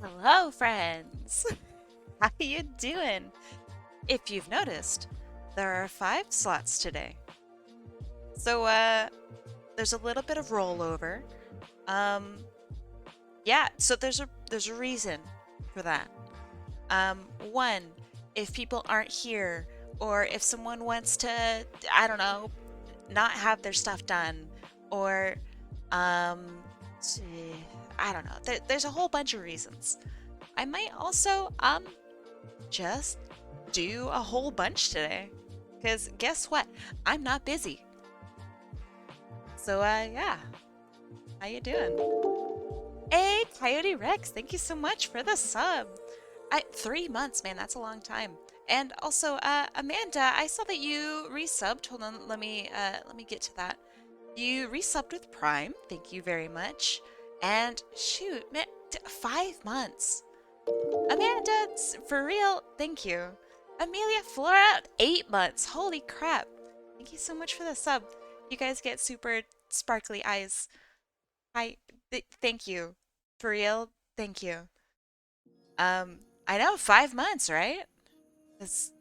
Hello, friends. How you doing? If you've noticed, there are 5 slots today. So, there's a little bit of rollover. Um, yeah, so there's a reason for that. One, if people aren't here, or if someone wants to, I don't know, not have their stuff done, or, um, see, I don't know. There's a whole bunch of reasons. I might also, just do a whole bunch today. Because guess what? I'm not busy. So, yeah. How you doing? Hey, Coyote Rex, thank you so much for the sub. 3 months, man, that's a long time. And also, Amanda, I saw that you resubbed. Hold on, let me get to that. You resubbed with Prime. Thank you very much. And shoot, man, 5 months. Amanda, for real, thank you. Amelia Flora, 8 months. Holy crap. Thank you so much for the sub. You guys get super sparkly eyes. Hi, thank you. For real, thank you. I know, 5 months, right? It's,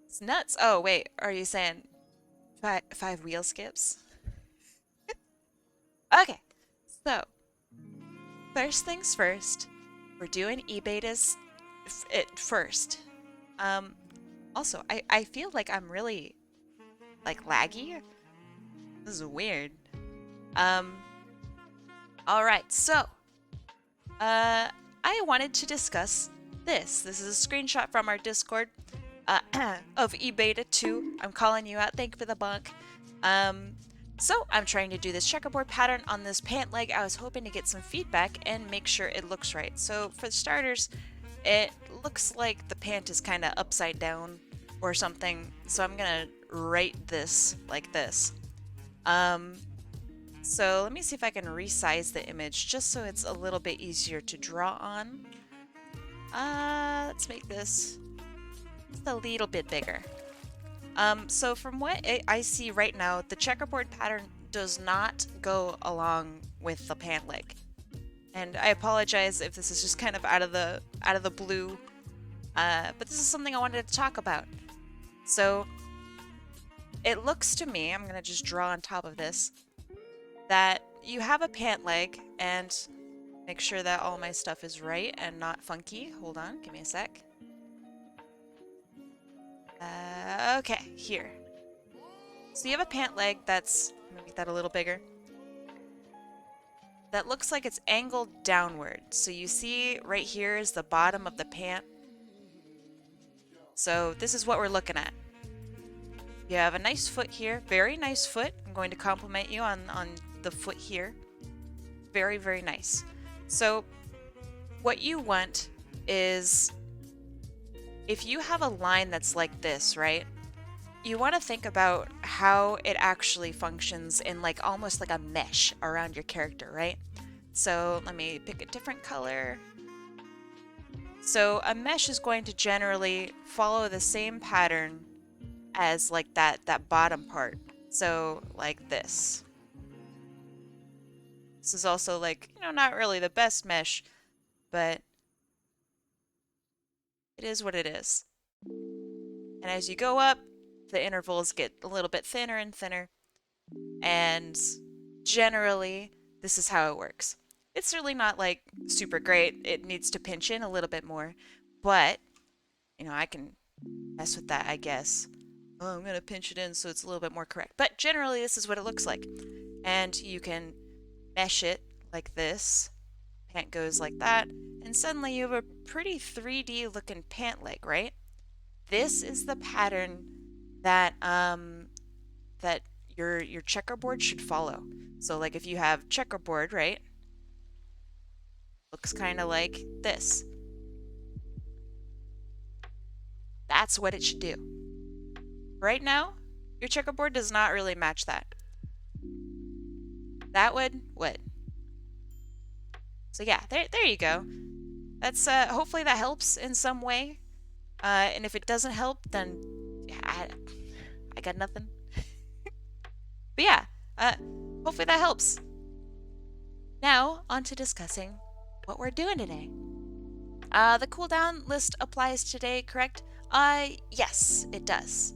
it's nuts. Oh, wait, are you saying five wheel skips? Okay, so first things first, we're doing e-betas first. Um, Also, I feel like I'm really like laggy. This is weird. Um, all right, so I wanted to discuss this. This is a screenshot from our Discord of eBeta 2. I'm calling you out. Thank you for the bunk. So I'm trying to do this checkerboard pattern on this pant leg. I was hoping to get some feedback and make sure it looks right. So for starters, it looks like the pant is kind of upside down or something. So I'm gonna write this like this. So let me see if I can resize the image just so it's a little bit easier to draw on. Let's make this just a little bit bigger. So from what I see right now, the checkerboard pattern does not go along with the pant leg. And I apologize if this is just kind of out of the blue, but this is something I wanted to talk about. So it looks to me, I'm gonna just draw on top of this, that you have a pant leg, and make sure that all my stuff is right and not funky. Hold on, give me a sec. Okay, here. So you have a pant leg that's, I'm gonna make that a little bigger. That looks like it's angled downward. So you see right here is the bottom of the pant. So this is what we're looking at. You have a nice foot here, very nice foot. I'm going to compliment you on the foot here. Very, very nice. So what you want is, if you have a line that's like this, right? You want to think about how it actually functions in like almost like a mesh around your character, right? So let me pick a different color. So a mesh is going to generally follow the same pattern as like that bottom part. So like this. This is also like, not really the best mesh, but it is what it is. And as you go up, the intervals get a little bit thinner and thinner. And generally, this is how it works. It's really not like super great. It needs to pinch in a little bit more. But, I can mess with that, I guess. Oh, I'm going to pinch it in so it's a little bit more correct. But generally, this is what it looks like. And you can mesh it like this. Pant goes like that. And suddenly you have a pretty 3D looking pant leg, right? This is the pattern that that your checkerboard should follow. So like if you have checkerboard, right? Looks kind of like this. That's what it should do. Right now, your checkerboard does not really match that. That would. So yeah, there you go. That's hopefully that helps in some way. And if it doesn't help, then I got nothing. But yeah, hopefully that helps. Now, on to discussing what we're doing today. The cooldown list applies today, correct? Yes, it does.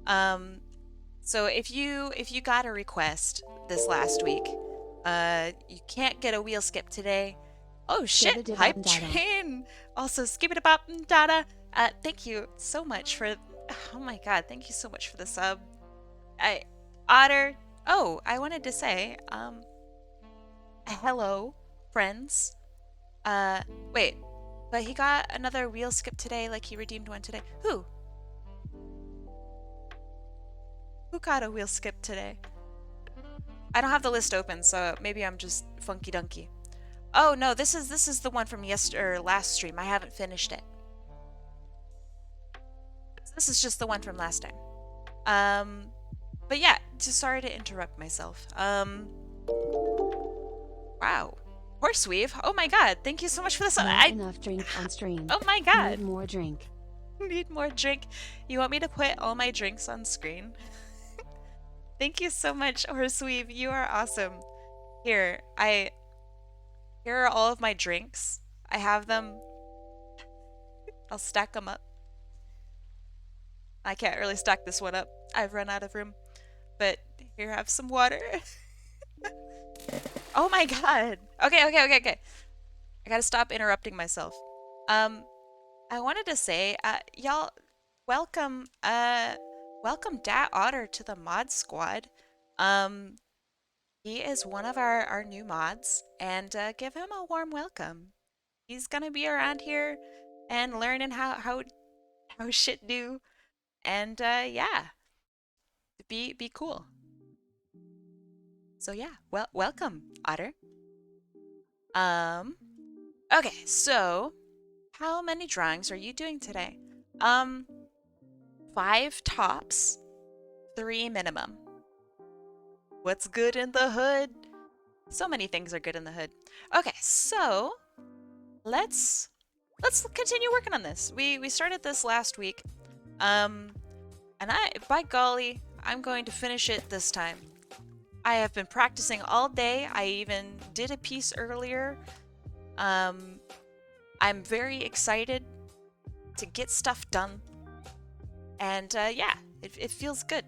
Um, so if you got a request this last week, you can't get a wheel skip today. Oh shit! Hype train. Also, skip it up, dada. Thank you so much for. Oh my god, thank you so much for the sub. I, Otter. Oh, I wanted to say, hello, friends. Uh, Wait, but he got another wheel skip today. Like he redeemed one today. Who? Who got a wheel skip today? I don't have the list open, so maybe I'm just funky dunky. Oh no, this is the one from last stream. I haven't finished it. This is just the one from last time. But yeah, just sorry to interrupt myself. Wow. Horseweave? Oh my god, thank you so much for this. Not enough drink on stream. Oh my god. Need more drink. Need more drink. You want me to put all my drinks on screen? Thank you so much, Horseweave. You are awesome. Here are all of my drinks. I have them. I'll stack them up. I can't really stack this one up. I've run out of room. But here, have some water. Oh my god. Okay. I gotta stop interrupting myself. I wanted to say, y'all, welcome Dat Otter to the mod squad. He is one of our new mods, and give him a warm welcome. He's gonna be around here and learning how shit do, and yeah, be cool. So yeah, welcome, Otter. Okay, so how many drawings are you doing today? 5 tops, 3 minimum. What's good in the hood? So many things are good in the hood. Okay, so let's continue working on this. We started this last week. And by golly, I'm going to finish it this time. I have been practicing all day. I even did a piece earlier. I'm very excited to get stuff done. And yeah, it feels good.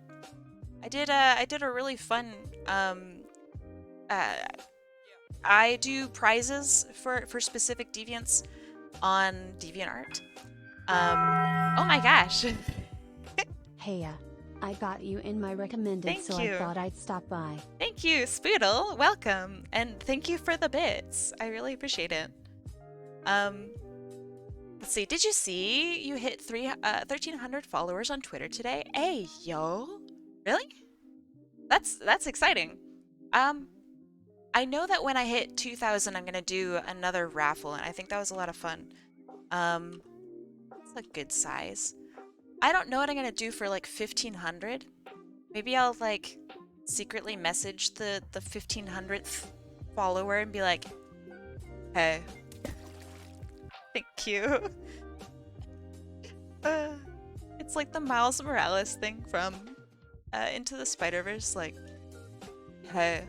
I did a really fun I do prizes for specific deviants on DeviantArt. Oh my gosh. Hey, I got you in my recommended, Thank so you. I thought I'd stop by. Thank you, Spoodle. Welcome, and thank you for the bits. I really appreciate it. Let's see. Did you see you hit 1,300 followers on Twitter today? Hey, yo. Really? That's exciting. I know that when I hit 2,000, I'm gonna do another raffle, and I think that was a lot of fun. It's a good size. I don't know what I'm gonna do for like 1,500. Maybe I'll like secretly message the 1,500th follower and be like, "Hey, thank you." It's like the Miles Morales thing from Into the Spider-Verse, like, "Hey,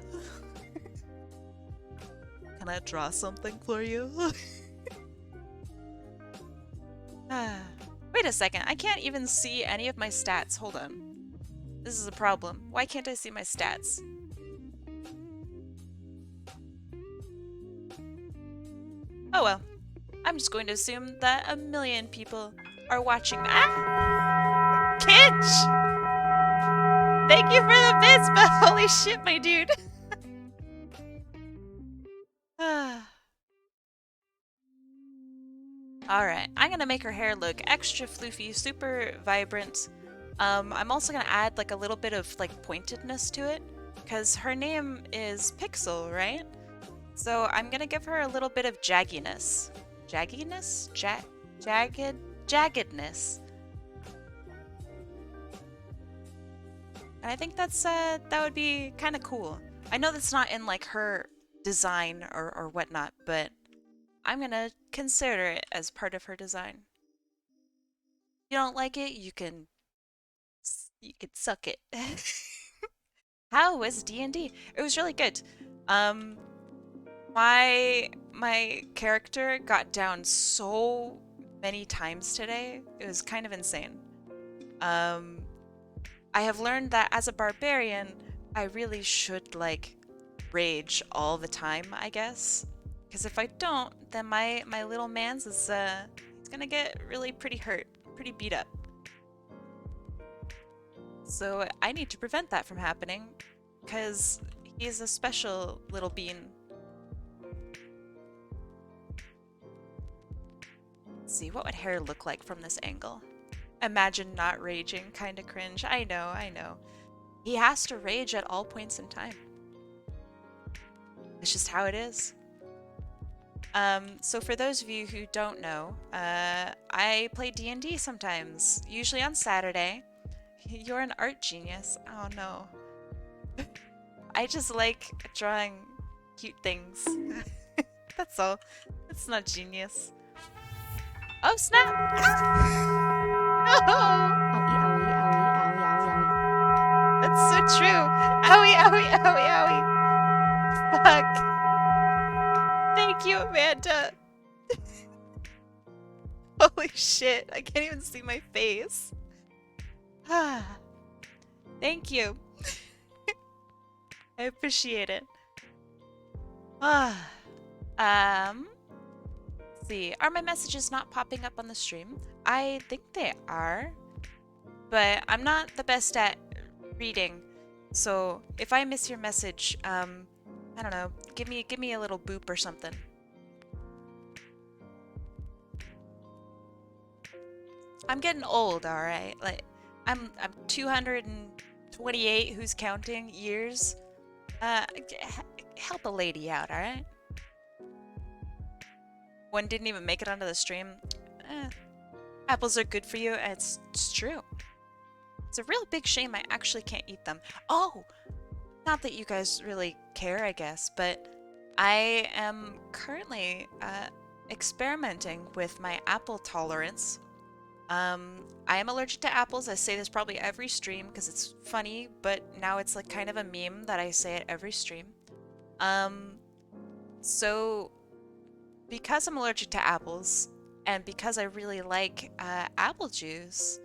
can I draw something for you?" Wait a second, I can't even see any of my stats. Hold on. This is a problem. Why can't I see my stats? Oh well. I'm just going to assume that 1 million people are watching. Ah! Kitch! Thank you for the bits, but holy shit, my dude. Alright, I'm gonna make her hair look extra floofy, super vibrant. I'm also gonna add like a little bit of like pointedness to it, because her name is Pixel, right? So I'm gonna give her a little bit of jagginess. Jagginess? Jaggedness. And I think that's that would be kind of cool. I know that's not in like her design or whatnot, but I'm gonna consider it as part of her design. If you don't like it, you can suck it. How was D&D? It was really good. My character got down so many times today. It was kind of insane. Um, I have learned that as a barbarian, I really should like rage all the time, I guess. Because if I don't, then my little man's is he's gonna get really pretty hurt, pretty beat up. So I need to prevent that from happening, because he's a special little bean. Let's see, what would hair look like from this angle? Imagine not raging, kinda cringe. I know, I know. He has to rage at all points in time. It's just how it is. So for those of you who don't know, I play D&D sometimes, usually on Saturday. You're an art genius. Oh no. I just like drawing cute things. That's all. It's not genius. Oh snap! No! That's so true. Owie, owie, owie, owie. Fuck. Thank you, Amanda. Holy shit, I can't even see my face. Thank you. I appreciate it. Let's see. Are my messages not popping up on the stream? I think they are, but I'm not the best at reading. So if I miss your message, I don't know, give me a little boop or something. I'm getting old, all right. Like I'm 228, who's counting, years. Help a lady out, all right? One didn't even make it onto the stream. Apples are good for you, and it's true. It's a real big shame I actually can't eat them. Oh, not that you guys really care, I guess, but I am currently experimenting with my apple tolerance. I am allergic to apples. I say this probably every stream because it's funny, but now it's like kind of a meme that I say it every stream. So because I'm allergic to apples and because I really like apple juice,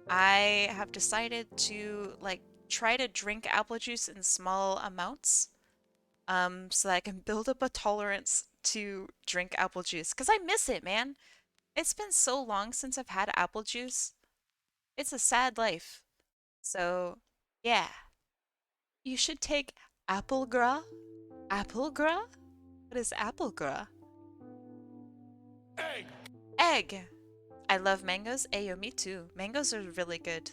I have decided to like try to drink apple juice in small amounts, so that I can build up a tolerance to drink apple juice because I miss it, man. It's been so long since I've had apple juice. It's a sad life. So, yeah. You should take apple gras. Apple gras? What is apple gras? Egg. Egg. I love mangoes. Ayo, me too. Mangoes are really good.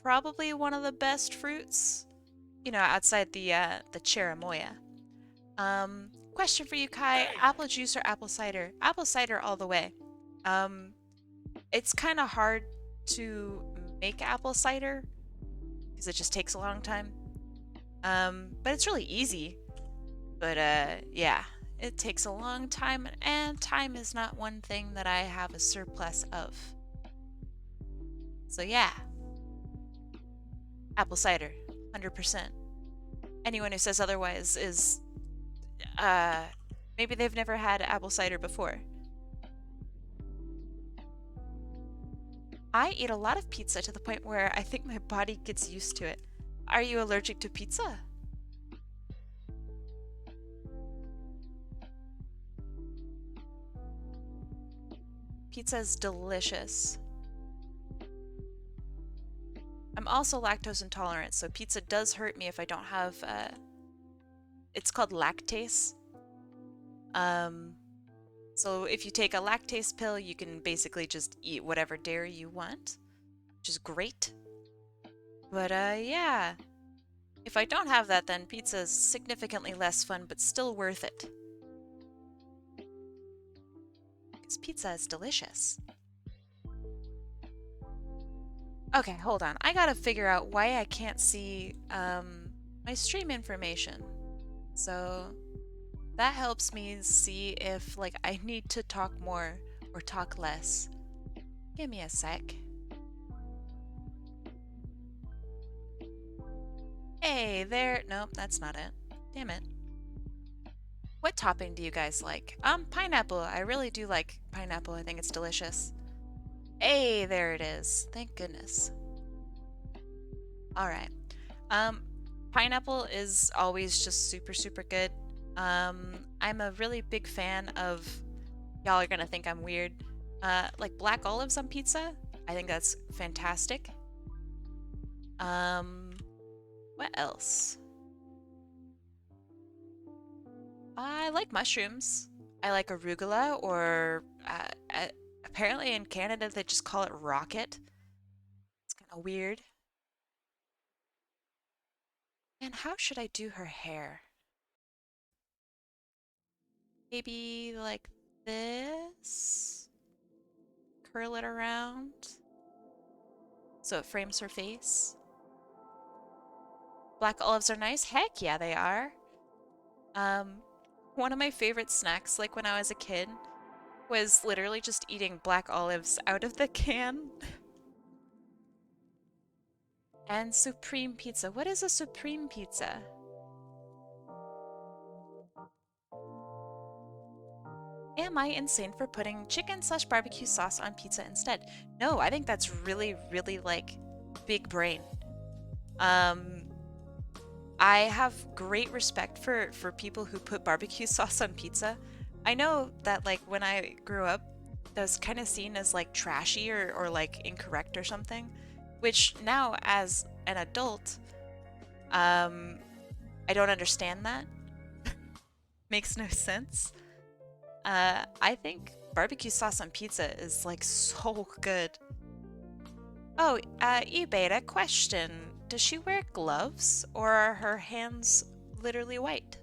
Probably one of the best fruits, you know, outside the cherimoya. Question for you, Kai. Apple juice or apple cider? Apple cider all the way. It's kind of hard to make apple cider because it just takes a long time. But it's really easy. But yeah, it takes a long time, and time is not one thing that I have a surplus of. So yeah, apple cider, 100%. Anyone who says otherwise is, maybe they've never had apple cider before. I eat a lot of pizza to the point where I think my body gets used to it. Are you allergic to pizza? Pizza is delicious. I'm also lactose intolerant, so pizza does hurt me if I don't have, it's called lactase. So if you take a lactase pill, you can basically just eat whatever dairy you want, which is great. But yeah, if I don't have that, then pizza is significantly less fun, but still worth it. Because pizza is delicious. Okay, hold on. I gotta figure out why I can't see my stream information. So that helps me see if like I need to talk more or talk less. Give me a sec. Hey there. Nope, that's not it. Damn it. What topping do you guys like? Pineapple. I really do like pineapple. I think it's delicious. Hey, there it is. Thank goodness. All right. Um, Pineapple is always just super, super good. I'm a really big fan of, y'all are gonna think I'm weird, like black olives on pizza. I think that's fantastic. Um, what else? I like mushrooms. I like arugula, or apparently in Canada they just call it rocket. It's kind of weird. And how should I do her hair? Maybe like this? Curl it around so it frames her face. Black olives are nice. Heck yeah, they are. Um, One of my favorite snacks, like when I was a kid, was literally just eating black olives out of the can. And supreme pizza. What is a supreme pizza? Am I insane for putting chicken/barbecue sauce on pizza instead? No, I think that's really, really like big brain. Um, I have great respect for people who put barbecue sauce on pizza. I know that like when I grew up, that was kind of seen as like trashy or like incorrect or something, which now as an adult, um, I don't understand that. Makes no sense. I think barbecue sauce on pizza is like so good. Oh, eBeta question. Does she wear gloves or are her hands literally white?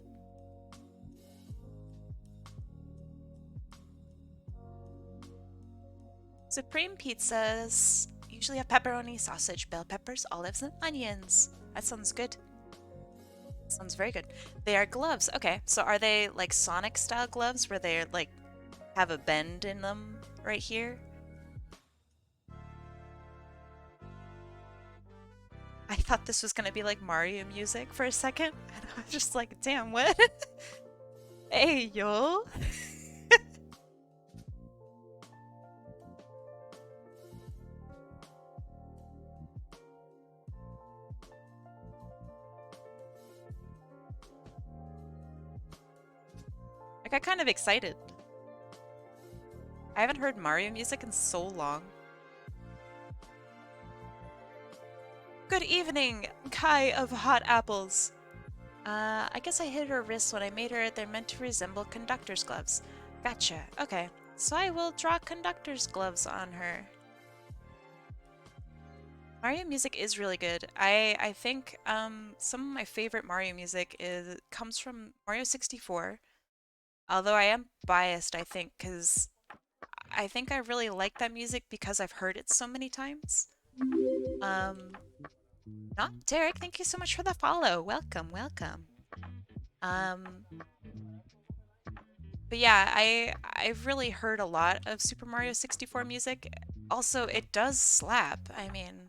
Supreme pizzas usually have pepperoni, sausage, bell peppers, olives, and onions. That sounds good. Sounds very good. They are gloves. Okay, so are they like Sonic style gloves where they like have a bend in them right here? I thought this was gonna be like Mario music for a second, and I was just like, damn, what? Hey, yo. I got kind of excited. I haven't heard Mario music in so long. Good evening, Kai of Hot Apples. I guess I hit her wrist when I made her. They're meant to resemble conductor's gloves. Gotcha. Okay. So I will draw conductor's gloves on her. Mario music is really good. I think some of my favorite Mario music comes from Mario 64. Although I am biased, I think, because I think I really like that music because I've heard it so many times. Um, Not Derek, thank you so much for the follow. Welcome, welcome. Um, but yeah, I've really heard a lot of Super Mario 64 music. Also, it does slap. I mean,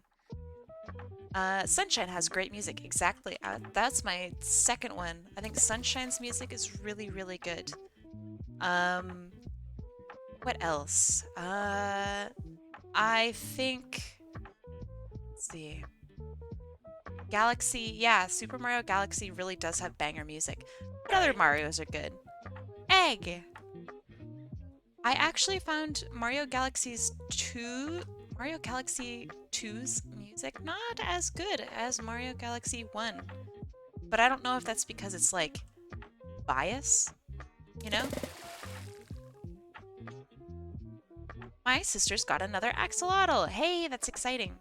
Sunshine has great music. Exactly. That's my second one. I think Sunshine's music is really, really good. Um, what else? I think, let's see. Galaxy, yeah, Super Mario Galaxy really does have banger music. What other Marios are good? Egg! I actually found Mario Galaxy 2's music not as good as Mario Galaxy 1. But I don't know if that's because it's like bias, you know? My sister's got another axolotl. Hey, that's exciting.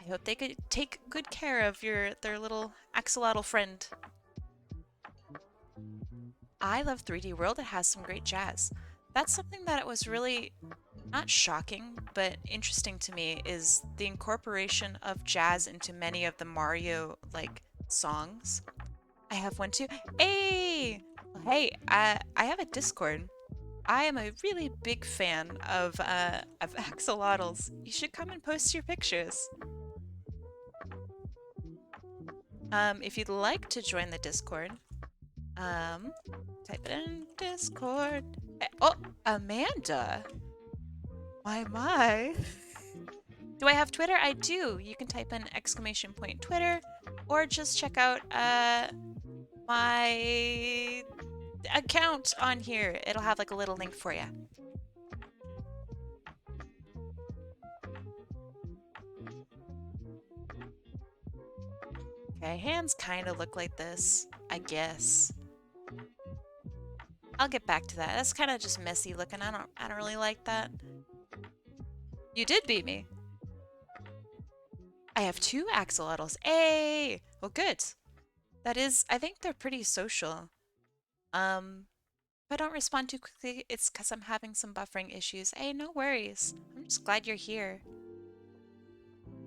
I hope they could take good care of their little axolotl friend. I love 3D World. It has some great jazz. That's something that was really not shocking, but interesting to me is the incorporation of jazz into many of the Mario like songs. I have one too. Hey, hey, I have a Discord. I am a really big fan of axolotls. You should come and post your pictures. If you'd like to join the Discord, Um, type it in Discord. Oh, Amanda. My. Do I have Twitter? I do. You can type in ! Twitter, or just check out my account on here. It'll have like a little link for you. Okay, hands kind of look like this, I guess. I'll get back to that. That's kind of just messy looking. I don't really like that. You did beat me. I have 2 axolotls. Hey! Well, good. That is, I think they're pretty social. If I don't respond too quickly, it's because I'm having some buffering issues. Hey, no worries. I'm just glad you're here.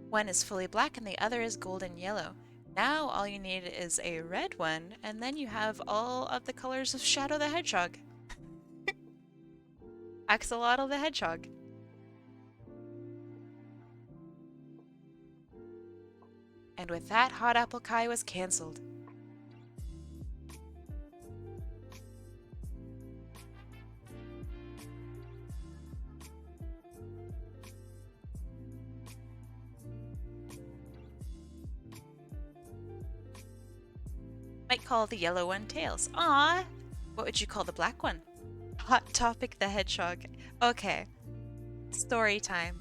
One is fully black and the other is golden yellow. Now all you need is a red one, and then you have all of the colors of Shadow the Hedgehog. Axolotl the Hedgehog. And with that, HotAppleKai was cancelled. Might call the yellow one Tails. Ah, what would you call the black one? Hot Topic the Hedgehog. Okay. Story time.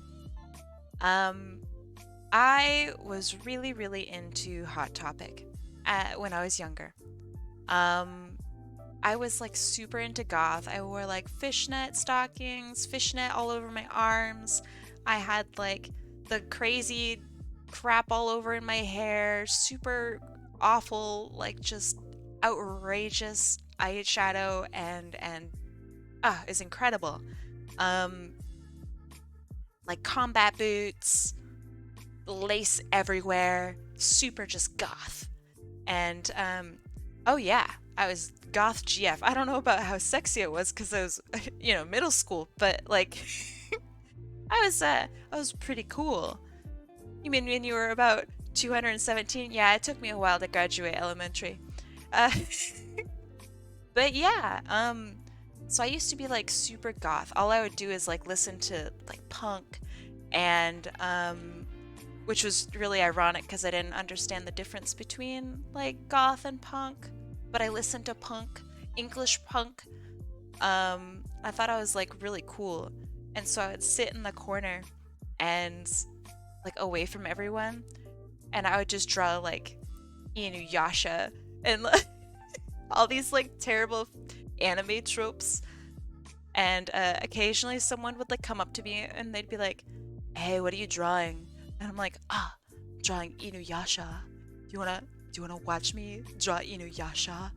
I was really, really into Hot Topic when I was younger. I was like super into goth. I wore like fishnet stockings, fishnet all over my arms. I had like the crazy crap all over in my hair, super awful, like just outrageous eyeshadow and it's incredible. Like combat boots, lace everywhere, super just goth. And oh yeah, I was goth GF. I don't know about how sexy it was because I was, middle school, but like I was pretty cool. You mean when you were about 217? Yeah, it took me a while to graduate elementary. But yeah, so I used to be like super goth. All I would do is like listen to like punk and which was really ironic because I didn't understand the difference between like goth and punk, but I listened to punk, English punk. I thought I was like really cool, and so I would sit in the corner and like away from everyone, and I would just draw like Inuyasha and like, all these like terrible anime tropes. And occasionally someone would like come up to me and they'd be like, "Hey, what are you drawing?" And I'm like, "I'm drawing Inuyasha. Do you wanna watch me draw Inuyasha?"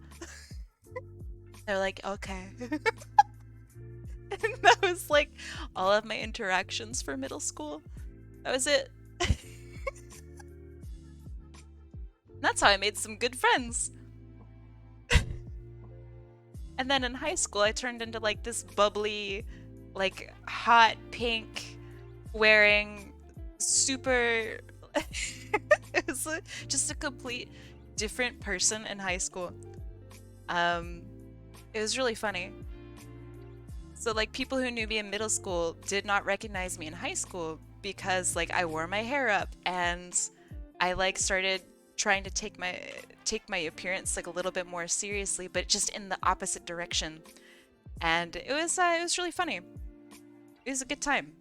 They're like, "Okay." And that was like all of my interactions for middle school. That was it. That's how I made some good friends. And then in high school, I turned into like this bubbly, like hot pink wearing super. It was just a complete different person in high school. It was really funny. So like people who knew me in middle school did not recognize me in high school because like I wore my hair up and I like started trying to take my appearance like a little bit more seriously, but just in the opposite direction. And it was really funny. It was a good time.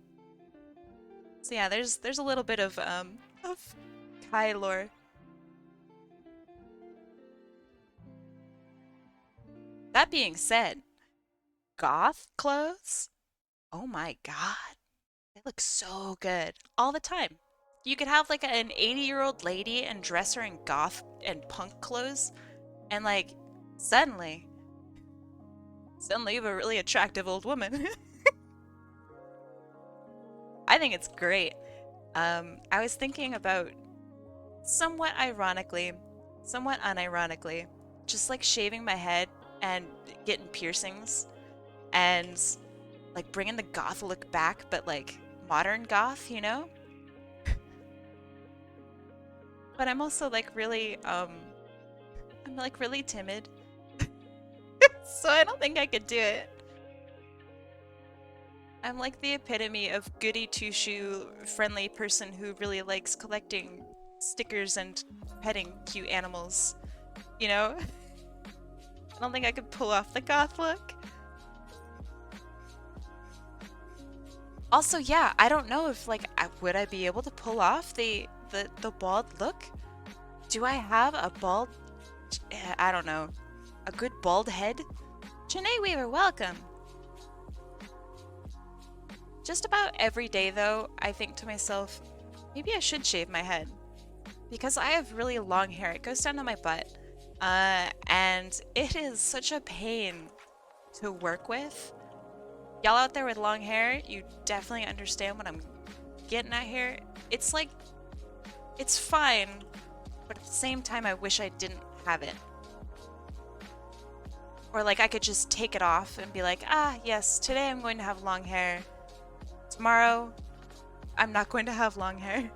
So yeah, there's a little bit of Kai lore. That being said, goth clothes? Oh my god. They look so good all the time. You could have like an 80-year-old lady and dress her in goth and punk clothes, and like suddenly you have a really attractive old woman. I think it's great. I was thinking about somewhat ironically, somewhat unironically, just like shaving my head and getting piercings and like bringing the goth look back, but like modern goth, you know? But I'm also like really I'm like really timid. So I don't think I could do it. I'm like the epitome of goody two-shoe friendly person who really likes collecting stickers and petting cute animals. You know? I don't think I could pull off the goth look. Also, yeah, I don't know if like would I be able to pull off the bald look? Do I have a bald I don't know. A good bald head? Janae Weaver, welcome. Just about every day though, I think to myself, maybe I should shave my head. Because I have really long hair. It goes down to my butt. And it is such a pain to work with. Y'all out there with long hair, you definitely understand what I'm getting at here. It's like, it's fine, but at the same time, I wish I didn't have it. Or like I could just take it off and be like, ah, yes, today I'm going to have long hair. Tomorrow, I'm not going to have long hair.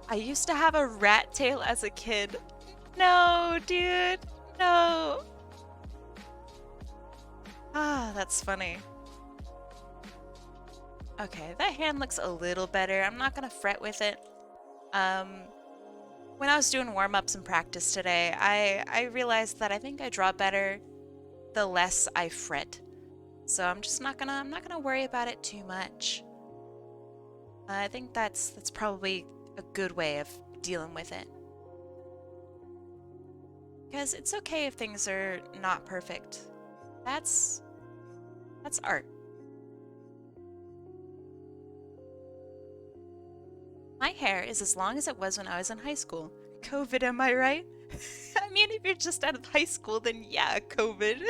I used to have a rat tail as a kid. No, dude, no. Ah, that's funny. Okay, that hand looks a little better. I'm not gonna fret with it. When I was doing warm-ups and practice today, I realized that I think I draw better the less I fret. So I'm not gonna worry about it too much. I think that's probably a good way of dealing with it. Because it's okay if things are not perfect. That's art. My hair is as long as it was when I was in high school. COVID, am I right? I mean, if you're just out of high school, then yeah, COVID.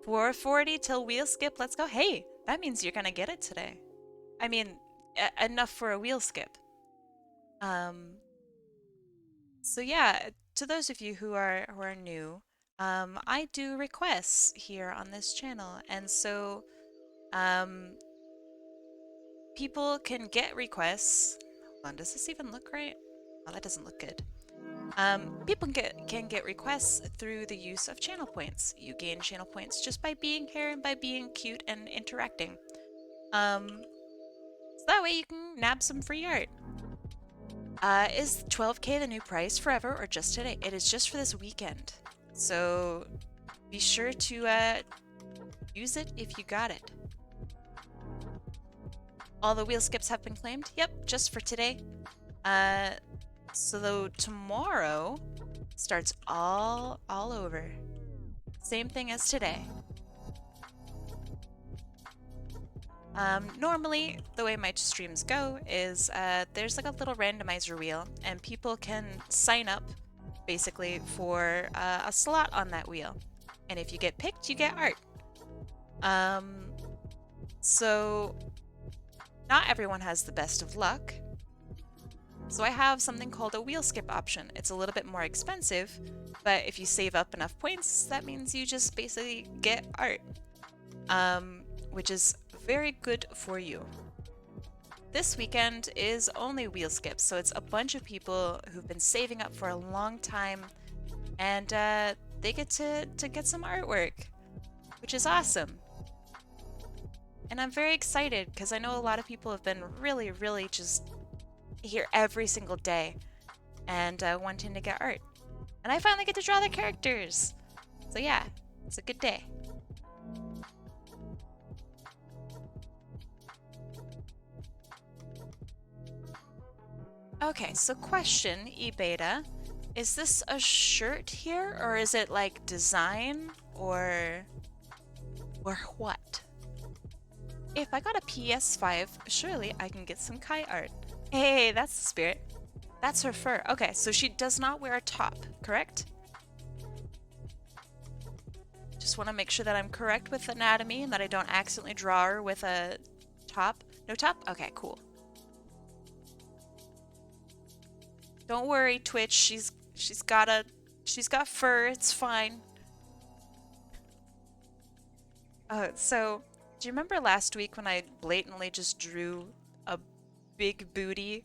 440 till wheel skip, let's go. Hey, that means you're gonna get it today. I mean, enough for a wheel skip. So yeah, to those of you who are new, I do requests here on this channel, and so um, people can get requests. Hold on, does this even look right? Oh, that doesn't look good. People can get requests through the use of channel points. You gain channel points just by being here and by being cute and interacting. So that way you can nab some free art. Is 12K the new price forever or just today? It is just for this weekend. So be sure to use it if you got it. All the wheel skips have been claimed? Yep, just for today. So though tomorrow starts all over. Same thing as today. Normally, the way my streams go is there's like a little randomizer wheel, and people can sign up basically for a slot on that wheel. And if you get picked, you get art. So not everyone has the best of luck. So I have something called a wheel skip option. It's a little bit more expensive, but if you save up enough points, that means you just basically get art, which is very good for you. This weekend is only wheel skips, so it's a bunch of people who've been saving up for a long time, and they get to get some artwork, which is awesome. And I'm very excited because I know a lot of people have been really just here every single day and wanting to get art. And I finally get to draw their characters. So yeah, it's a good day. Okay, so question, eBeta. Is this a shirt here, or is it like design, or what? If I got a PS5, surely I can get some Kai art. Hey, that's the spirit. That's her fur. Okay, so she does not wear a top, correct? Just want to make sure that I'm correct with anatomy and that I don't accidentally draw her with a top. No top? Okay, cool. Don't worry, Twitch. She's got fur. It's fine. So do you remember last week when I blatantly just drew a big booty?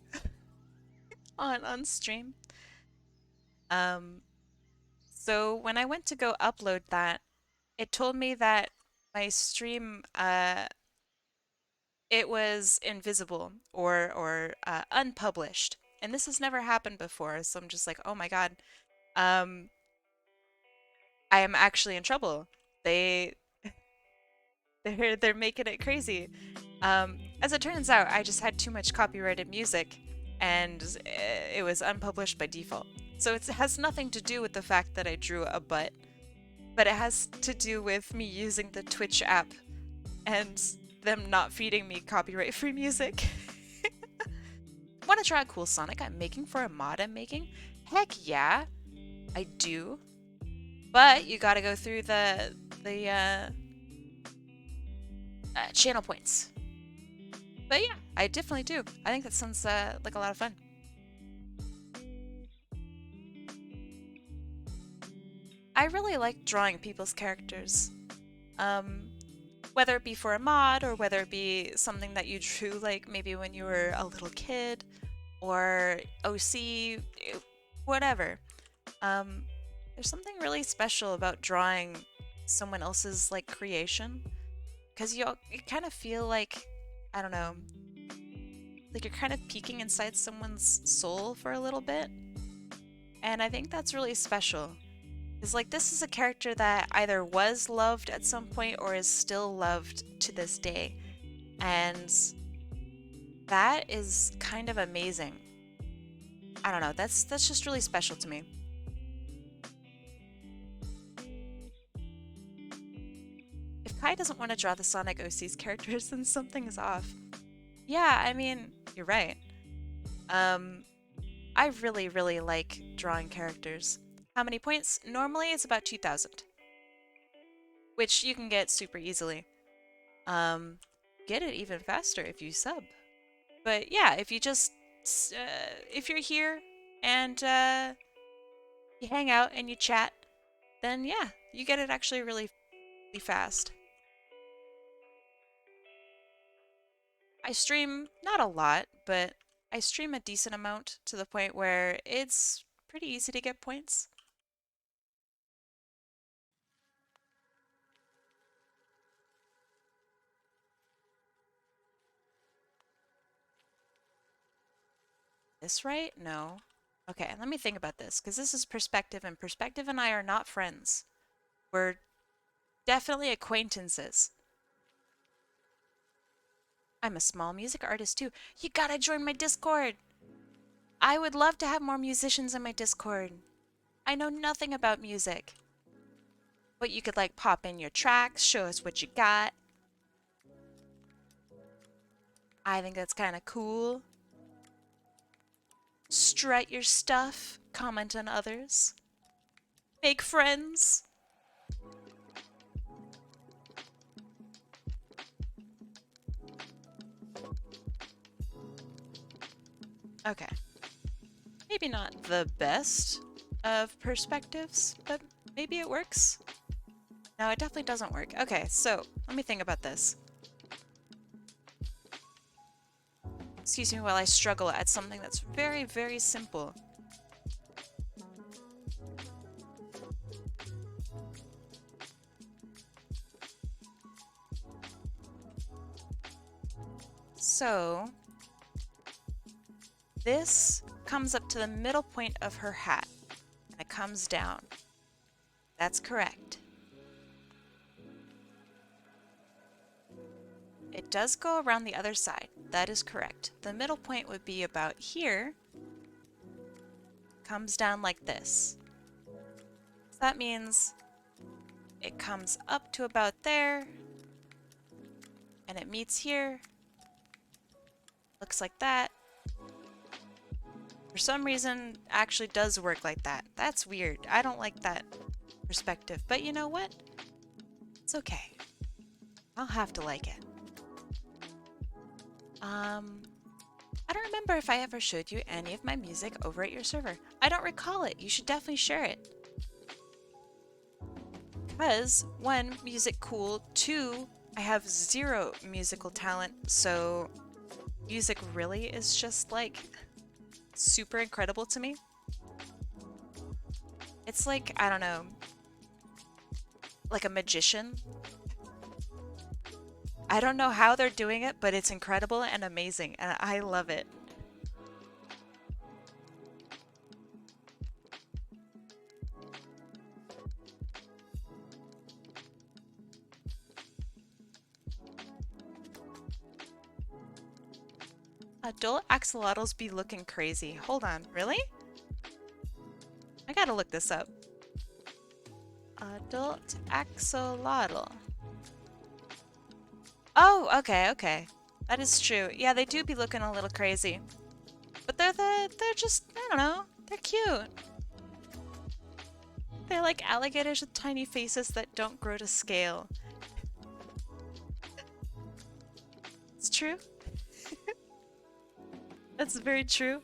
on stream. Um, so when I went to go upload that, it told me that my stream it was invisible or unpublished. And this has never happened before, so I'm just like, "Oh my God. Um I am actually in trouble. They they're making it crazy." As it turns out, I just had too much copyrighted music and it was unpublished by default. So it has nothing to do with the fact that I drew a butt, but it has to do with me using the Twitch app and them not feeding me copyright free music. Want to try a cool Sonic I'm making for a mod I'm making? Heck yeah, I do. But you gotta go through the channel points. But yeah, I definitely do. I think that sounds like a lot of fun. I really like drawing people's characters. Um, whether it be for a mod or whether it be something that you drew like maybe when you were a little kid or OC, whatever. There's something really special about drawing someone else's like creation because you kind of feel like, I don't know, like you're kind of peeking inside someone's soul for a little bit. And I think that's really special. Because, like, this is a character that either was loved at some point or is still loved to this day. And that is kind of amazing. I don't know, that's just really special to me. If Kai doesn't want to draw the Sonic OC's characters, then something is off. Yeah, I mean, you're right. I really, really like drawing characters. How many points? Normally it's about 2,000, which you can get super easily. Get it even faster if you sub. But yeah, if you just, if you're here and you hang out and you chat, then yeah, you get it actually really, really fast. I stream not a lot, but I stream a decent amount to the point where it's pretty easy to get points. This right? No. Okay, let me think about this, because this is Perspective, and Perspective and I are not friends. We're definitely acquaintances. I'm a small music artist too. You gotta join my Discord! I would love to have more musicians in my Discord. I know nothing about music. But you could like pop in your tracks, show us what you got. I think that's kind of cool. Strut your stuff, comment on others, make friends. Okay. Maybe not the best of perspectives, but maybe it works. No, it definitely doesn't work. Okay, so let me think about this. Excuse me while I struggle at something that's very, very simple. So, this comes up to the middle point of her hat, and it comes down. That's correct. It does go around the other side. That is correct. The middle point would be about here. Comes down like this. So that means it comes up to about there. And it meets here. Looks like that. For some reason, actually does work like that. That's weird. I don't like that perspective. But you know what? It's okay. I'll have to like it. I don't remember if I ever showed you any of my music over at your server. I don't recall it. You should definitely share it. Because, one, music cool. Two, I have zero musical talent, so music really is just like super incredible to me. It's like, I don't know, like a magician. I don't know how they're doing it, but it's incredible and amazing, and I love it. Adult axolotls be looking crazy. Hold on, really? I gotta look this up. Adult axolotl. Oh, okay, okay. That is true. Yeah, they do be looking a little crazy. But they're just, I don't know, they're cute. They're like alligators with tiny faces that don't grow to scale. It's true. That's very true.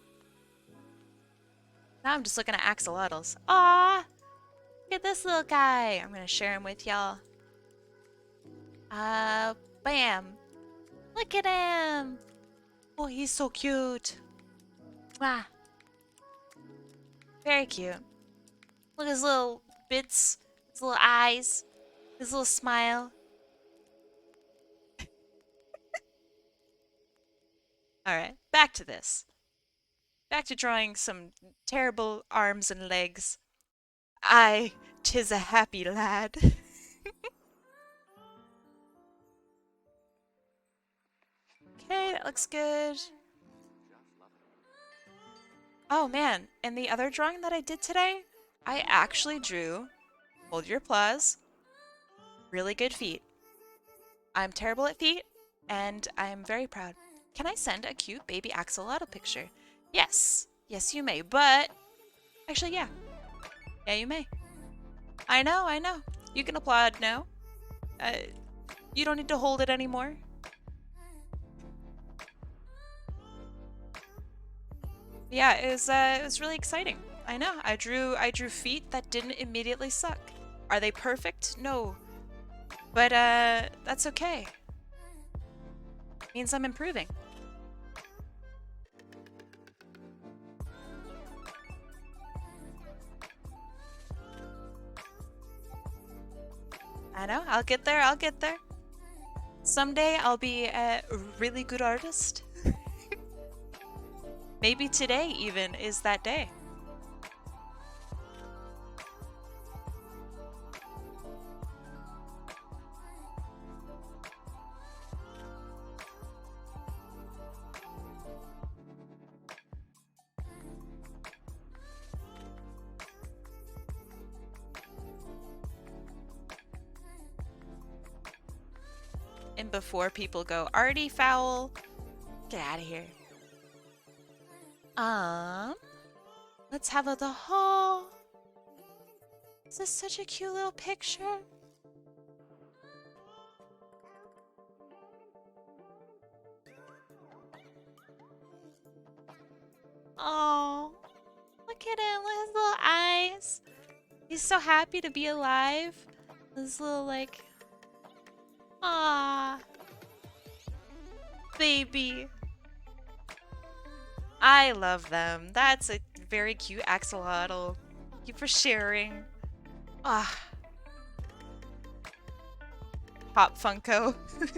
Now I'm just looking at axolotls. Aw! Look at this little guy. I'm gonna share him with y'all. Bam! Look at him! Oh, he's so cute. Wow. Very cute. Look at his little bits, his little eyes, his little smile. Alright, back to this. Back to drawing some terrible arms and legs. Aye, 'tis a happy lad. Okay, that looks good. Oh man, in the other drawing that I did today, I actually drew, hold your applause, really good feet. I'm terrible at feet, and I'm very proud. Can I send a cute baby axolotl picture? Yes. Yes, you may, but... Actually, yeah. Yeah, you may. I know, I know. You can applaud now. You don't need to hold it anymore. Yeah, it was really exciting. I know. I drew feet that didn't immediately suck. Are they perfect? No. But that's okay. Means I'm improving. I know. I'll get there. I'll get there. Someday I'll be a really good artist. Maybe today even is that day. And before people go, arty foul, get out of here. Let's have the haul. Is this such a cute little picture? Oh, look at him, look at his little eyes. He's so happy to be alive. This little like, ah, baby. I love them. That's a very cute axolotl. Thank you for sharing. Ah. Pop Funko.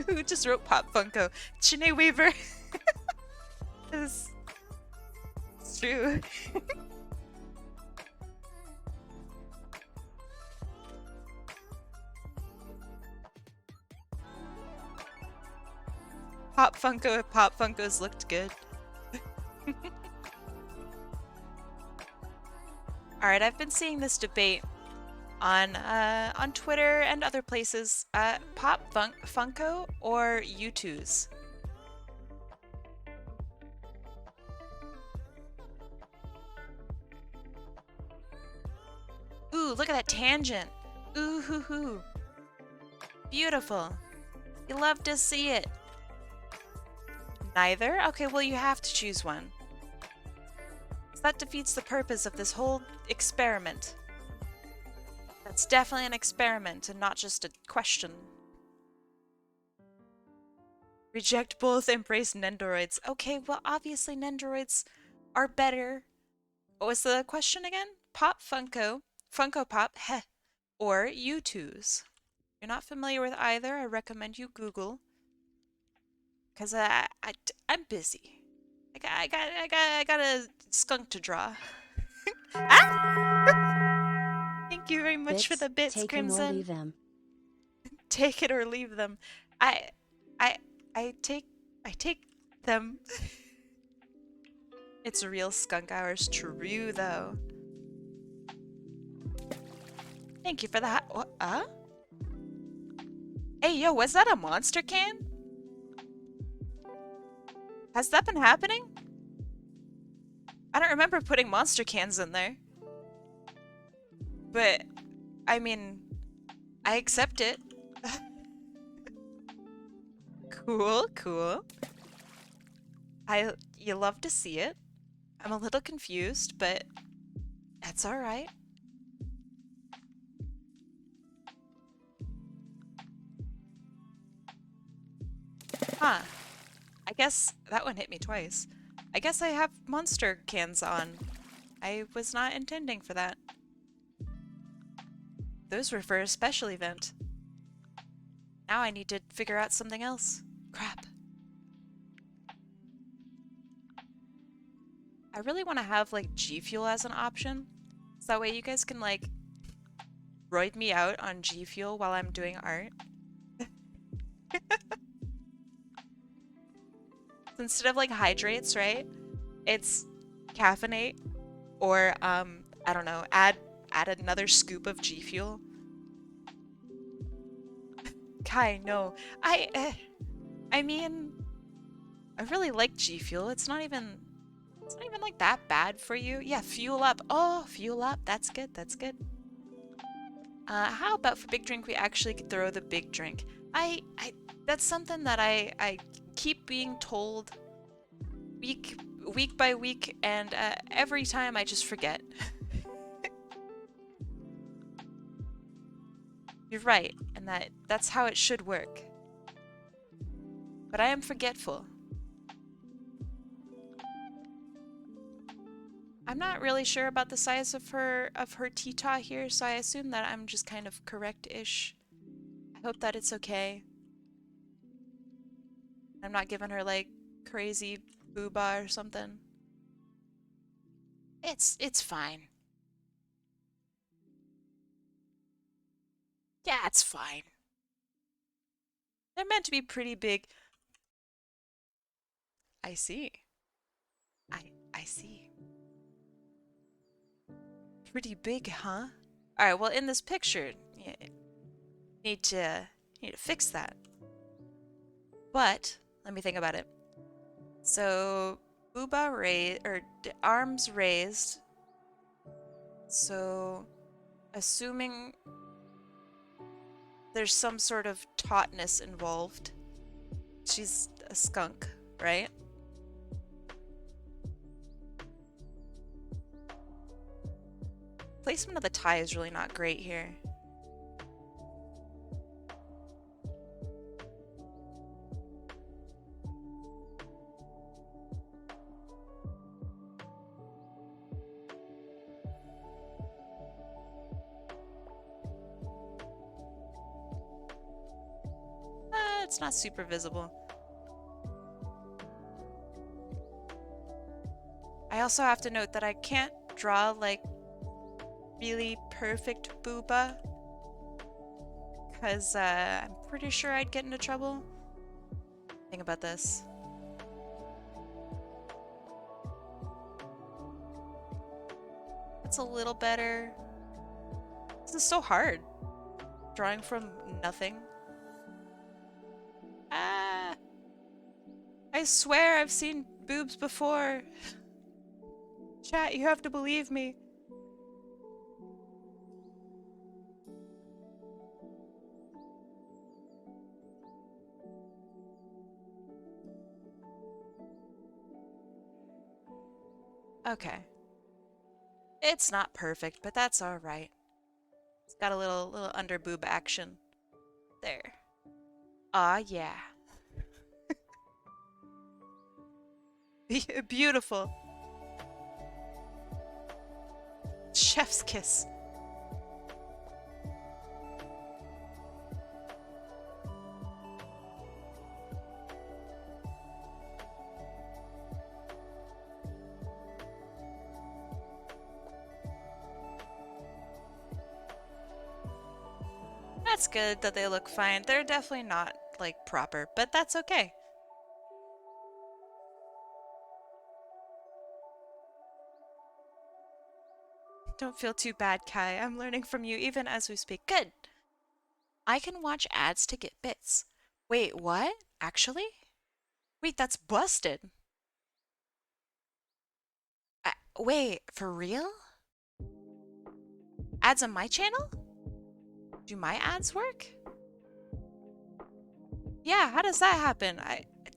Who just wrote Pop Funko? Chine Weaver. It's true. Pop Funko if Pop Funkos looked good. Alright, I've been seeing this debate on Twitter and other places. Funko or U2s? Ooh, look at that tangent. Ooh hoo hoo. Beautiful. You love to see it. Neither? Okay, well you have to choose one. That defeats the purpose of this whole experiment. That's definitely an experiment and not just a question. Reject both, embrace Nendoroids. Okay, well obviously Nendoroids are better. What was the question again? Pop Funko Pop, heh, or U2s. If you're not familiar with either, I recommend you Google because I'm busy. I got a skunk to draw. Ah! Thank you very much for Bits, the bits, take 'em or Crimson. leave 'em. Take it or leave them. I, I, I take them. It's real skunk hours, true though. Thank you for that. What? Hey, yo, was that a monster can? Has that been happening? I don't remember putting monster cans in there. But, I mean, I accept it. Cool, cool. You love to see it. I'm a little confused, but that's alright. Huh. I guess that one hit me twice. I guess I have monster cans on. I was not intending for that. Those were for a special event. Now I need to figure out something else. Crap. I really want to have like G Fuel as an option. So that way you guys can like roid me out on G Fuel while I'm doing art. Instead of like hydrates, right? It's caffeinate or I don't know, add another scoop of G Fuel. Kai, no. I mean, I really like G Fuel. It's not even like that bad for you. Yeah, fuel up. Oh, fuel up. That's good. That's good. How about for big drink we actually could throw the big drink? That's something that I keep being told week by week, and every time I just forget. You're right, and that's how it should work. But I am forgetful. I'm not really sure about the size of her Tita here, so I assume that I'm just kind of correct-ish. I hope that it's okay. I'm not giving her like crazy booba or something. It's fine. Yeah, it's fine. They're meant to be pretty big. I see. I see. Pretty big, huh? All right. Well, in this picture, you need to need to fix that. But let me think about it. So, booba raised or arms raised. So, assuming there's some sort of tautness involved. She's a skunk, right? Placement of the tie is really not great here. It's not super visible. I also have to note that I can't draw like really perfect booba because I'm pretty sure I'd get into trouble. Think about this. That's a little better. This is so hard. Drawing from nothing. Ah! I swear I've seen boobs before. Chat, you have to believe me. Okay. It's not perfect, but that's alright. It's got a little under boob action. There. Aw, yeah. Beautiful. Chef's kiss. That's good that they look fine. They're definitely not, like, proper, but that's okay. Don't feel too bad, Kai. I'm learning from you even as we speak. Good. I can watch ads to get bits. Wait, what? Actually? Wait, that's busted. Wait, for real? Ads on my channel? Do my ads work? Yeah, how does that happen?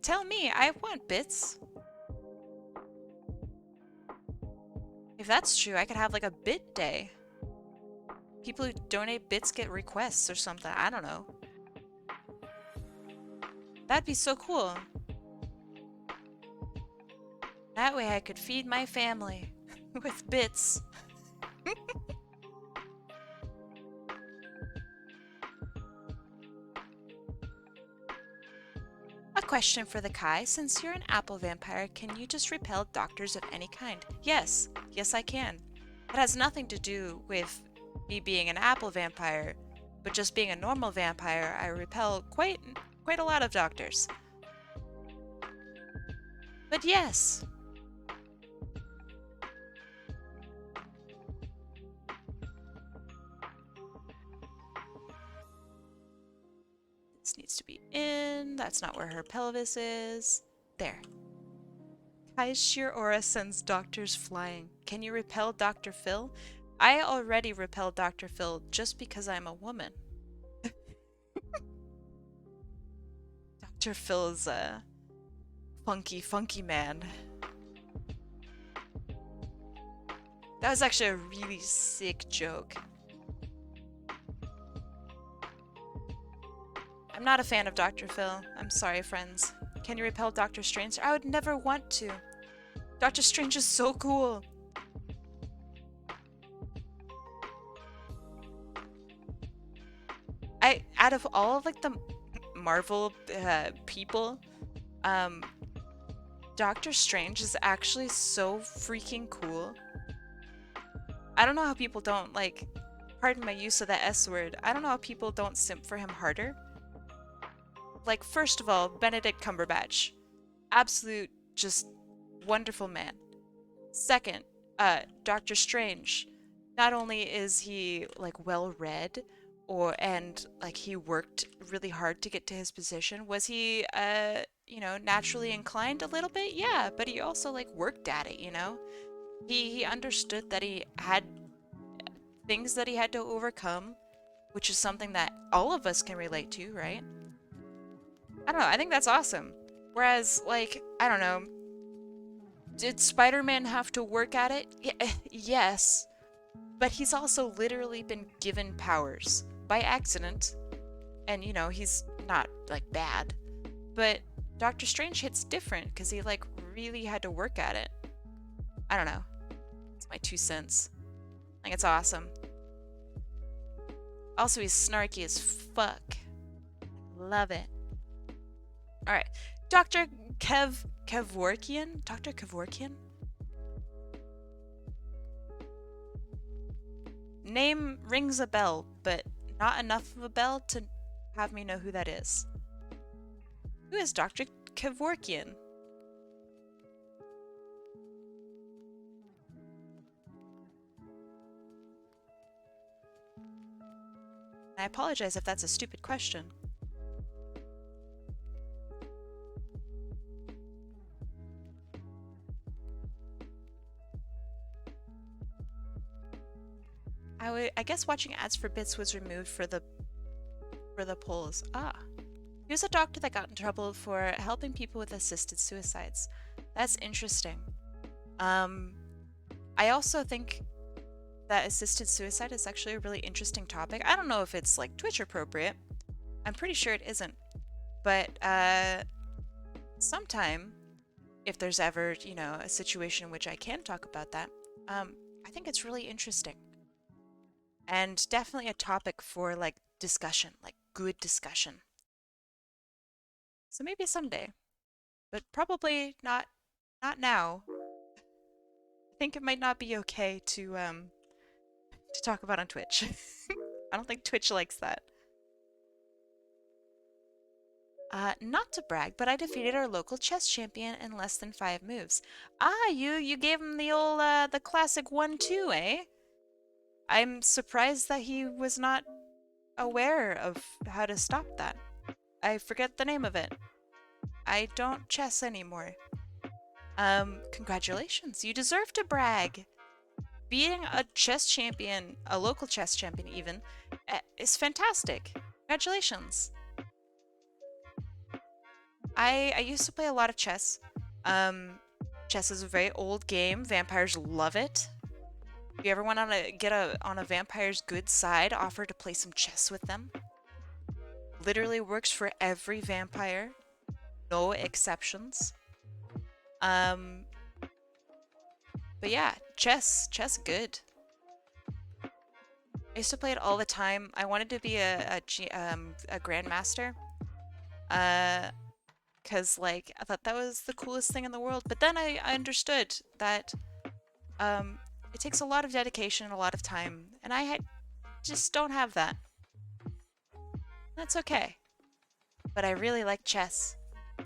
Tell me, I want bits. If that's true, I could have like a bit day. People who donate bits get requests or something. I don't know. That'd be so cool. That way I could feed my family with bits. A question for the Kai. Since you're an apple vampire, can you just repel doctors of any kind? Yes. Yes, I can. It has nothing to do with me being an apple vampire, but just being a normal vampire, I repel quite a lot of doctors. But yes. This needs to be in. That's not where her pelvis is. There. Kai's sheer aura sends doctors flying. Can you repel Dr. Phil? I already repel Dr. Phil just because I'm a woman. Dr. Phil's a funky man. That was actually a really sick joke. I'm not a fan of Dr. Phil. I'm sorry, friends. Can you repel Dr. Strange? I would never want to. Dr. Strange is so cool. Out of all of like the Marvel people, Doctor Strange is actually so freaking cool. I don't know how people don't, like, pardon my use of the S word, I don't know how people don't simp for him harder. Like, first of all, Benedict Cumberbatch. Absolute, just wonderful man. Second, Doctor Strange. Not only is he, like, well-read, and like he worked really hard to get to his position. Was he you know, naturally inclined a little bit? Yeah, but he also like worked at it, you know? He understood that he had things that he had to overcome, which is something that all of us can relate to, right? I don't know, I think that's awesome. Whereas, like, I don't know, did Spider-Man have to work at it? Yes, but he's also literally been given powers by accident. And, you know, he's not, like, bad. But Doctor Strange hits different because he, like, really had to work at it. I don't know. It's my 2 cents. I think it's awesome. Also, he's snarky as fuck. Love it. Alright. Dr. Kevorkian? Dr. Kevorkian? Name rings a bell, but not enough of a bell to have me know who that is. Who is Dr. Kevorkian? I apologize if that's a stupid question. I guess watching ads for bits was removed for the polls. Ah. He was a doctor that got in trouble for helping people with assisted suicides. That's interesting. I also think that assisted suicide is actually a really interesting topic. I don't know if it's like Twitch appropriate. I'm pretty sure it isn't. But sometime, if there's ever, you know, a situation in which I can talk about that, I think it's really interesting. And definitely a topic for like discussion, like good discussion. So maybe someday, but probably not now. I think it might not be okay to talk about on Twitch. I don't think Twitch likes that. Not to brag, but I defeated our local chess champion in less than 5 moves. Ah, you gave him the old the classic 1-2, eh? I'm surprised that he was not aware of how to stop that. I forget the name of it. I don't chess anymore. Congratulations. You deserve to brag. Being a chess champion, a local chess champion even, is fantastic. Congratulations. I used to play a lot of chess. Um, Chess is a very old game. Vampires love it. If you ever want to get on a vampire's good side, offer to play some chess with them. Literally works for every vampire. No exceptions. Um, but yeah, chess good. I used to play it all the time. I wanted to be a grandmaster. Cause like I thought that was the coolest thing in the world. But then I understood that it takes a lot of dedication and a lot of time, and just don't have that. That's okay. But I really like chess. I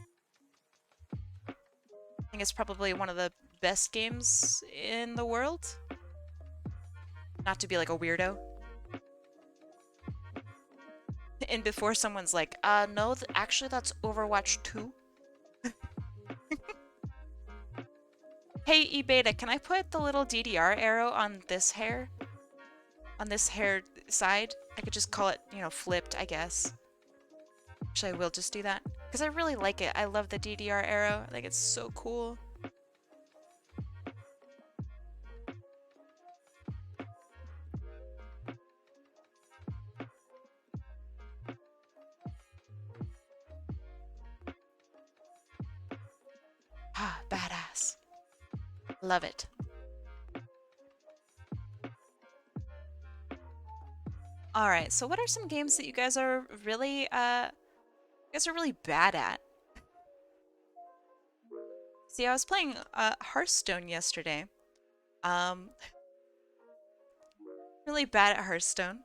think it's probably one of the best games in the world. Not to be like a weirdo. And before someone's like, no, actually that's Overwatch 2. Hey, eBeta, can I put the little DDR arrow on this hair? On this hair side? I could just call it, flipped, I guess. Actually, I will just do that. Because I really like it. I love the DDR arrow. I think it's so cool. Ah, badass. Love it. Alright, so what are some games that you guys are really, bad at? See, I was playing Hearthstone yesterday. Um, really bad at Hearthstone.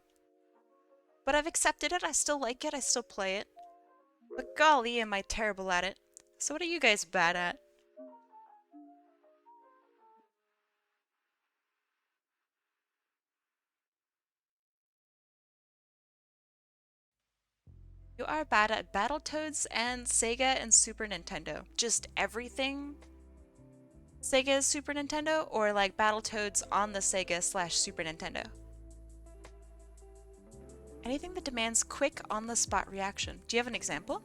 But I've accepted it, I still like it, I still play it. But golly, am I terrible at it. So what are you guys bad at? You are bad at Battletoads and Sega and Super Nintendo. Just everything Sega Super Nintendo, or like Battletoads on the Sega/Super Nintendo? Anything that demands quick on-the-spot reaction. Do you have an example?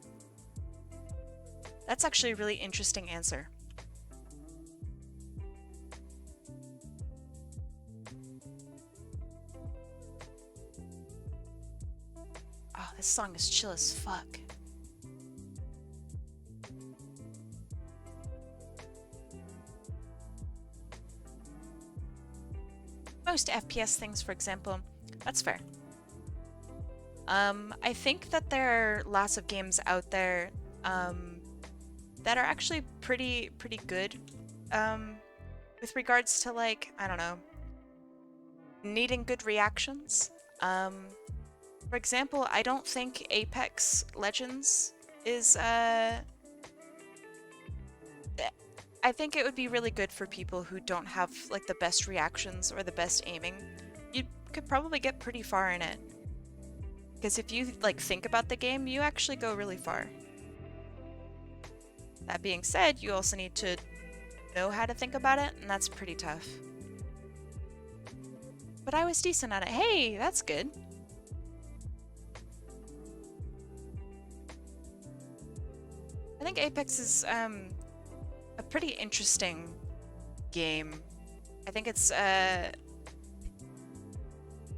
That's actually a really interesting answer. Oh, this song is chill as fuck. Most FPS things, for example. That's fair. I think that there are lots of games out there that are actually pretty good with regards to, like, I don't know, needing good reactions. For example, I don't think Apex Legends is I think it would be really good for people who don't have like the best reactions or the best aiming. You could probably get pretty far in it. Because if you like think about the game, you actually go really far. That being said, you also need to know how to think about it, and that's pretty tough. But I was decent at it. Hey, that's good. I think Apex is a pretty interesting game. I think it's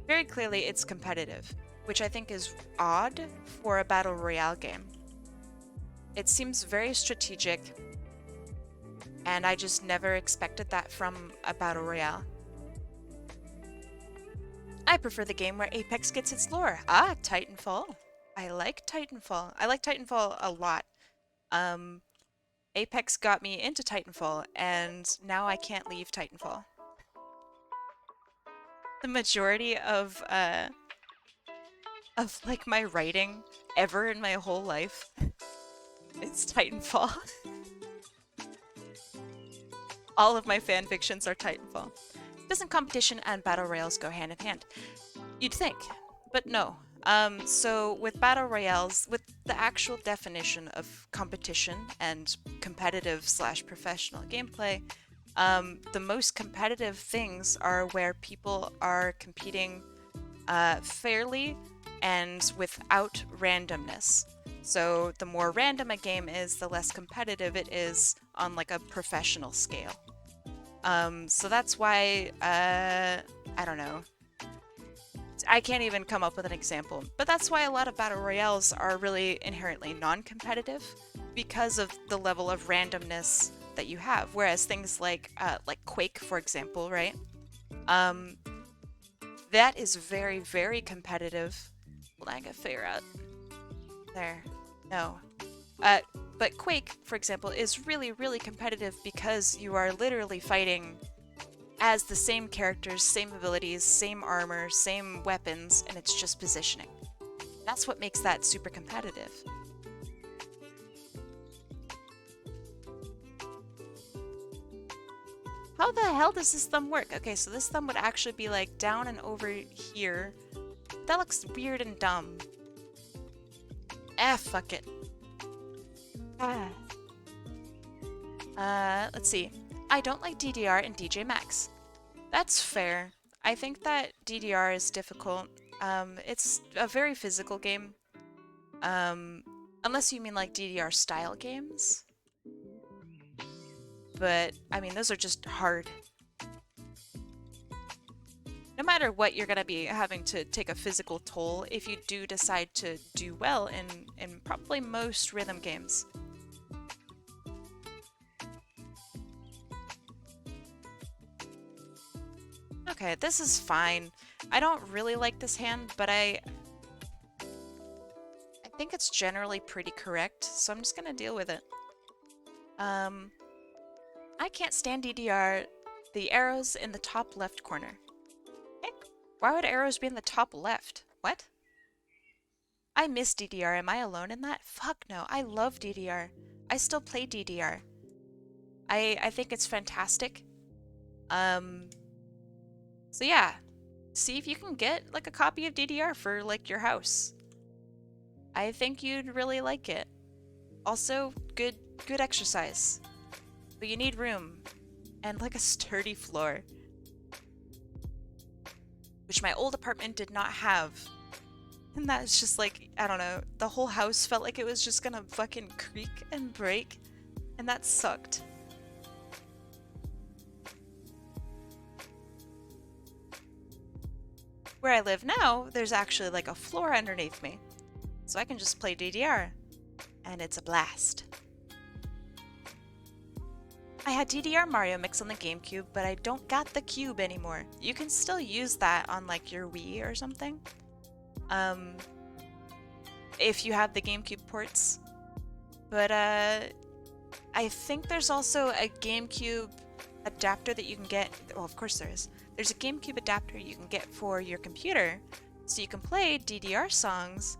very clearly it's competitive, which I think is odd for a battle royale game. It seems very strategic, and I just never expected that from a battle royale. I prefer the game where Apex gets its lore. Ah, Titanfall. I like Titanfall. I like Titanfall a lot. Um, Apex got me into Titanfall, and now I can't leave Titanfall. The majority of like my writing ever in my whole life is Titanfall. All of my fan fictions are Titanfall. Doesn't competition and battle royales go hand in hand? You'd think, but no. So with battle royales, with the actual definition of competition and competitive slash professional gameplay, the most competitive things are where people are competing fairly and without randomness. So the more random a game is, the less competitive it is on like a professional scale. So that's why, I don't know. I can't even come up with an example, but that's why a lot of battle royales are really inherently non-competitive because of the level of randomness that you have. Whereas things like Quake, for example, right? That is very, very competitive. Hold on, I gotta figure out. There. No. But Quake, for example, is really, really competitive because you are literally fighting as the same characters, same abilities, same armor, same weapons, and it's just positioning. That's what makes that super competitive. How the hell does this thumb work? Okay, so this thumb would actually be like down and over here. That looks weird and dumb. Fuck it. Let's see. I don't like DDR and DJ Max. That's fair. I think that DDR is difficult. It's a very physical game. Unless you mean like DDR style games. But, I mean, those are just hard. No matter what, you're gonna be having to take a physical toll if you do decide to do well in probably most rhythm games. Okay, this is fine. I don't really like this hand, but I think it's generally pretty correct, so I'm just gonna deal with it. I can't stand DDR. The arrows in the top left corner. Okay. Why would arrows be in the top left? What? I miss DDR. Am I alone in that? Fuck no. I love DDR. I still play DDR. I think it's fantastic. So yeah, see if you can get like a copy of DDR for like your house. I think you'd really like it. Also, good exercise. But you need room and like a sturdy floor, which my old apartment did not have. And that's just like, I don't know, the whole house felt like it was just gonna fucking creak and break, and that sucked. Where I live now, there's actually like a floor underneath me, so I can just play DDR, and it's a blast. I had DDR Mario Mix on the GameCube, but I don't got the cube anymore. You can still use that on like your Wii or something. If you have the GameCube ports. But I think there's also a GameCube adapter that you can get. Well, of course there is. There's a GameCube adapter you can get for your computer, so you can play DDR songs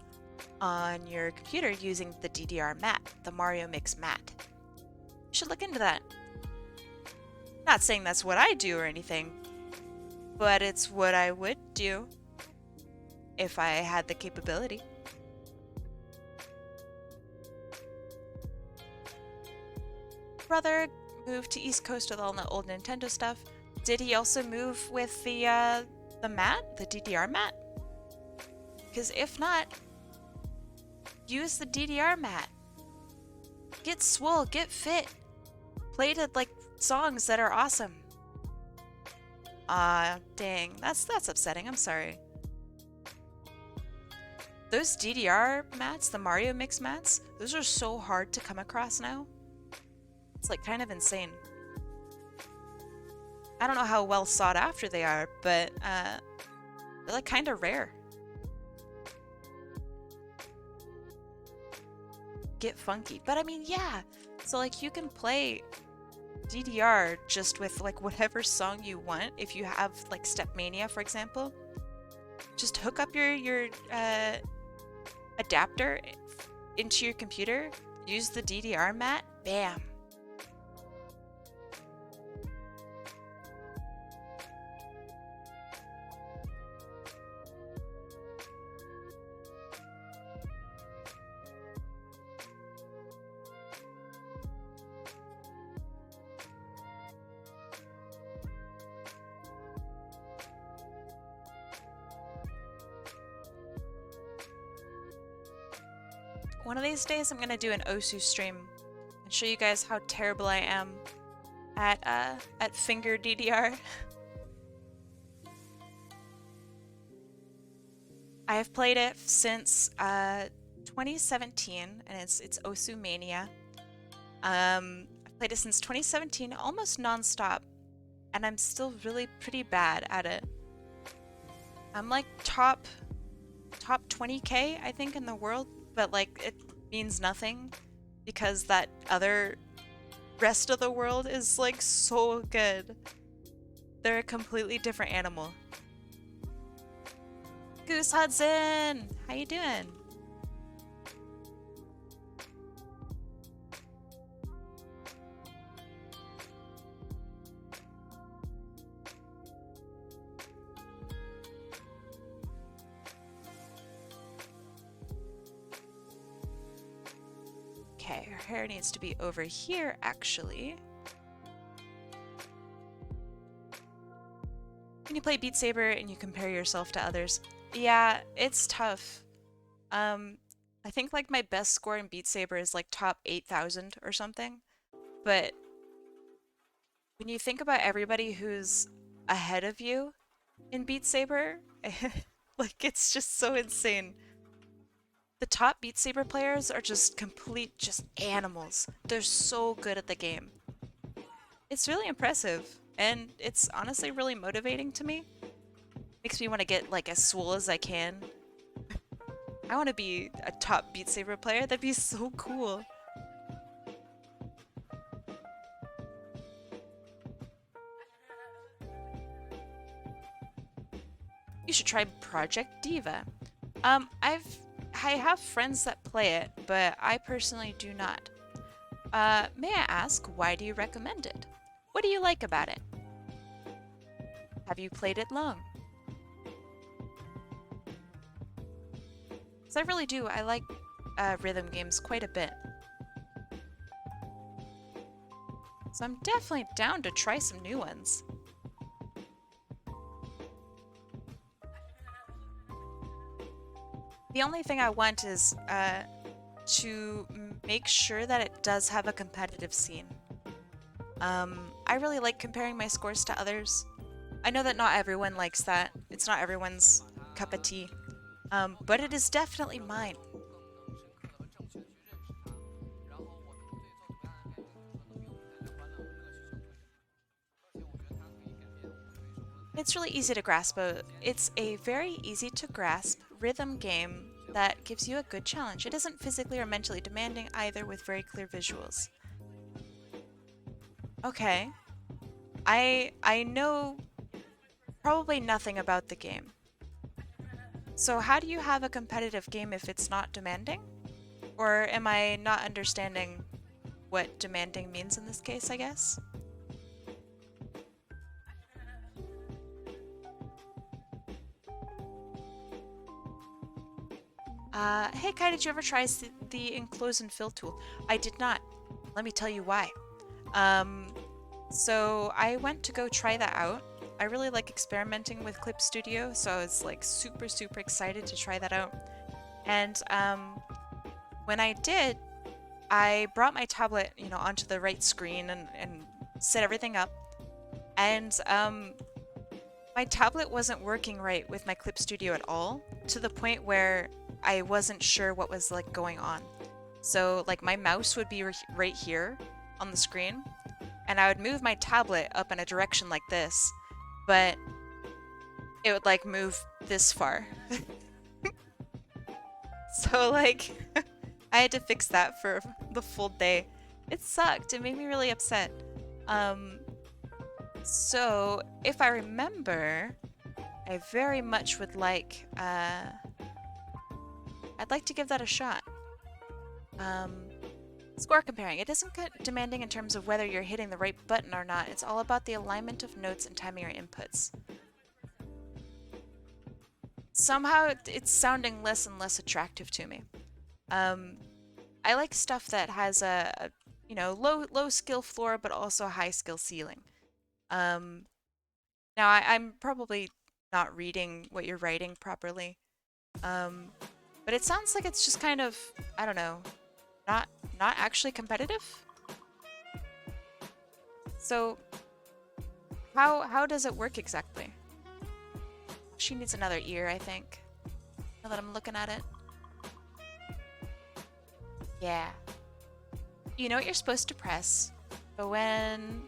on your computer using the DDR mat, the Mario Mix mat. You should look into that. Not saying that's what I do or anything, but it's what I would do if I had the capability. Brother moved to East Coast with all the old Nintendo stuff. Did he also move with the mat, the DDR mat? Because if not, use the DDR mat. Get swole, get fit. Play to like songs that are awesome. Dang, that's upsetting. I'm sorry. Those DDR mats, the Mario Mix mats, those are so hard to come across now. It's like kind of insane. I don't know how well sought after they are, but They're like kind of rare. Get funky. But I mean, yeah. So like you can play DDR just with like whatever song you want. If you have like Stepmania, for example, just hook up your adapter into your computer, use the DDR mat, bam. One of these days I'm gonna do an Osu stream and show you guys how terrible I am at finger DDR. I have played it since 2017 and it's Osu Mania. I've played it since 2017, almost non-stop, and I'm still really pretty bad at it. I'm like top 20k I think in the world, but like it means nothing because that other rest of the world is like so good. They're a completely different animal. Goose Hudson, how you doing? Okay, her hair needs to be over here, actually. When you play Beat Saber and you compare yourself to others, yeah, it's tough. I think like my best score in Beat Saber is like top 8,000 or something. But when you think about everybody who's ahead of you in Beat Saber, like it's just so insane. The top Beat Saber players are just just animals. They're so good at the game. It's really impressive, and it's honestly really motivating to me. Makes me want to get like as swole as I can. I want to be a top Beat Saber player. That'd be so cool. You should try Project Diva. I have friends that play it, but I personally do not. May I ask, why do you recommend it? What do you like about it? Have you played it long? Because I really do. I like rhythm games quite a bit. So I'm definitely down to try some new ones. The only thing I want is to make sure that it does have a competitive scene. I really like comparing my scores to others. I know that not everyone likes that. It's not everyone's cup of tea. But it is definitely mine. It's really easy to grasp. It's a very easy to grasp rhythm game that gives you a good challenge. It isn't physically or mentally demanding either, with very clear visuals. Okay. I know probably nothing about the game. So how do you have a competitive game if it's not demanding? Or am I not understanding what demanding means in this case, I guess? Hey Kai, did you ever try the enclose and fill tool? I did not. Let me tell you why. So I went to go try that out. I really like experimenting with Clip Studio, so I was like super excited to try that out. And when I did, I brought my tablet, you know, onto the right screen and set everything up. And my tablet wasn't working right with my Clip Studio at all, to the point where I wasn't sure what was like going on. So like my mouse would be right here on the screen, and I would move my tablet up in a direction like this, but it would like move this far. So like I had to fix that for the full day. It sucked. It made me really upset. Um, so if I remember, I very much would like, I'd like to give that a shot. Um, Score comparing. It isn't demanding in terms of whether you're hitting the right button or not. It's all about the alignment of notes and timing your inputs. Somehow it's sounding less and less attractive to me. I like stuff that has a you know, low skill floor but also a high skill ceiling. Um, Now I'm probably not reading what you're writing properly, um, but it sounds like it's just kind of, I don't know, not not actually competitive. So how does it work exactly? She needs another ear, I think. Now that I'm looking at it. Yeah. You know what you're supposed to press, but when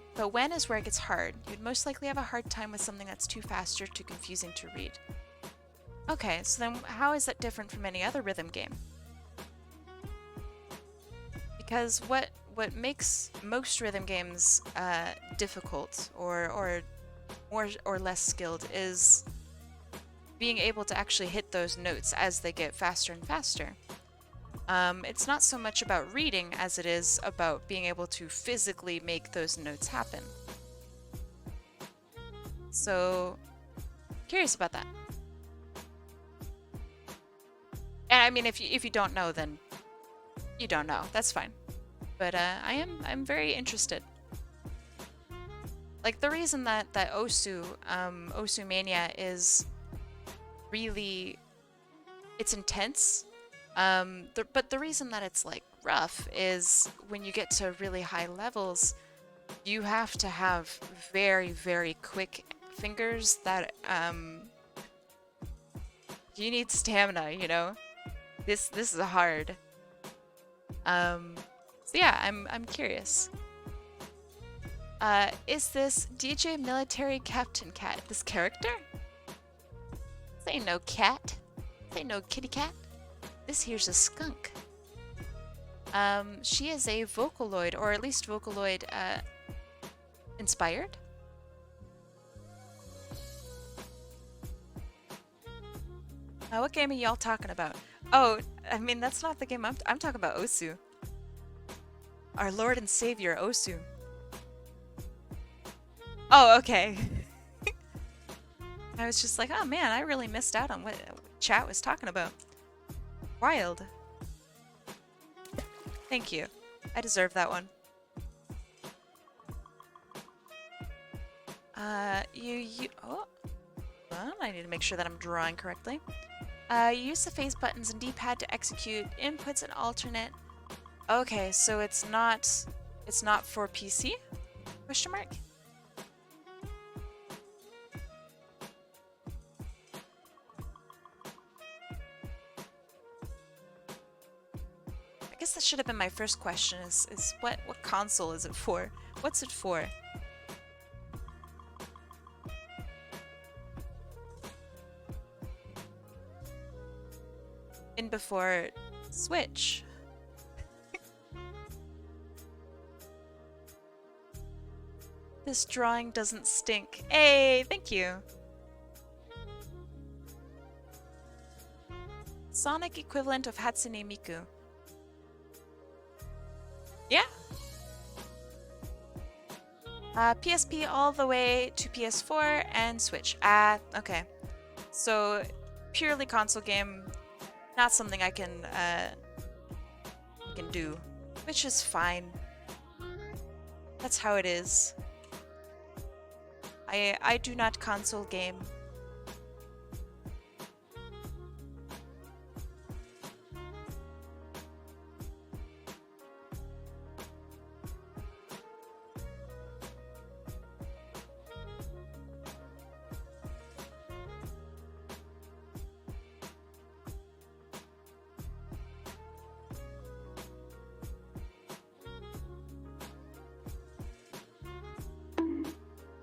is where it gets hard. You'd most likely have a hard time with something that's too fast or too confusing to read. Okay, so then how is that different from any other rhythm game? Because what makes most rhythm games difficult or more or less skilled is being able to actually hit those notes as they get faster and faster. It's not so much about reading as it is about being able to physically make those notes happen. So, curious about that. And I mean, if you don't know, then you don't know. That's fine. But I'm very interested. Like the reason that Osu Mania is really, it's intense. But the reason that it's like rough is when you get to really high levels, you have to have very, very quick fingers that you need stamina, you know? This is hard. So yeah, I'm curious. Is this DJ Military Captain Cat this character? This ain't no cat. This ain't no kitty cat. This here's a skunk. She is a Vocaloid, or at least Vocaloid inspired. What game are y'all talking about? Oh, I mean, that's not the game I'm talking about, Osu. Our Lord and Savior, Osu. Oh, okay. I was just like, oh man, I really missed out on what chat was talking about. Wild. Thank you. I deserve that one. Oh. Well, I need to make sure that I'm drawing correctly. You use the face buttons and D-pad to execute inputs and alternate. Okay, so it's not for PC? Question mark? I guess that should have been my first question is what console is it for? What's it for? In before Switch. This drawing doesn't stink. Hey, thank you. Sonic equivalent of Hatsune Miku. Yeah. PSP all the way to PS4 and Switch. Okay. So purely console game, not something I can do, which is fine. That's how it is. I do not console game.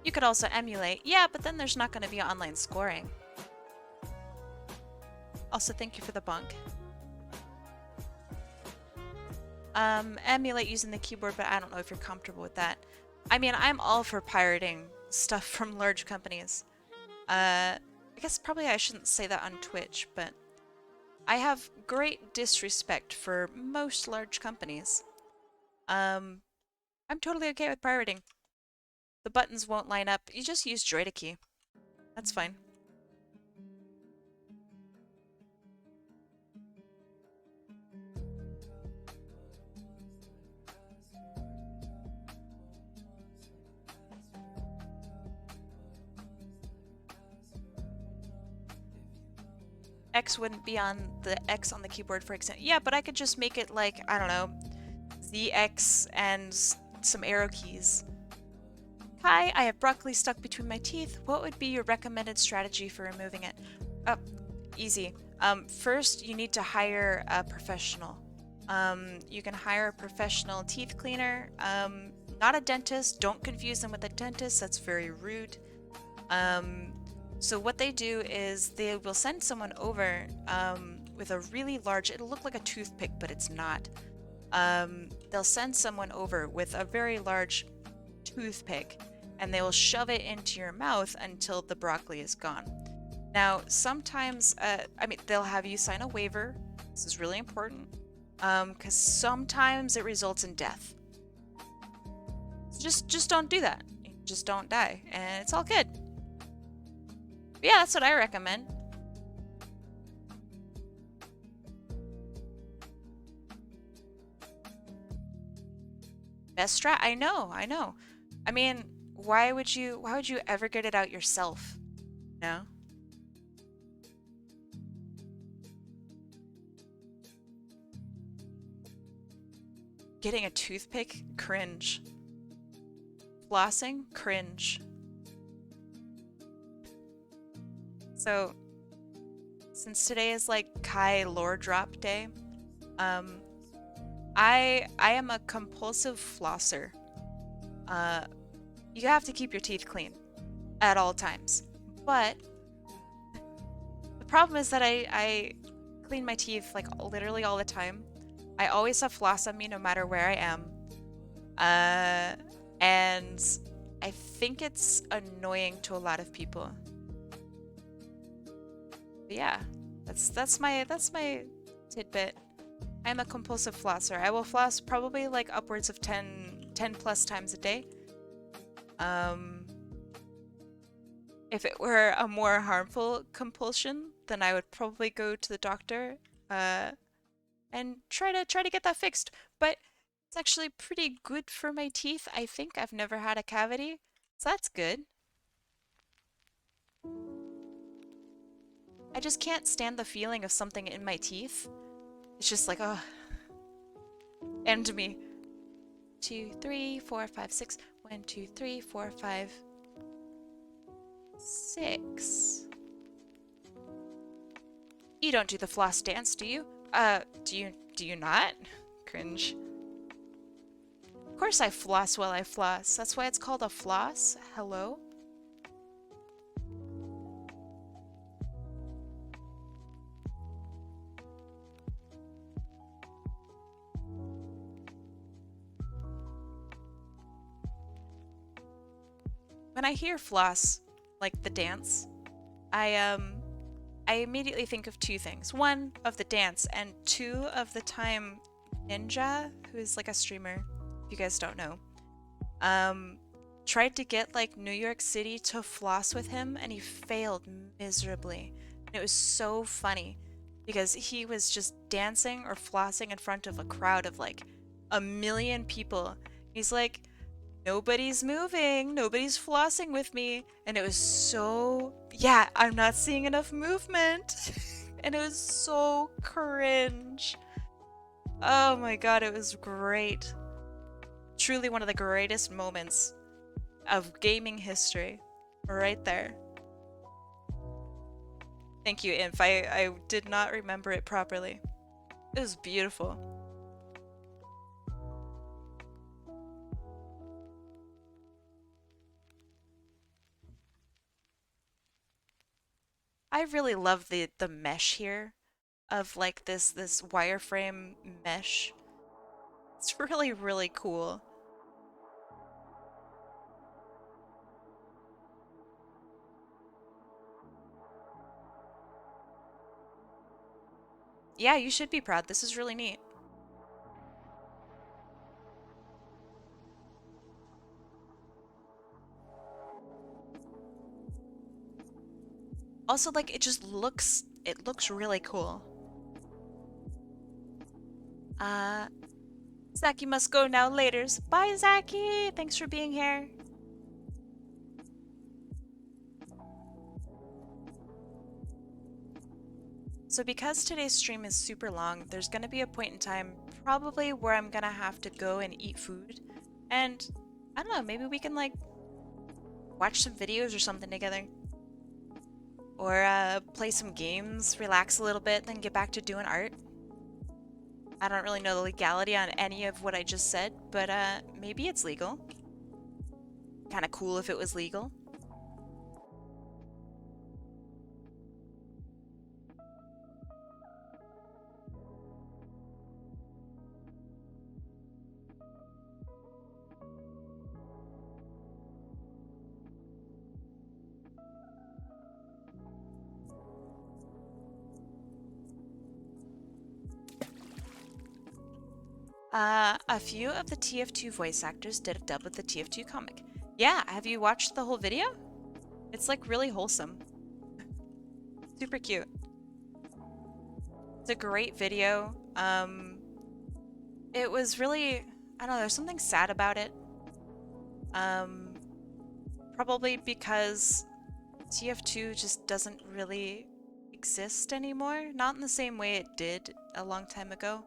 You could also emulate. Yeah, but then there's not going to be online scoring. Also, thank you for the bunk. Emulate using the keyboard, but I don't know if you're comfortable with that. I mean, I'm all for pirating stuff from large companies. I guess probably I shouldn't say that on Twitch, but I have great disrespect for most large companies. I'm totally okay with pirating. The buttons won't line up. You just use Droid key. That's fine. X wouldn't be on the X on the keyboard, for example. Yeah, but I could just make it like, I don't know, ZX and some arrow keys. Kai, I have broccoli stuck between my teeth. What would be your recommended strategy for removing it? Oh, easy. First, you need to hire a professional. You can hire a professional teeth cleaner. Not a dentist. Don't confuse them with a dentist. That's very rude. So what they do is they will send someone over with a really large, it'll look like a toothpick, but it's not. They'll send someone over with a very large toothpick and they will shove it into your mouth until the broccoli is gone. Now, sometimes, I mean, they'll have you sign a waiver. This is really important because sometimes it results in death. So just don't do that. Just don't die, and it's all good. But yeah, that's what I recommend. Best strat? I know, I know. I mean, why would you ever get it out yourself? No? Getting a toothpick? Cringe. Flossing? Cringe. So, since today is like Kai lore drop day, I am a compulsive flosser. You have to keep your teeth clean at all times. But the problem is that I clean my teeth like literally all the time. I always have floss on me no matter where I am. And I think it's annoying to a lot of people. But yeah, that's my tidbit. I'm a compulsive flosser. I will floss probably like upwards of 10 plus times a day. If it were a more harmful compulsion, then I would probably go to the doctor and try to get that fixed. But it's actually pretty good for my teeth. I think I've never had a cavity, so that's good. I just can't stand the feeling of something in my teeth. It's just like, oh. End me. 2, 3, 4, 5, 6. 1, 2, 3, 4, 5, 6. You don't do the floss dance, do you? Do you not? Cringe. Of course I floss while I floss. That's why it's called a floss. Hello? When I hear floss, like the dance, I immediately think of two things. One, of the dance, and two, of the time Ninja, who is like a streamer, if you guys don't know, tried to get like New York City to floss with him and he failed miserably. And it was so funny because he was just dancing or flossing in front of a crowd of like a million people. He's like, nobody's moving, nobody's flossing with me. And it was so, yeah, I'm not seeing enough movement. And it was so cringe. Oh my god, it was great. Truly one of the greatest moments of gaming history. Right there. Thank you, Inf. I did not remember it properly. It was beautiful. I really love the mesh here. of like this wireframe mesh. It's really, really cool. Yeah, you should be proud. This is really neat. Also, like, it looks really cool. Uh, Zaki must go now laters. Bye, Zaki! Thanks for being here. So because today's stream is super long, there's gonna be a point in time probably where I'm gonna have to go and eat food. And I don't know, maybe we can like watch some videos or something together. Or play some games, relax a little bit, then get back to doing art. I don't really know the legality on any of what I just said, but maybe it's legal. Kind of cool if it was legal. A few of the TF2 voice actors did a dub with the TF2 comic. Yeah, have you watched the whole video? It's like really wholesome. Super cute. It's a great video. It was really, I don't know, there's something sad about it. Probably because TF2 just doesn't really exist anymore. Not in the same way it did a long time ago.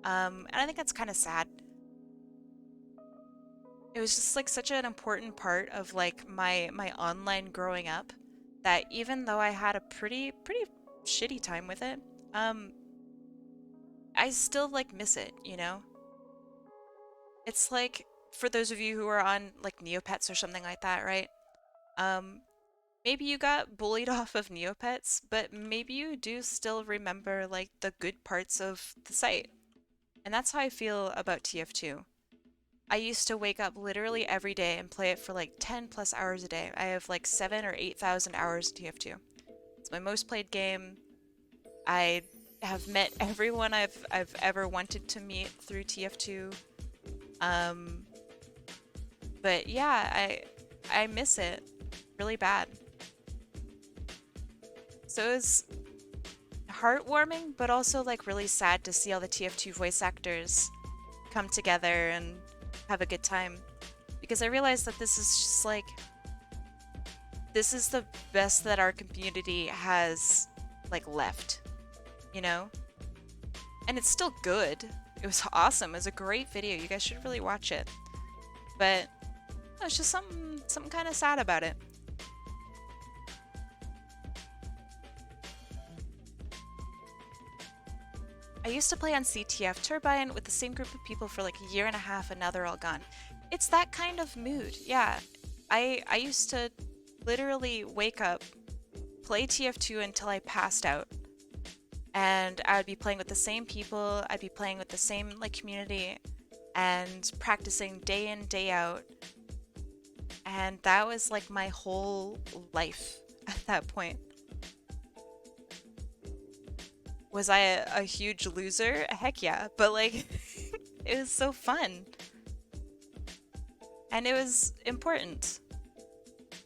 And I think that's kind of sad. It was just like such an important part of like my online growing up that even though I had a pretty shitty time with it, I still like miss it, you know? It's like for those of you who are on like Neopets or something like that, right? Maybe you got bullied off of Neopets, but maybe you do still remember like the good parts of the site. And that's how I feel about TF2. I used to wake up literally every day and play it for like 10 plus hours a day. I have like 7 or 8,000 hours in TF2. It's my most played game. I have met everyone I've ever wanted to meet through TF2. But yeah, I miss it really bad. So it was heartwarming, but also like really sad to see all the TF2 voice actors come together and have a good time. Because I realized that this is just like, this is the best that our community has like left, you know? And it's still good. It was awesome. It was a great video. You guys should really watch it. But it's just something kind of sad about it. I used to play on CTF Turbine with the same group of people for like a year and a half and now they're all gone. It's that kind of mood, yeah. I used to literally wake up, play TF2 until I passed out. And I would be playing with the same people, I'd be playing with the same like community and practicing day in, day out. And that was like my whole life at that point. Was I a huge loser? Heck yeah, but like, it was so fun. And it was important.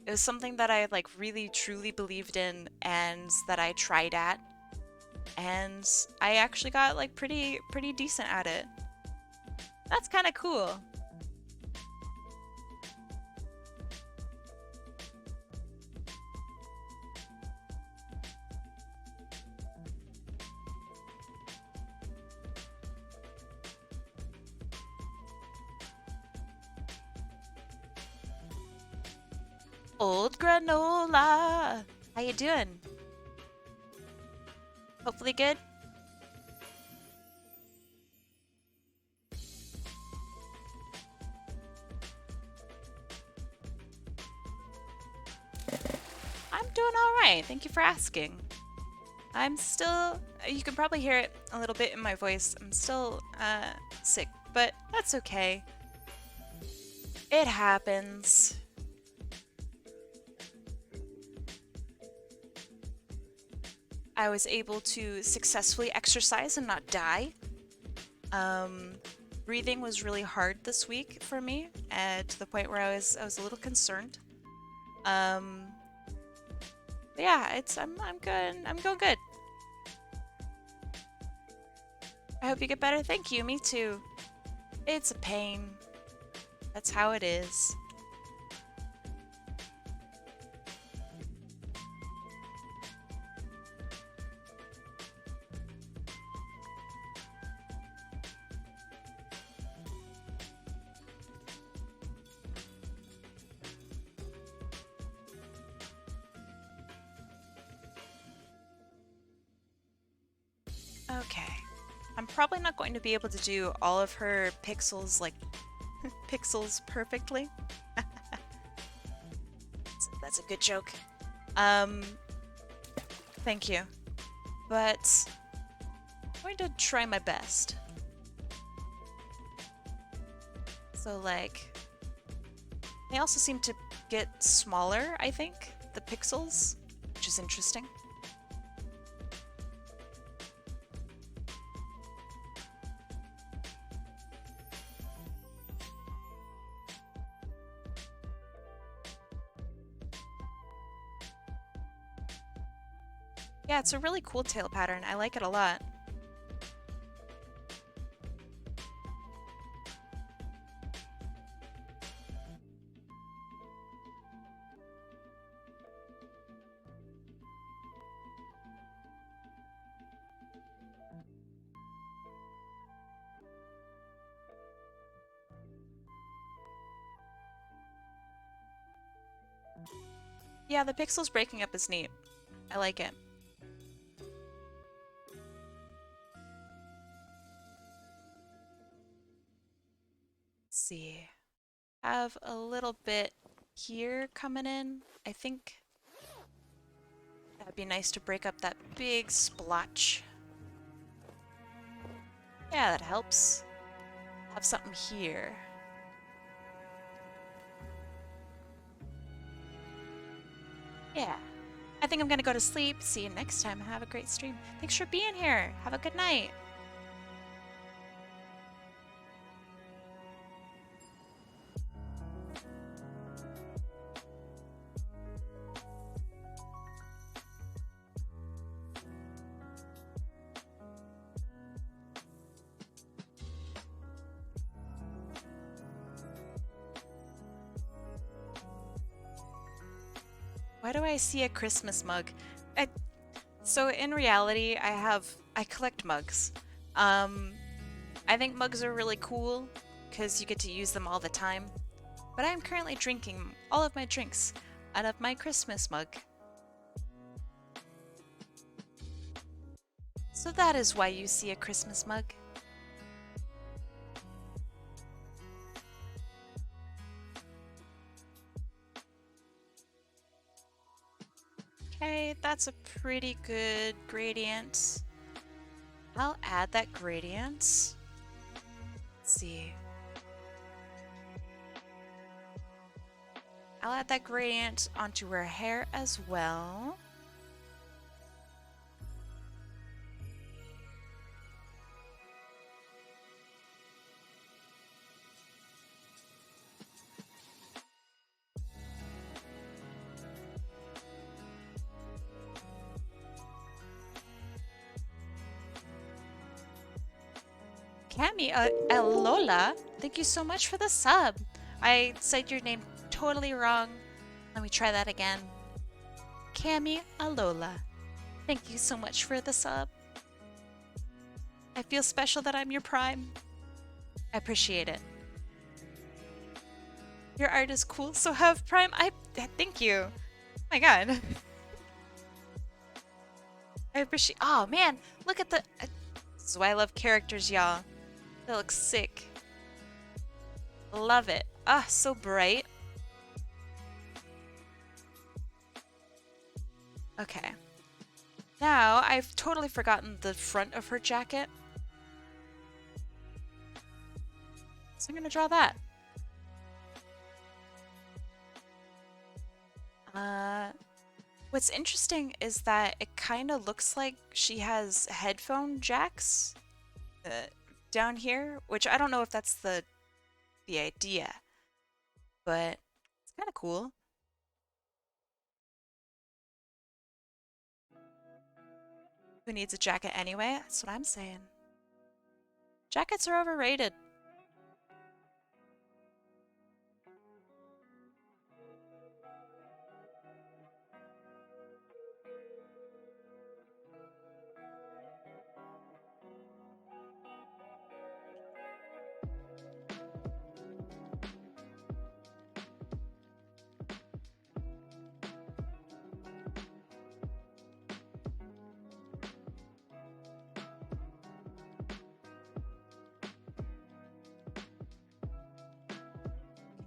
It was something that I like really truly believed in and that I tried at. And I actually got like pretty decent at it. That's kind of cool. Old granola. How you doing? Hopefully good. I'm doing all right. Thank you for asking. I'm still you can probably hear it a little bit in my voice. I'm still sick, but that's okay. It happens. I was able to successfully exercise and not die. Breathing was really hard this week for me, to the point where I was a little concerned. But yeah, I'm good. I'm going good. I hope you get better. Thank you. Me too. It's a pain. That's how it is. Okay. I'm probably not going to be able to do all of her pixels, like, pixels perfectly. That's a good joke. Thank you. But I'm going to try my best. So, like, they also seem to get smaller, I think, the pixels, which is interesting. Yeah, it's a really cool tail pattern. I like it a lot. Yeah, the pixels breaking up is neat. I like it. Let's see. Have a little bit here coming in. I think that'd be nice to break up that big splotch. Yeah, that helps. Have something here. Yeah. I think I'm gonna go to sleep. See you next time. Have a great stream. Thanks for being here. Have a good night. Why do I see a Christmas mug? So in reality, I collect mugs. I think mugs are really cool because you get to use them all the time. But I'm currently drinking all of my drinks out of my Christmas mug. So that is why you see a Christmas mug. Okay, that's a pretty good gradient. I'll add that gradient. Let's see. I'll add that gradient onto her hair as well. Cami, Lola, thank you so much for the sub. I said your name totally wrong. Let me try that again. Cami Alola, thank you so much for the sub. I feel special that I'm your prime. I appreciate it. Your art is cool, so have prime. Thank you. Oh my god. I appreciate. Oh man, look at the. This is why I love characters, y'all. That looks sick. Love it. Ah, so bright. Okay. Now, I've totally forgotten the front of her jacket. So I'm gonna draw that. What's interesting is that it kind of looks like she has headphone jacks uh, down here, which I don't know if that's the idea, but it's kind of cool. Who needs a jacket anyway? That's what I'm saying. Jackets are overrated.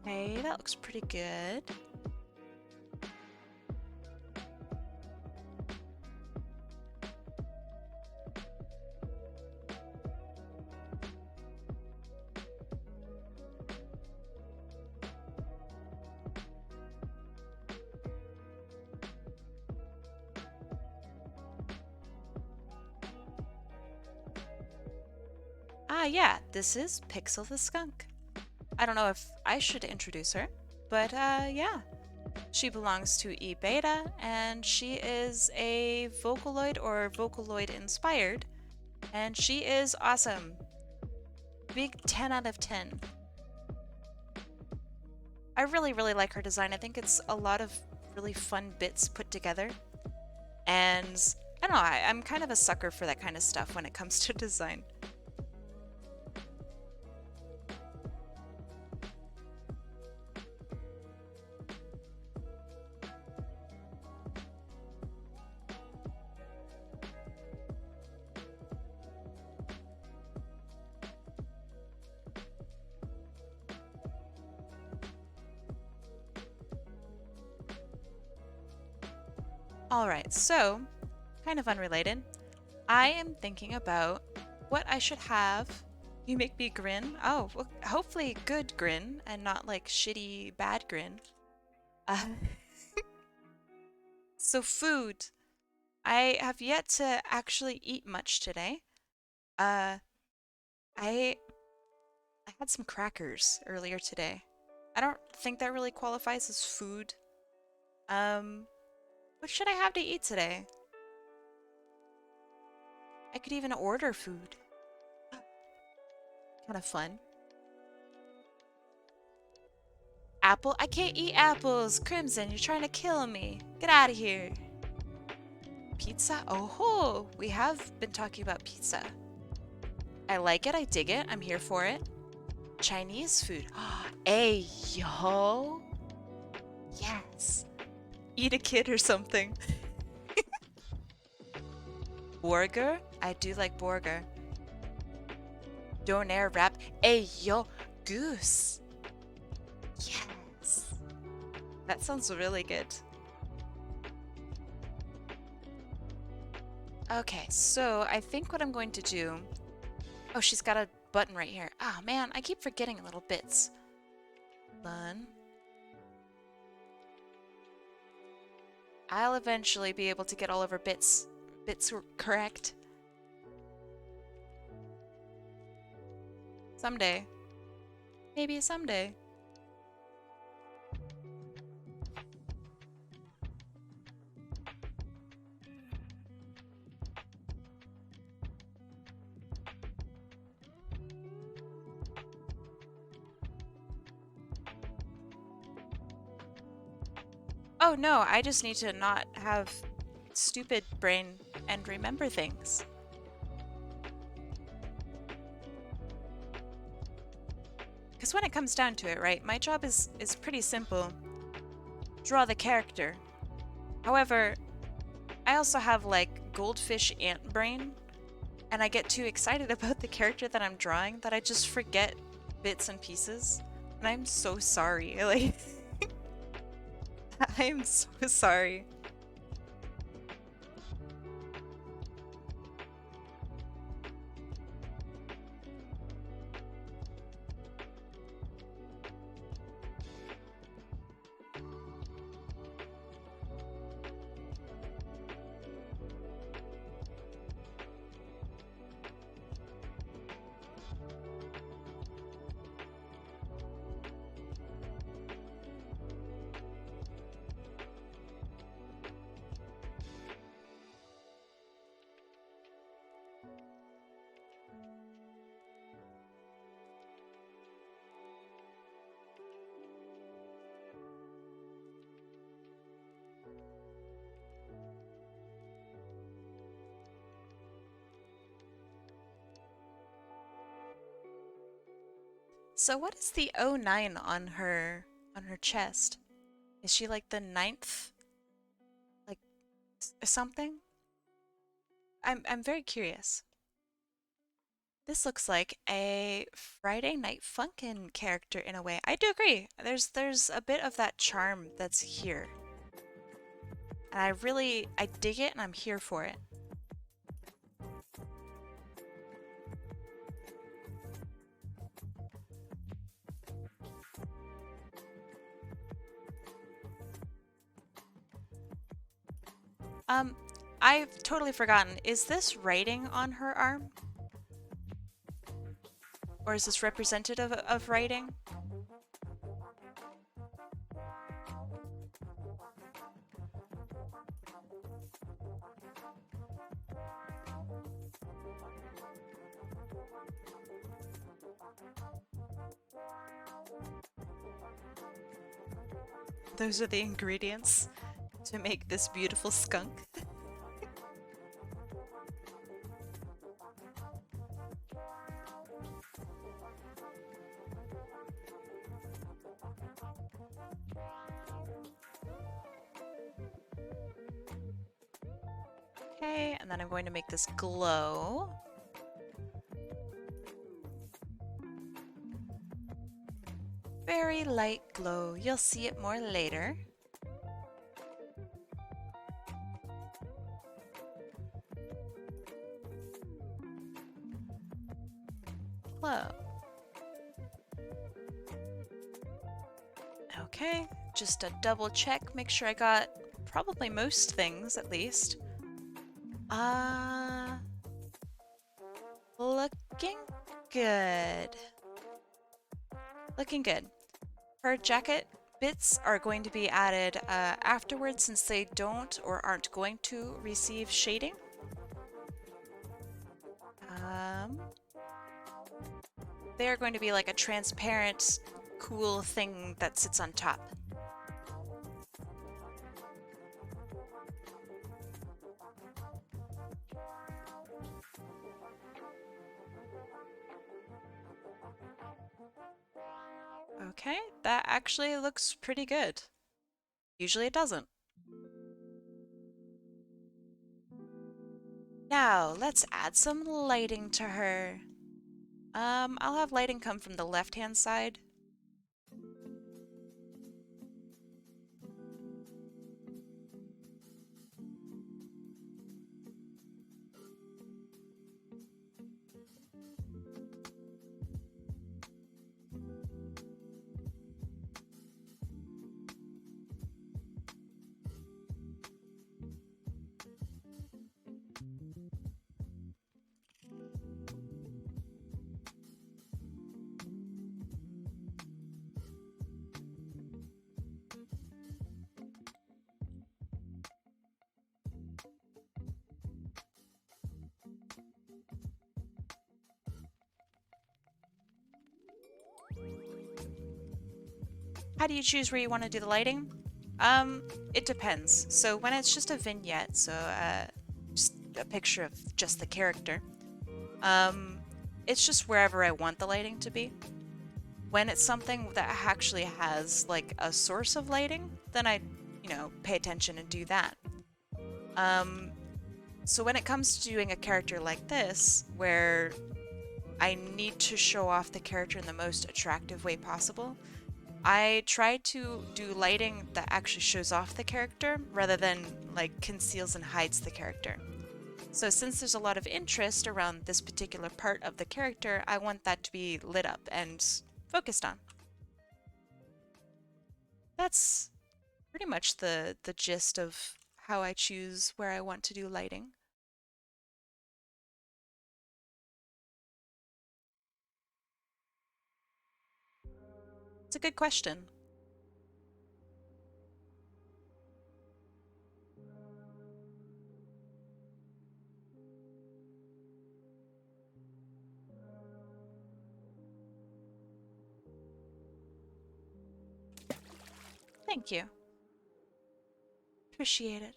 Okay, that looks pretty good. Ah, yeah, this is Pixel the skunk. I don't know if I should introduce her, but yeah. She belongs to E Beta, and she is a Vocaloid or Vocaloid inspired, and she is awesome. Big 10 out of 10. I really, really like her design. I think it's a lot of really fun bits put together. And I don't know, I'm kind of a sucker for that kind of stuff when it comes to design. Alright, so, kind of unrelated. I am thinking about what I should have. You make me grin. Oh, well, hopefully good grin and not like shitty bad grin. Uh, so food. I have yet to actually eat much today. Uh, I I had some crackers earlier today. I don't think that really qualifies as food. Um, what should I have to eat today? I could even order food. Kind of fun. Apple? I can't eat apples! Crimson, you're trying to kill me. Get out of here. Pizza? Oh ho! We have been talking about pizza. I like it, I dig it, I'm here for it. Chinese food. Hey, yo! Yes! Eat a kid or something. Burger? I do like burger. Donair wrap. Hey, yo! Goose! Yes! That sounds really good. Okay, so I think what I'm going to do... Oh, she's got a button right here. Ah, man, I keep forgetting little bits. Bun. I'll eventually be able to get all of her bits correct. Someday. Maybe someday. Oh no, I just need to not have stupid brain and remember things. Because when it comes down to it, right, my job is pretty simple. Draw the character. However, I also have like goldfish ant brain, and I get too excited about the character that I'm drawing that I just forget bits and pieces. And I'm so sorry. Like, I am so sorry. So what is the O9 on her chest? Is she like the ninth, like something? I'm very curious. This looks like a Friday Night Funkin' character in a way. I do agree. There's a bit of that charm that's here. And I dig it and I'm here for it. Um, I've totally forgotten. Is this writing on her arm? Or is this representative of writing? Those are the ingredients to make this beautiful skunk. Okay, and then I'm going to make this glow. Very light glow. You'll see it more later. Glow. Okay, just a double check, make sure I got probably most things at least. Looking good. Looking good. Her jacket bits are going to be added afterwards since they don't or aren't going to receive shading. They are going to be like a transparent, cool thing that sits on top. Okay, that actually looks pretty good. Usually it doesn't. Now, let's add some lighting to her. I'll have lighting come from the left-hand side. How do you choose where you want to do the lighting? It depends. So when it's just a vignette, so just a picture of just the character, it's just wherever I want the lighting to be. When it's something that actually has like a source of lighting, then I, pay attention and do that. So when it comes to doing a character like this, where I need to show off the character in the most attractive way possible, I try to do lighting that actually shows off the character rather than like conceals and hides the character. So since there's a lot of interest around this particular part of the character, I want that to be lit up and focused on. That's pretty much the gist of how I choose where I want to do lighting. It's a good question. Thank you. Appreciate it.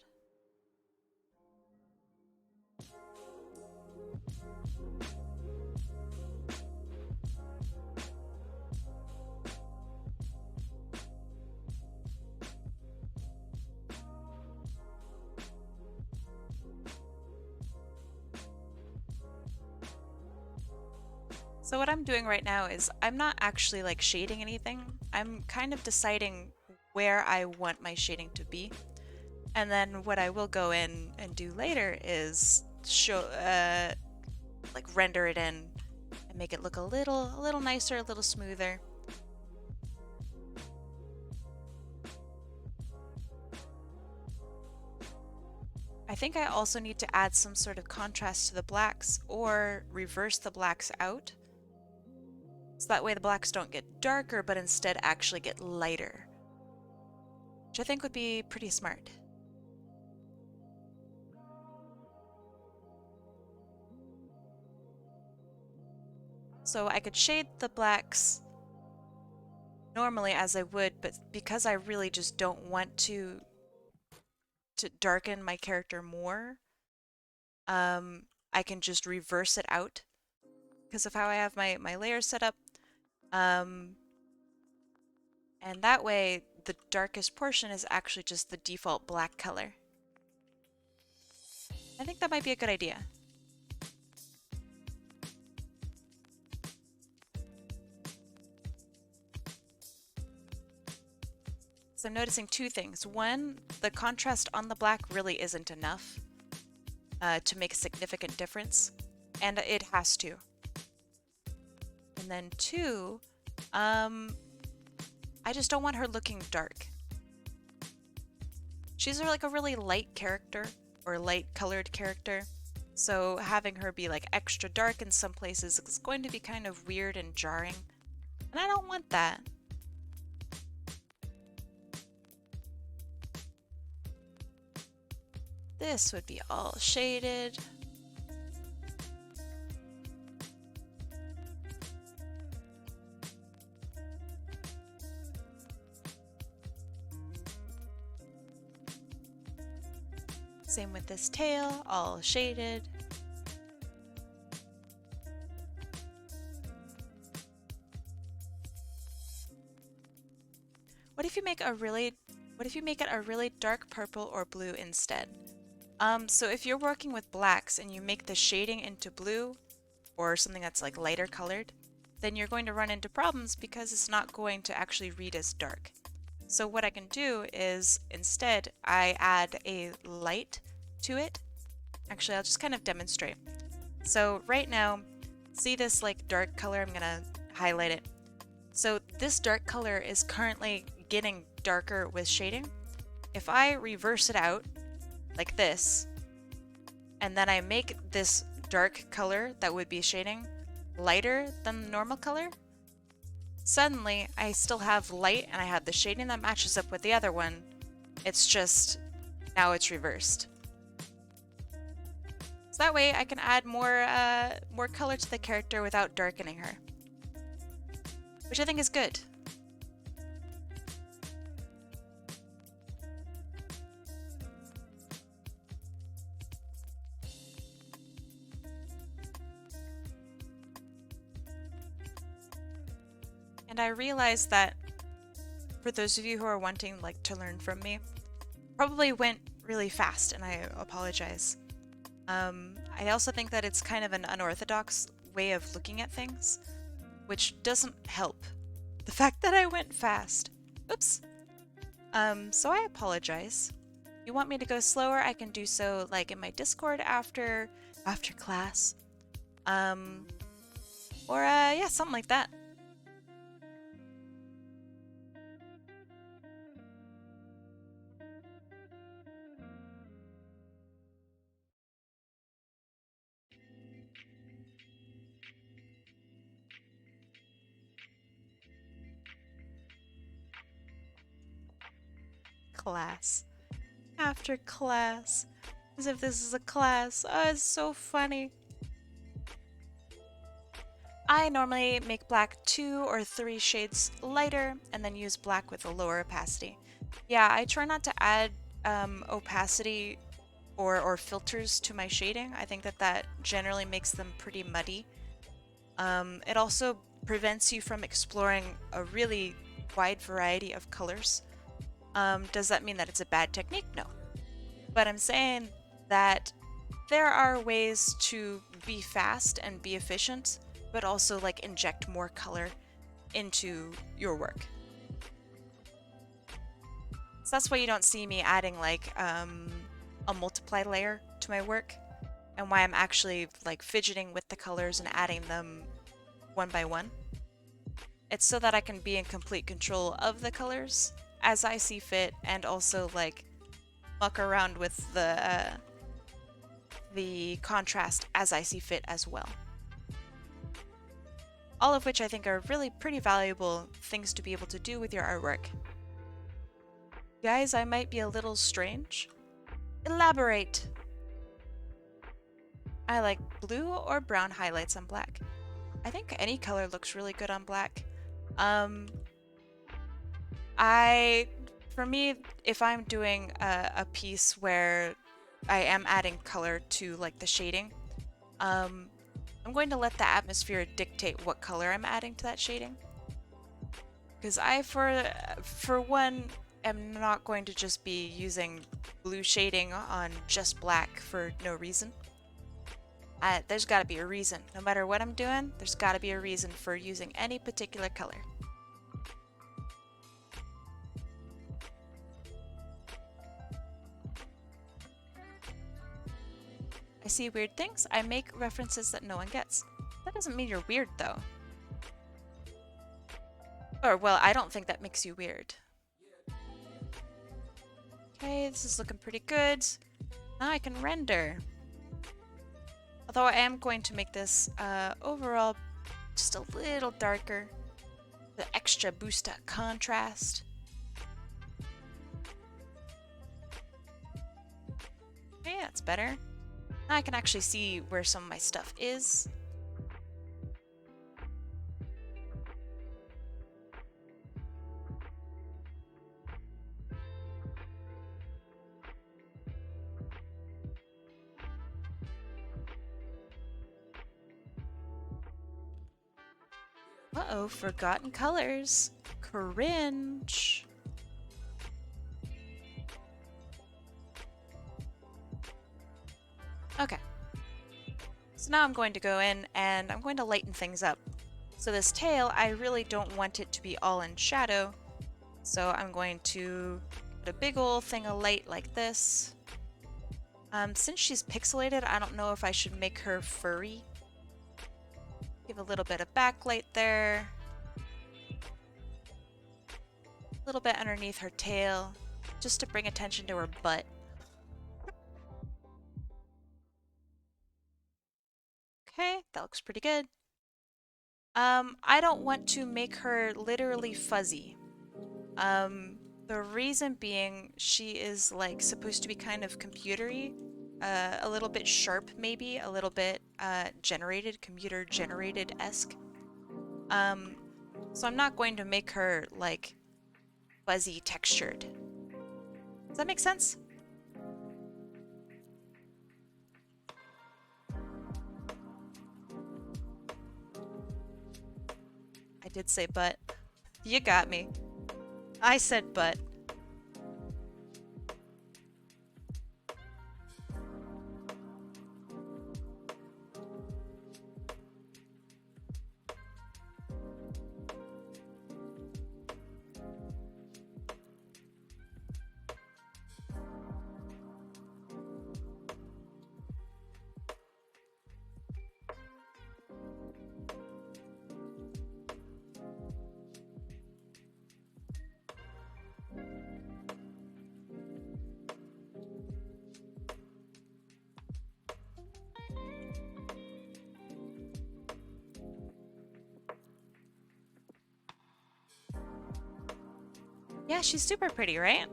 So what I'm doing right now is I'm not actually like shading anything. I'm kind of deciding where I want my shading to be. And then what I will go in and do later is show like render it in and make it look a little nicer, a little smoother. I think I also need to add some sort of contrast to the blacks or reverse the blacks out. So that way the blacks don't get darker, but instead actually get lighter. Which I think would be pretty smart. So I could shade the blacks normally as I would, but because I really just don't want to darken my character more, I can just reverse it out because of how I have my layers set up. And that way, the darkest portion is actually just the default black color. I think that might be a good idea. So I'm noticing two things. One, the contrast on the black really isn't enough to make a significant difference, and it has to. And then two, I just don't want her looking dark. She's like a really light character, or light colored character, so having her be like extra dark in some places is going to be kind of weird and jarring, and I don't want that. This would be all shaded. Same with this tail, all shaded. What if you make it a really dark purple or blue instead? So if you're working with blacks and you make the shading into blue or something that's like lighter colored, then you're going to run into problems because it's not going to actually read as dark. So what I can do is instead I add a light to it. Actually, I'll just kind of demonstrate. So right now, see this like dark color? I'm gonna highlight it. So this dark color is currently getting darker with shading. If I reverse it out like this, and then I make this dark color that would be shading lighter than the normal color, suddenly I still have light and I have the shading that matches up with the other one. It's just, now it's reversed. So that way I can add more color to the character without darkening her, which I think is good. And I realized that for those of you who are wanting like to learn from me, probably went really fast, and I apologize. I also think that it's kind of an unorthodox way of looking at things, which doesn't help the fact that I went fast. Oops. So I apologize. If you want me to go slower, I can do so like in my Discord after class. Or yeah, something like that. Class. After class. As if this is a class. Oh, it's so funny. I normally make black 2 or 3 shades lighter and then use black with a lower opacity. Yeah, I try not to add opacity or filters to my shading. I think that generally makes them pretty muddy. It also prevents you from exploring a really wide variety of colors. Does that mean that it's a bad technique? No. But I'm saying that there are ways to be fast and be efficient but also like inject more color into your work. So that's why you don't see me adding like a multiply layer to my work, and why I'm actually like fidgeting with the colors and adding them one by one. It's so that I can be in complete control of the colors as I see fit, and also like muck around with the contrast as I see fit as well. All of which I think are really pretty valuable things to be able to do with your artwork. Guys, I might be a little strange. Elaborate! I like blue or brown highlights on black. I think any color looks really good on black. For me, if I'm doing a piece where I am adding color to like the shading, I'm going to let the atmosphere dictate what color I'm adding to that shading. Because for one, am not going to just be using blue shading on just black for no reason. There's got to be a reason. No matter what I'm doing, there's got to be a reason for using any particular color. I see weird things. I make references that no one gets. That doesn't mean you're weird, though. Or, well, I don't think that makes you weird. Okay, this is looking pretty good. Now I can render. Although I am going to make this overall just a little darker. The extra boost of contrast. Okay, that's better. Now I can actually see where some of my stuff is. Uh-oh, forgotten colors. Cringe. Okay. So now I'm going to go in and I'm going to lighten things up. So this tail, I really don't want it to be all in shadow. So I'm going to put a big old thing of light like this. Since she's pixelated, I don't know if I should make her furry. Give a little bit of backlight there. A little bit underneath her tail, just to bring attention to her butt. Okay, that looks pretty good. I don't want to make her literally fuzzy. The reason being, she is like supposed to be kind of computery, a little bit sharp maybe, a little bit computer generated-esque. So I'm not going to make her like fuzzy textured. Does that make sense? I did say butt. You got me. I said butt. Yeah, she's super pretty, right?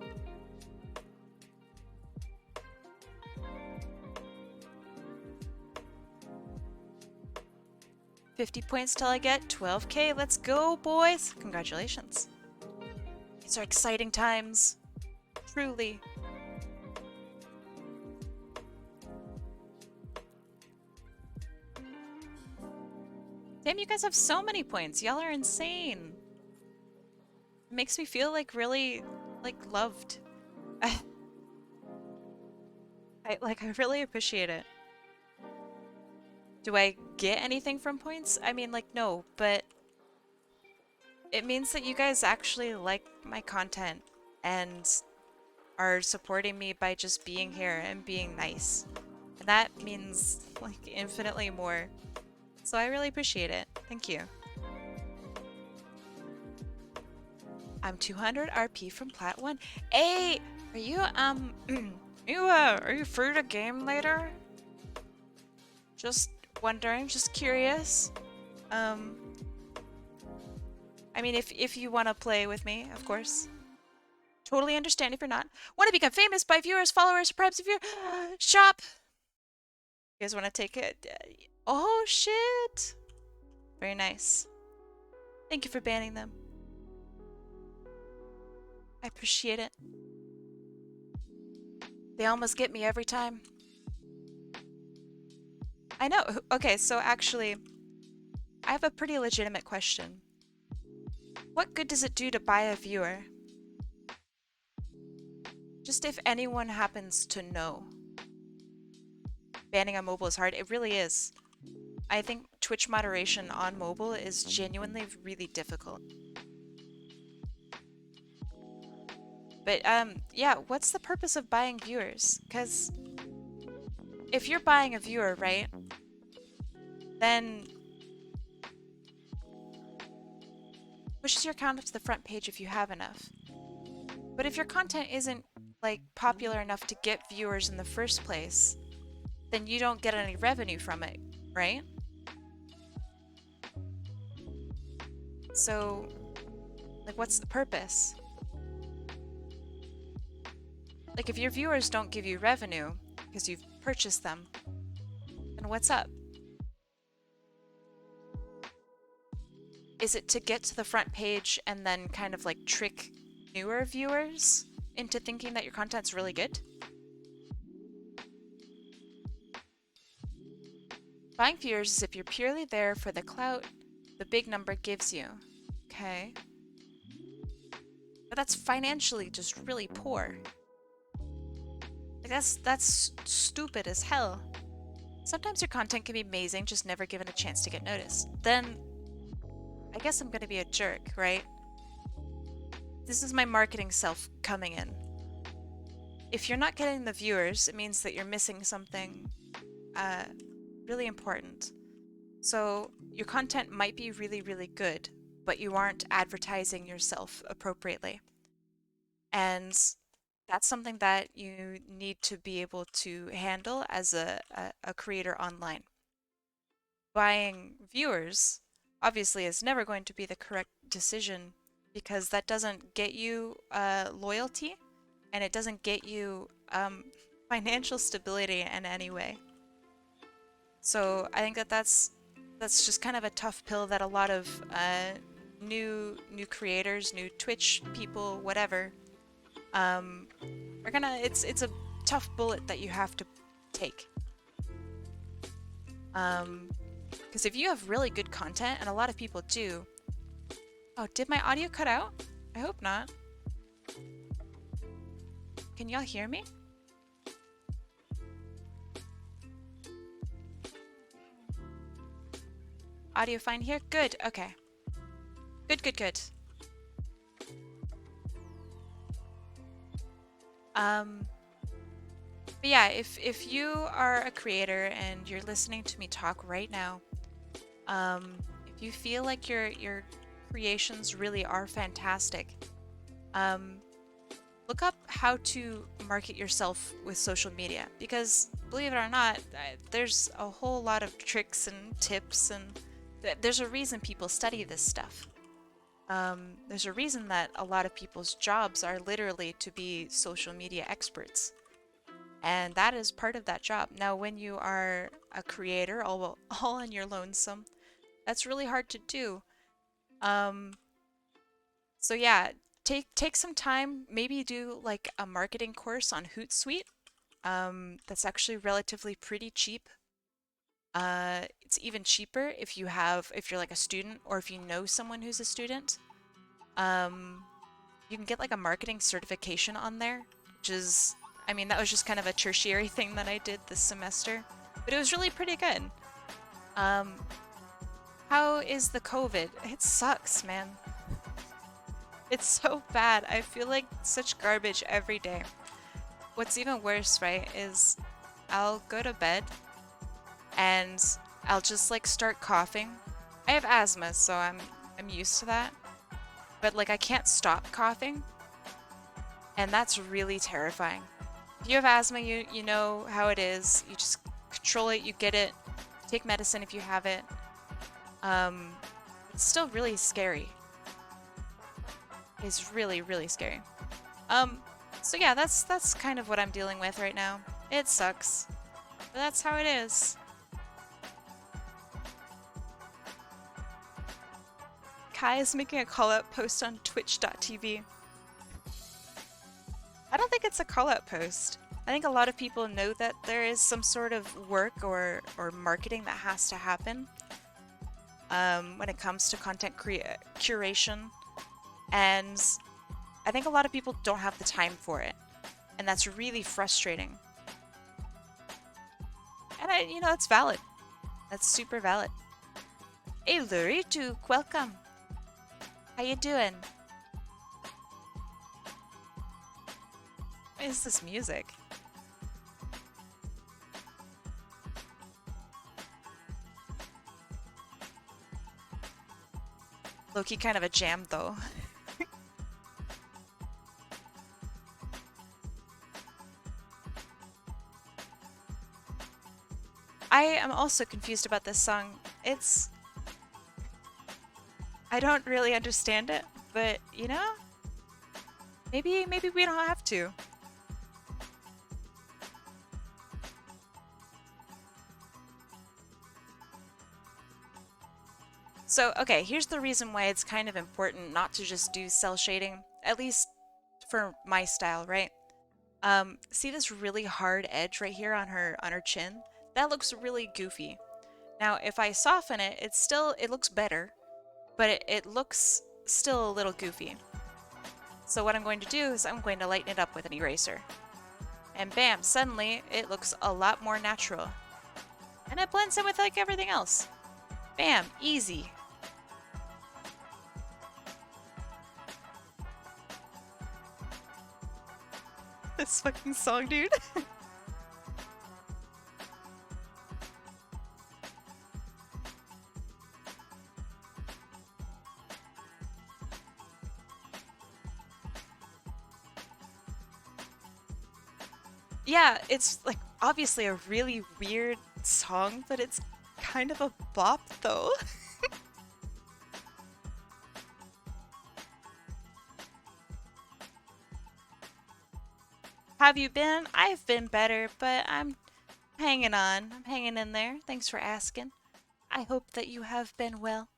$50 points till I get 12K. Let's go, boys! Congratulations. These are exciting times. Truly. Damn, you guys have so many points. Y'all are insane. It makes me feel like really, like, loved. I really appreciate it. Do I get anything from points? I mean, like, no, but it means that you guys actually like my content and are supporting me by just being here and being nice. And that means, like, infinitely more. So I really appreciate it. Thank you. I'm 200 RP from Plat 1. Hey, are you, are you free to game later? Just wondering, just curious. Um, I mean, if you want to play with me, of course. Totally understand if you're not. Want to become famous by viewers, followers, perhaps if you're... Shop! You guys want to take it? Oh, shit! Very nice. Thank you for banning them. I appreciate it. They almost get me every time. I know. Okay, so actually, I have a pretty legitimate question. What good does it do to buy a viewer? Just if anyone happens to know. Banning on mobile is hard. It really is. I think Twitch moderation on mobile is genuinely really difficult. But yeah, what's the purpose of buying viewers? Because if you're buying a viewer, right, then pushes your account up to the front page if you have enough. But if your content isn't like popular enough to get viewers in the first place, then you don't get any revenue from it, right? So, like, what's the purpose? Like, if your viewers don't give you revenue because you've purchased them, then what's up? Is it to get to the front page and then kind of like trick newer viewers into thinking that your content's really good? Buying viewers is if you're purely there for the clout the big number gives you. Okay. But that's financially just really poor. Like that's stupid as hell. Sometimes your content can be amazing, just never given a chance to get noticed. Then I guess I'm gonna be a jerk, right? This is my marketing self coming in. If you're not getting the viewers, it means that you're missing something really important. So your content might be really, really good, but you aren't advertising yourself appropriately. And that's something that you need to be able to handle as a creator online. Buying viewers obviously is never going to be the correct decision because that doesn't get you loyalty and it doesn't get you financial stability in any way. So I think that that's just kind of a tough pill that a lot of new creators, new Twitch people, whatever, are gonna. It's a tough bullet that you have to take. Because if you have really good content, and a lot of people do. Oh, did my audio cut out? I hope not. Can y'all hear me? Audio fine here? Good, okay. Good, good, good. But yeah, if you are a creator and you're listening to me talk right now, if you feel like your creations really are fantastic, look up how to market yourself with social media because believe it or not, there's a whole lot of tricks and tips and there's a reason people study this stuff. There's a reason that a lot of people's jobs are literally to be social media experts. And that is part of that job. Now, when you are a creator, all on your lonesome, that's really hard to do. So yeah, take some time, maybe do like a marketing course on Hootsuite. That's actually relatively pretty cheap. It's even cheaper if you're like a student or if you know someone who's a student. You can get like a marketing certification on there, which is, I mean, that was just kind of a tertiary thing that I did this semester, but it was really pretty good. Um, how is the COVID? It sucks, man. It's so bad. I feel like such garbage every day. What's even worse, right, is I'll go to bed and I'll just like start coughing. I have asthma, so I'm used to that. But like I can't stop coughing, and that's really terrifying. If you have asthma, you know how it is. You just control it, you get it, take medicine if you have it. Um, it's still really scary. It's really, really scary. Um, so yeah, that's kind of what I'm dealing with right now. It sucks, but that's how it is. Kai is making a call-out post on twitch.tv. I don't think it's a call-out post. I think a lot of people know that there is some sort of work or marketing that has to happen when it comes to content curation, and I think a lot of people don't have the time for it, and that's really frustrating. And it's valid. That's super valid. Hey, Luritu, welcome. How you doing? What is this music? Low-key kind of a jam, though. I am also confused about this song. I don't really understand it, but maybe we don't have to. So, okay, here's the reason why it's kind of important not to just do cell shading, at least for my style, right? See this really hard edge right here on her chin? That looks really goofy. Now, if I soften it, it looks better, but it looks still a little goofy. So what I'm going to do is I'm going to lighten it up with an eraser. And bam, suddenly it looks a lot more natural. And it blends in with like everything else. Bam, easy. This fucking song, dude. Yeah, it's like obviously a really weird song, but it's kind of a bop though. Have you been? I've been better, but I'm hanging on. I'm hanging in there. Thanks for asking. I hope that you have been well.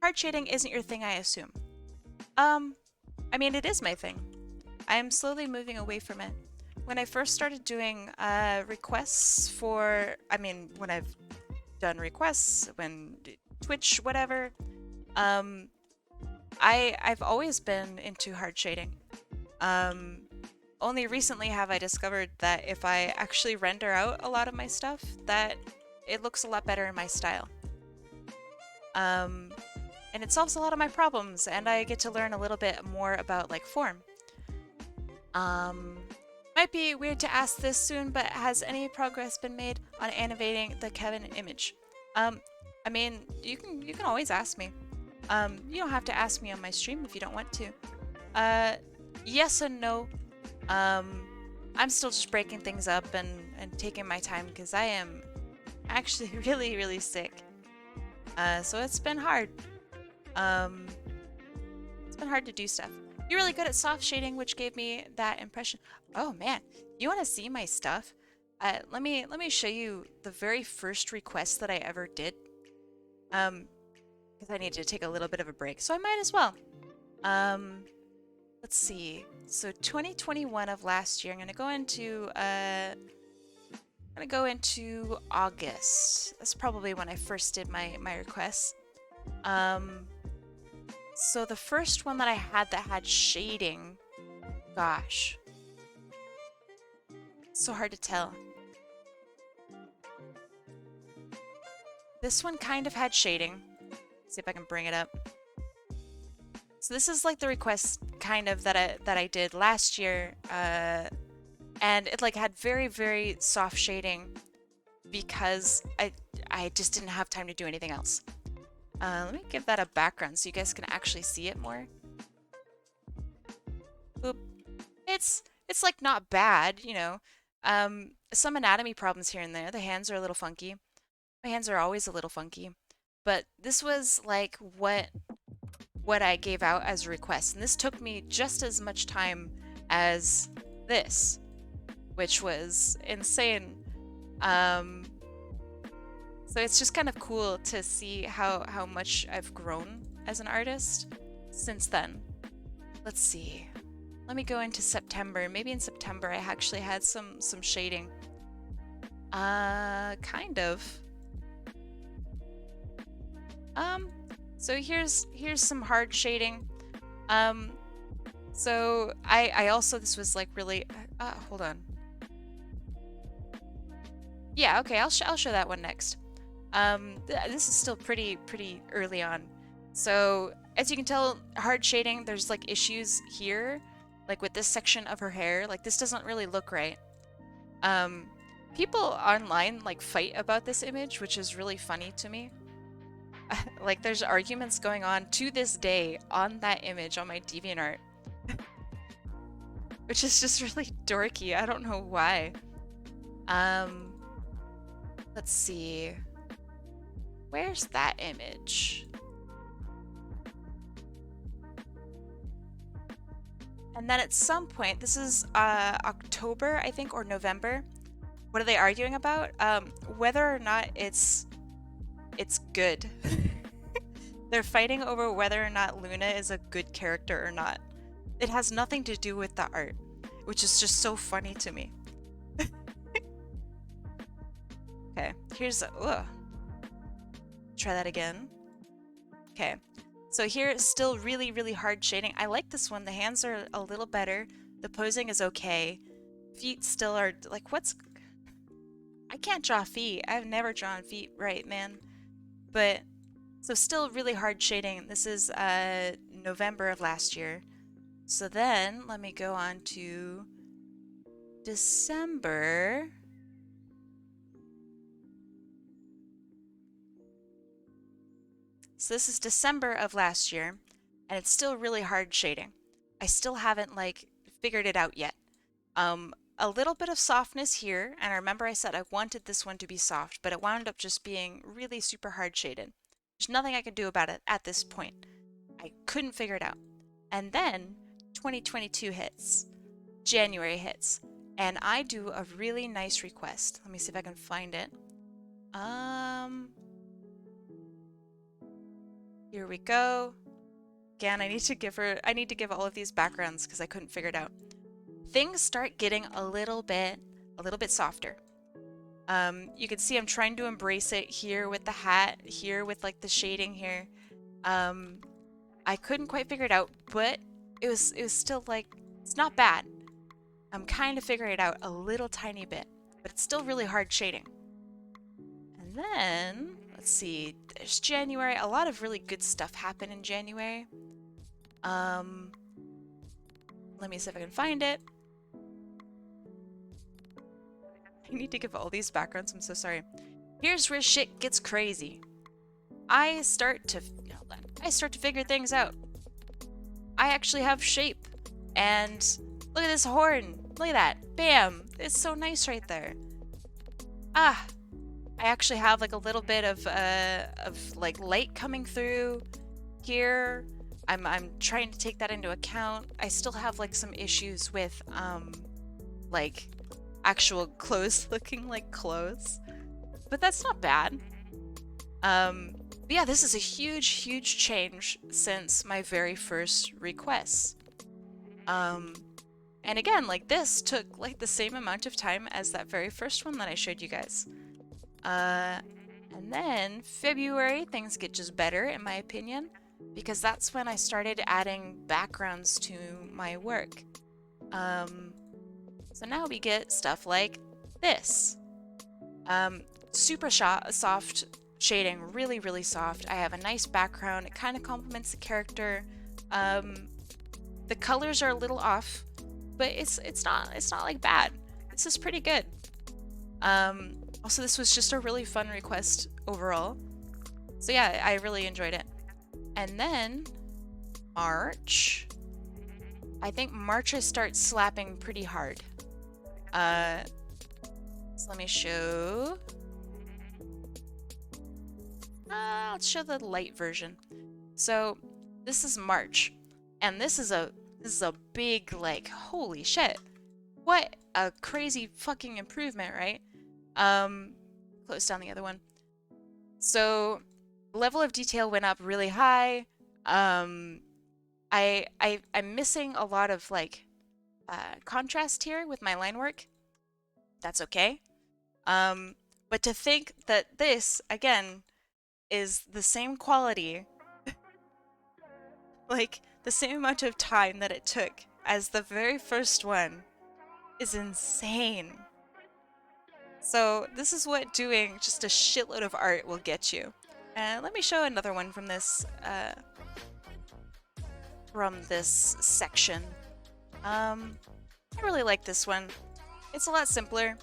Hard shading isn't your thing, I assume. Um, I mean, it is my thing. I'm slowly moving away from it. When I first started doing requests when I've done requests, when Twitch, whatever, I've always been into hard shading. Only recently have I discovered that if I actually render out a lot of my stuff, that it looks a lot better in my style. And it solves a lot of my problems, and I get to learn a little bit more about like form. Might be weird to ask this soon, but has any progress been made on animating the Kevin image? I mean, you can always ask me. You don't have to ask me on my stream if you don't want to. Yes and no. I'm still just breaking things up and taking my time because I am actually really, really sick. So it's been hard. It's been hard to do stuff. You're really good at soft shading, which gave me that impression. Oh man, you want to see my stuff? Let me show you the very first request that I ever did. Because I need to take a little bit of a break, so I might as well. Let's see. So 2021 of last year, I'm gonna go into let gonna go into August. That's probably when I first did my requests. So the first one that I had that had shading, gosh, so hard to tell. This one kind of had shading. Let's see if I can bring it up. So this is like the request kind of that I did last year, and it like had very, very soft shading because I just didn't have time to do anything else. Let me give that a background so you guys can actually see it more. Oop. It's like not bad, you know. Some anatomy problems here and there. The hands are a little funky. My hands are always a little funky. But this was like what I gave out as a request. And this took me just as much time as this, which was insane. So it's just kind of cool to see how much I've grown as an artist since then. Let's see. Let me go into September. Maybe in September I actually had some shading. Kind of. So here's some hard shading. So I also, this was like really, hold on. Yeah, okay, I'll show that one next. This is still pretty early on. So as you can tell, hard shading, there's like issues here, like with this section of her hair. Like this doesn't really look right. People online like fight about this image, which is really funny to me. Like there's arguments going on to this day on that image on my DeviantArt. Which is just really dorky. I don't know why. Let's see. Where's that image? And then at some point, this is October, I think, or November. What are they arguing about? Whether or not it's good. They're fighting over whether or not Luna is a good character or not. It has nothing to do with the art, which is just so funny to me. Okay, here's try that again. Okay, so here it's still really hard shading. I like this one. The hands are a little better. The posing is okay. Feet still are like, I can't draw feet. I've never drawn feet right, man. But so still really hard shading. This is November of last year. So then let me go on to December. So this is December of last year, and it's still really hard shading. I still haven't like figured it out yet. A little bit of softness here, and I remember I said I wanted this one to be soft, but it wound up just being really super hard shaded. There's nothing I could do about it at this point. I couldn't figure it out. And then 2022 hits, January hits, and I do a really nice request. Let me see if I can find it. Here we go. Again, I need to give all of these backgrounds because I couldn't figure it out. Things start getting a little bit softer. You can see I'm trying to embrace it here with the hat, here with like the shading here. I couldn't quite figure it out, but it was still like, it's not bad. I'm kind of figuring it out a little tiny bit, but it's still really hard shading. And then, let's see, there's January. A lot of really good stuff happened in January. Let me see if I can find it. I need to give all these backgrounds, I'm so sorry. Here's where shit gets crazy. I start to figure things out. I actually have shape. And look at this horn. Look at that. Bam. It's so nice right there. I actually have like a little bit of like light coming through here. I'm trying to take that into account. I still have like some issues with like actual clothes looking like clothes, but that's not bad. But yeah, this is a huge change since my very first request. And again, like this took like the same amount of time as that very first one that I showed you guys. And then February, things get just better in my opinion, because that's when I started adding backgrounds to my work. So now we get stuff like this. Super soft shading, really, really soft. I have a nice background. It kind of complements the character. The colors are a little off, but it's not like bad. This is pretty good. Also, this was just a really fun request overall. So yeah, I really enjoyed it. And then March. I think March I start slapping pretty hard. So let me show. Let's show the light version. So this is March, and this is a big, like, holy shit, what a crazy fucking improvement, right? Close down the other one. So level of detail went up really high. I'm missing a lot of like contrast here with my line work. That's okay. But to think that this again is the same quality, like the same amount of time that it took as the very first one, is insane. So this is what doing just a shitload of art will get you. Let me show another one from this section. I really like this one. It's a lot simpler.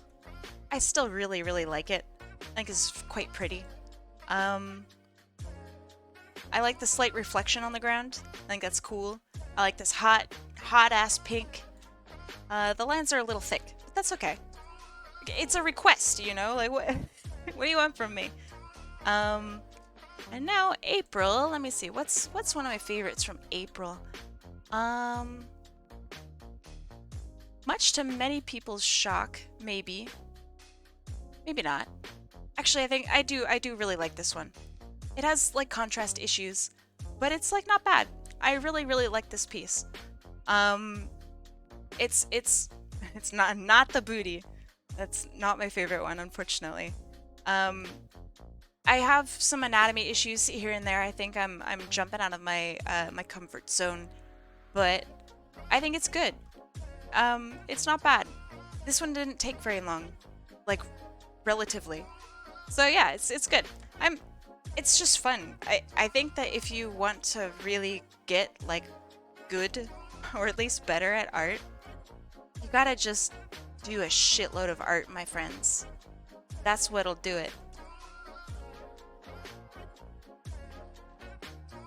I still really, really like it. I think it's quite pretty. I like the slight reflection on the ground. I think that's cool. I like this hot ass pink. The lines are a little thick, but that's okay. It's a request, you know? Like, what what do you want from me? And now April. Let me see. What's one of my favorites from April? Much to many people's shock, maybe. Maybe not. Actually, I think I do really like this one. It has like contrast issues, but it's like not bad. I really, really like this piece. It's not the booty. That's not my favorite one, unfortunately. I have some anatomy issues here and there. I think I'm jumping out of my my comfort zone, but I think it's good. It's not bad. This one didn't take very long, like relatively. So yeah, it's good. It's just fun. I think that if you want to really get like good or at least better at art, you gotta just do a shitload of art, my friends. That's what'll do it.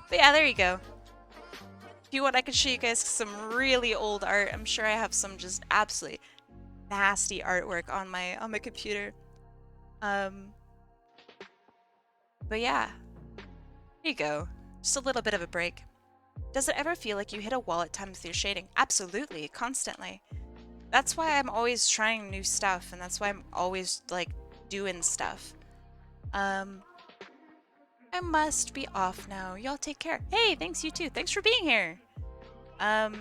But yeah, there you go. If you want, I can show you guys some really old art. I'm sure I have some just absolutely nasty artwork on my computer. But yeah, there you go. Just a little bit of a break. Does it ever feel like you hit a wall at times with your shading? Absolutely, constantly. That's why I'm always trying new stuff, and that's why I'm always like doing stuff. I must be off now. Y'all take care. Hey, thanks you too. Thanks for being here. But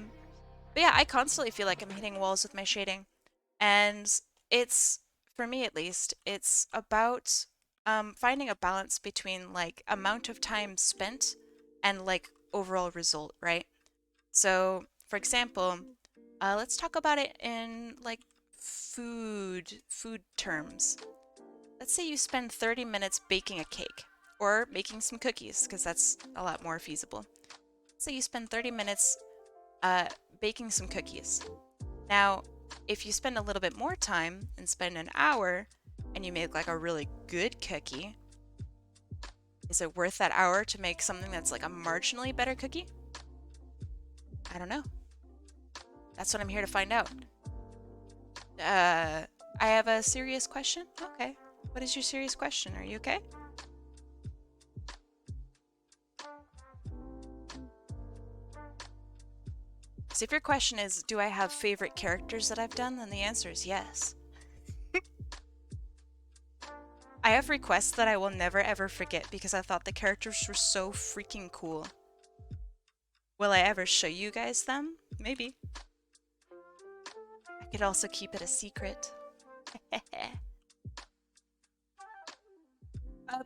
yeah, I constantly feel like I'm hitting walls with my shading. And it's, for me at least, it's about finding a balance between like amount of time spent and like overall result, right? So, for example, let's talk about it in like food terms. Let's say you spend 30 minutes baking a cake or making some cookies, because that's a lot more feasible. So you spend 30 minutes baking some cookies. Now, if you spend a little bit more time and spend an hour and you make like a really good cookie, is it worth that hour to make something that's like a marginally better cookie? I don't know. That's what I'm here to find out. I have a serious question? Okay. What is your serious question? Are you okay? So if your question is, do I have favorite characters that I've done? Then the answer is yes. I have requests that I will never ever forget because I thought the characters were so freaking cool. Will I ever show you guys them? Maybe. could also keep it a secret.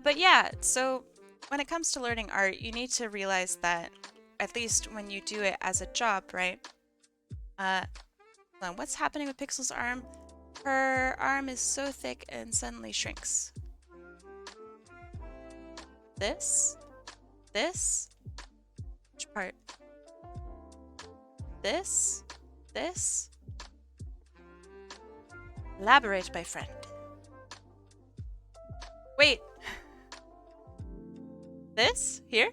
But yeah, so when it comes to learning art, you need to realize that at least when you do it as a job, right? Uh, what's happening with Pixel's arm? Her arm is so thick and suddenly shrinks. This? This? Which part? This? This? Elaborate, my friend. Wait. This? Here?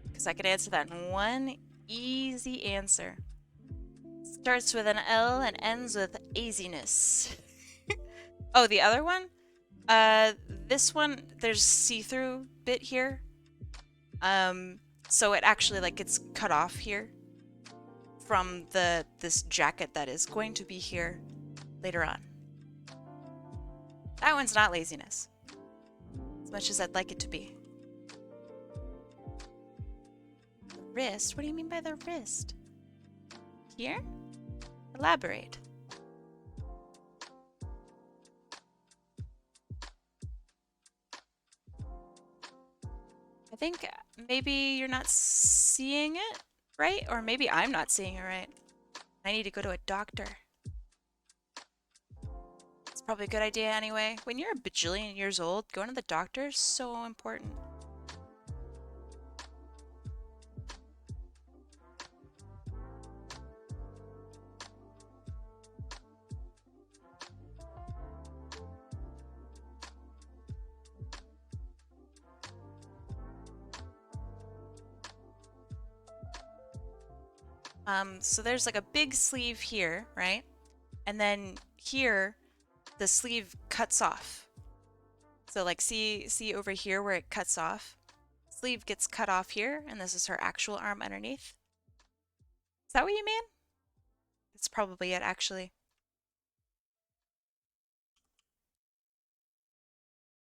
Because I could answer that in one easy answer. Starts with an L and ends with easiness. Oh, the other one? This one, there's see-through bit here. So it actually like gets cut off here from this jacket that is going to be here later on. That one's not laziness, as much as I'd like it to be. The wrist? What do you mean by the wrist? Here? Elaborate. I think maybe you're not seeing it right, or maybe I'm not seeing it right. I need to go to a doctor. It's probably a good idea anyway. When you're a bajillion years old, going to the doctor is so important. So there's like a big sleeve here, right? And then here, the sleeve cuts off. So like see over here where it cuts off? Sleeve gets cut off here, and this is her actual arm underneath. Is that what you mean? That's probably it, actually.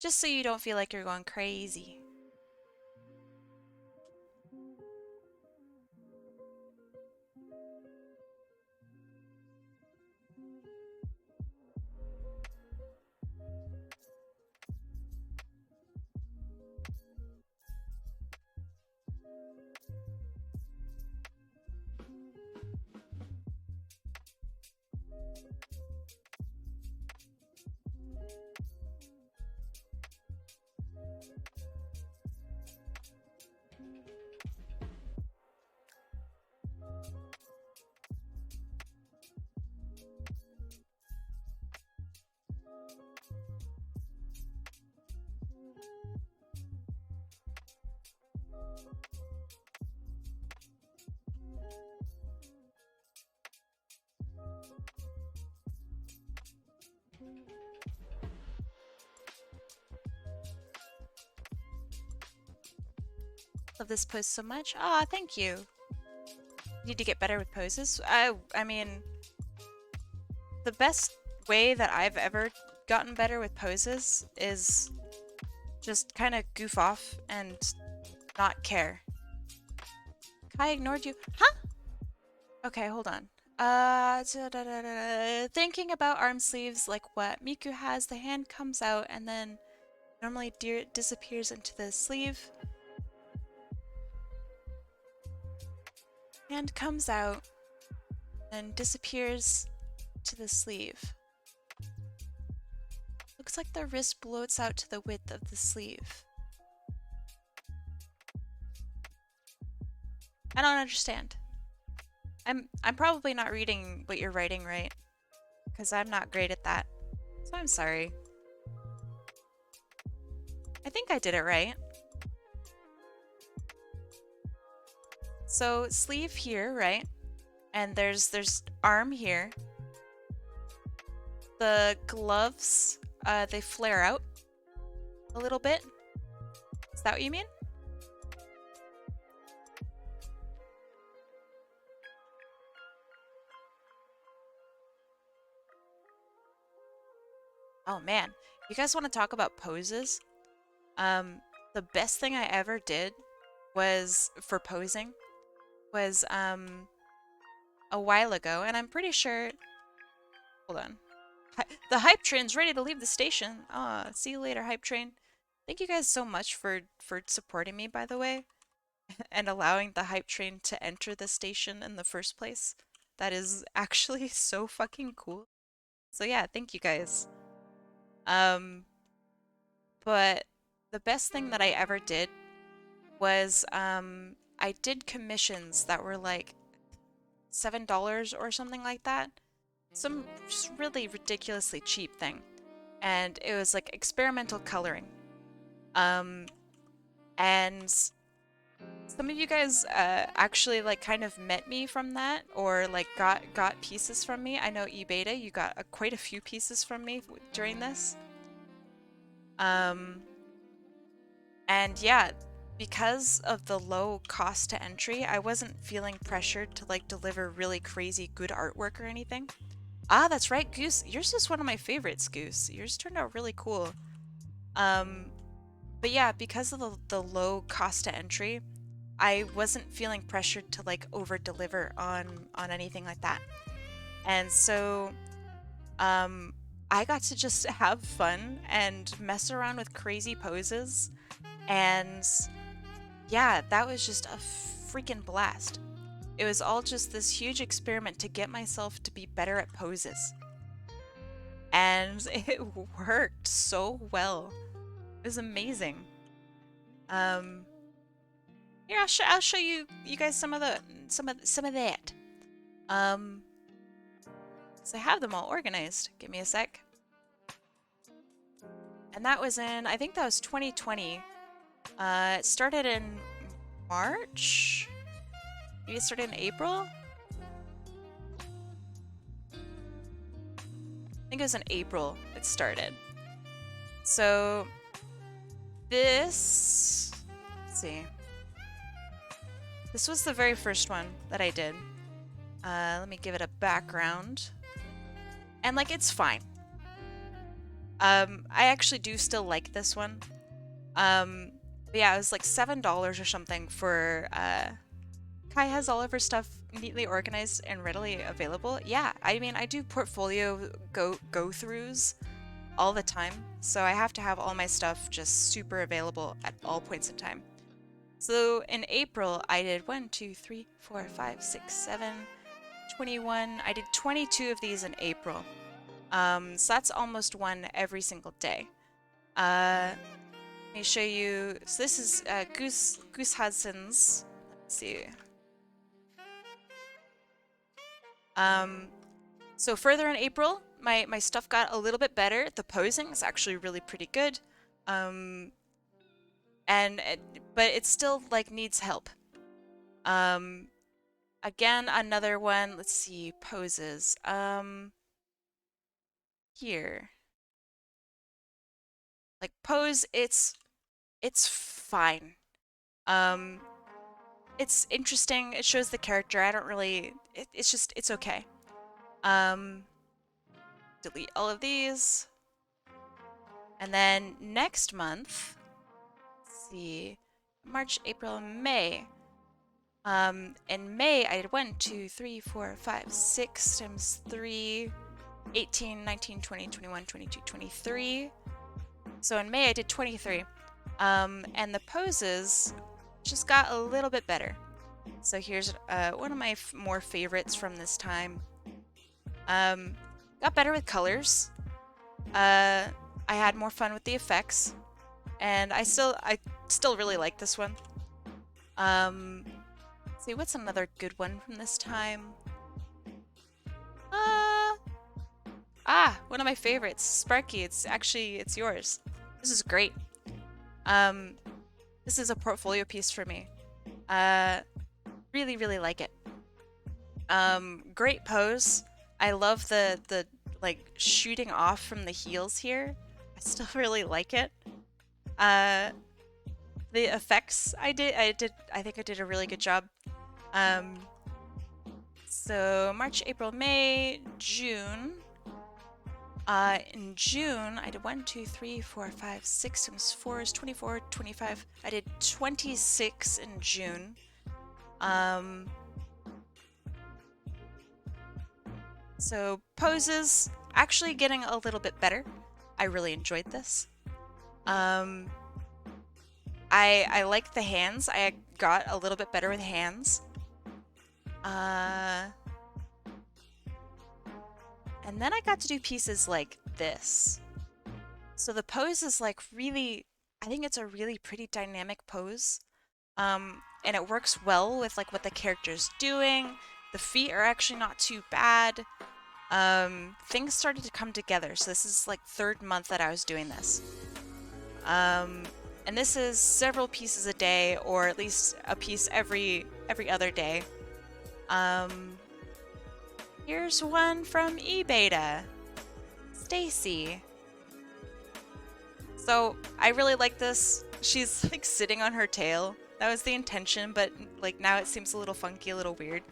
Just so you don't feel like you're going crazy. Love this pose so much. Aw, thank you. Need to get better with poses. I mean, the best way that I've ever gotten better with poses is just kind of goof off and not care. Kai ignored you. Huh? Okay, hold on. Thinking about arm sleeves like what Miku has, the hand comes out and then normally disappears into the sleeve. Hand comes out and disappears to the sleeve. Looks like the wrist bloats out to the width of the sleeve. I don't understand. I'm probably not reading what you're writing right, because I'm not great at that. So I'm sorry. I think I did it right. So sleeve here, right? And there's arm here. The gloves, they flare out a little bit. Is that what you mean? Oh man, you guys want to talk about poses? The best thing I ever did was for posing was a while ago, and I'm pretty sure. Hold on. The hype train's ready to leave the station. See you later, hype train. Thank you guys so much for supporting me, by the way, and allowing the hype train to enter the station in the first place. That is actually so fucking cool. So yeah, thank you guys. Um, but the best thing that I ever did was I did commissions that were like $7 or something like that. Some just really ridiculously cheap thing. And it was like experimental coloring. Um, and some of you guys actually like kind of met me from that, or like got pieces from me. I know eBeta, you got quite a few pieces from me during this. Um, and yeah, because of the low cost to entry, I wasn't feeling pressured to like deliver really crazy good artwork or anything. Ah, that's right, Goose. Yours is one of my favorites, Goose. Yours turned out really cool. Um, but yeah, because of the low cost to entry, I wasn't feeling pressured to like over deliver on anything like that. And so um I got to just have fun and mess around with crazy poses, and yeah, that was just a freaking blast. It was all just this huge experiment to get myself to be better at poses. And it worked so well. It was amazing. Um Here, I'll show you guys some of that. Um So I have them all organized. Give me a sec. And that was in, I think that was 2020. It started in March? Maybe it started in April? I think it was in April it started. So this, let's see. This was the very first one that I did. Let me give it a background. And like, it's fine. I actually do still like this one. But yeah, it was like $7 or something for Kai has all of her stuff neatly organized and readily available. Yeah, I mean, I do portfolio go-throughs all the time, so I have to have all my stuff just super available at all points in time. So in April, I did 1, 2, 3, 4, 5, 6, 7, 21. I did 22 of these in April. So that's almost one every single day. Let me show you. So this is Goose Hudson's. Let's see. So further in April, my stuff got a little bit better. The posing is actually really pretty good. But it still like needs help. Again, another one. Let's see, poses. Here. Like pose, it's fine. It's interesting. It shows the character. I don't really. It's just it's okay. Delete all of these. And then next month, let's see, March, April, May. In May, I did 1, 2, 3, 4, 5, 6 times 3, 18, 19, 20, 21, 22, 23. So in May, I did 23. And the poses just got a little bit better. So here's one of my more favorites from this time. Got better with colors. I had more fun with the effects, and I still really like this one. Let's see, what's another good one from this time? One of my favorites, Sparky. It's yours. This is great. This is a portfolio piece for me. Really, really like it. Great pose. I love the like shooting off from the heels here. I still really like it. The effects I think I did a really good job. So March, April, May, June. In June, I did 1, 2, 3, 4, 5, 6 times 4 is 24, 25. I did 26 in June. So poses actually getting a little bit better. I really enjoyed this. Um, I like the hands. I got a little bit better with hands. Uh, and then I got to do pieces like this. So the pose is like really, I think it's a really pretty dynamic pose. And it works well with like what the character's doing. The feet are actually not too bad. Things started to come together. So this is like third month that I was doing this. Um, and this is several pieces a day, or at least a piece every other day. Um, Here's one from eBeta, Stacy. So I really like this. She's like sitting on her tail. That was the intention, but like now it seems a little funky, a little weird.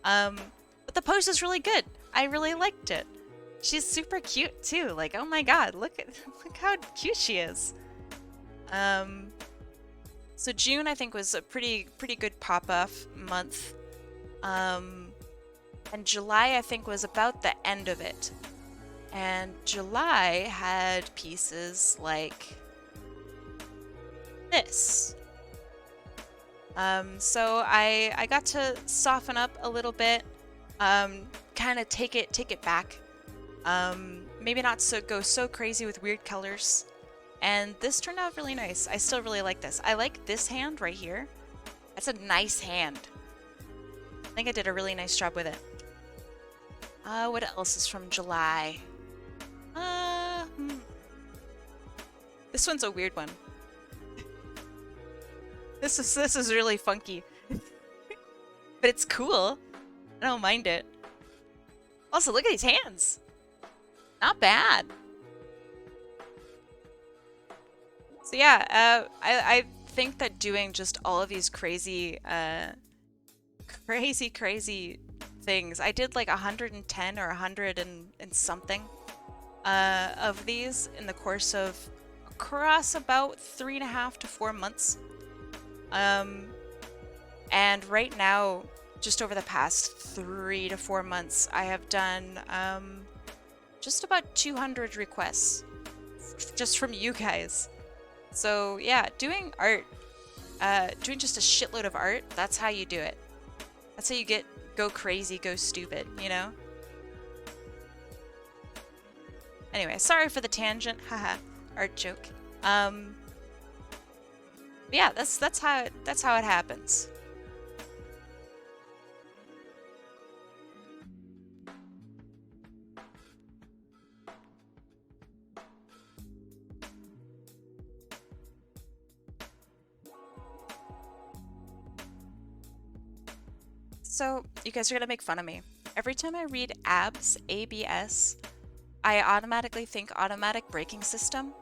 But the pose is really good. I really liked it. She's super cute too. Like, oh my god, look how cute she is. So June I think was a pretty good pop-off month. And July I think was about the end of it. And July had pieces like this. So I got to soften up a little bit, kind of take it back. Maybe not go so crazy with weird colors. And this turned out really nice. I still really like this. I like this hand right here. That's a nice hand. I think I did a really nice job with it. What else is from July? This one's a weird one. This is really funky. But it's cool. I don't mind it. Also, look at these hands. Not bad. So yeah, I think that doing just all of these crazy crazy things. I did like 110 or 100 and something of these in the course of across about 3.5 to 4 months. And right now, just over the past 3 to 4 months, I have done just about 200 requests just from you guys. So yeah, doing art, doing just a shitload of art, that's how you do it. That's how you go crazy, go stupid, you know? Anyway, sorry for the tangent, haha, art joke. Yeah, that's how it happens. So, you guys are gonna make fun of me. Every time I read ABS, ABS, I automatically think automatic braking system.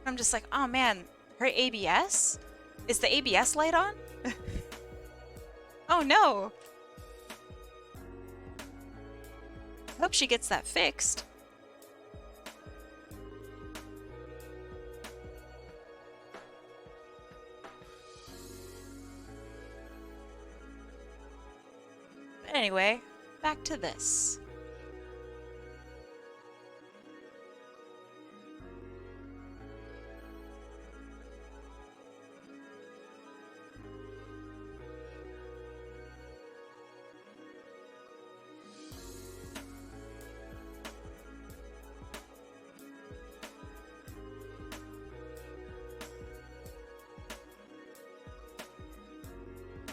I'm just like, oh man, her ABS? Is the ABS light on? Oh no! I hope she gets that fixed. But anyway, back to this.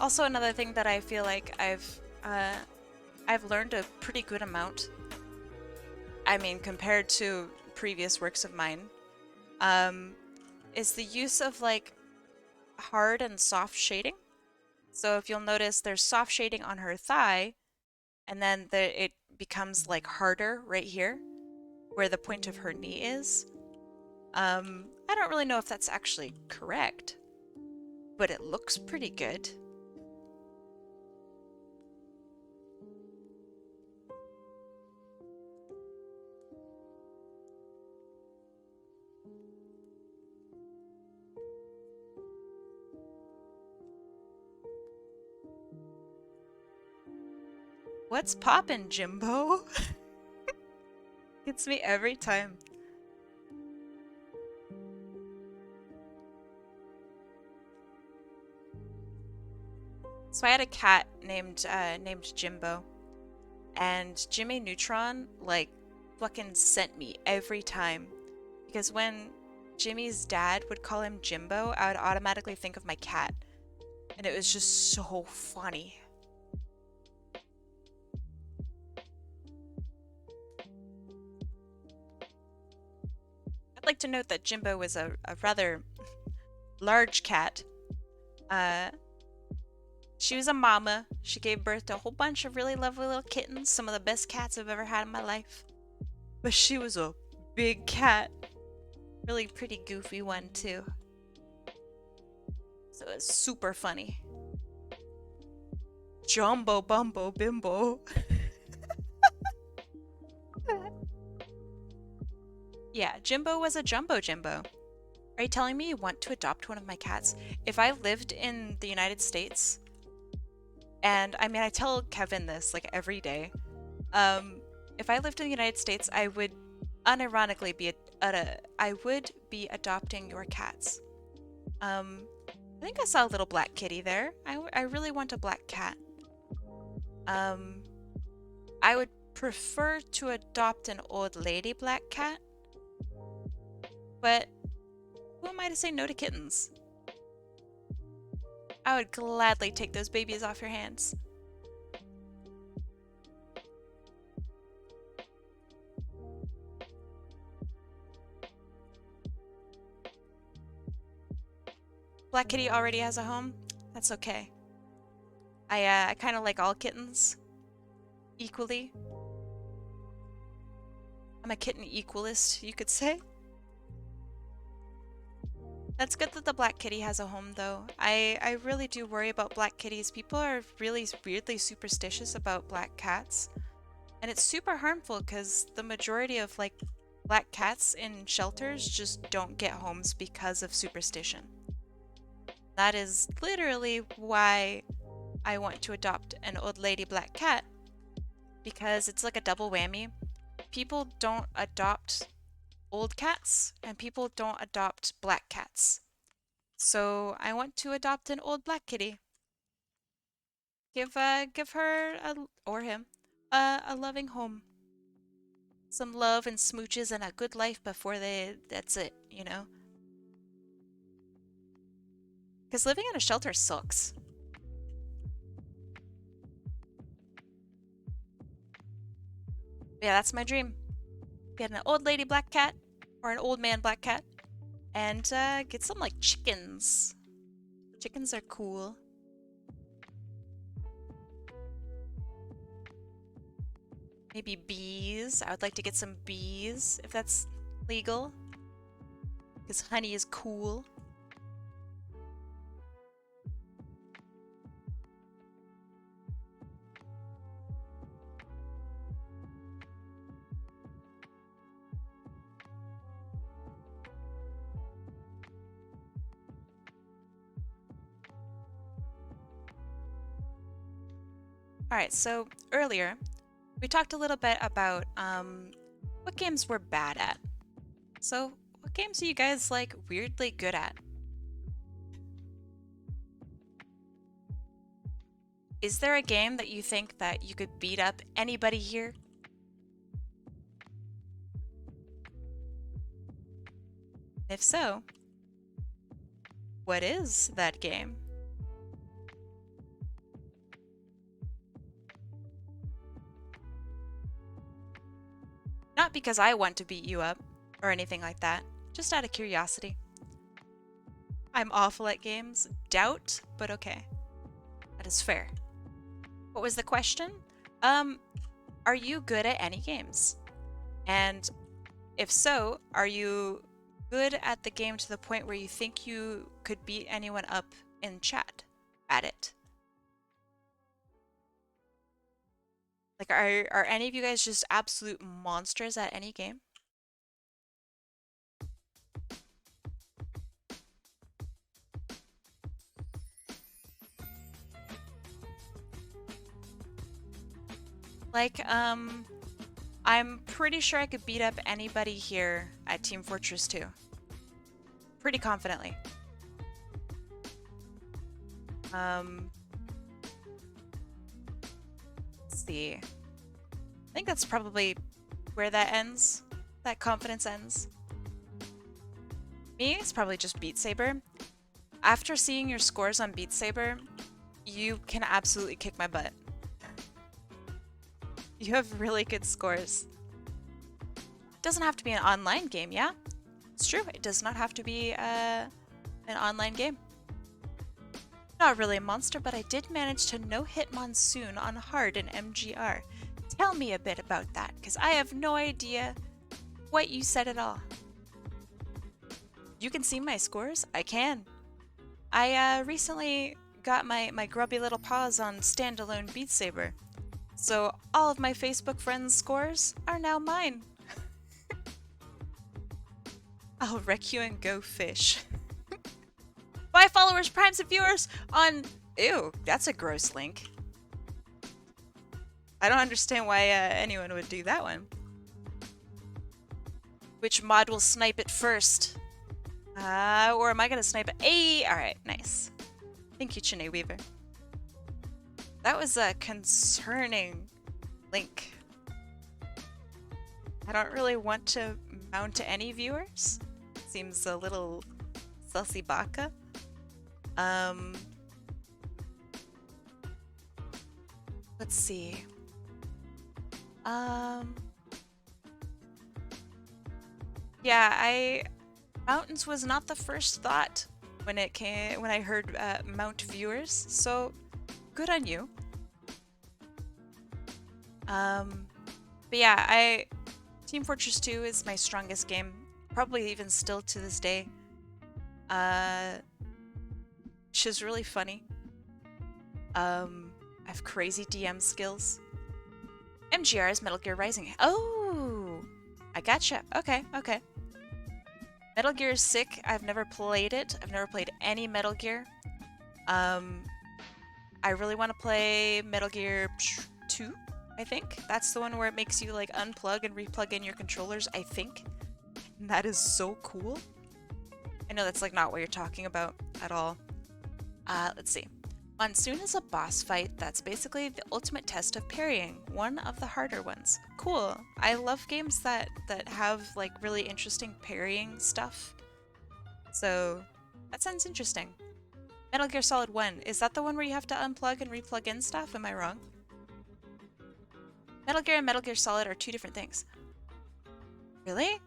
Also, another thing that I feel like I've learned a pretty good amount. I mean, compared to previous works of mine, is the use of like hard and soft shading. So if you'll notice, there's soft shading on her thigh, and then it becomes like harder right here, where the point of her knee is. I don't really know if that's actually correct, but it looks pretty good. What's poppin', Jimbo? Gets me every time. So I had a cat named Jimbo, and Jimmy Neutron like fucking sent me every time because when Jimmy's dad would call him Jimbo, I would automatically think of my cat, and it was just so funny. I'd like to note that Jimbo was a rather large cat. Uh, she was a mama. She gave birth to a whole bunch of really lovely little kittens, some of the best cats I've ever had in my life. But she was a big cat. Really pretty goofy one, too. So it was super funny. Jumbo Bumbo Bimbo. Yeah, Jimbo was a jumbo Jimbo. Are you telling me you want to adopt one of my cats? If I lived in the United States, and I mean, I tell Kevin this like every day. If I lived in the United States, I would unironically I would be adopting your cats. I think I saw a little black kitty there. I really want a black cat. I would prefer to adopt an old lady black cat, but who am I to say no to kittens? I would gladly take those babies off your hands. Black kitty already has a home. That's okay. I kind of like all kittens equally. I'm a kitten equalist, you could say. That's good that the black kitty has a home, though. I really do worry about black kitties. People are really weirdly superstitious about black cats. And it's super harmful because the majority of, like, black cats in shelters just don't get homes because of superstition. That is literally why I want to adopt an old lady black cat, because it's like a double whammy. People don't adopt old cats, and people don't adopt black cats. So I want to adopt an old black kitty. Give her or him a loving home, some love and smooches and a good life before that's it, you know. Because living in a shelter sucks. Yeah, that's my dream. Get an old lady black cat or an old man black cat, and get some like chickens. Chickens are cool. Maybe bees. I would like to get some bees if that's legal, because honey is cool. Alright, so earlier we talked a little bit about what games we're bad at. So, what games are you guys like weirdly good at? Is there a game that you think that you could beat up anybody here? If so, what is that game? Not because I want to beat you up or anything like that, just out of curiosity. I'm awful at games. Doubt, but okay. That is fair. What was the question? Are you good at any games? And if so, are you good at the game to the point where you think you could beat anyone up in chat at it? Like, are any of you guys just absolute monsters at any game? Like, I'm pretty sure I could beat up anybody here at Team Fortress 2. Pretty confidently. Let's see. I think that's probably where that ends. That confidence ends. Me, it's probably just Beat Saber. After seeing your scores on Beat Saber, you can absolutely kick my butt. You have really good scores. It doesn't have to be an online game, yeah? It's true, it does not have to be an online game. Not really a monster, but I did manage to no-hit Monsoon on hard in MGR. Tell me a bit about that, because I have no idea what you said at all. You can see my scores? I can. I recently got my grubby little paws on standalone Beat Saber. So all of my Facebook friends' scores are now mine. I'll wreck you and go fish. 5 followers, primes, and viewers on... Ew, that's a gross link. I don't understand why anyone would do that one. Which mod will snipe it first? Or am I gonna snipe it? Hey! Alright, nice. Thank you, Chine Weaver. That was a concerning link. I don't really want to mount to any viewers. Seems a little sussy baka. Let's see. Yeah, mountains was not the first thought when I heard mount viewers, so good on you. But yeah, Team Fortress 2 is my strongest game, probably even still to this day. Which is really funny. I have crazy DM skills. MGR is Metal Gear Rising. Oh, I gotcha. Okay, okay. Metal Gear is sick. I've never played it. I've never played any Metal Gear. I really want to play Metal Gear 2, I think. That's the one where it makes you like unplug and replug in your controllers, I think. And that is so cool. I know that's like not what you're talking about at all. Let's see. Monsoon is a boss fight that's basically the ultimate test of parrying, one of the harder ones. Cool. I love games that have like really interesting parrying stuff. So that sounds interesting. Metal Gear Solid 1, is that the one where you have to unplug and replug in stuff? Am I wrong? Metal Gear and Metal Gear Solid are 2 different things. Really?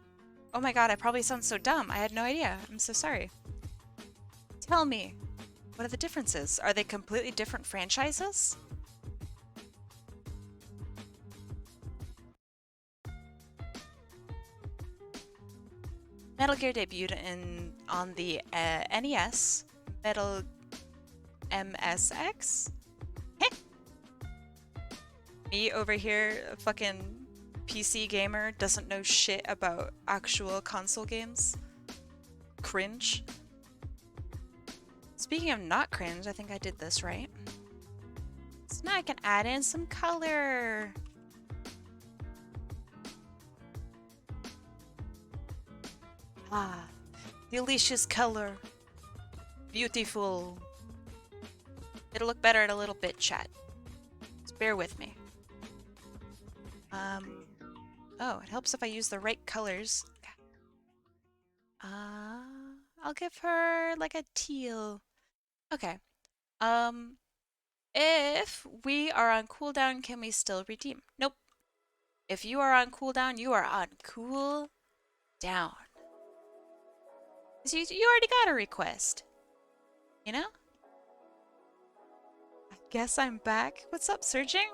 Oh my god, I probably sound so dumb. I had no idea. I'm so sorry. Tell me, what are the differences? Are they completely different franchises? Metal Gear debuted on the NES, Metal MSX? Heh! Me over here, a fucking PC gamer, doesn't know shit about actual console games. Cringe. Speaking of not cringe, I think I did this right. So now I can add in some color. Ah, delicious color. Beautiful. It'll look better in a little bit, chat. Just bear with me. Oh, it helps if I use the right colors. I'll give her like a teal. Okay. If we are on cooldown, can we still redeem? Nope. If you are on cooldown, you are on cooldown. You already got a request. You know? I guess I'm back. What's up, Surging?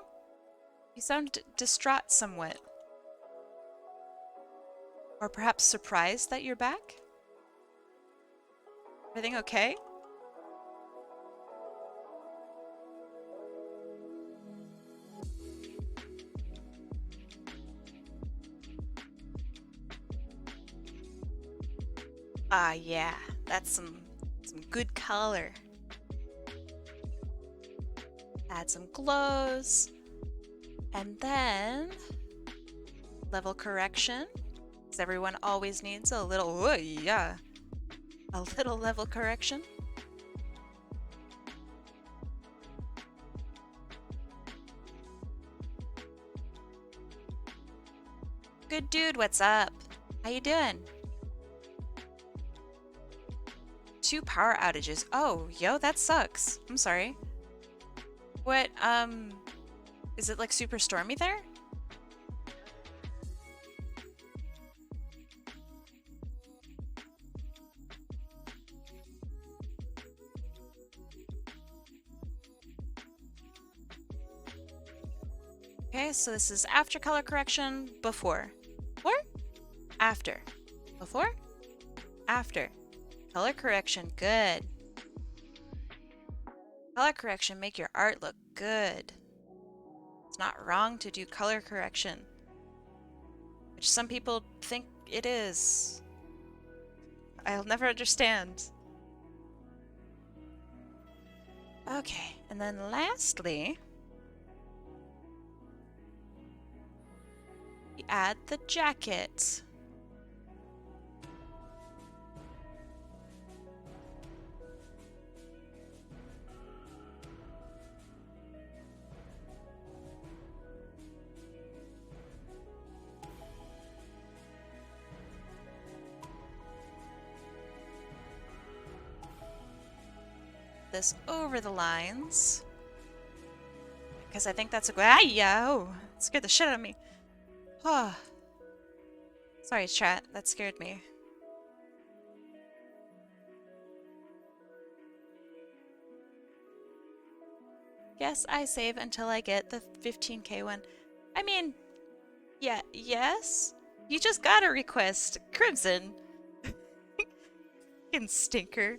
You sound distraught somewhat. Or perhaps surprised that you're back? Everything okay? Ah, yeah. That's some good color. Add some glows. And then level correction, because everyone always needs a little, oh yeah, a little level correction. Good dude, what's up? How you doing? 2 power outages. Oh, yo, that sucks. I'm sorry. What, is it like super stormy there? Okay, so this is after color correction, before. Before? After. Before? After. Color correction, good. Color correction, make your art look good. It's not wrong to do color correction, which some people think it is. I'll never understand. Okay, and then lastly, we add the jacket. This over the lines, because I think that's a good. Yo! Scared the shit out of me. Oh. Sorry, chat. That scared me. Guess I save until I get the 15k one. I mean, yeah, yes? You just got a request. Crimson. Fucking stinker.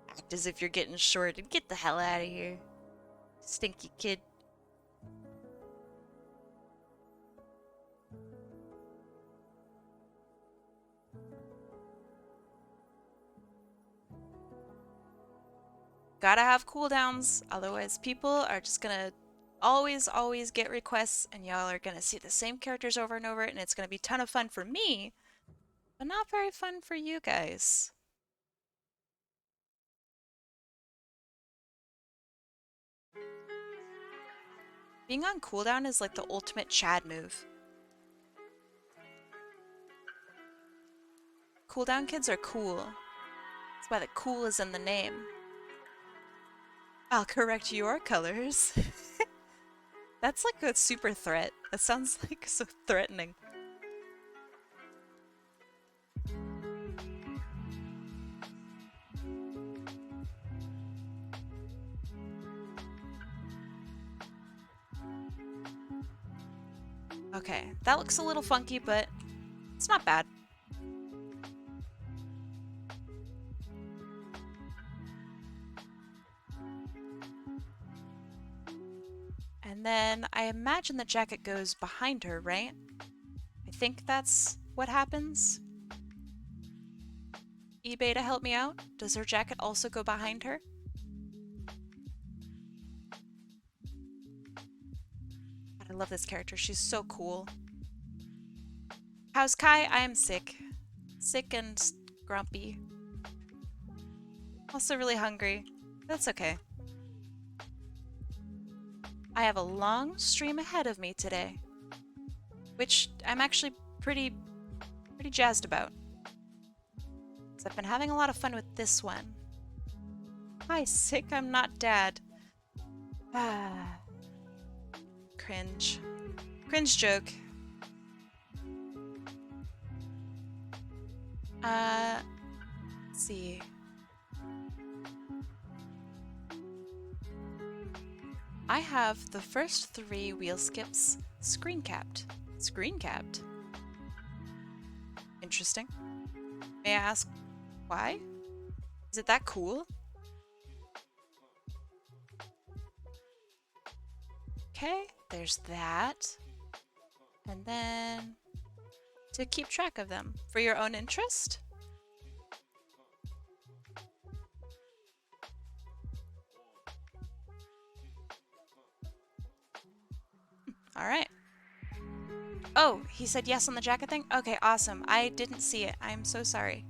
Act as if you're getting shorted. Get the hell out of here. Stinky kid. Gotta have cooldowns, otherwise people are just gonna always get requests and y'all are gonna see the same characters over and over and it's gonna be a ton of fun for me, but not very fun for you guys. Being on cooldown is like the ultimate Chad move. Cooldown kids are cool. That's why the cool is in the name. I'll correct your colors. That's like a super threat. That sounds like so threatening. Okay, that looks a little funky, but it's not bad. And then I imagine the jacket goes behind her, right? I think that's what happens. eBay to help me out. Does her jacket also go behind her? God, I love this character. She's so cool. How's Kai? I am sick. Sick and grumpy. Also really hungry. That's okay. I have a long stream ahead of me today, which I'm actually pretty jazzed about. So I've been having a lot of fun with this one. Hi, sick, I'm not dad. Ah. Cringe. Cringe joke. Let's see. I have the first 3 wheel skips screen capped. Screen capped? Interesting. May I ask why? Is it that cool? Okay, there's that. And then to keep track of them for your own interest. All right. Oh, he said yes on the jacket thing? Okay, awesome. I didn't see it. I'm so sorry.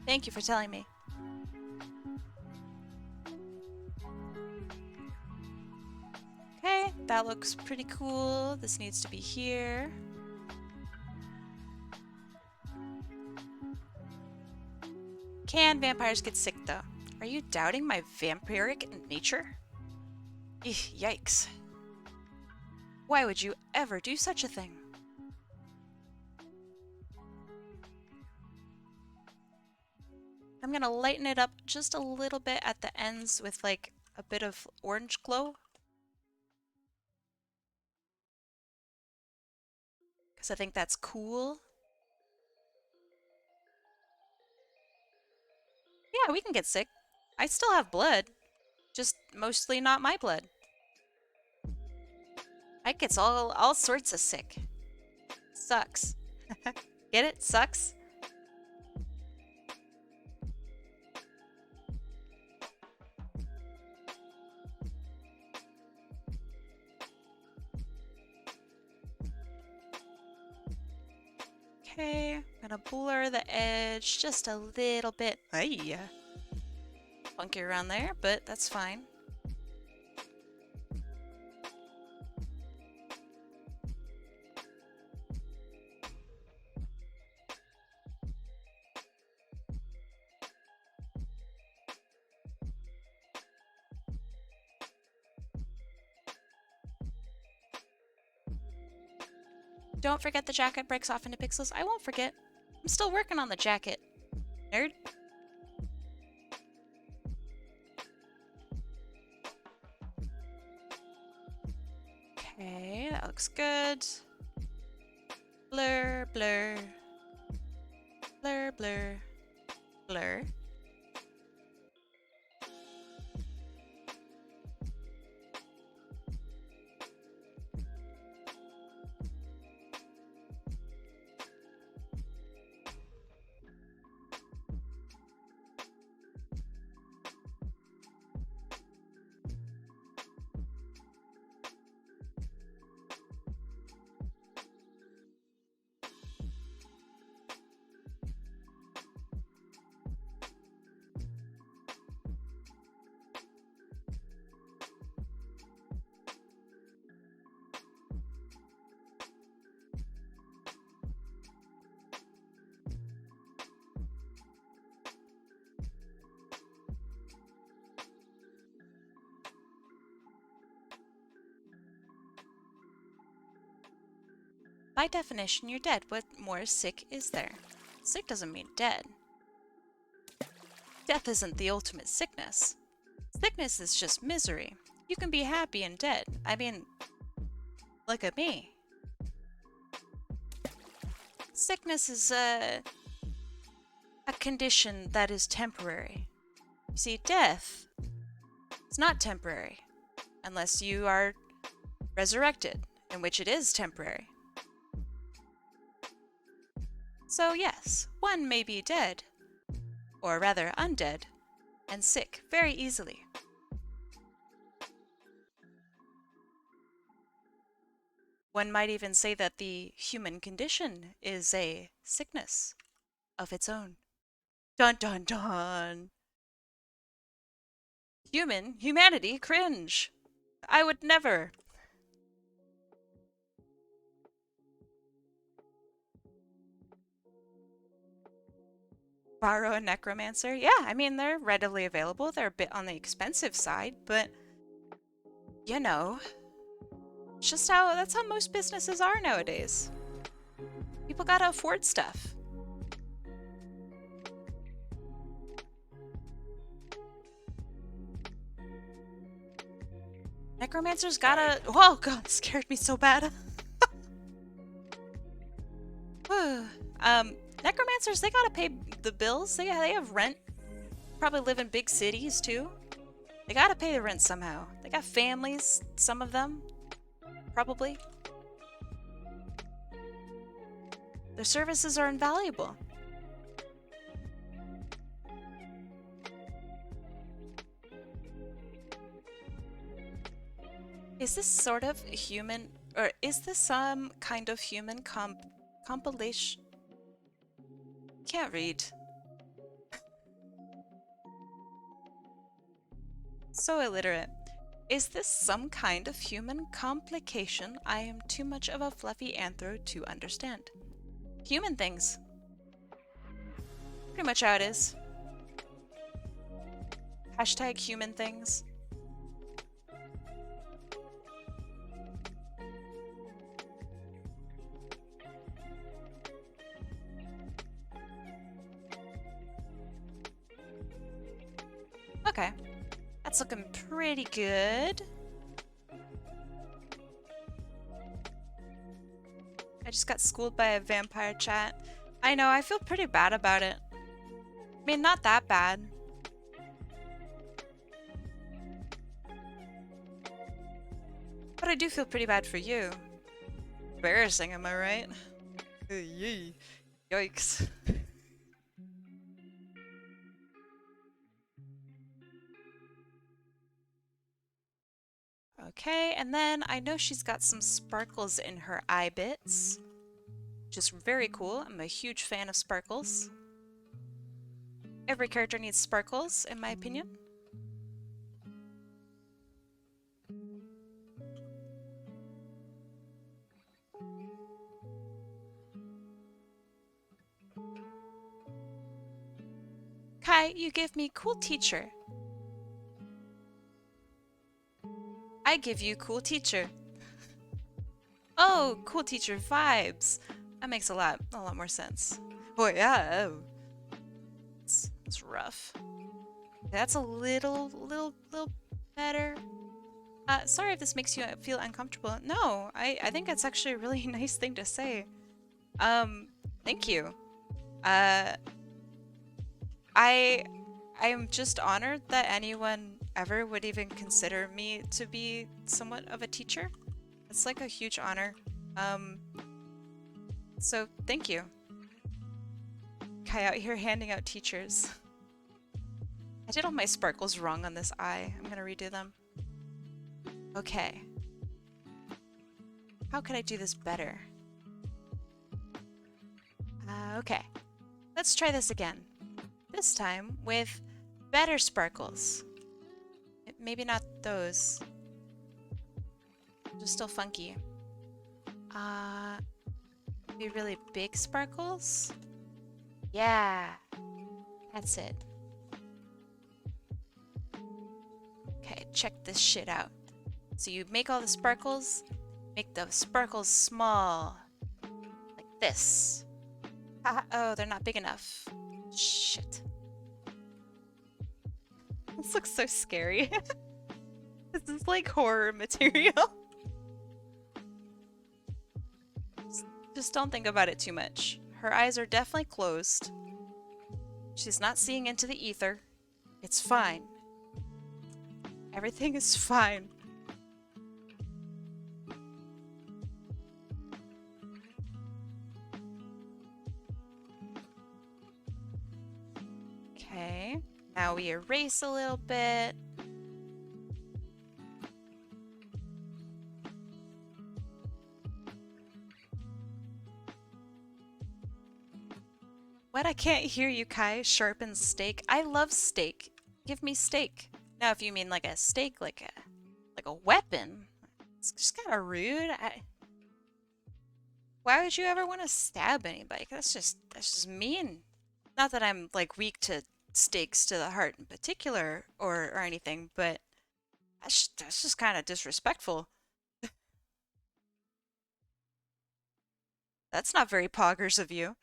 Thank you for telling me. Okay, that looks pretty cool. This needs to be here. Can vampires get sick, though? Are you doubting my vampiric nature? Eeh, yikes. Why would you ever do such a thing? I'm gonna lighten it up just a little bit at the ends with like a bit of orange glow. Because I think that's cool. Yeah, we can get sick. I still have blood. Just mostly not my blood. I gets all sorts of sick. Sucks. Get it? Sucks? Okay, I'm gonna blur the edge just a little bit. Ay, funky around there, but that's fine. Don't forget the jacket breaks off into pixels. I won't forget. I'm still working on the jacket. Nerd. Okay, that looks good. Blur, blur. Blur, blur. Blur. By definition, you're dead. What more sick is there? Sick doesn't mean dead. Death isn't the ultimate sickness. Sickness is just misery. You can be happy and dead. I mean, look at me. Sickness is a condition that is temporary. You see, death is not temporary unless you are resurrected, in which it is temporary. So yes, one may be dead, or rather undead, and sick very easily. One might even say that the human condition is a sickness of its own. Dun dun dun! Humanity, cringe! I would never! Borrow a necromancer? Yeah, I mean, they're readily available. They're a bit on the expensive side, but you know, it's just that's how most businesses are nowadays. People gotta afford stuff. Necromancers gotta. Oh god, scared me so bad. Necromancers, they gotta pay the bills. They have rent. Probably live in big cities too. They gotta pay the rent somehow. They got families, some of them. Probably. Their services are invaluable. Is this sort of human, or is this some kind of human compilation? Can't read. So illiterate. Is this some kind of human complication I am too much of a fluffy anthro to understand? Human things. Pretty much how it is. Hashtag human things. Okay. That's looking pretty good. I just got schooled by a vampire chat. I know, I feel pretty bad about it. I mean, not that bad. But I do feel pretty bad for you. Embarrassing, am I right? Yee. Yikes. Okay, and then I know she's got some sparkles in her eye bits, which is very cool. I'm a huge fan of sparkles. Every character needs sparkles, in my opinion. Kai, you give me cool teacher. I give you cool teacher. Oh, cool teacher vibes. That makes a lot more sense. Oh yeah, it's rough. That's a little better. Sorry if this makes you feel uncomfortable. No, I think that's actually a really nice thing to say. Thank you. I am just honored that anyone ever would even consider me to be somewhat of a teacher. It's like a huge honor. So thank you. Kai out here handing out teachers. I did all my sparkles wrong on this eye. I'm gonna redo them. Okay. How could I do this better? Okay. Let's try this again. This time with better sparkles. Maybe not those. Just still funky. Be really big sparkles? Yeah. That's it. Okay, check this shit out. So you make all the sparkles, make the sparkles small. Like this. Oh, they're not big enough. Shit. This looks so scary. This is like horror material. Just don't think about it too much. Her eyes are definitely closed. She's not seeing into the ether. It's fine. Everything is fine. Okay. Now we erase a little bit. What? I can't hear you, Kai. Sharpen steak. I love steak. Give me steak. Now, if you mean like a steak, like a weapon, it's just kind of rude. Why would you ever want to stab anybody? That's just mean. Not that I'm like weak to steaks to the heart in particular or anything, but that's just kind of disrespectful. That's not very poggers of you.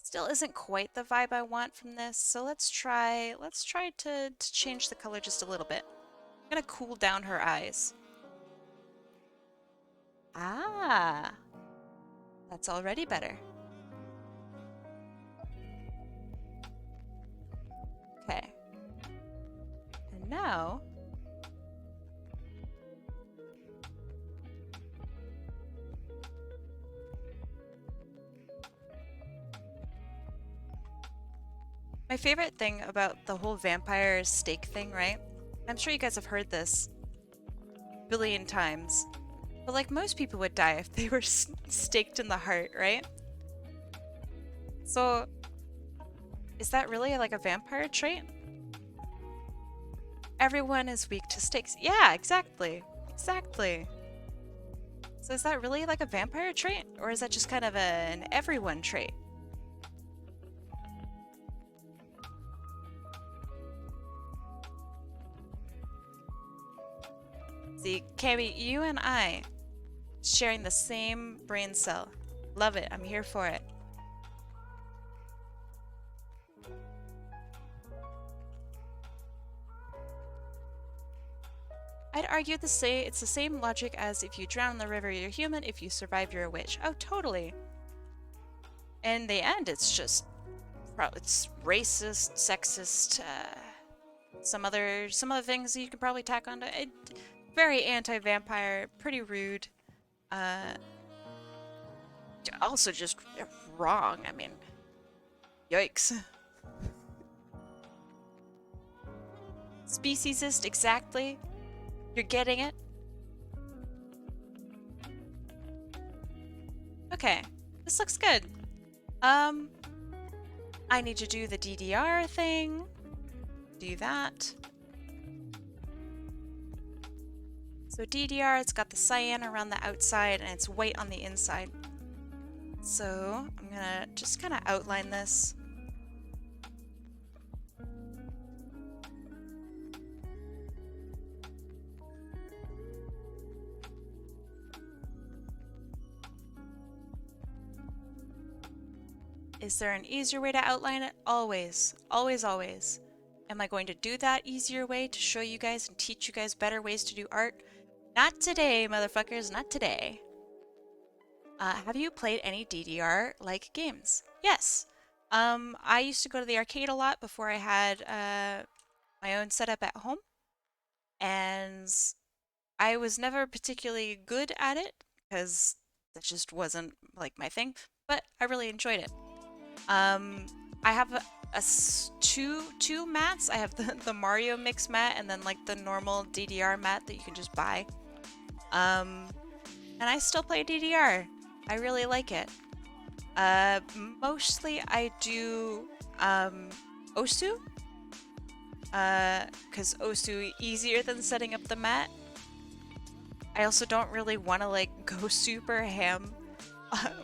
Still isn't quite the vibe I want from this, so let's try to change the color just a little bit. I'm gonna cool down her eyes. Ah, that's already better. Okay. And now, My favorite thing about the whole vampire stake thing, right? I'm sure you guys have heard this a billion times, but like most people would die if they were staked in the heart, right? So is that really like a vampire trait? Everyone is weak to stakes. Yeah, exactly. Exactly. So is that really like a vampire trait? Or is that just kind of an everyone trait? See, Cami, you and I sharing the same brain cell. Love it. I'm here for it. I'd argue it's the same logic as if you drown in the river, you're human. If you survive, you're a witch. Oh, totally. In the end, it's just it's racist, sexist, some other things you could probably tack onto it. Very anti-vampire, pretty rude. Uh, also just wrong. I mean, yikes. Speciesist, exactly. You're getting it. Okay, this looks good. I need to do the DDR thing. Do that. So DDR, it's got the cyan around the outside and it's white on the inside. So I'm gonna just kind of outline this. Is there an easier way to outline it? Always, always, always. Am I going to do that easier way to show you guys and teach you guys better ways to do art? Not today, motherfuckers, not today. Have you played any DDR-like games? Yes. I used to go to the arcade a lot before I had my own setup at home, and I was never particularly good at it because that just wasn't like my thing, but I really enjoyed it. I have two mats. I have the Mario mix mat and then like the normal DDR mat that you can just buy. And I still play DDR. I really like it. Mostly I do Osu. Because Osu easier than setting up the mat. I also don't really want to like go super ham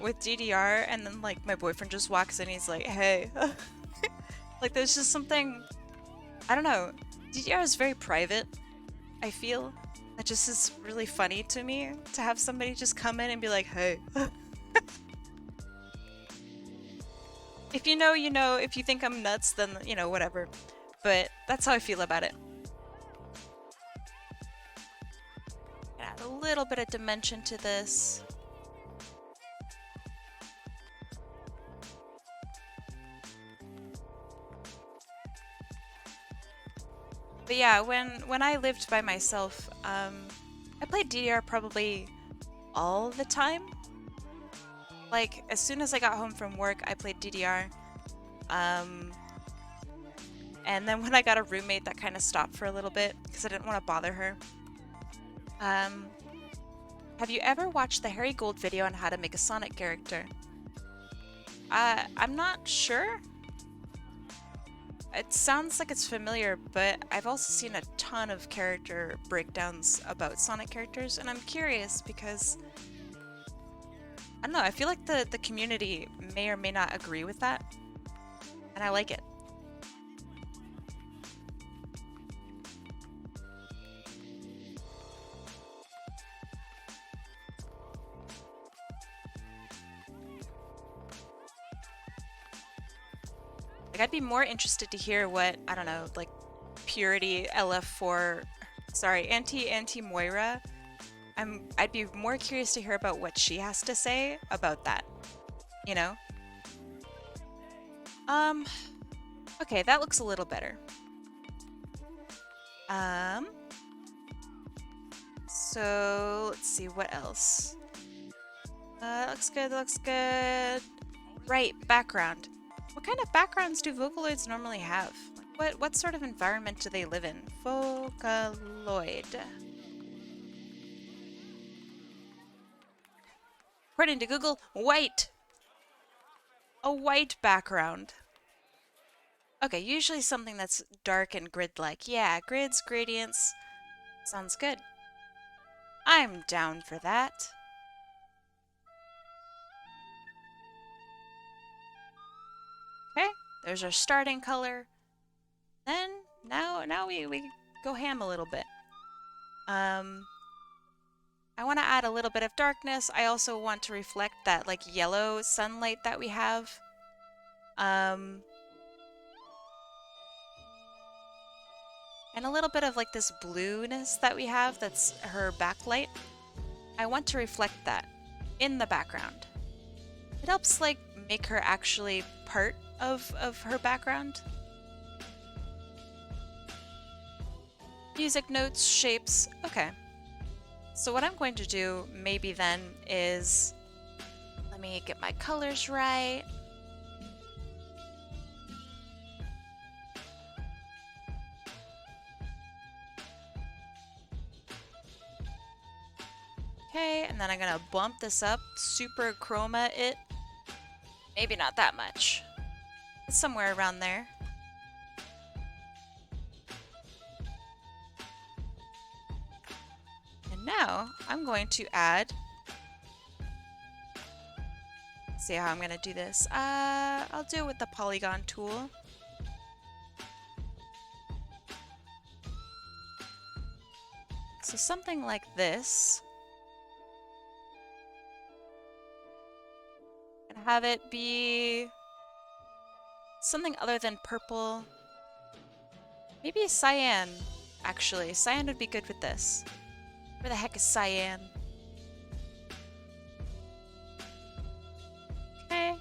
with DDR, and then like my boyfriend just walks in, he's like, hey. Like there's just something, I don't know, DDR is very private, I feel. That just is really funny to me, to have somebody just come in and be like, hey. If you know, you know. If you think I'm nuts, then, you know, whatever. But that's how I feel about it. Add a little bit of dimension to this. But yeah, when I lived by myself, I played DDR probably all the time. Like, as soon as I got home from work, I played DDR. And then when I got a roommate, that kind of stopped for a little bit because I didn't want to bother her. Have you ever watched the Harry Gold video on how to make a Sonic character? I'm not sure. It sounds like it's familiar, but I've also seen a ton of character breakdowns about Sonic characters, and I'm curious because I don't know, I feel like the community may or may not agree with that, and I like it. Like, I'd be more interested to hear what, I don't know, like, Purity LF4, sorry, Auntie Moira. I'd be more curious to hear about what she has to say about that, you know? Okay, that looks a little better. So let's see what else. Looks good, looks good. Right, background. What kind of backgrounds do Vocaloids normally have? Like what sort of environment do they live in? Vocaloid. According to Google, white. A white background. Okay, usually something that's dark and grid-like. Yeah, grids, gradients. Sounds good. I'm down for that. Okay, there's our starting color. Then, now we go ham a little bit. I want to add a little bit of darkness. I also want to reflect that like yellow sunlight that we have. And a little bit of like this blueness that we have that's her backlight. I want to reflect that in the background. It helps like make her actually part of her background. Music notes, shapes, okay. So what I'm going to do maybe then is, let me get my colors right. Okay, and then I'm gonna bump this up, super chroma it. Maybe not that much. It's somewhere around there. And now I'm going to add, see how I'm gonna do this. I'll do it with the polygon tool. So something like this. And have it be something other than purple. Maybe cyan, actually. Cyan would be good with this. Where the heck is cyan? Okay.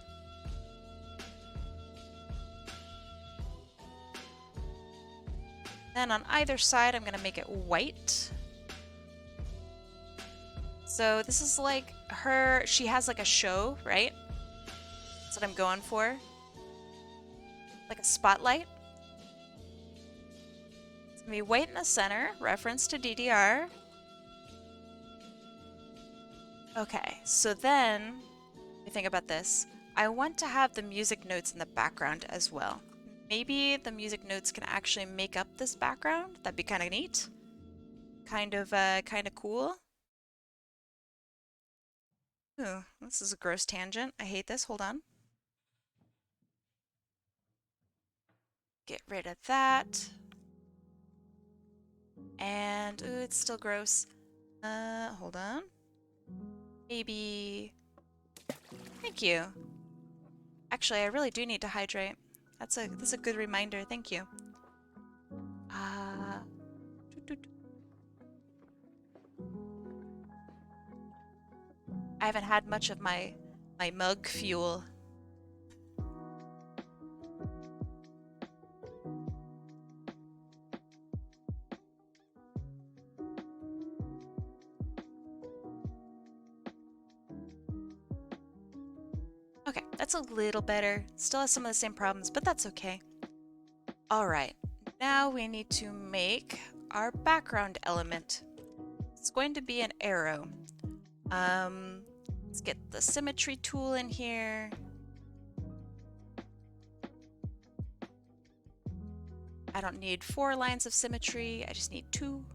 Then on either side, I'm gonna make it white. So this is like her, she has like a show, right? That's what I'm going for. Like a spotlight. It's gonna be white in the center, reference to DDR. Okay, so then, let me think about this. I want to have the music notes in the background as well. Maybe the music notes can actually make up this background. That'd be kind of neat. Kind of cool. Ooh, this is a gross tangent. I hate this. Hold on. Get rid of that. And, ooh, it's still gross. Hold on. Maybe... Thank you. Actually, I really do need to hydrate. That's a good reminder. Thank you. I haven't had much of my mug fuel. Okay, that's a little better. Still has some of the same problems, but that's okay. All right, now we need to make our background element. It's going to be an arrow. Let's get the symmetry tool in here. I don't need 4 lines of symmetry, I just need 2.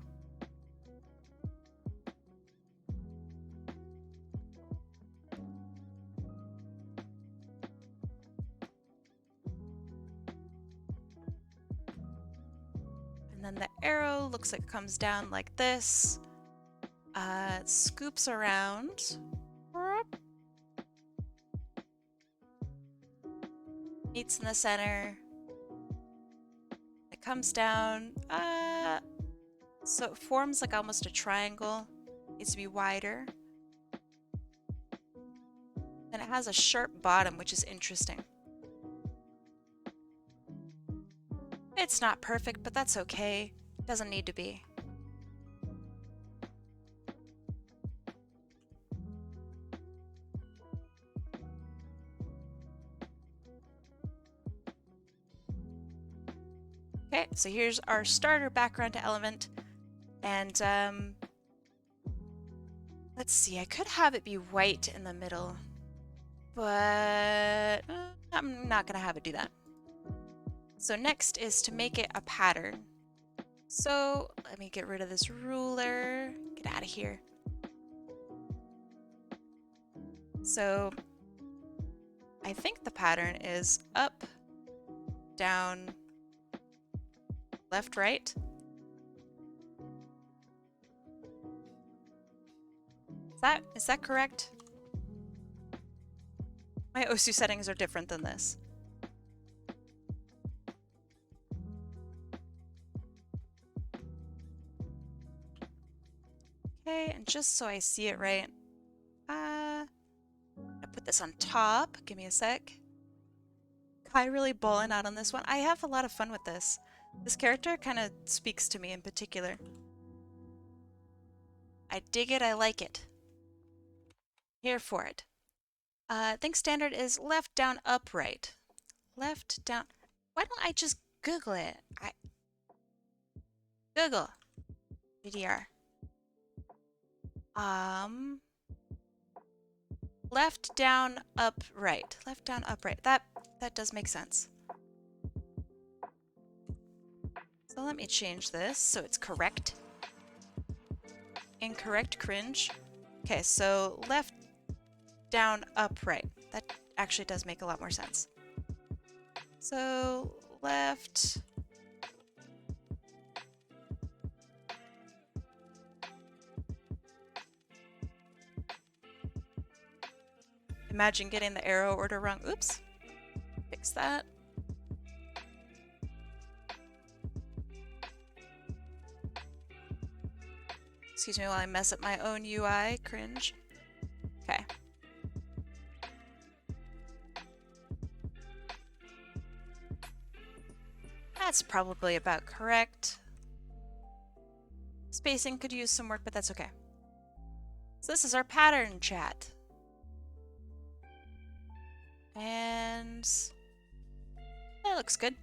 And then the arrow looks like it comes down like this. It scoops around. Meets in the center. It comes down. So it forms like almost a triangle. It needs to be wider. Then it has a sharp bottom, which is interesting. It's not perfect, but that's okay. It doesn't need to be. Okay, so here's our starter background element. And let's see, I could have it be white in the middle, but I'm not gonna have it do that. So next is to make it a pattern. So let me get rid of this ruler, get out of here. So I think the pattern is up, down, left, right. Is that correct? My OSU settings are different than this. Okay, and just so I see it right, I put this on top. Give me a sec. Kai really balling out on this one. I have a lot of fun with this. This character kind of speaks to me in particular. I dig it, I like it. Here for it. I think standard is left, down, upright. Left, down. Why don't I just Google it? Google. VDR. Left, down, upright. Left, down, upright. That does make sense. So let me change this so it's correct. Incorrect, cringe. Okay, so left, down, upright. That actually does make a lot more sense. So left. Imagine getting the arrow order wrong. Oops. Fix that. Excuse me while I mess up my own UI. Cringe. Okay. That's probably about correct. Spacing could use some work, but that's okay. So this is our pattern chat. And that looks good.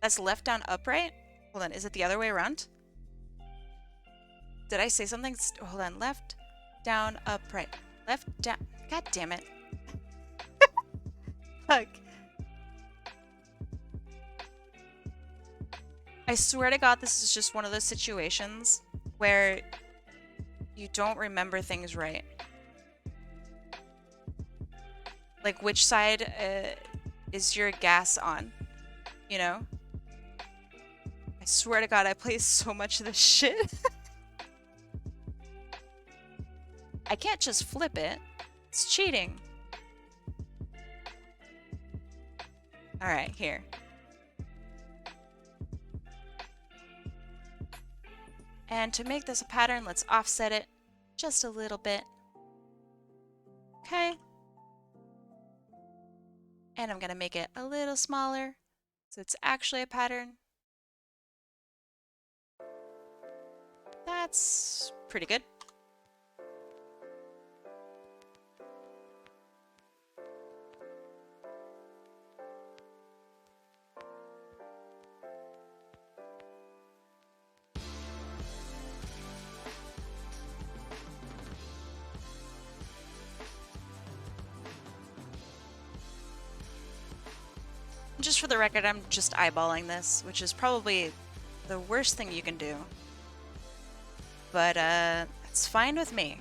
That's left, down, upright. Hold on, is it the other way around? Did I say something? Hold on, left, down, upright. Left, down. God damn it. Fuck. I swear to God, this is just one of those situations where you don't remember things right. Like, which side is your gas on? You know? I swear to God, I play so much of this shit. I can't just flip it. It's cheating. Alright, here. And to make this a pattern, let's offset it just a little bit. Okay. And I'm going to make it a little smaller so it's actually a pattern. That's pretty good. Just for the record, I'm just eyeballing this, which is probably the worst thing you can do. But, it's fine with me.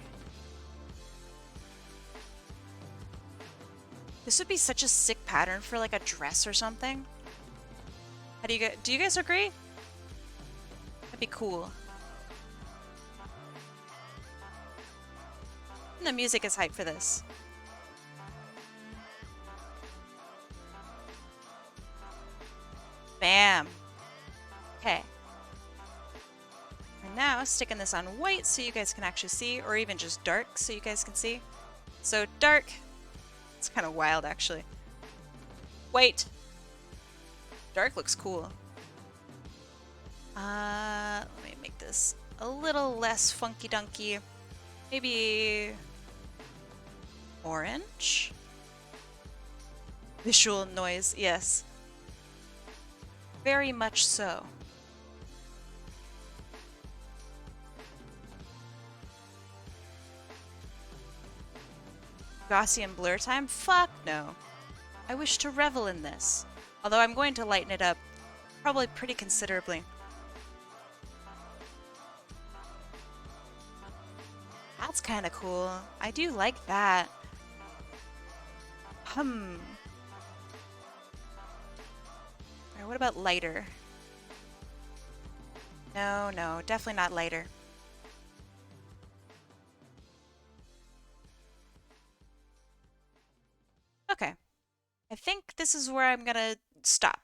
This would be such a sick pattern for, like, a dress or something. How do you guys agree? That'd be cool. And the music is hype for this. Bam. Okay. And now sticking this on white so you guys can actually see, or even just dark so you guys can see. So dark. It's kind of wild actually. White. Dark looks cool. Let me make this a little less funky dunky. Maybe orange? Visual noise, yes. Very much so. Gaussian blur time? Fuck no. I wish to revel in this. Although I'm going to lighten it up, probably pretty considerably. That's kind of cool. I do like that. Alright, what about lighter? No, no, definitely not lighter. Okay. I think this is where I'm gonna stop.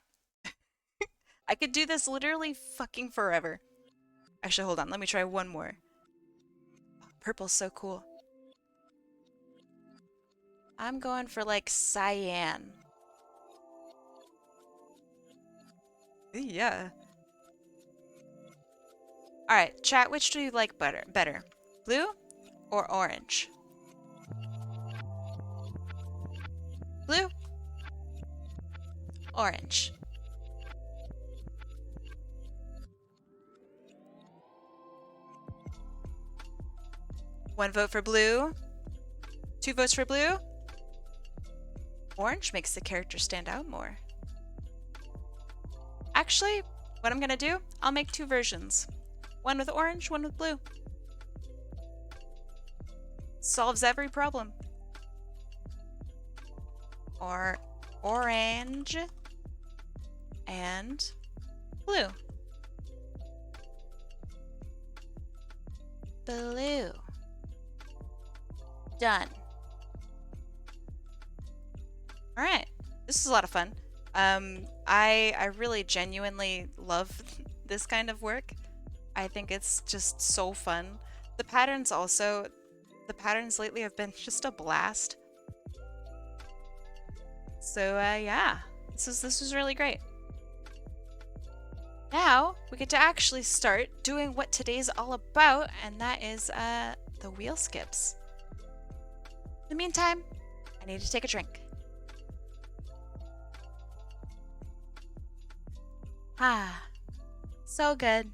I could do this literally fucking forever. Actually, hold on. Let me try one more. Purple's so cool. I'm going for like cyan. Yeah. Alright, chat, which do you like better? Blue or orange? Blue? Orange. One vote for blue. 2 votes for blue. Orange makes the character stand out more. Actually, what I'm gonna do, I'll make 2 versions. One with orange, one with blue. Solves every problem. Or orange and blue. Blue. Done. All right, this is a lot of fun. I really genuinely love this kind of work. I think it's just so fun. The patterns lately have been just a blast. So yeah, this was really great. Now we get to actually start doing what today's all about, and that is the wheel skips. In the meantime, I need to take a drink. Ah, so good.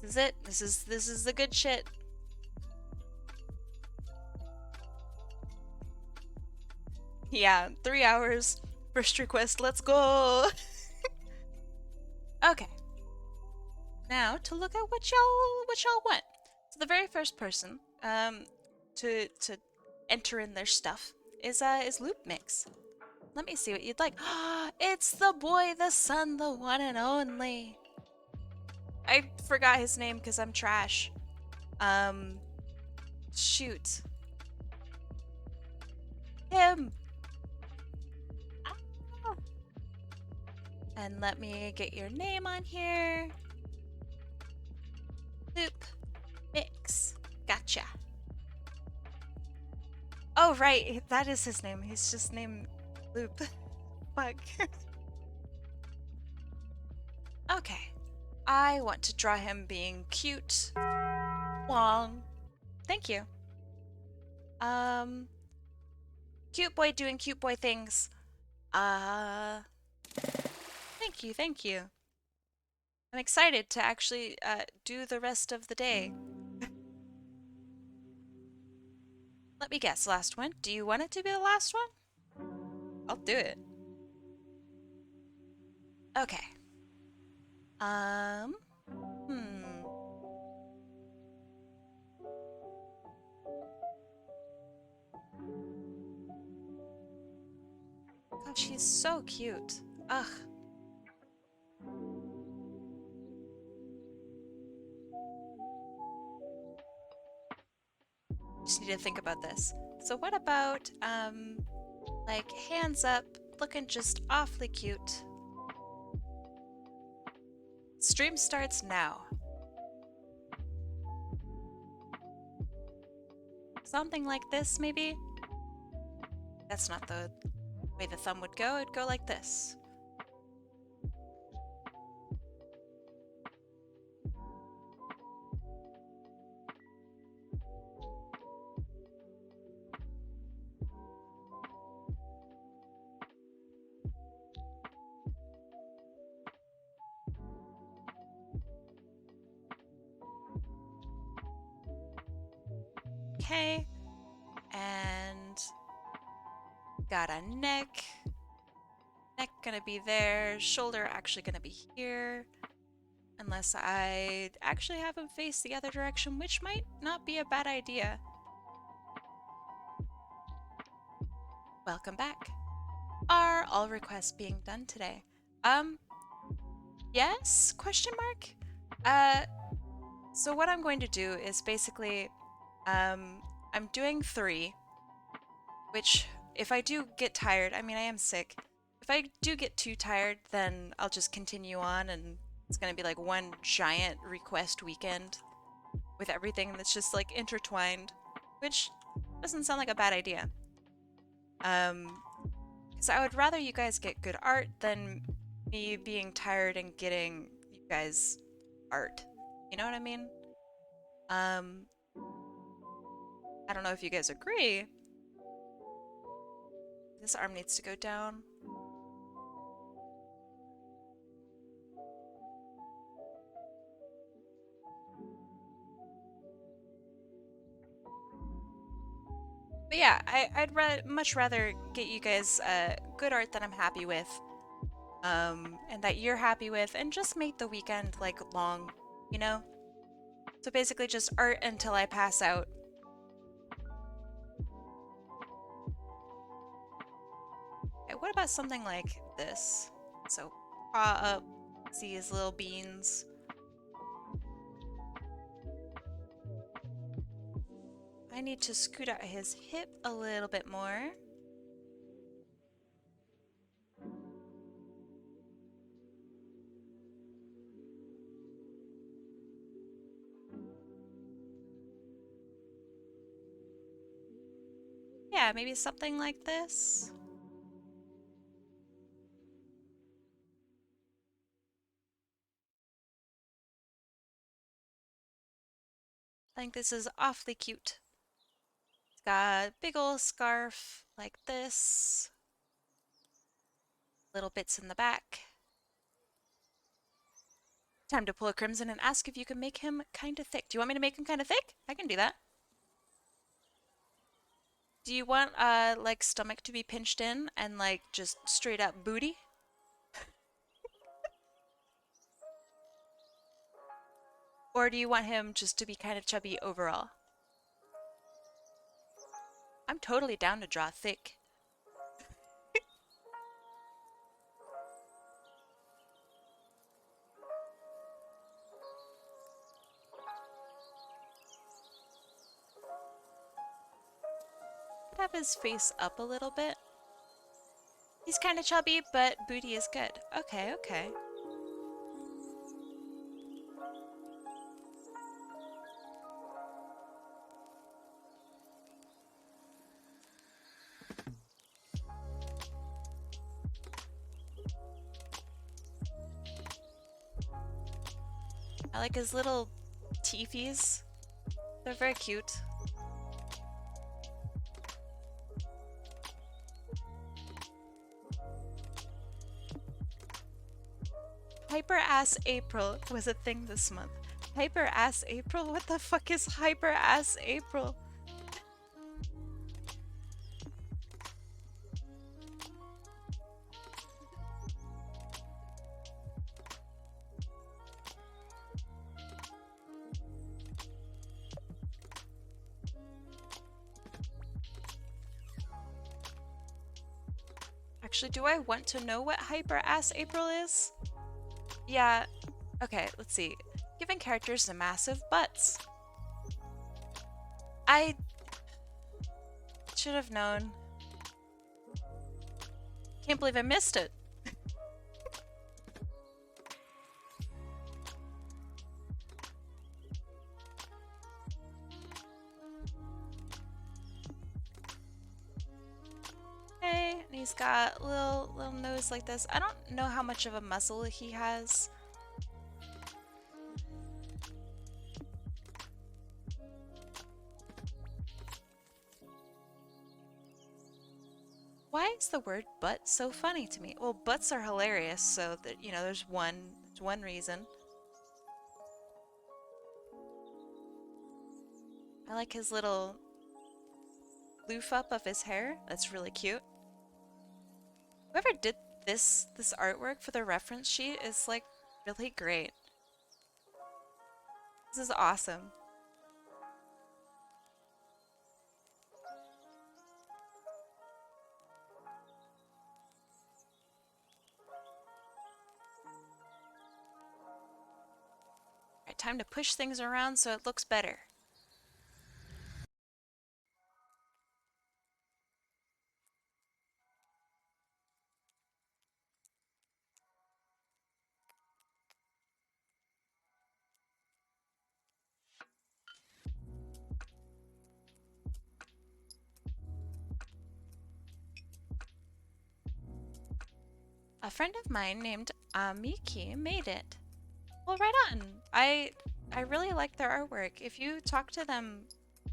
This is it. This is the good shit. Yeah, 3 hours. First request, let's go. Okay. Now to look at what y'all want. So the very first person to enter in their stuff is Loop Mix. Let me see what you'd like. It's the boy, the son, the one and only. I forgot his name because I'm trash. Shoot. Him. Ah. And let me get your name on here. Loop Mix. Gotcha. Oh, right. That is his name. He's just named Loop. Fuck. Okay. I want to draw him being cute. Long. Thank you. Cute boy doing cute boy things. Thank you, thank you. I'm excited to actually do the rest of the day. Let me guess, last one. Do you want it to be the last one? I'll do it. Okay. Gosh, he's so cute. Ugh. Just need to think about this. So what about, like, hands up, looking just awfully cute. Stream starts now. Something like this, maybe? That's not the way the thumb would go. It'd go like this. okay. And got a neck. Neck gonna be there. Shoulder actually gonna be here. Unless I actually have him face the other direction, which might not be a bad idea. Welcome back. Are all requests being done today? Yes? Question mark? Uh, so what I'm going to do is basically, I'm doing 3, which if I do get tired, I mean, I am sick. If I do get too tired, then I'll just continue on and it's gonna be like one giant request weekend with everything that's just like intertwined, which doesn't sound like a bad idea. Because I would rather you guys get good art than me being tired and getting you guys art. You know what I mean? Um, I don't know if you guys agree. This arm needs to go down. But yeah, I'd much rather get you guys good art that I'm happy with, and that you're happy with, and just make the weekend like long, you know? So basically just art until I pass out. Okay, what about something like this? So paw up, see his little beans. I need to scoot out his hip a little bit more. Yeah, maybe something like this. I think this is awfully cute. It's got a big old scarf like this. Little bits in the back. Time to pull a crimson and ask if you can make him kind of thick. Do you want me to make him kind of thick? I can do that. Do you want like stomach to be pinched in and like just straight up booty? Or do you want him just to be kind of chubby overall? I'm totally down to draw thick. Have his face up a little bit. He's kind of chubby, but booty is good. Okay, okay. I like his little teefies. They're very cute. Hyper Ass April was a thing this month. Hyper Ass April? What the fuck is Hyper Ass April? Actually, do I want to know what Hyper Ass April is? Yeah. Okay, let's see. Giving characters the massive butts. I should have known. Can't believe I missed it. Okay, and he's got a little nose like this. I don't know how much of a muzzle he has. Why is the word butt so funny to me? Well, butts are hilarious, so that you know, there's one reason. I like his little floof up of his hair. That's really cute. Whoever did this artwork for the reference sheet is like really great. This is awesome. Alright, time to push things around so it looks better. A friend of mine named Amiki made it. Well, right on. I really like their artwork. If you talk to them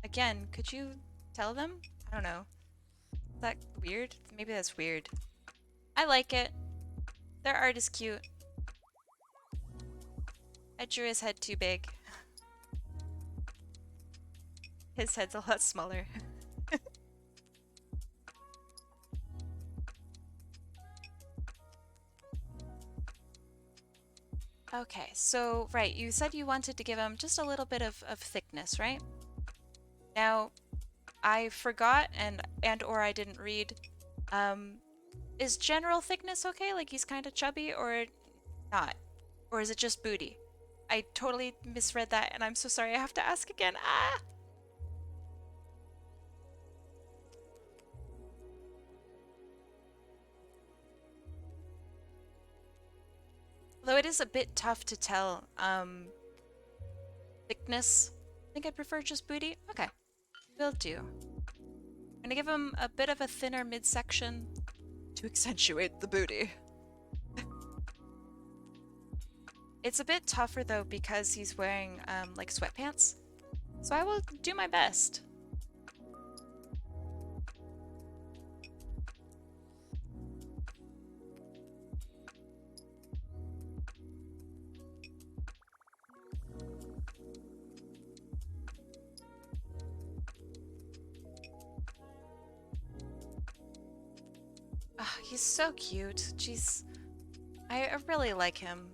again, could you tell them? I don't know. Is that weird? Maybe that's weird. I like it. Their art is cute. I drew his head too big. His head's a lot smaller. Okay, so right, you said you wanted to give him just a little bit of thickness, right? Now, I forgot and or I didn't read. Is general thickness okay? Like he's kind of chubby or not? Or is it just booty? I totally misread that and I'm so sorry. I have to ask again. Ah! Although it is a bit tough to tell, thickness. I think I'd prefer just booty. Okay, will do. I'm gonna give him a bit of a thinner midsection to accentuate the booty. It's a bit tougher though because he's wearing like sweatpants. So I will do my best. Oh, he's so cute. Jeez. I really like him.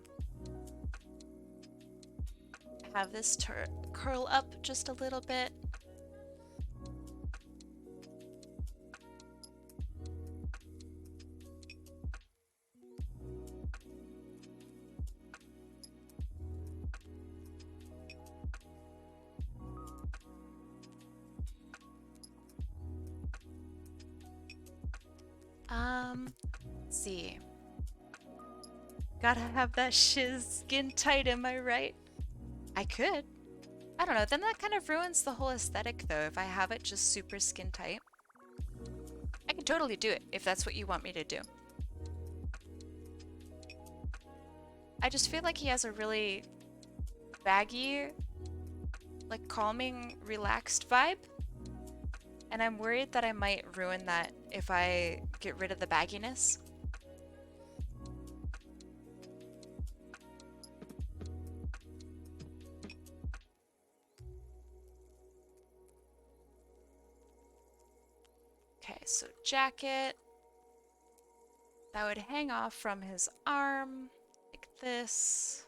Have this curl up just a little bit. Let's see. Gotta have that shiz skin tight, am I right? I could. I don't know, then that kind of ruins the whole aesthetic though, if I have it just super skin tight. I can totally do it, if that's what you want me to do. I just feel like he has a really baggy, like calming, relaxed vibe. And I'm worried that I might ruin that if I get rid of the bagginess. Okay, so jacket. That would hang off from his arm, like this.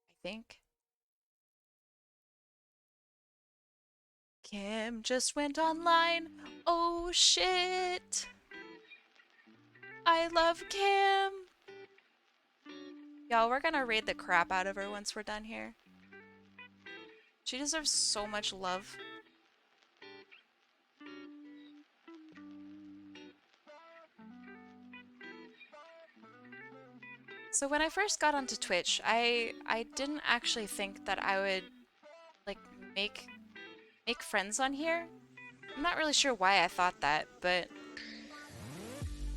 I think. Kim just went online. Oh shit! I love Kim! Y'all, we're gonna raid the crap out of her once we're done here. She deserves so much love. So when I first got onto Twitch, I didn't actually think that I would like make friends on here. I'm not really sure why I thought that, but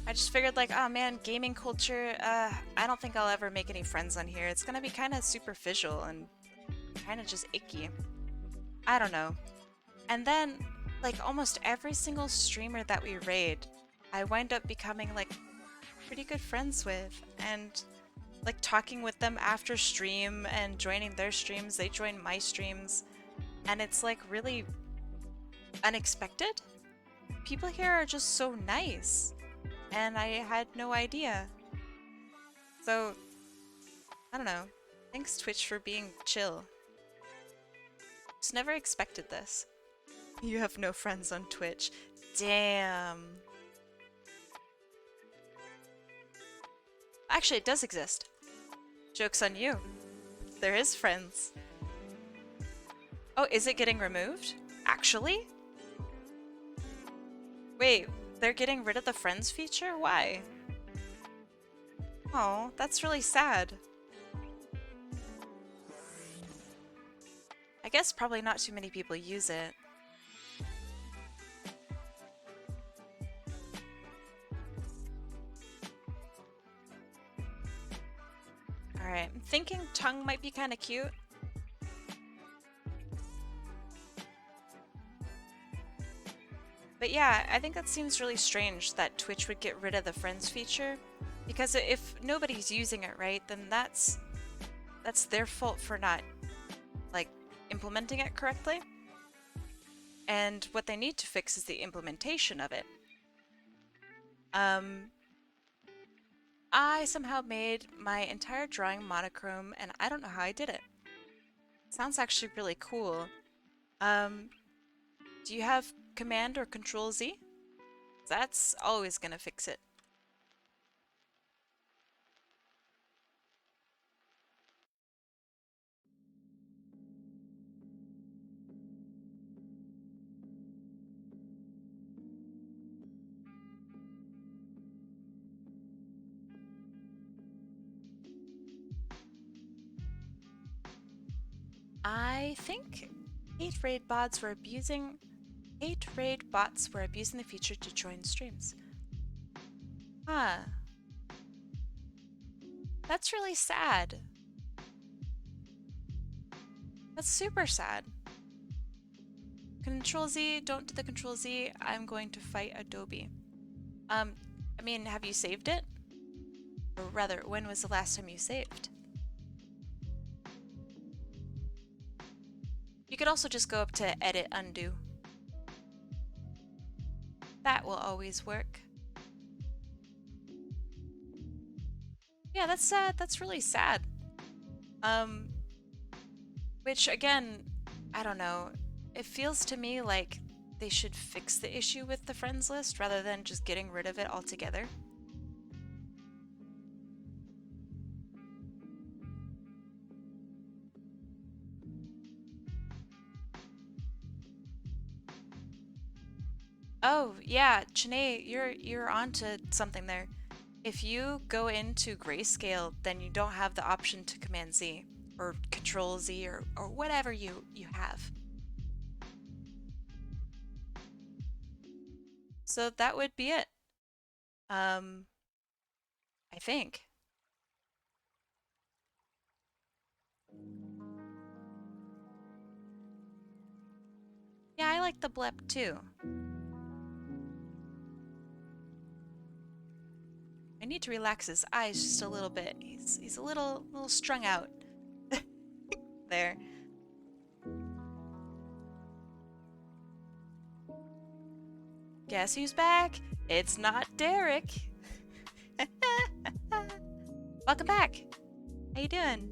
I just figured like, oh man, gaming culture, I don't think I'll ever make any friends on here. It's gonna be kind of superficial and kind of just icky. I don't know. And then, like almost every single streamer that we raid, I wind up becoming like pretty good friends with, and like talking with them after stream and joining their streams. They join my streams, and it's like really unexpected. People here are just so nice, and I had no idea. So, I don't know. Thanks, Twitch, for being chill. Just never expected this. You have no friends on Twitch. Damn. Actually, it does exist. Joke's on you. There is friends. Oh, is it getting removed? Actually? Wait, they're getting rid of the friends feature? Why? Oh, that's really sad. I guess probably not too many people use it. Alright, I'm thinking tongue might be kind of cute. But yeah, I think that seems really strange that Twitch would get rid of the friends feature. Because if nobody's using it, right, then that's their fault for not, like, implementing it correctly. And what they need to fix is the implementation of it. I somehow made my entire drawing monochrome, and I don't know how I did it. Sounds actually really cool. Do you have Command or Control Z? That's always gonna fix it. I think 8 raid bots were abusing the feature to join streams. Huh. That's really sad. That's super sad. Control Z, don't do the Control Z. I'm going to fight Adobe. I mean, have you saved it? Or rather, when was the last time you saved? You could also just go up to Edit Undo. That will always work. Yeah, that's really sad. Which again, I don't know. It feels to me like they should fix the issue with the friends list rather than just getting rid of it altogether. Oh, yeah, Chanae, you're onto something there. If you go into grayscale, then you don't have the option to Command Z or Control Z or whatever you have. So that would be it. I think. Yeah, I like the blep too. I need to relax his eyes just a little bit. He's a little strung out. There. Guess who's back? It's not Derek. Welcome back. How you doing?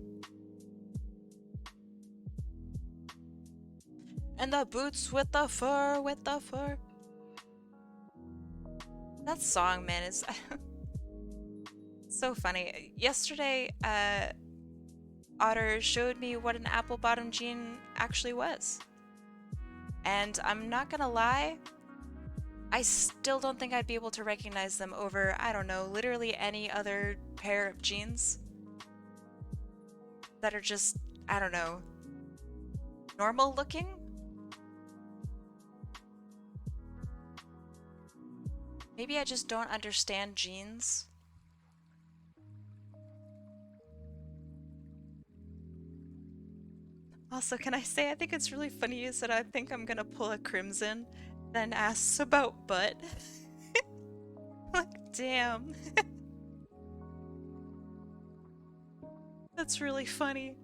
And the boots with the fur, with the fur. That song, man, is so funny. Yesterday, Otter showed me what an apple bottom jean actually was. And I'm not gonna lie, I still don't think I'd be able to recognize them over, I don't know, literally any other pair of jeans that are just, I don't know, normal looking. Maybe I just don't understand jeans. Also, can I say, I think it's really funny you said I think I'm gonna pull a Crimson, then asks about butt. Like, damn. That's really funny.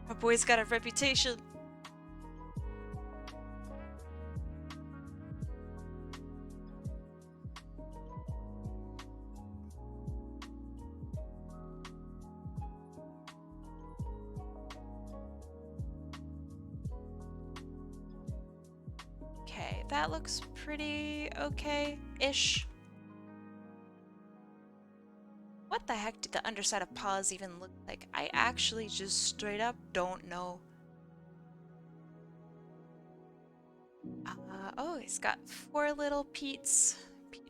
My boy's got a reputation. Okay, that looks pretty okay-ish. What the heck did the underside of paws even look like? I actually just straight up don't know. Oh, he's got 4 little Pete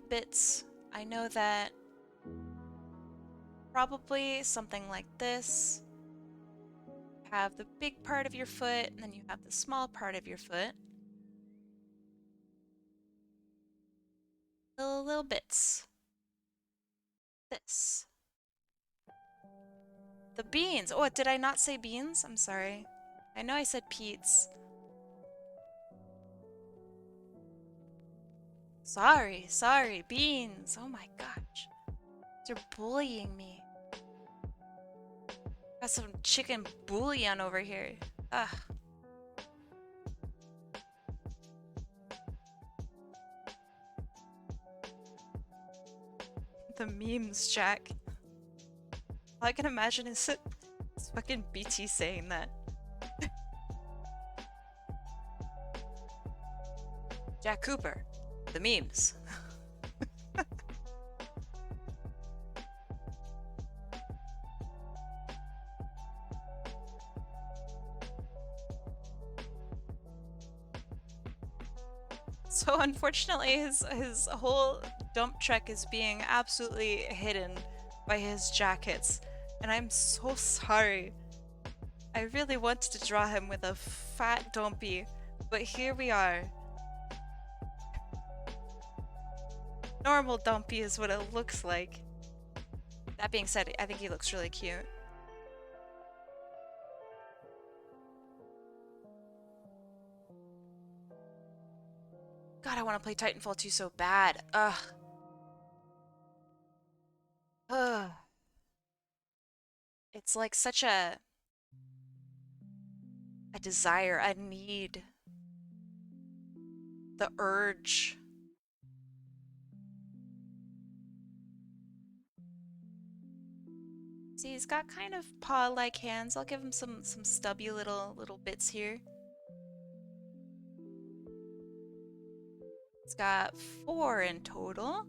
bits. I know that probably something like this. You have the big part of your foot, and then you have the small part of your foot. Little bits. This. The beans. Oh, did I not say beans? I'm sorry. I know I said Pete's. Sorry, beans. Oh my gosh. They're bullying me. Got some chicken bouillon over here. Ugh. The memes, Jack. All I can imagine is it's fucking BT saying that. Jack Cooper. The memes. So unfortunately, his whole dump truck is being absolutely hidden by his jackets, and I'm so sorry. I really wanted to draw him with a fat dumpy, but here we are. Normal dumpy is what it looks like. That being said, I think he looks really cute. God, I want to play Titanfall 2 so bad. Ugh. Ugh. It's like such a desire, a need, the urge. See, he's got kind of paw-like hands. I'll give him some stubby little bits here. It's got 4 in total.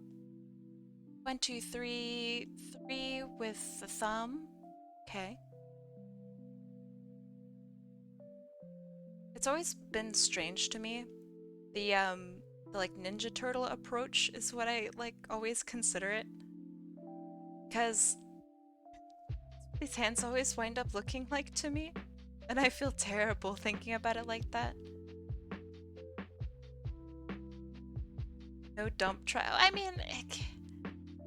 1, 2, 3, 3 with the thumb. Okay. It's always been strange to me. The like Ninja Turtle approach is what I like always consider it. Because these hands always wind up looking like to me. And I feel terrible thinking about it like that. No dump trial. I mean,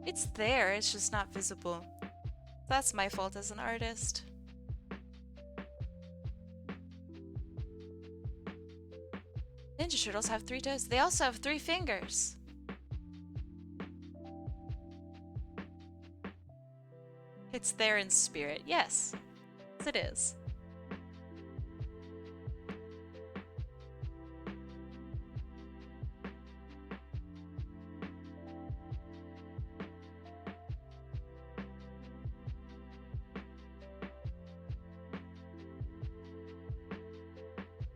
it's there, it's just not visible. That's my fault as an artist. Ninja Turtles have 3 toes. They also have 3 fingers. It's there in spirit. Yes, it is.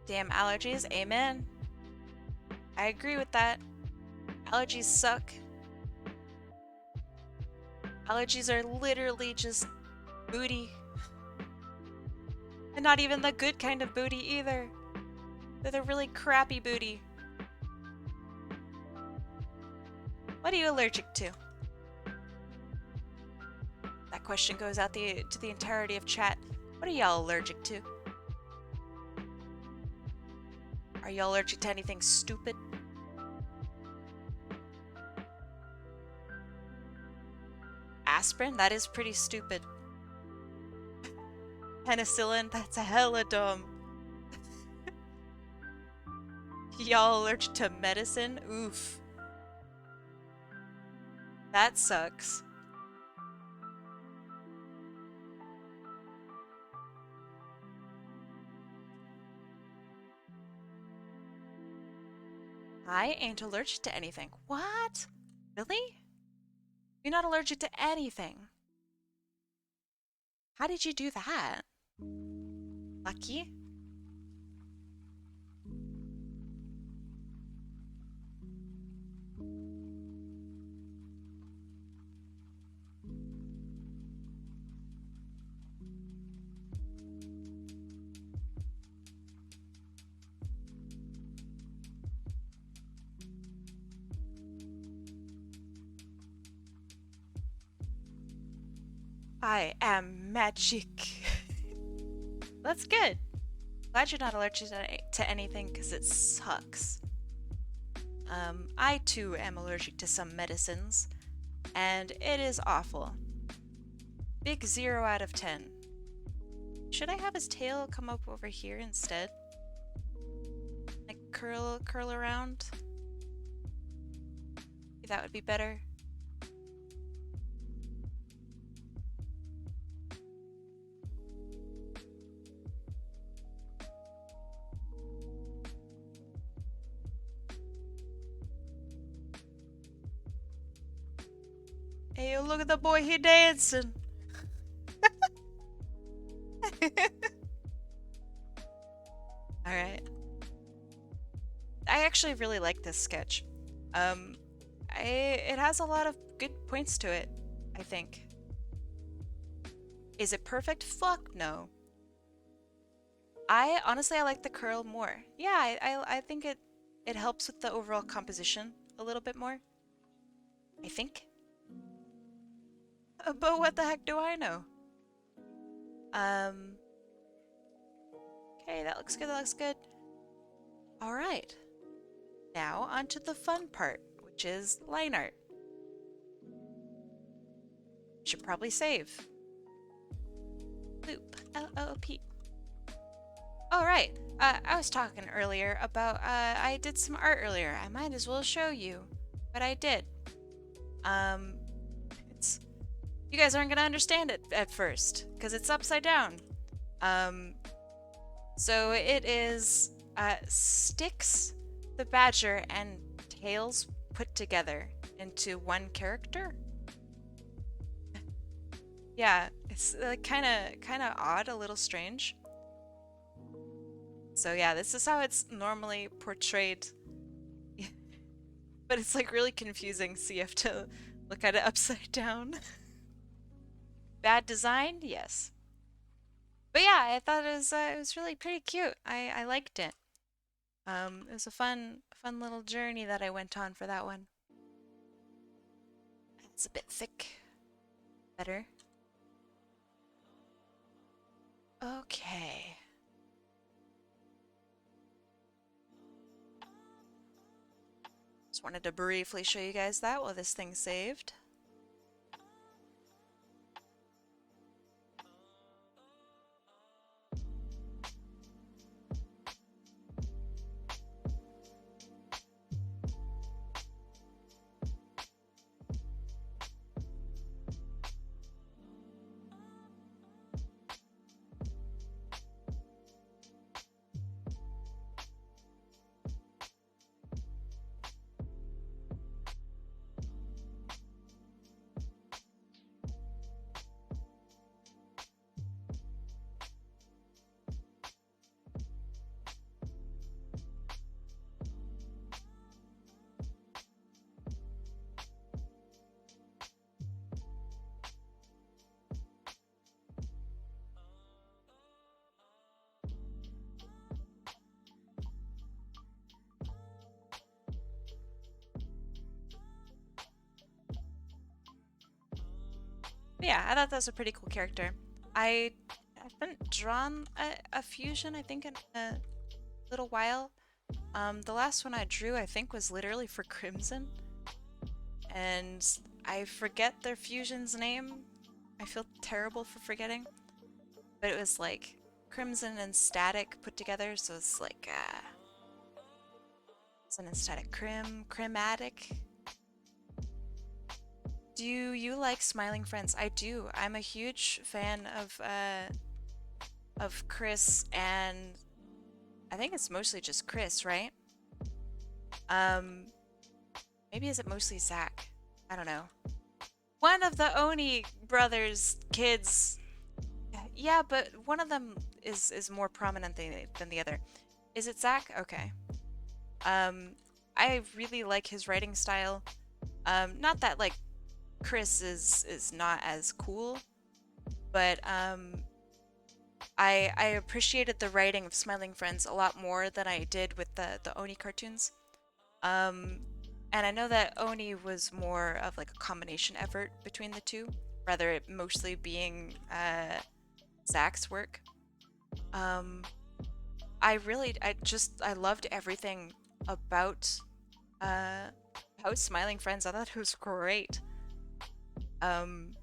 Damn allergies, amen. I agree with that. Allergies suck. Allergies are literally just booty. And not even the good kind of booty either. They're the really crappy booty. What are you allergic to? That question goes out to the entirety of chat. What are y'all allergic to? Are y'all allergic to anything stupid? Aspirin? That is pretty stupid. Penicillin? That's hella dumb. Y'all allergic to medicine? Oof. That sucks. I ain't allergic to anything. What? Really? You're not allergic to anything. How did you do that? Lucky? I am magic. That's good. Glad you're not allergic to anything because it sucks. I too am allergic to some medicines, and it is awful. Big 0 out of 10. Should I have his tail come up over here instead? Like curl around? Maybe that would be better. Hey, look at the boy, he dancing. Alright. I actually really like this sketch. It has a lot of good points to it, I think. Is it perfect? Fuck no. Honestly, I like the curl more. Yeah, I think it helps with the overall composition a little bit more. I think. But what the heck do I know? Okay, that looks good, that looks good. Alright. Now onto the fun part, which is line art. Should probably save. Loop. L-O-P. Alright. I was talking earlier about, I did some art earlier. I might as well show you what I did. You guys aren't gonna understand it at first, because it's upside down. So it is, Sticks, the Badger, and Tails put together into one character. Yeah, it's like kind of odd, a little strange. So yeah, this is how it's normally portrayed. But it's like really confusing, so you have to look at it upside down. Bad design? Yes. But yeah, I thought it was really pretty cute. I liked it. It was a fun little journey that I went on for that one. It's a bit thick. Better. Okay. Just wanted to briefly show you guys that while this thing's saved. But yeah, I thought that was a pretty cool character. I haven't drawn a fusion, I think, in a little while. The last one I drew, I think, was literally for Crimson. And I forget their fusion's name. I feel terrible for forgetting. But it was like Crimson and Static put together, so it's like, it's an Static Crimatic. Do you like Smiling Friends? I do. I'm a huge fan of Chris, and I think it's mostly just Chris, right? Um, maybe is it mostly Zach? I don't know. One of the Oni brothers' kids. Yeah, but one of them is more prominent than the other. Is it Zach? Okay. Um, I really like his writing style. Not that like Chris is not as cool, but I appreciated the writing of Smiling Friends a lot more than I did with the Oni cartoons. Um, and I know that Oni was more of like a combination effort between the two, rather it mostly being Zach's work. Um, I loved everything about uh, Smiling Friends. I thought it was great. Um,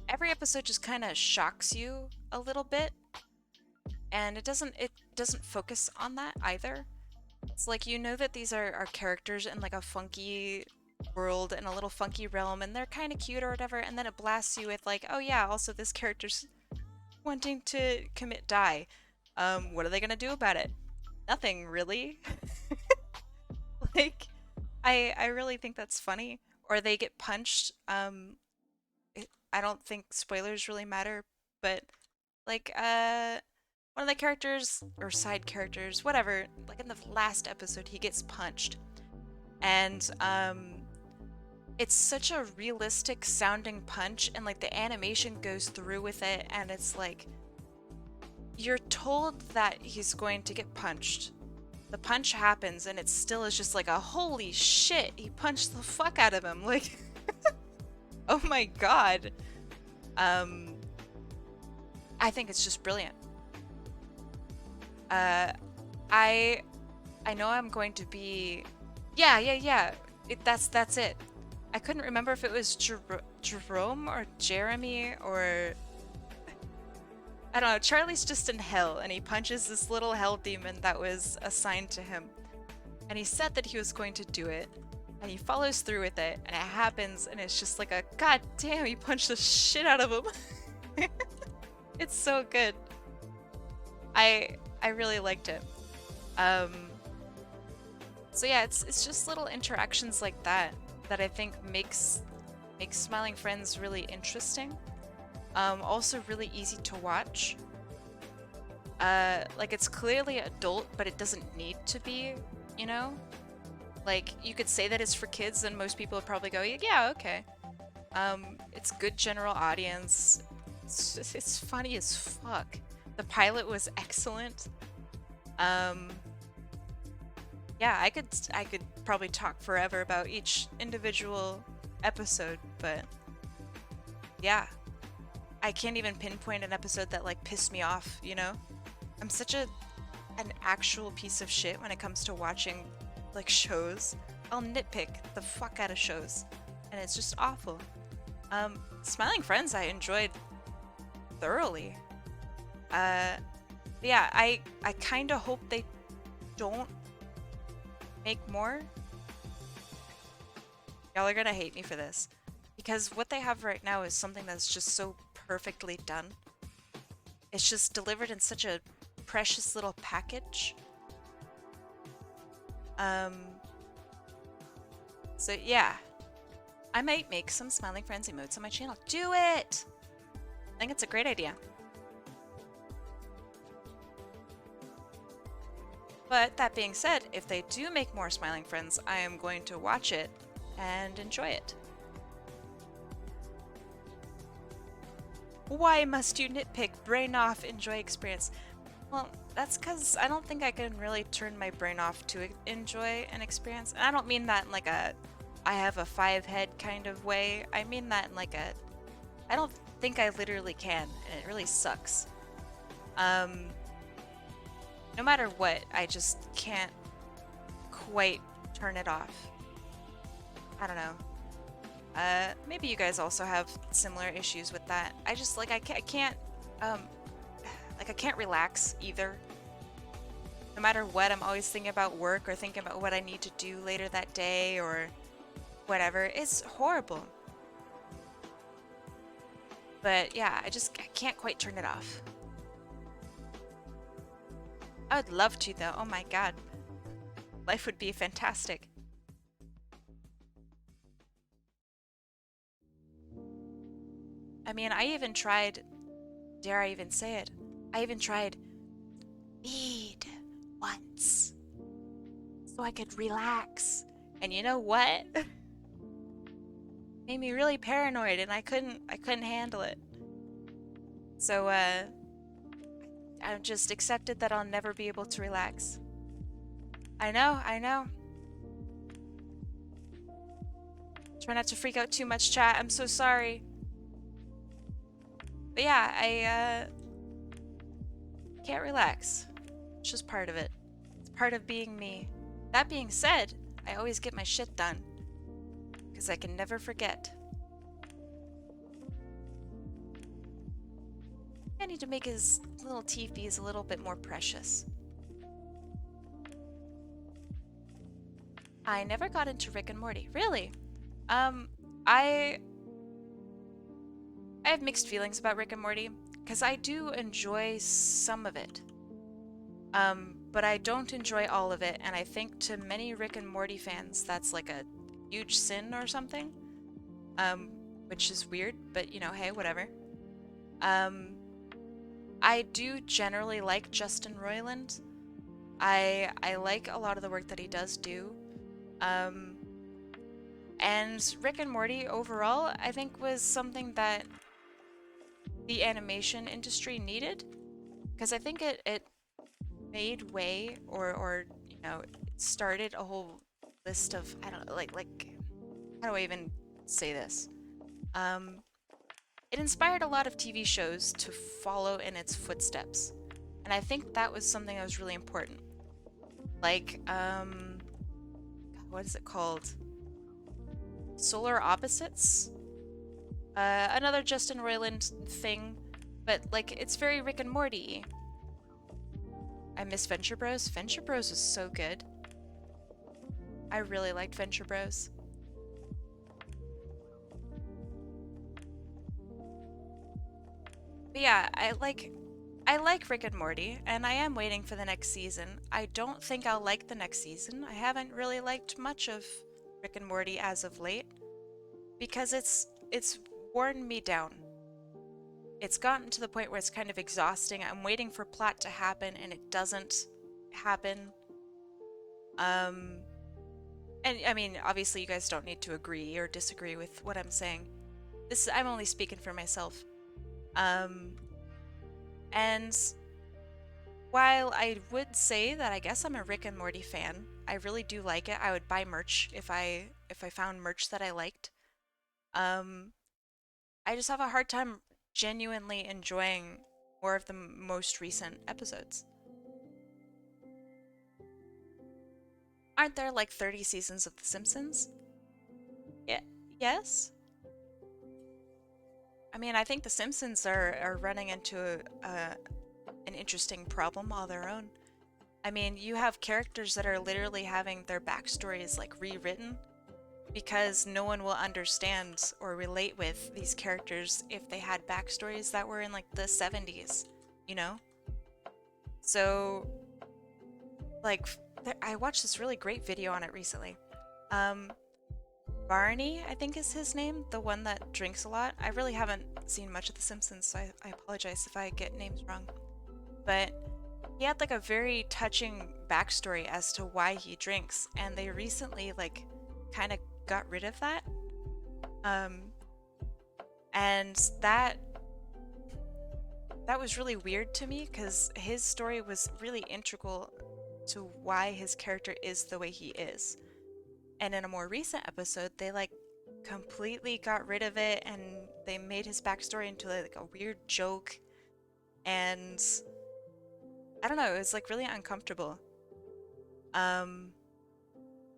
every episode just kind of shocks you a little bit, and it doesn't focus on that either. It's like you know that these are characters in like a funky world and a little funky realm, and they're kind of cute or whatever, and then it blasts you with like, oh yeah, also this character's wanting to commit die. What are they gonna do about it? Nothing really. Like, I really think that's funny. Or they get punched. I don't think spoilers really matter, but like one of the characters or side characters, whatever, like in the last episode he gets punched. And it's such a realistic sounding punch, and like the animation goes through with it, and it's like you're told that he's going to get punched. The punch happens and it still is just like a holy shit, he punched the fuck out of him. Like oh my god. Um I think it's just brilliant. Uh I know I'm going to be yeah. That's it. I couldn't remember if it was Jerome or Jeremy or I don't know. Charlie's just in hell and he punches this little hell demon that was assigned to him. And he said that he was going to do it. And he follows through with it and it happens and it's just like a god damn, he punched the shit out of him. It's so good. I really liked it. Um so yeah, it's just little interactions like that that I think makes Smiling Friends really interesting. Also really easy to watch. Like it's clearly adult, but it doesn't need to be, you know? Like you could say that it's for kids and most people would probably go, yeah, okay. It's good general audience. It's funny as fuck. The pilot was excellent. Yeah, I could probably talk forever about each individual episode, but yeah. I can't even pinpoint an episode that like pissed me off, you know? I'm such an actual piece of shit when it comes to watching like shows. I'll nitpick the fuck out of shows and it's just awful. Smiling Friends I enjoyed thoroughly. Yeah, I kind of hope they don't make more. Y'all are gonna hate me for this because what they have right now is something that's just so perfectly done. It's just delivered in such a precious little package. So yeah, I might make some Smiling Friends emotes on my channel. Do it! I think it's a great idea. But that being said, if they do make more Smiling Friends, I am going to watch it and enjoy it. Why must you nitpick? Brain off, enjoy experience. Well, that's because I don't think I can really turn my brain off to enjoy an experience. And I don't mean that in like a I have a 5-head kind of way. I mean that in like a I don't think I literally can, and it really sucks. No matter what, I just can't quite turn it off. I don't know. Maybe you guys also have similar issues with that. I just like I can't like I can't relax either. No matter what, I'm always thinking about work or thinking about what I need to do later that day or whatever. It's horrible. But yeah, I can't quite turn it off. I would love to though. Oh my god. Life would be fantastic. I mean, I even tried, dare I even say it, I even tried weed once so I could relax. And you know what? Made me really paranoid and I couldn't handle it. So I've just accepted that I'll never be able to relax. I know, I know. Try not to freak out too much, chat. I'm so sorry. But yeah, I can't relax. It's just part of it. It's part of being me. That being said, I always get my shit done. Because I can never forget. I need to make his little teepees a little bit more precious. I never got into Rick and Morty. Really? I have mixed feelings about Rick and Morty because I do enjoy some of it. But I don't enjoy all of it, and I think to many Rick and Morty fans that's like a huge sin or something. Um, which is weird, but you know, hey, whatever. Um, I do generally like Justin Roiland. I like a lot of the work that he does do. Um, and Rick and Morty overall, I think was something that the animation industry needed because I think it made way or you know it started a whole list of I don't know like how do I even say this? Um, it inspired a lot of TV shows to follow in its footsteps, and I think that was something that was really important. Like God, what is it called? Solar Opposites. Another Justin Roiland thing, but like it's very Rick and Morty. I miss Venture Bros. Venture Bros was so good. I really liked Venture Bros. But yeah, I like Rick and Morty, and I am waiting for the next season. I don't think I'll like the next season. I haven't really liked much of Rick and Morty as of late because it's worn me down. It's gotten to the point where it's kind of exhausting. I'm waiting for plot to happen and it doesn't happen. Um and I mean, obviously you guys don't need to agree or disagree with what I'm saying. I'm only speaking for myself. Um and while I would say that I guess I'm a Rick and Morty fan, I really do like it. I would buy merch if I found merch that I liked. Um I just have a hard time genuinely enjoying more of the most recent episodes. Aren't there like 30 seasons of The Simpsons? Yeah, yes. I mean, I think The Simpsons are running into an interesting problem all their own. I mean, you have characters that are literally having their backstories like rewritten because no one will understand or relate with these characters if they had backstories that were in like the 70s, you know? So, like, I watched this really great video on it recently. Um, Barney, I think is his name, the one that drinks a lot. I really haven't seen much of The Simpsons, so I apologize if I get names wrong. But he had like a very touching backstory as to why he drinks, and they recently like kind of got rid of that. Um, and that was really weird to me because his story was really integral to why his character is the way he is. And in a more recent episode, they like completely got rid of it and they made his backstory into like a weird joke. And I don't know, it was like really uncomfortable. Um,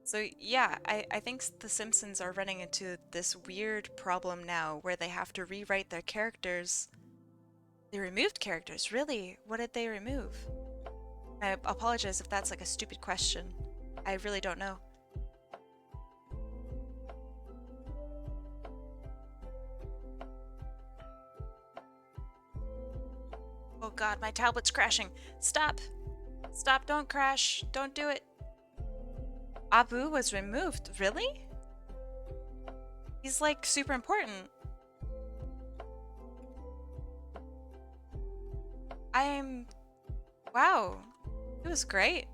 so yeah, I think The Simpsons are running into this weird problem now where they have to rewrite their characters. They removed characters, really? What did they remove? I apologize if that's like a stupid question. I really don't know. Oh god, my tablet's crashing. Stop! Stop, don't crash. Don't do it. Abu was removed. Really? He's like super important. I'm... Wow. It was great.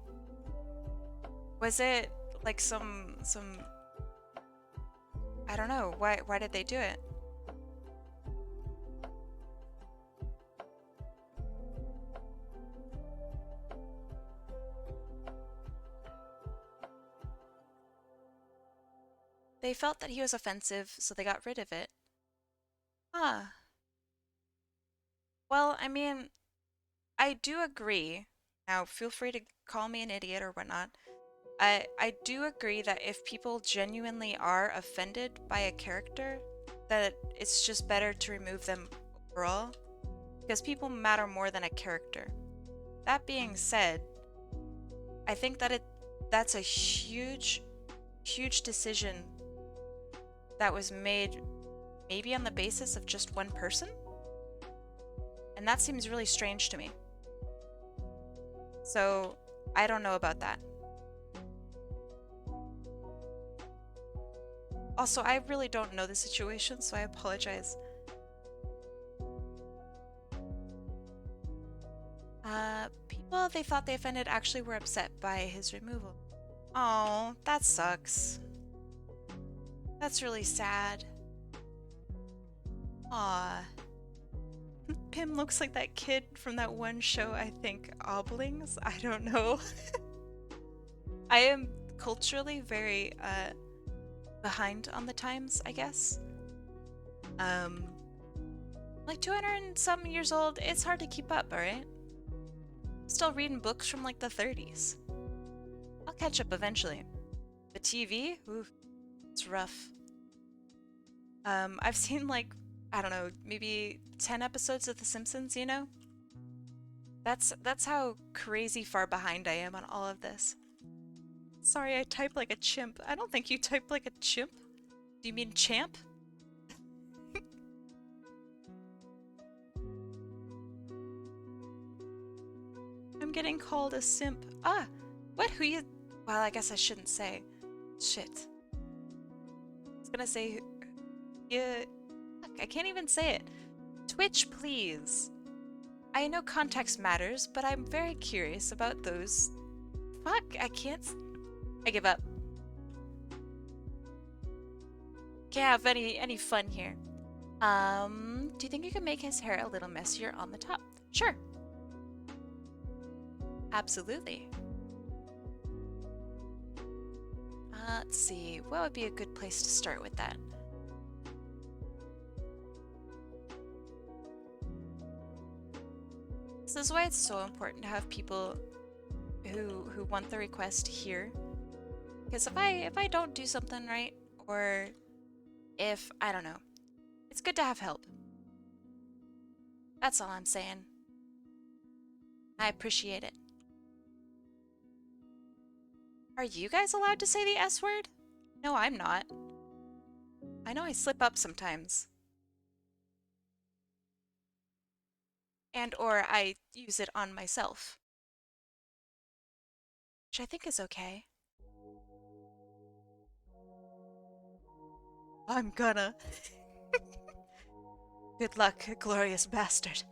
Was it like some... I don't know. Why did they do it? They felt that he was offensive, so they got rid of it. Huh. Well, I mean, I do agree. Now, feel free to call me an idiot or whatnot. I do agree that if people genuinely are offended by a character, that it's just better to remove them overall, because people matter more than a character. That being said, I think that that's a huge, huge decision that was made maybe on the basis of just one person, and that seems really strange to me. So, I don't know about that. Also, I really don't know the situation, so I apologize. People they thought they offended actually were upset by his removal. Oh, that sucks. That's really sad. Aw. Pim looks like that kid from that one show, I think, Oblings? I don't know. I am culturally very, behind on the times, I guess. Like 200 and some years old, it's hard to keep up, alright? Still reading books from like the 30s. I'll catch up eventually. The TV? Oof, it's rough. I've seen like, I don't know, maybe 10 episodes of The Simpsons, you know? That's how crazy far behind I am on all of this. Sorry, I type like a chimp. I don't think you type like a chimp. Do you mean champ? I'm getting called a simp. Ah! What? Who you... Well, I guess I shouldn't say. Shit. I was gonna say... Yeah... Fuck, I can't even say it. Twitch, please. I know context matters, but I'm very curious about those... Fuck, I can't... I give up. Can't have any fun here. Do you think you can make his hair a little messier on the top? Sure. Absolutely. Let's see, what would be a good place to start with that? This is why it's so important to have people who want the request here. Because if I don't do something right, or if, I don't know, it's good to have help. That's all I'm saying. I appreciate it. Are you guys allowed to say the S word? No, I'm not. I know I slip up sometimes. And or I use it on myself. Which I think is okay. I'm gonna. Good luck, glorious bastard.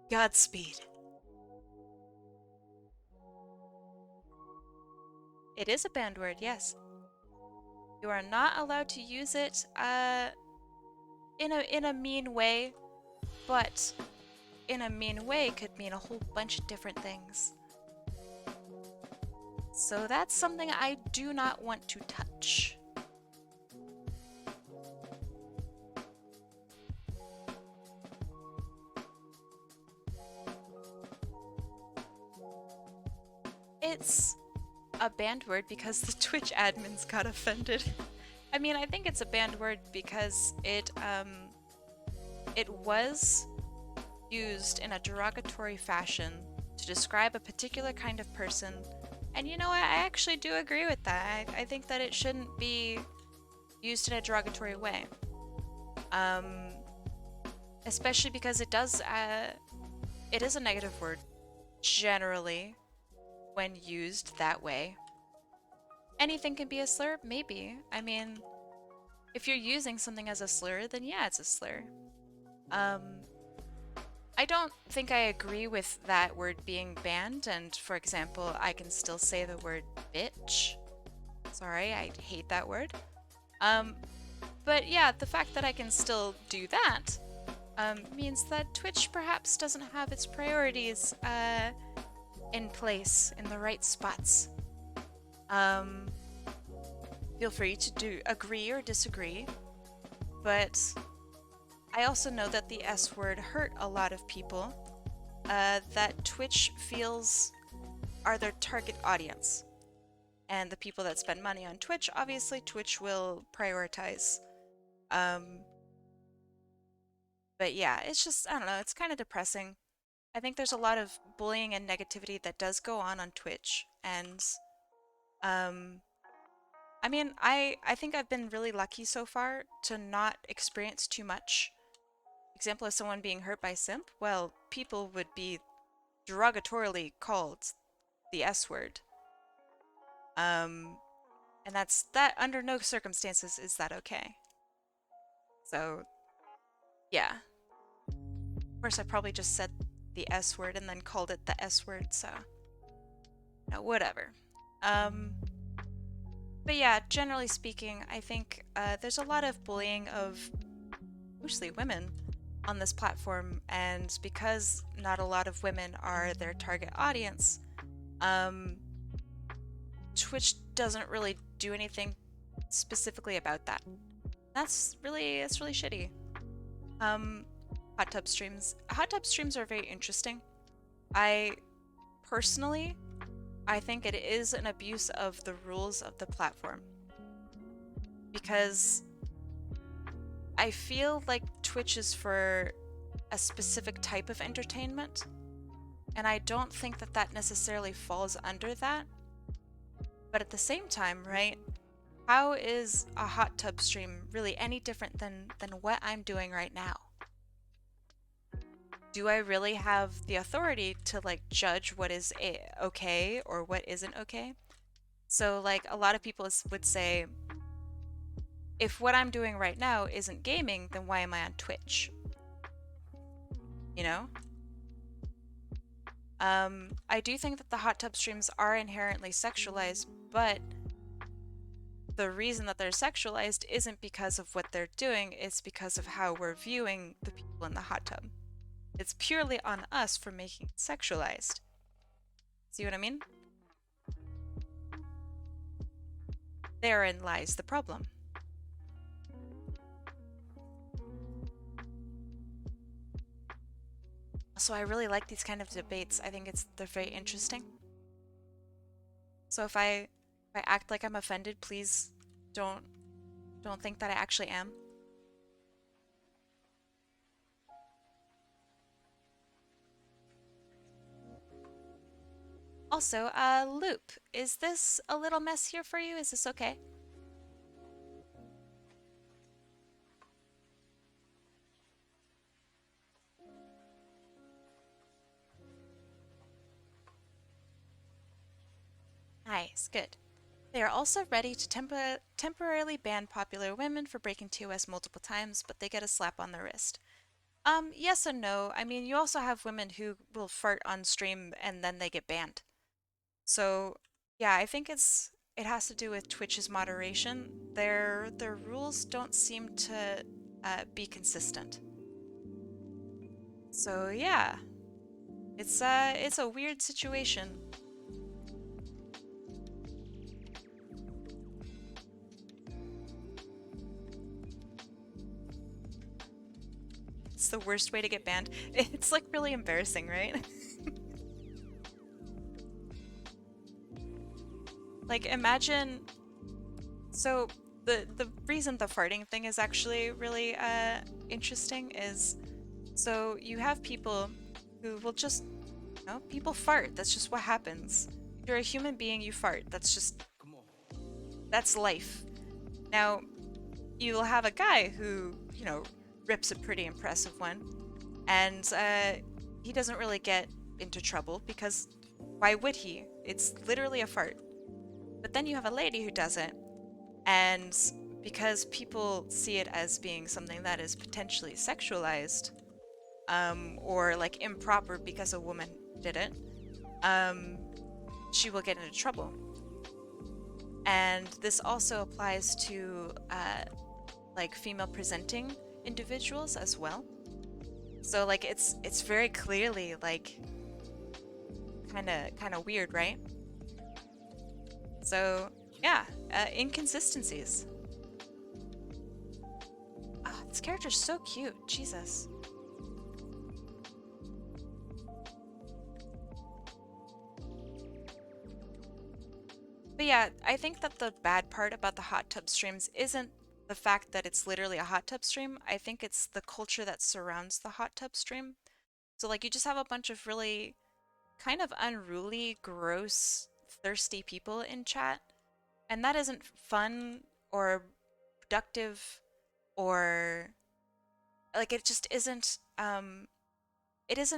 Godspeed. It is a banned word, yes. You are not allowed to use it in a mean way, but in a mean way could mean a whole bunch of different things. So that's something I do not want to touch. It's a banned word because the Twitch admins got offended. I mean, I think it's a banned word because it was used in a derogatory fashion to describe a particular kind of person. And you know what? I actually do agree with that. I think that it shouldn't be used in a derogatory way. Especially because it is a negative word, generally. when used that way. Anything can be a slur? Maybe. I mean, if you're using something as a slur, then yeah, it's a slur. Um, I don't think I agree with that word being banned, and for example, I can still say the word bitch. Sorry, I hate that word. Um, but yeah, the fact that I can still do that means that Twitch perhaps doesn't have its priorities in place in the right spots. Um, feel free to agree or disagree, but I also know that the S word hurt a lot of people that Twitch feels are their target audience. And the people that spend money on Twitch, obviously Twitch will prioritize. But yeah, it's just, I don't know, it's kind of depressing. I think there's a lot of bullying and negativity that does go on Twitch. And um, I mean, I think I've been really lucky so far to not experience too much. Example of someone being hurt by simp, well, people would be derogatorily called the S word. And that under no circumstances is that okay. So, yeah. Of course, I probably just said the S word and then called it the S word, so no, whatever. But yeah, generally speaking, I think there's a lot of bullying of mostly women on this platform, and because not a lot of women are their target audience, Twitch doesn't really do anything specifically about that. It's really shitty. Hot tub streams. Hot tub streams are very interesting. I personally, I think it is an abuse of the rules of the platform. Because I feel like Twitch is for a specific type of entertainment, and I don't think that that necessarily falls under that. But at the same time, right? How is a hot tub stream really any different than what I'm doing right now? Do I really have the authority to like judge what is okay or what isn't okay? So like a lot of people would say, if what I'm doing right now isn't gaming, then why am I on Twitch? You know? I do think that the hot tub streams are inherently sexualized, but the reason that they're sexualized isn't because of what they're doing, it's because of how we're viewing the people in the hot tub. It's purely on us for making it sexualized. See what I mean? Therein lies the problem. So I really like these kind of debates. I think they're very interesting. So if I act like I'm offended, please don't think that I actually am. Also, Loop, is this a little messier for you? Is this okay? Nice, good. They are also ready to temporarily ban popular women for breaking TOS multiple times, but they get a slap on the wrist. Yes and no. I mean, you also have women who will fart on stream and then they get banned. So, yeah, I think it has to do with Twitch's moderation. Their rules don't seem to be consistent. So, yeah. It's a weird situation. It's the worst way to get banned. It's like really embarrassing, right? Like imagine, so the reason the farting thing is actually really interesting is, so you have people who will just, you know, people fart. That's just what happens. You're a human being, you fart. That's life. Now, you'll have a guy who, you know, rips a pretty impressive one, and he doesn't really get into trouble because why would he? It's literally a fart. But then you have a lady who does it, and because people see it as being something that is potentially sexualized, or like improper because a woman did it, um, she will get into trouble. And this also applies to like female presenting individuals as well. So like it's very clearly like kind of weird, right? So yeah, inconsistencies. Ah, this character's so cute. Jesus. But yeah, I think that the bad part about the hot tub streams isn't the fact that it's literally a hot tub stream. I think it's the culture that surrounds the hot tub stream. So like you just have a bunch of really kind of unruly, gross, thirsty people in chat, and that isn't fun or productive or like it isn't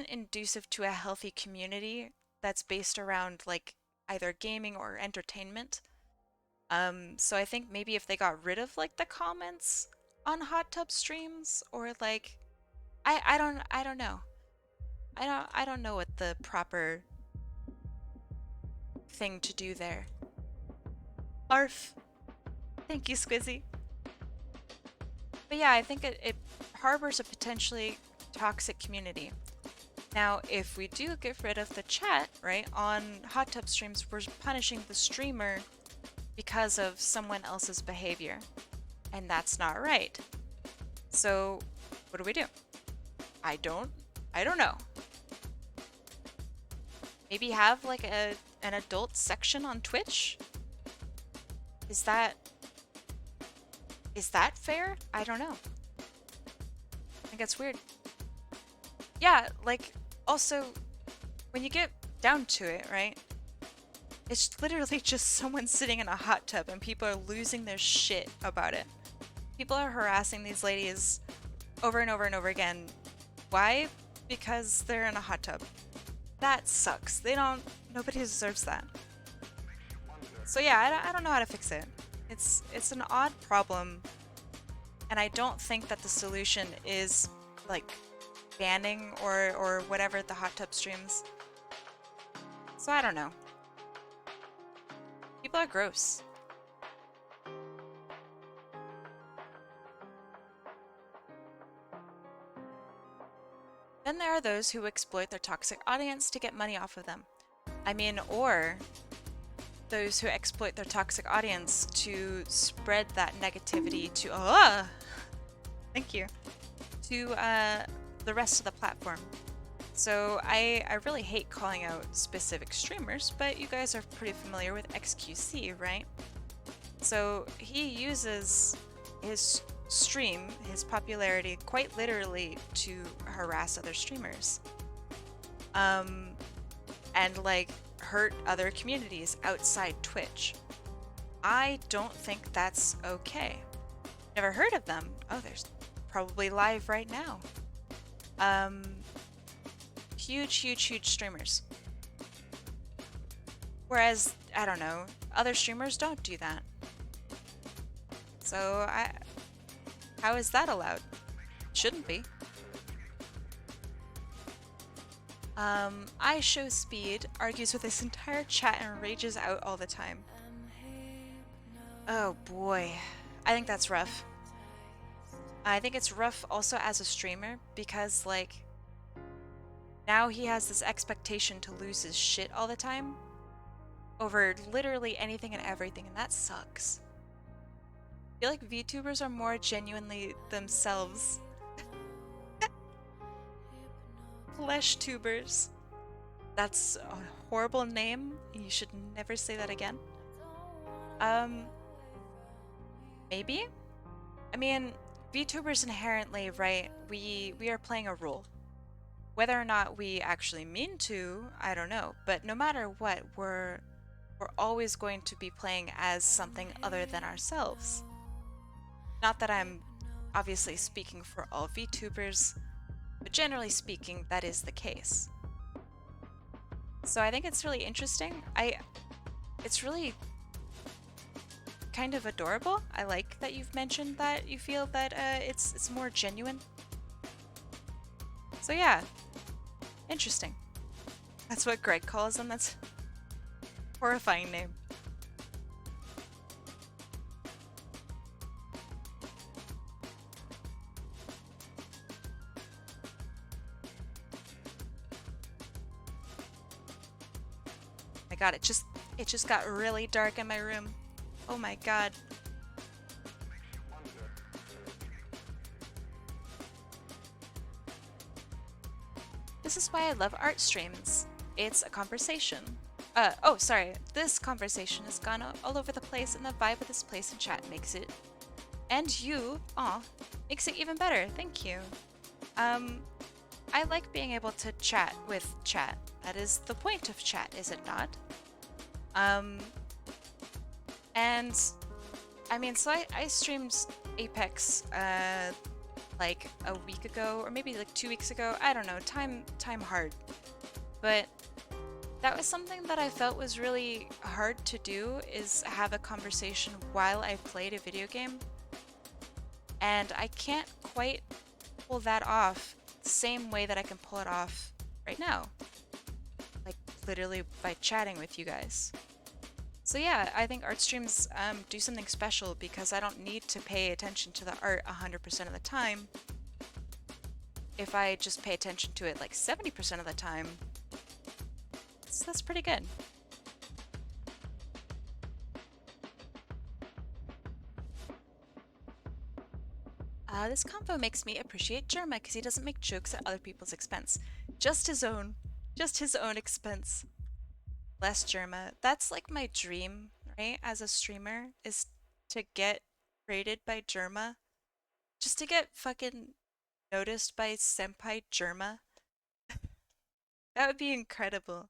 inducive to a healthy community that's based around like either gaming or entertainment. So I think maybe if they got rid of like the comments on hot tub streams or like I don't know. I don't know what the proper thing to do there. Arf. Thank you, Squizzy. But yeah, I think it harbors a potentially toxic community. Now, if we do get rid of the chat, right, on hot tub streams, we're punishing the streamer because of someone else's behavior. And that's not right. So, what do we do? I don't know. Maybe have like an adult section on Twitch? Is that fair? I don't know. I think that's weird. Yeah, like also when you get down to it, right? It's literally just someone sitting in a hot tub and people are losing their shit about it. People are harassing these ladies over and over and over again. Why? Because they're in a hot tub. That sucks. Nobody deserves that. So yeah, I don't know how to fix it. It's an odd problem, and I don't think that the solution is like banning or whatever the hot tub streams. So I don't know. People are gross. Then there are those who exploit their toxic audience to get money off of them. I mean, or those who exploit their toxic audience to spread that negativity to thank you, to the rest of the platform. So I really hate calling out specific streamers, but you guys are pretty familiar with XQC, right? So he uses his stream, his popularity, quite literally to harass other streamers. And like hurt other communities outside Twitch. I don't think that's okay. Never heard of them. Oh, there's probably live right now. Huge streamers. Whereas, I don't know, other streamers don't do that. So, how is that allowed? Shouldn't be. I Show Speed argues with his entire chat and rages out all the time. Oh boy, I think that's rough. I think it's rough also as a streamer because like now he has this expectation to lose his shit all the time over literally anything and everything, and that sucks. I feel like VTubers are more genuinely themselves. Flesh tubers. That's a horrible name. You should never say that again. Maybe? I mean, VTubers inherently, right, we are playing a role. Whether or not we actually mean to, I don't know. But no matter what, we're always going to be playing as something other than ourselves. Not that I'm obviously speaking for all VTubers, but generally speaking, that is the case. So I think it's really interesting. It's really kind of adorable. I like that you've mentioned that you feel that it's more genuine. So yeah, interesting. That's what Greg calls them. That's a horrifying name. My god, it just got really dark in my room. Oh my god. This is why I love art streams. It's a conversation. Oh, sorry. This conversation has gone all over the place, and the vibe of this place and chat makes it. And you, makes it even better. Thank you. I like being able to chat with chat. That is the point of chat, is it not? And I mean, so I streamed Apex, like a week ago, or maybe like 2 weeks ago. I don't know, time hard. But that was something that I felt was really hard to do, is have a conversation while I played a video game. And I can't quite pull that off the same way that I can pull it off right now. Like literally by chatting with you guys. So yeah, I think art streams do something special because I don't need to pay attention to the art 100% of the time. If I just pay attention to it like 70% of the time, that's pretty good. This convo makes me appreciate Jerma because he doesn't make jokes at other people's expense. Just his own expense. Less Jerma. That's like my dream, right? As a streamer, is to get rated by Jerma. Just to get fucking noticed by Senpai Jerma. That would be incredible.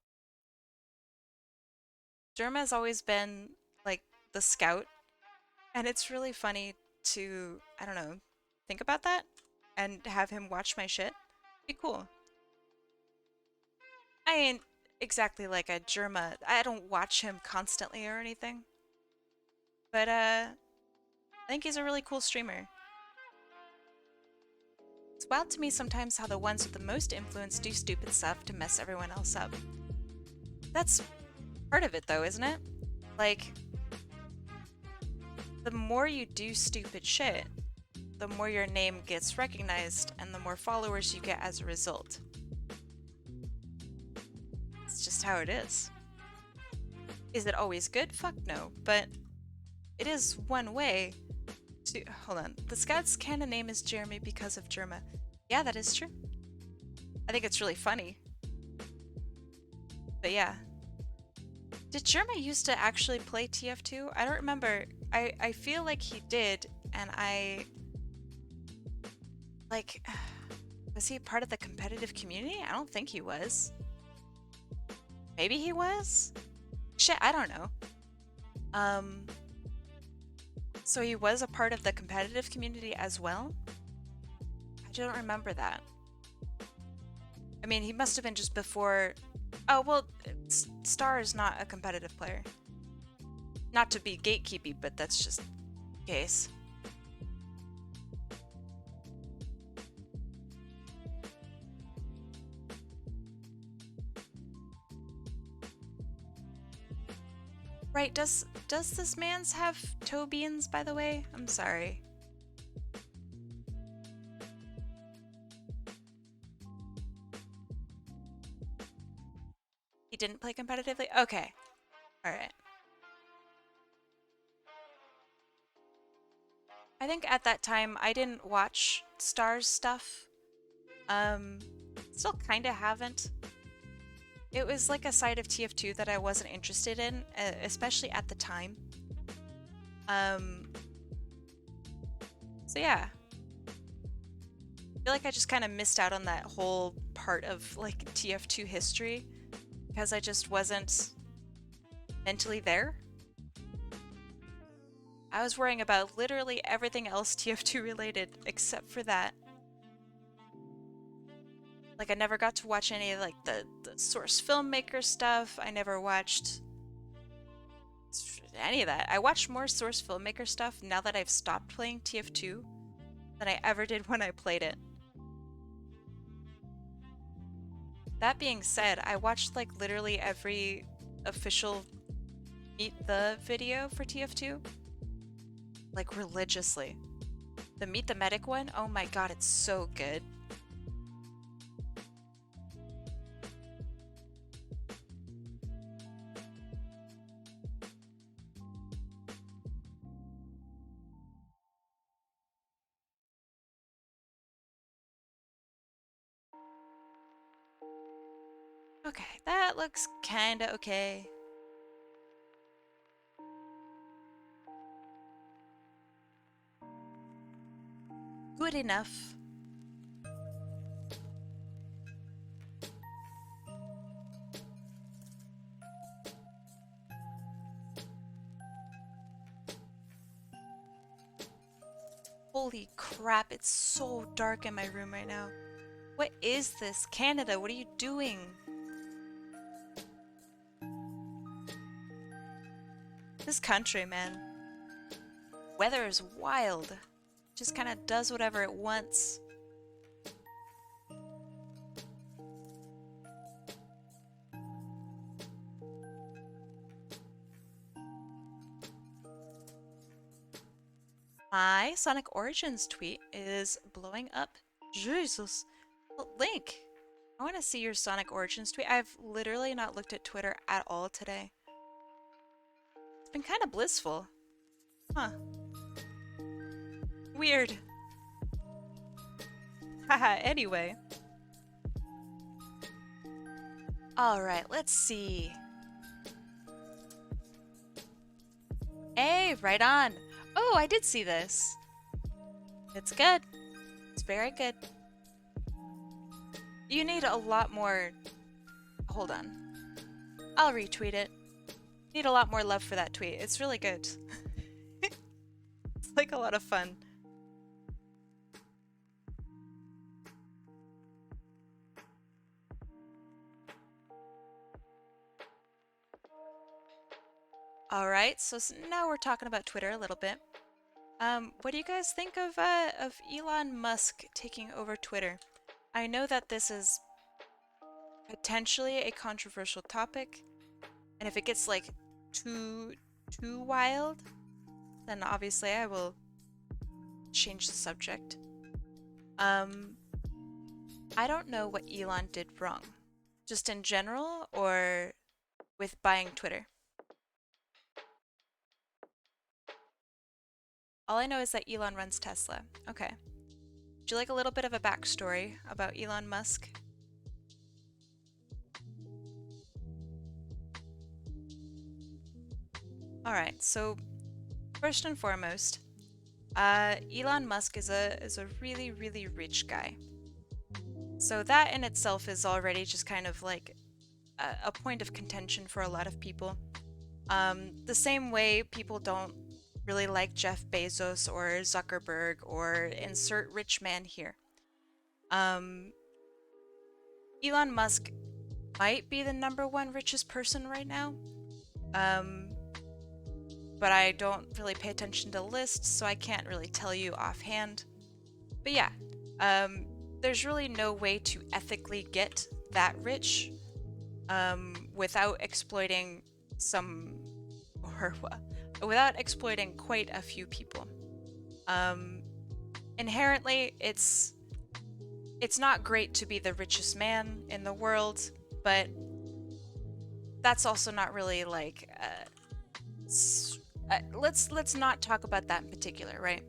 Jerma has always been like the scout, and it's really funny to, I don't know, think about that and have him watch my shit. Be cool. I ain't exactly like a Jerma. I don't watch him constantly or anything. But I think he's a really cool streamer. It's wild to me sometimes how the ones with the most influence do stupid stuff to mess everyone else up. That's part of it though, isn't it? Like, the more you do stupid shit, the more your name gets recognized and the more followers you get as a result. It's just how it is. Is it always good? Fuck no. But it is one way to... Hold on. The Scout's canon name is Jeremy because of Jerma. Yeah, that is true. I think it's really funny. But yeah. Did Jerma used to actually play TF2? I don't remember. I feel like he did, and I... Like... Was he part of the competitive community? I don't think he was. Maybe he was? Shit, I don't know. So he was a part of the competitive community as well? I don't remember that. I mean, he must have been just before... Oh, well, Star is not a competitive player. Not to be gatekeepy, but that's just the case. Right, does this man's have toe beans, by the way? I'm sorry. He didn't play competitively? Okay. Alright. I think at that time I didn't watch Star's stuff. Still kinda haven't. It was like a side of TF2 that I wasn't interested in, especially at the time. So yeah. I feel like I just kind of missed out on that whole part of like TF2 history because I just wasn't mentally there. I was worrying about literally everything else TF2 related except for that. Like, I never got to watch any of like the source filmmaker stuff. I never watched any of that. I watched more source filmmaker stuff now that I've stopped playing TF2 than I ever did when I played it. That being said, I watched like literally every official Meet the video for TF2, like religiously. The Meet the Medic one, oh my god, it's so good. Okay, that looks kinda okay. Good enough. Holy crap, it's so dark in my room right now. What is this? Canada, what are you doing? This country, man. Weather is wild. Just kind of does whatever it wants. My Sonic Origins tweet is blowing up. Jesus. Well, Link, I want to see your Sonic Origins tweet. I've literally not looked at Twitter at all today. It's been kind of blissful. Huh. Weird. Haha, anyway. Alright, let's see. Hey, right on. Oh, I did see this. It's good. It's very good. You need a lot more... Hold on. I'll retweet it. Need a lot more love for that tweet. It's really good. It's like a lot of fun. Alright, so now we're talking about Twitter a little bit. What do you guys think of Elon Musk taking over Twitter? I know that this is potentially a controversial topic, and if it gets like too wild, then obviously I will change the subject. I don't know what Elon did wrong, just in general or with buying Twitter. All I know is that Elon runs Tesla. Okay. Would you like a little bit of a backstory about Elon Musk? Alright, so first and foremost, Elon Musk is a really, really rich guy. So that in itself is already just kind of like a point of contention for a lot of people. The same way people don't really like Jeff Bezos or Zuckerberg or insert rich man here. Elon Musk might be the #1 richest person right now. But I don't really pay attention to lists, so I can't really tell you offhand. But yeah, there's really no way to ethically get that rich without exploiting without exploiting quite a few people. Inherently, it's not great to be the richest man in the world, but that's also not really like let's not talk about that in particular, right?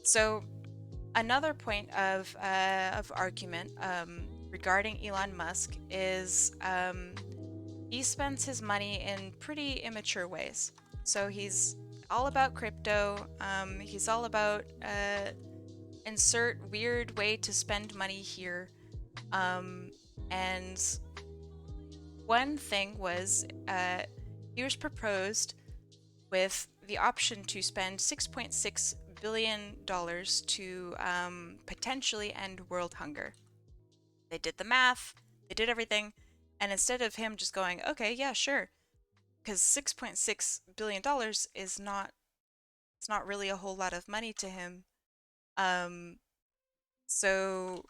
So another point of argument regarding Elon Musk is he spends his money in pretty immature ways. So he's all about crypto. He's all about insert weird way to spend money here. And one thing was he was proposed with the option to spend $6.6 billion to potentially end world hunger. They did the math, they did everything, and instead of him just going, okay, yeah, sure, because $6.6 billion is not, it's not really a whole lot of money to him. Um, so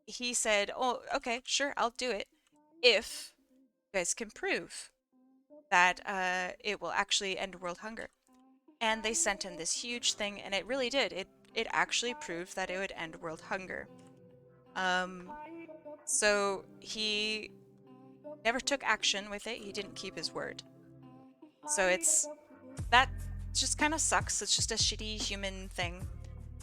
he said, oh, okay, sure, I'll do it if you guys can prove that it will actually end world hunger. And they sent him this huge thing, and it really did. It actually proved that it would end world hunger. Um, so he never took action with it. He didn't keep his word. So it's that just kind of sucks. It's just a shitty human thing.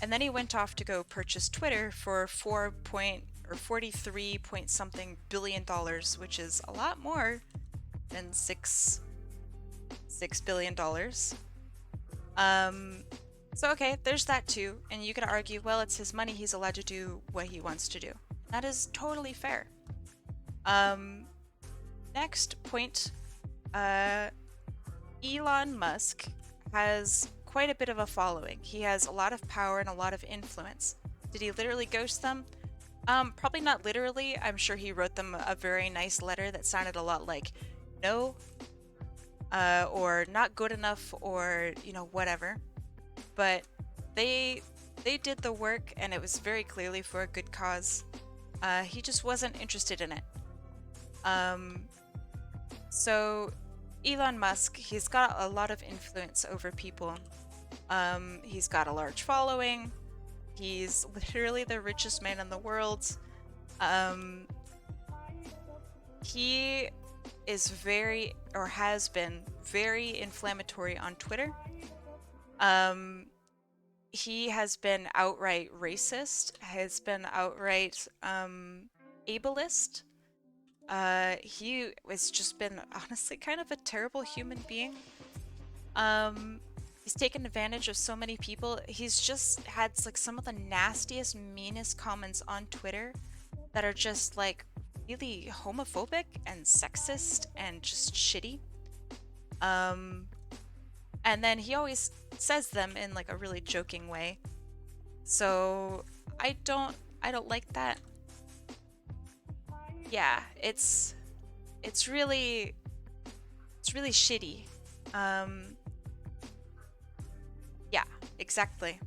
And then he went off to go purchase Twitter for 43 point something billion dollars, which is a lot more than $6 billion. Um, so okay, there's that too. And you could argue, well, it's his money, he's allowed to do what he wants to do. That is totally fair. Um, next point, Elon Musk has quite a bit of a following. He has a lot of power and a lot of influence. Did he literally ghost them? Probably not literally. I'm sure he wrote them a very nice letter that sounded a lot like no, or not good enough, or whatever. But they they did the work, and it was very clearly for a good cause. He just wasn't interested in it. Um, so Elon Musk, he's got a lot of influence over people. He's got a large following. He's literally the richest man in the world. Um, he is very, or has been very inflammatory on Twitter. He has been outright racist, has been outright ableist. He has just been honestly kind of a terrible human being. He's taken advantage of so many people. He's just had like some of the nastiest, meanest comments on Twitter that are just like really homophobic and sexist and just shitty. And then he always says them in like a really joking way. So I don't like that. Yeah, it's really shitty. Yeah, exactly.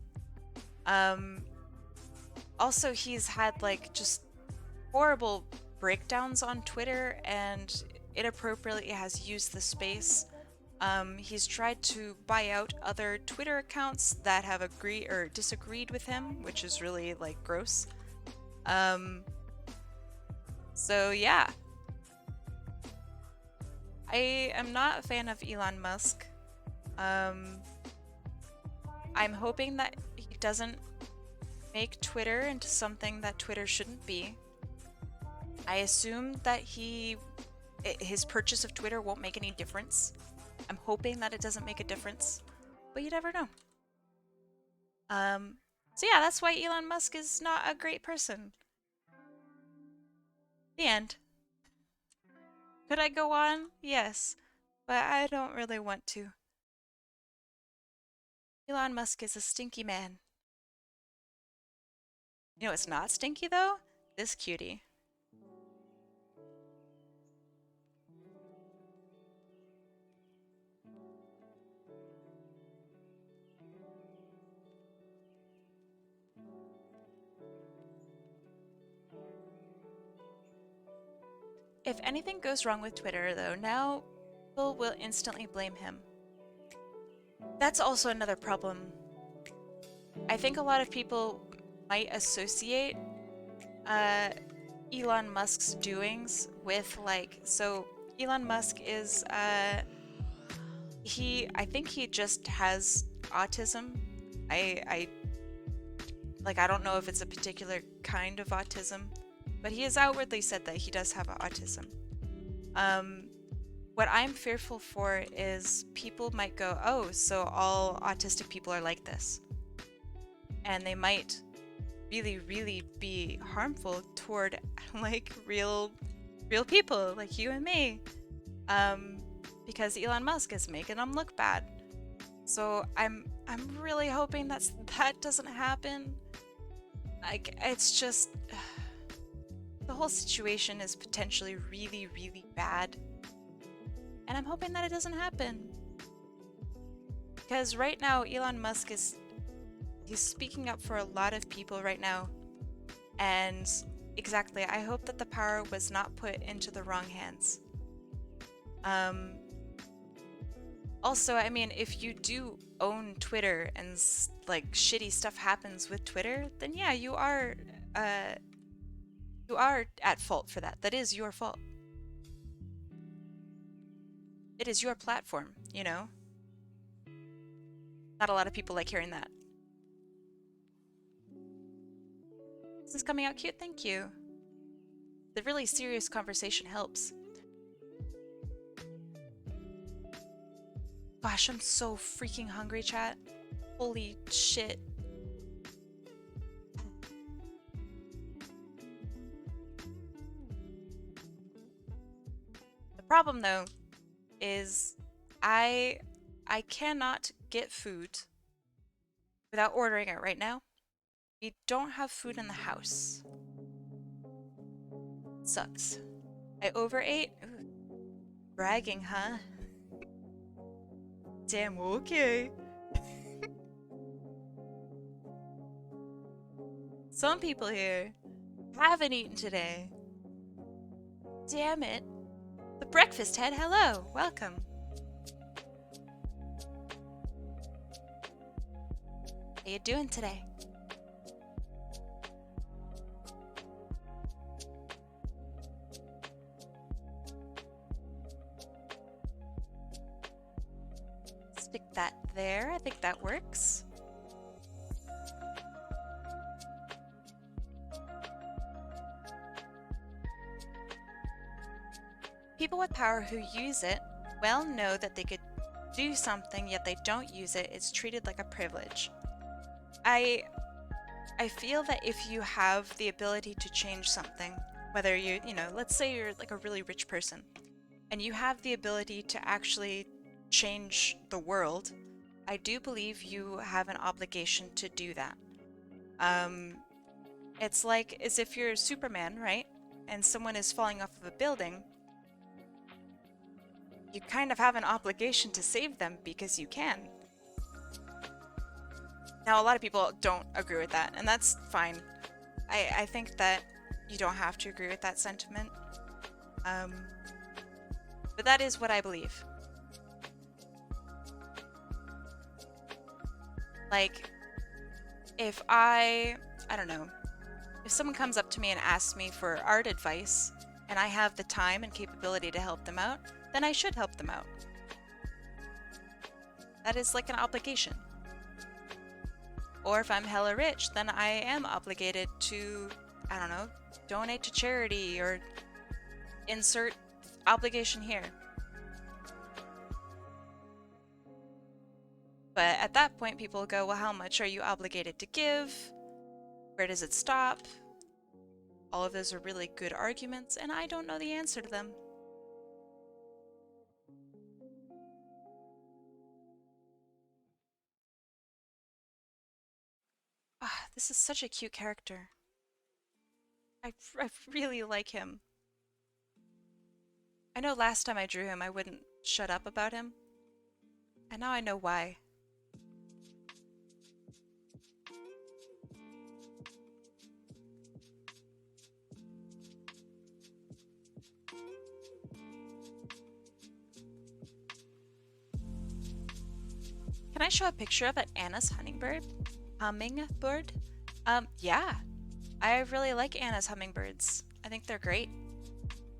Also he's had like just horrible breakdowns on Twitter and inappropriately has used the space. He's tried to buy out other Twitter accounts that have agreed or disagreed with him, which is really like gross. So yeah, I am not a fan of Elon Musk. I'm hoping that he doesn't make Twitter into something that Twitter shouldn't be. I assume that his purchase of Twitter won't make any difference. I'm hoping that it doesn't make a difference, but you never know. So yeah, that's why Elon Musk is not a great person. The end. Could I go on? Yes, but I don't really want to. Elon Musk is a stinky man. You know it's not stinky though? This cutie. If anything goes wrong with Twitter though, now people will instantly blame him. That's also another problem. I think a lot of people might associate Elon Musk's doings with so Elon Musk is I think he just has autism. I I don't know if it's a particular kind of autism, but he has outwardly said that he does have autism. What I'm fearful for is people might go, oh, so all autistic people are like this. And they might really, really be harmful toward like real people like you and me. Because Elon Musk is making them look bad. So I'm really hoping that doesn't happen. Like it's just the whole situation is potentially really, really bad. And I'm hoping that it doesn't happen. Because right now, Elon Musk he's speaking up for a lot of people right now. And exactly, I hope that the power was not put into the wrong hands. Also, I mean, if you do own Twitter and like shitty stuff happens with Twitter, then yeah, you are at fault for that. That is your fault. It is your platform, you know? Not a lot of people like hearing that. This is coming out cute, thank you. The really serious conversation helps. Gosh, I'm so freaking hungry, chat. Holy shit. The problem though is I cannot get food without ordering it right now. We don't have food in the house. Sucks. I overate? Ooh, bragging, huh? Damn, okay. Some people here haven't eaten today. Damn it. The breakfast head, hello, welcome. How you doing today? Stick that there, I think that works. People with power who use it well know that they could do something, yet they don't use it. It's treated like a privilege. I feel that if you have the ability to change something, whether you know, let's say you're like a really rich person, and you have the ability to actually change the world, I do believe you have an obligation to do that. It's like as if you're Superman, right? And someone is falling off of a building, you kind of have an obligation to save them because you can. Now, a lot of people don't agree with that, and that's fine. I think that you don't have to agree with that sentiment. But that is what I believe. Like, if I don't know, if someone comes up to me and asks me for art advice, and I have the time and capability to help them out, then I should help them out. That is like an obligation. Or if I'm hella rich, then I am obligated to, I don't know, donate to charity or insert obligation here. But at that point, people go, well, how much are you obligated to give? Where does it stop? All of those are really good arguments, and I don't know the answer to them. Ah, this is such a cute character. I really like him. I know last time I drew him, I wouldn't shut up about him. And now I know why. Can I show a picture of an Anna's hummingbird? Hummingbird? Yeah. I really like Anna's hummingbirds. I think they're great.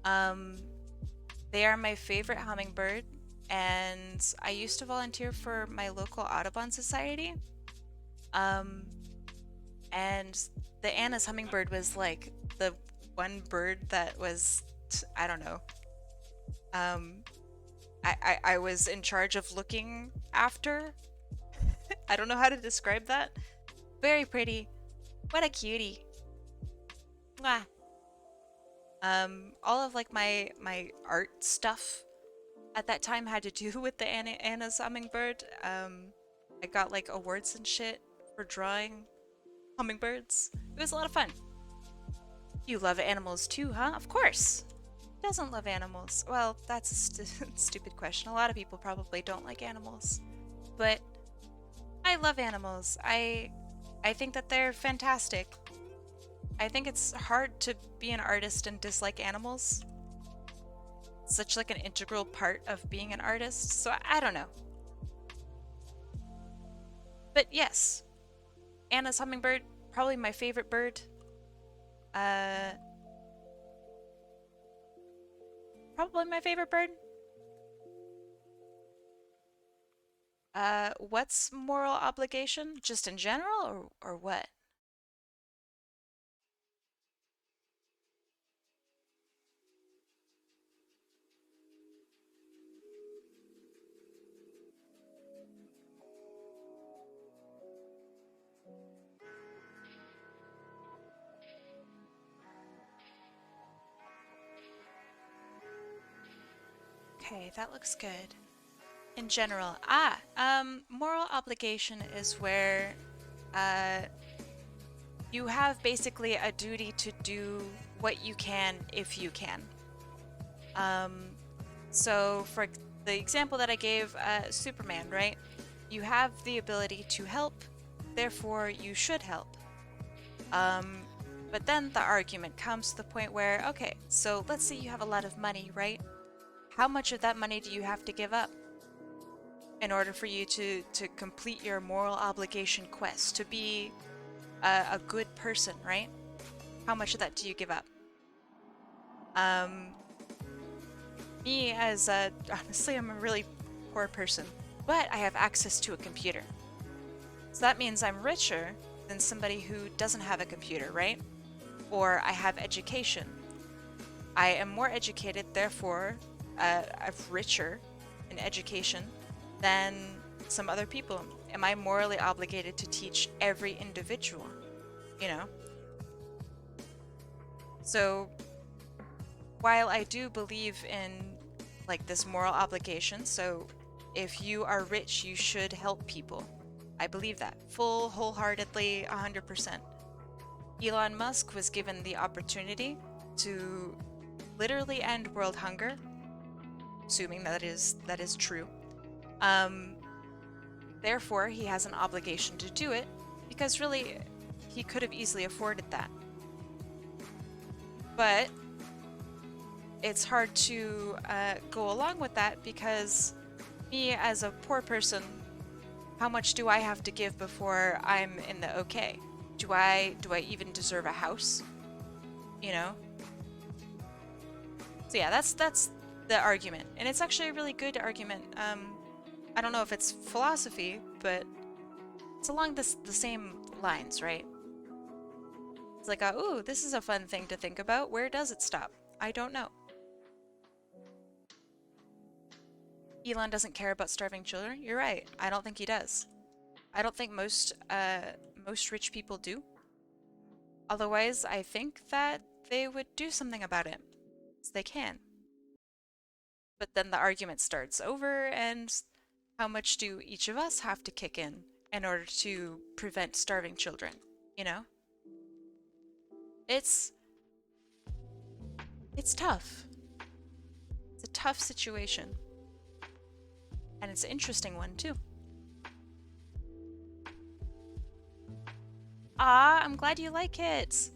They are my favorite hummingbird, and I used to volunteer for my local Audubon Society. And the Anna's hummingbird was like the one bird that was, I don't know. I was in charge of looking after. I don't know how to describe that. Very pretty. What a cutie. Mwah. All of like my art stuff at that time had to do with the Anna's hummingbird. I got like awards and shit for drawing hummingbirds. It was a lot of fun. You love animals too, huh? Of course. Who doesn't love animals? Well, that's a stupid question. A lot of people probably don't like animals. But I love animals. I think that they're fantastic. I think it's hard to be an artist and dislike animals. It's such like an integral part of being an artist. So I don't know. But yes, Anna's hummingbird, probably my favorite bird. Uh, Probably my favorite bird. What's moral obligation? Just in general, or what? Okay, that looks good. In general, moral obligation is where, uh, you have basically a duty to do what you can if you can. Um, so for the example that I gave, Superman, right? You have the ability to help, therefore you should help. Um, but then the argument comes to the point where, okay, so let's say you have a lot of money, right? How much of that money do you have to give up in order for you to complete your moral obligation quest, to be a good person, right? How much of that do you give up? Um, Me as a, honestly, I'm a really poor person, but I have access to a computer. So that means I'm richer than somebody who doesn't have a computer, right? Or I have education. I am more educated, therefore, I'm richer in education than some other people. Am I morally obligated to teach every individual? You know? So while I do believe in like this moral obligation, so if you are rich, you should help people. I believe that wholeheartedly, 100%. Elon Musk was given the opportunity to literally end world hunger, assuming that is true. Um, Therefore, he has an obligation to do it because really, he could have easily afforded that. But it's hard to go along with that because me as a poor person, how much do I have to give before I'm in the okay? Do I even deserve a house? You know? So yeah, that's the argument, and it's actually a really good argument. I don't know if it's philosophy, but it's along the same lines, right? It's like, ooh, this is a fun thing to think about. Where does it stop? I don't know. Elon doesn't care about starving children. You're right. I don't think he does. I don't think most rich people do. Otherwise, I think that they would do something about it. So they can. But then the argument starts over, and how much do each of us have to kick in order to prevent starving children? You know? It's it's tough. It's a tough situation. And it's an interesting one too. Ah, I'm glad you like it.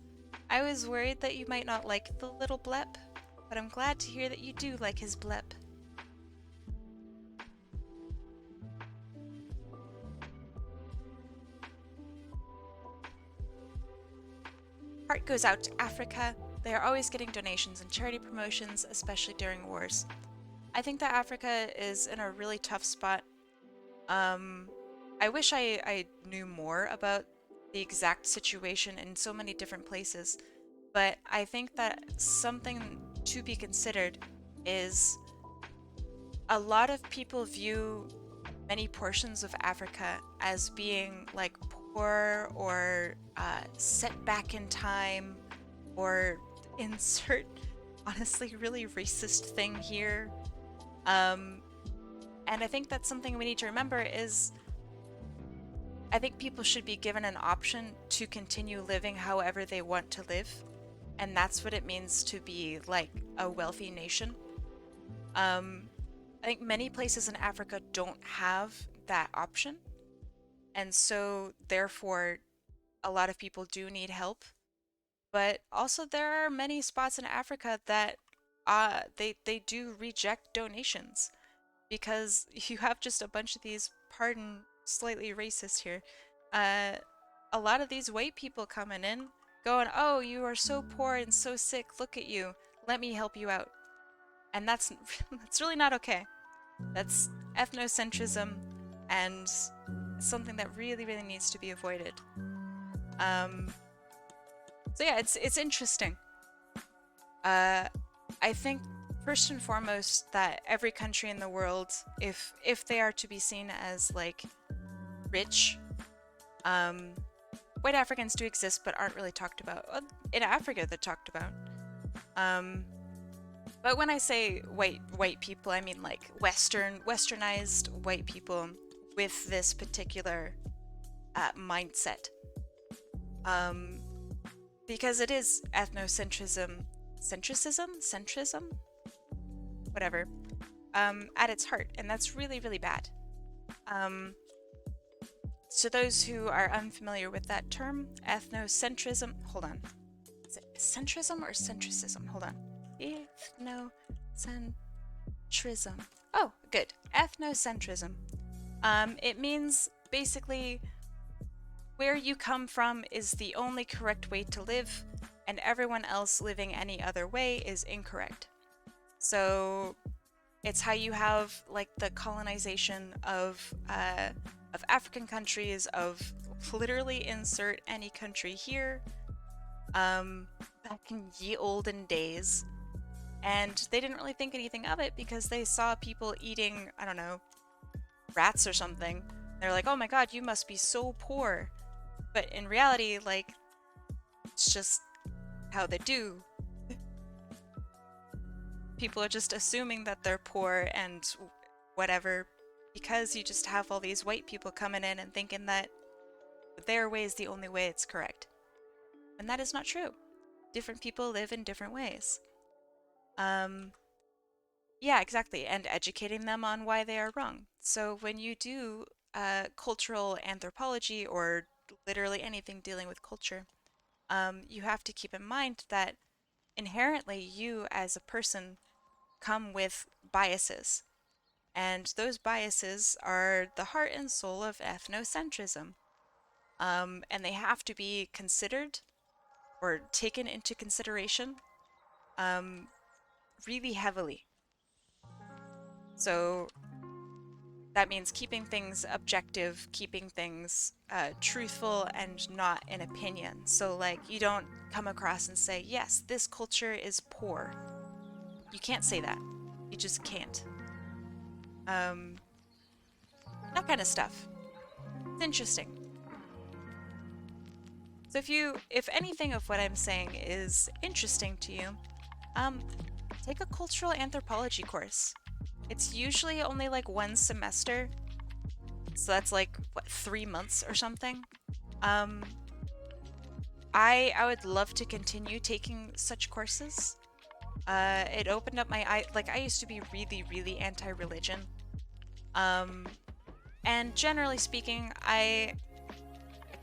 I was worried that you might not like the little blep, but I'm glad to hear that you do like his blep. Heart goes out to Africa. They are always getting donations and charity promotions, especially during wars. I think that Africa is in a really tough spot. I wish I knew more about the exact situation in so many different places, but I think that something to be considered is a lot of people view many portions of Africa as being like poor or set back in time, or insert honestly really racist thing here. And I think that's something we need to remember is I think people should be given an option to continue living however they want to live. and that's what it means to be like a wealthy nation. I think many places in Africa don't have that option, and so therefore a lot of people do need help. But also there are many spots in Africa that they do reject donations because you have just a bunch of these, pardon slightly racist here, uh a lot of these white people coming in going, "Oh, you are so poor and so sick. Look at you. Let me help you out." And that's that's really not okay. That's ethnocentrism and something that really, really needs to be avoided. Um, so yeah, it's interesting. Uh, I think first and foremost that every country in the world, if they are to be seen as like rich, um, white Africans do exist but aren't really talked about. In Africa, they're talked about. Um, but when I say white people, I mean like westernized white people with this particular mindset. Um, because it is centrism, whatever, at its heart, and that's really, really bad. So those who are unfamiliar with that term, ethnocentrism, hold on. Is it centrism or centricism? Hold on. Ethnocentrism. Oh, good. Ethnocentrism. It means basically where you come from is the only correct way to live, and everyone else living any other way is incorrect. So it's how you have like the colonization of African countries, of literally insert any country here, back in ye olden days. And they didn't really think anything of it because they saw people eating, I don't know, rats or something. They're like, "Oh my god, you must be so poor." But in reality, like, it's just how they do. People are just assuming that they're poor and whatever because you just have all these white people coming in and thinking that their way is the only way it's correct. And that is not true. Different people live in different ways. Yeah, exactly. And educating them on why they are wrong. So when you do cultural anthropology or literally anything dealing with culture, you have to keep in mind that inherently you as a person come with biases. And those biases are the heart and soul of ethnocentrism. And they have to be considered or taken into consideration um, really heavily. So that means keeping things objective, keeping things truthful and not an opinion. So, like, you don't come across and say, "Yes, this culture is poor." You can't say that. You just can't. Um, that kind of stuff. It's interesting. So if anything of what I'm saying is interesting to you, um, take a cultural anthropology course. It's usually only like one semester, so that's like what, 3 months or something. Um, I would love to continue taking such courses. It opened up my eye. Like I used to be really, really anti-religion. Um, and generally speaking, I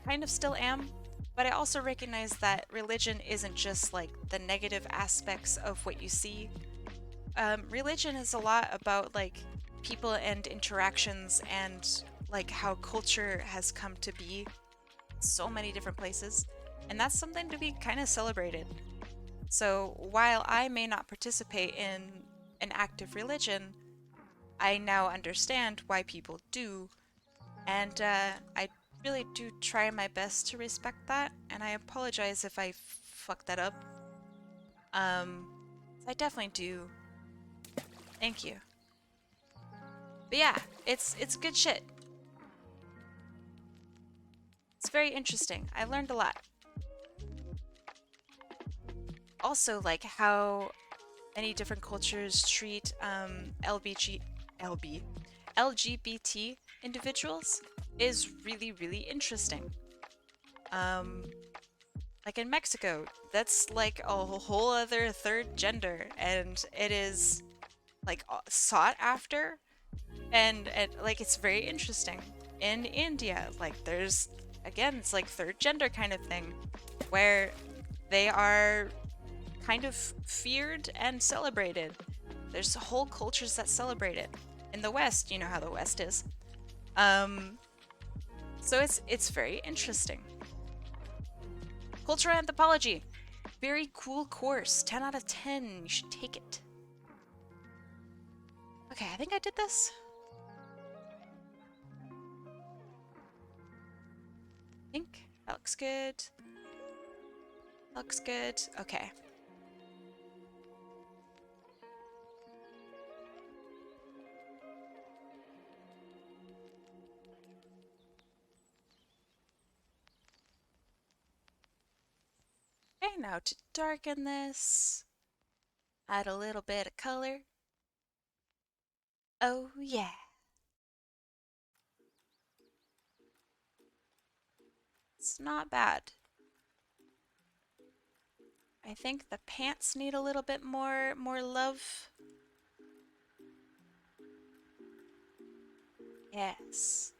kind of still am, but I also recognize that religion isn't just like the negative aspects of what you see. Religion is a lot about like people and interactions and like how culture has come to be in so many different places. And that's something to be kind of celebrated. So while I may not participate in an active religion, I now understand why people do. And I really do try my best to respect that. And I apologize if I fuck that up. Um, I definitely do. Thank you. But yeah, it's good shit. It's very interesting. I learned a lot. Also, like how many different cultures treat LGBT individuals is really, really interesting. Um, Like in Mexico, that's like a whole other third gender, and it is like sought after, and like it's very interesting. In India, like there's again, it's like third gender kind of thing, where they are kind of feared and celebrated. There's whole cultures that celebrate it. In the West, you know how the West is. Um, so it's very interesting. Cultural anthropology, very cool course. 10 out of 10. You should take it. Okay, I think I did this. I think that looks good. That looks good. Okay. Okay, now to darken this, add a little bit of color. Oh yeah. It's not bad. I think the pants need a little bit more love. Yes.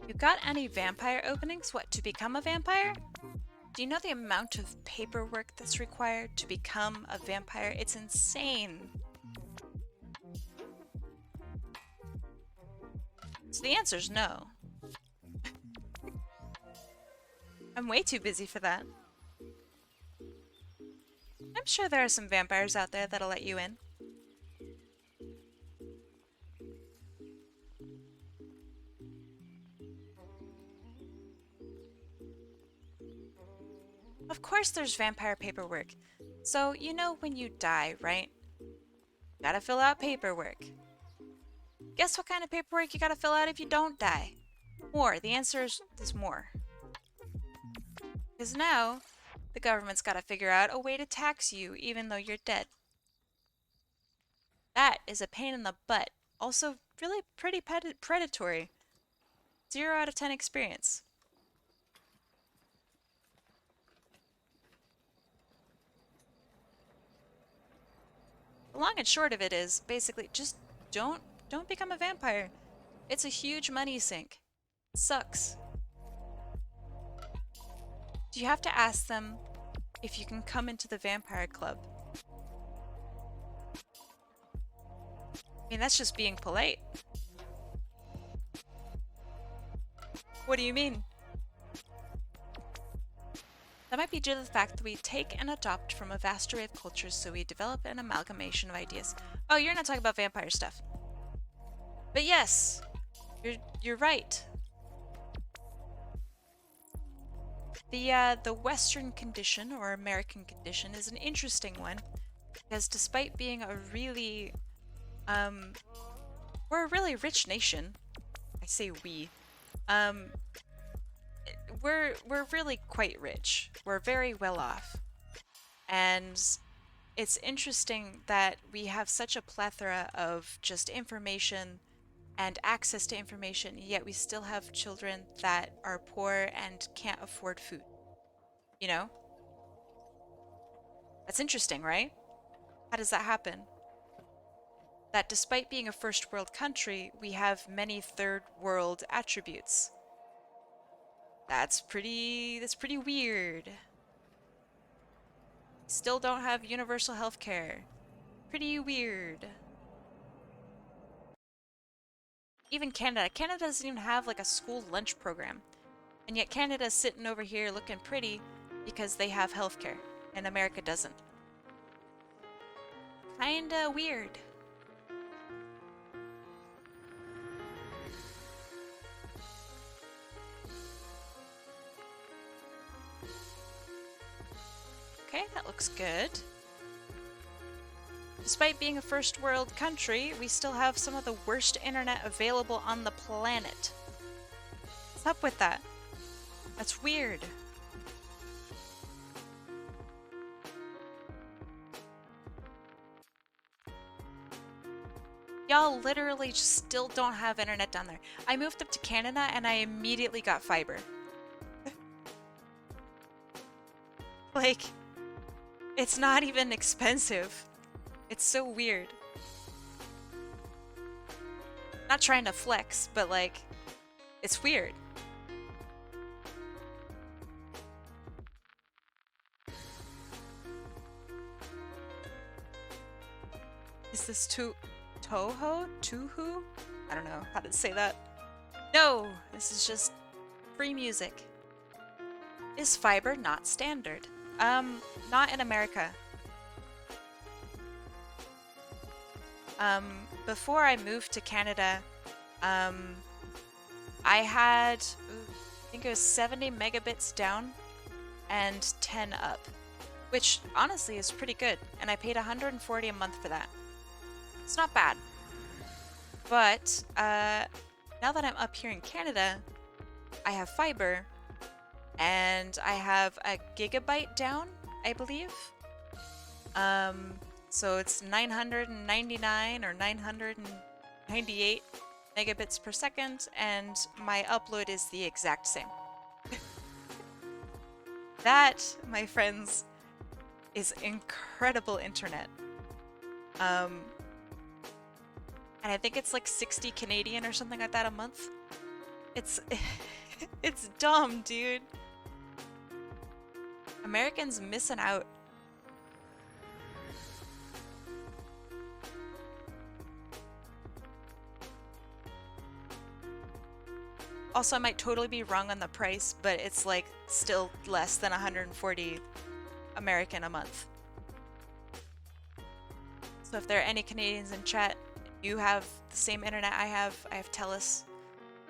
You got any vampire openings? What, to become a vampire? Do you know the amount of paperwork that's required to become a vampire? It's insane. So the answer's no. I'm way too busy for that. I'm sure there are some vampires out there that'll let you in. Of course there's vampire paperwork. So, you know when you die, right? Gotta fill out paperwork. Guess what kind of paperwork you gotta fill out if you don't die? More. The answer is more. Because now, the government's gotta figure out a way to tax you even though you're dead. That is a pain in the butt. Also, really pretty predatory. 0 out of 10 experience. The long and short of it is, basically, just don't become a vampire. It's a huge money sink. It sucks. Do you have to ask them if you can come into the vampire club? I mean, that's just being polite. What do you mean? That might be due to the fact that we take and adopt from a vast array of cultures, so we develop an amalgamation of ideas. Oh, you're not talking about vampire stuff. But yes, you're right. The Western condition, or American condition, is an interesting one, because despite being a really, we're a really rich nation. I say we. We're really quite rich. We're very well off. And it's interesting that we have such a plethora of just information and access to information, yet we still have children that are poor and can't afford food. You know? That's interesting, right? How does that happen? That despite being a first world country, we have many third world attributes. That's pretty weird. Still don't have universal health care. Pretty weird. Even Canada. Canada doesn't even have like a school lunch program. And yet Canada's sitting over here looking pretty because they have healthcare, and America doesn't. Kinda weird. Okay, that looks good. Despite being a first world country, we still have some of the worst internet available on the planet. What's up with that? That's weird. Y'all literally just still don't have internet down there. I moved up to Canada and I immediately got fiber. Like, it's not even expensive. It's so weird. Not trying to flex, but like, it's weird. Is this Toho? Tuhu? I don't know how to say that. No, this is just free music. Is fiber not standard? Not in America. Before I moved to Canada, I had, I think it was 70 megabits down and 10 up, which honestly is pretty good. And I paid 140 a month for that. It's not bad. But now that I'm up here in Canada, I have fiber and I have a gigabyte down, I believe. So it's 999 or 998 megabits per second, and my upload is the exact same. That, my friends, is incredible internet. And I think it's like 60 Canadian or something like that a month. It's it's dumb, dude. Americans missing out. Also, I might totally be wrong on the price, but it's like still less than 140 American a month. So if there are any Canadians in chat, you have the same internet I have TELUS,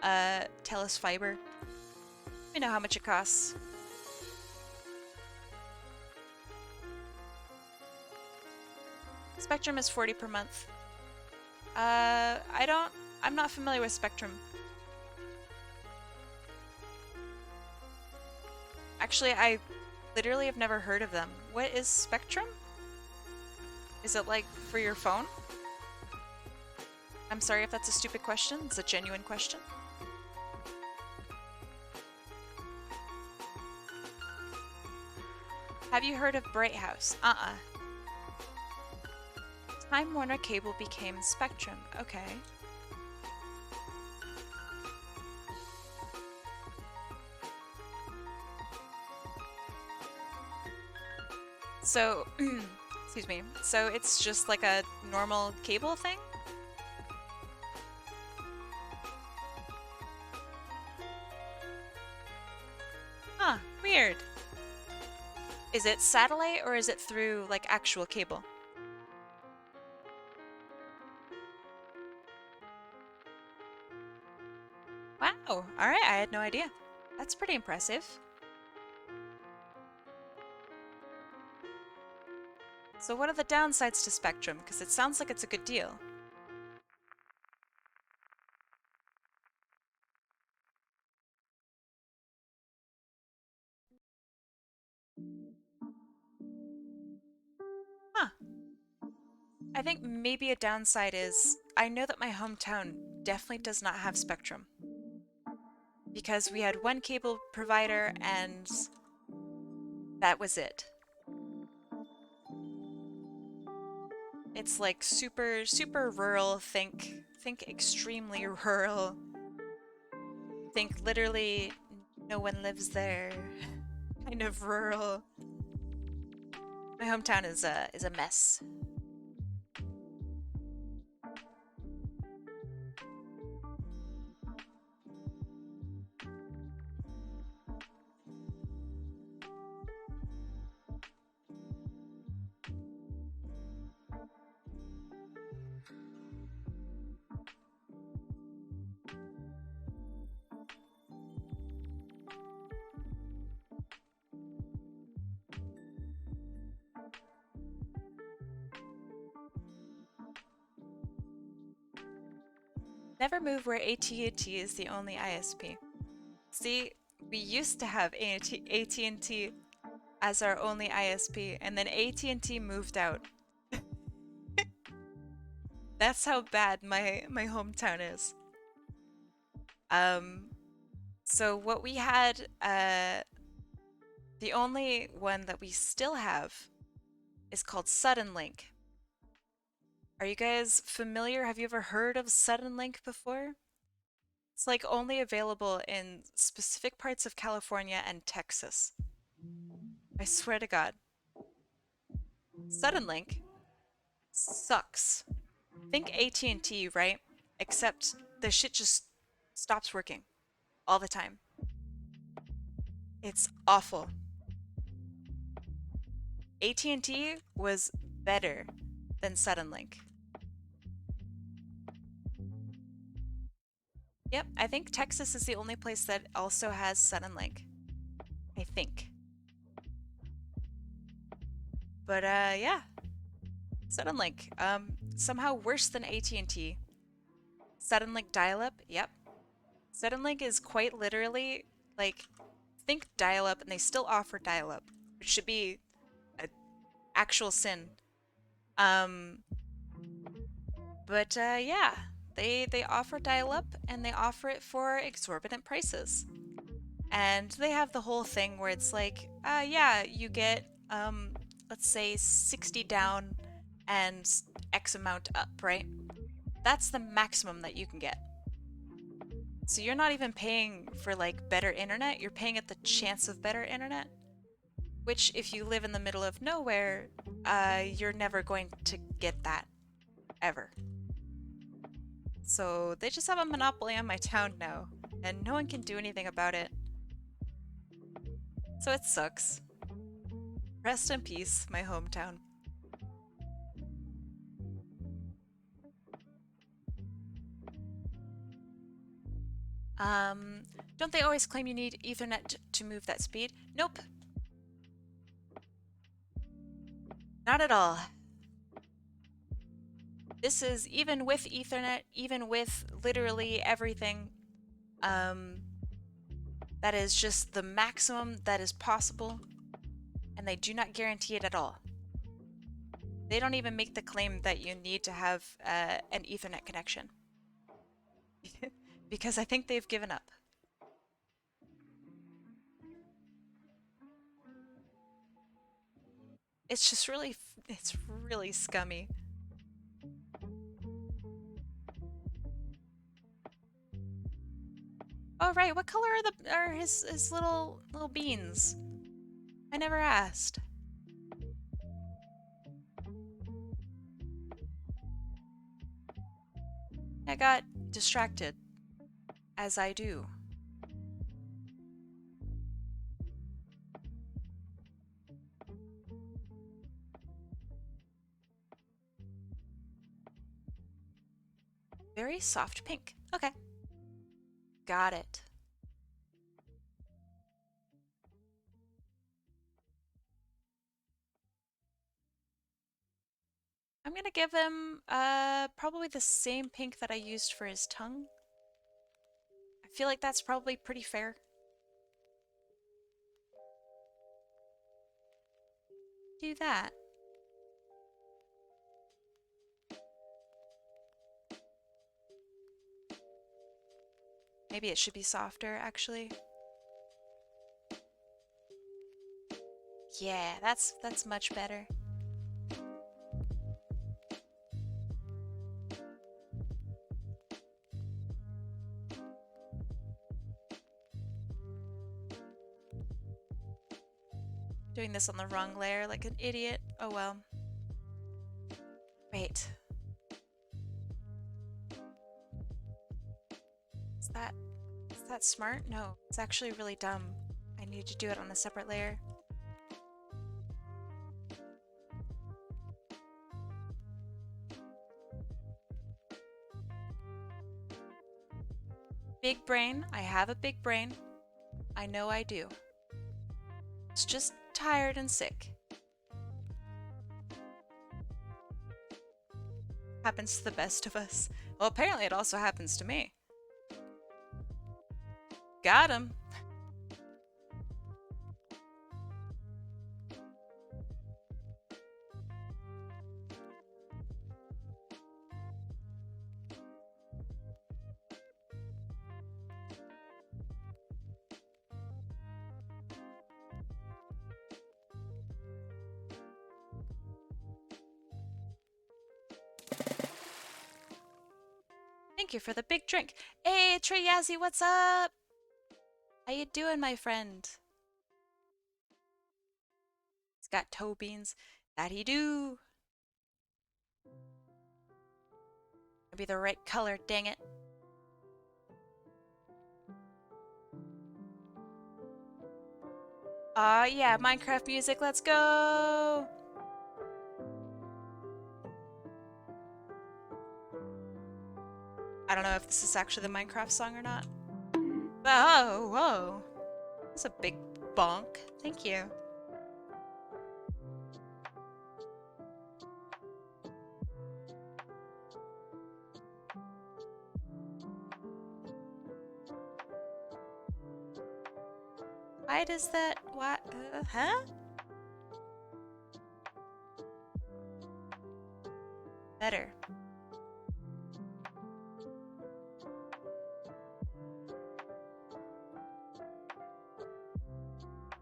TELUS fiber. Let me know how much it costs. Spectrum is 40 per month. I'm not familiar with Spectrum. Actually, I literally have never heard of them. What is Spectrum? Is it like for your phone? I'm sorry if that's a stupid question. It's a genuine question. Have you heard of Bright House? Time Warner Cable became Spectrum. Okay. So, excuse me. So it's just like a normal cable thing? Huh, weird. Is it satellite or is it through like actual cable? Wow, alright, I had no idea. That's pretty impressive. So what are the downsides to Spectrum? Because it sounds like it's a good deal. Huh. I think maybe a downside is I know that my hometown definitely does not have Spectrum. Because we had one cable provider and that was it. It's like super, super rural, think extremely rural. Think literally no one lives there. Kind of rural. My hometown is a mess. Never move where AT&T is the only ISP. See, We used to have AT&T as our only ISP, and then AT&T moved out. That's how bad my hometown is. Um, so what we had, the only one that we still have is called Suddenlink. Are you guys familiar? Have you ever heard of Suddenlink before? It's like only available in specific parts of California and Texas. I swear to God. Suddenlink sucks. Think AT&T, right? Except the shit just stops working all the time. It's awful. AT&T was better than Suddenlink. Yep, I think Texas is the only place that also has Suddenlink. I think. But yeah, Suddenlink. Somehow worse than AT&T. Suddenlink dial-up. Yep. Suddenlink is quite literally like think dial-up, and they still offer dial-up, which should be an actual sin. Um, but yeah, they offer dial-up, and they offer it for exorbitant prices. And they have the whole thing where it's like, yeah, you get let's say 60 down and X amount up, right? That's the maximum that you can get. So you're not even paying for like better internet, you're paying at the chance of better internet, which if you live in the middle of nowhere, you're never going to get that ever. So they just have a monopoly on my town now, and no one can do anything about it. So it sucks. Rest in peace, my hometown. Um, don't they always claim you need Ethernet to move that speed? Nope. Not at all. This is even with Ethernet, even with literally everything. That is just the maximum that is possible, and they do not guarantee it at all. They don't even make the claim that you need to have an Ethernet connection. Because I think they've given up. It's just really, it's really scummy. Oh right, what color are his little beans? I never asked. I got distracted, as I do. Very soft pink. Okay. Got it. I'm gonna give him probably the same pink that I used for his tongue. I feel like that's probably pretty fair. Do that. Maybe it should be softer, actually. Yeah, that's much better. Doing this on the wrong layer like an idiot. Oh well. Wait. Is that smart? No, it's actually really dumb. I need to do it on a separate layer. Big brain. I have a big brain. I know I do. It's just tired and sick. Happens to the best of us. Well, apparently it also happens to me. Got him. Thank you for the big drink. Hey, Trey Yazzie, what's up? How you doing, my friend? He's got toe beans. That he do. Be the right color, dang it. Yeah, Minecraft music, let's go! I don't know if this is actually the Minecraft song or not. Oh, whoa. That's a big bonk. Thank you. Why does that... What? Huh? Better.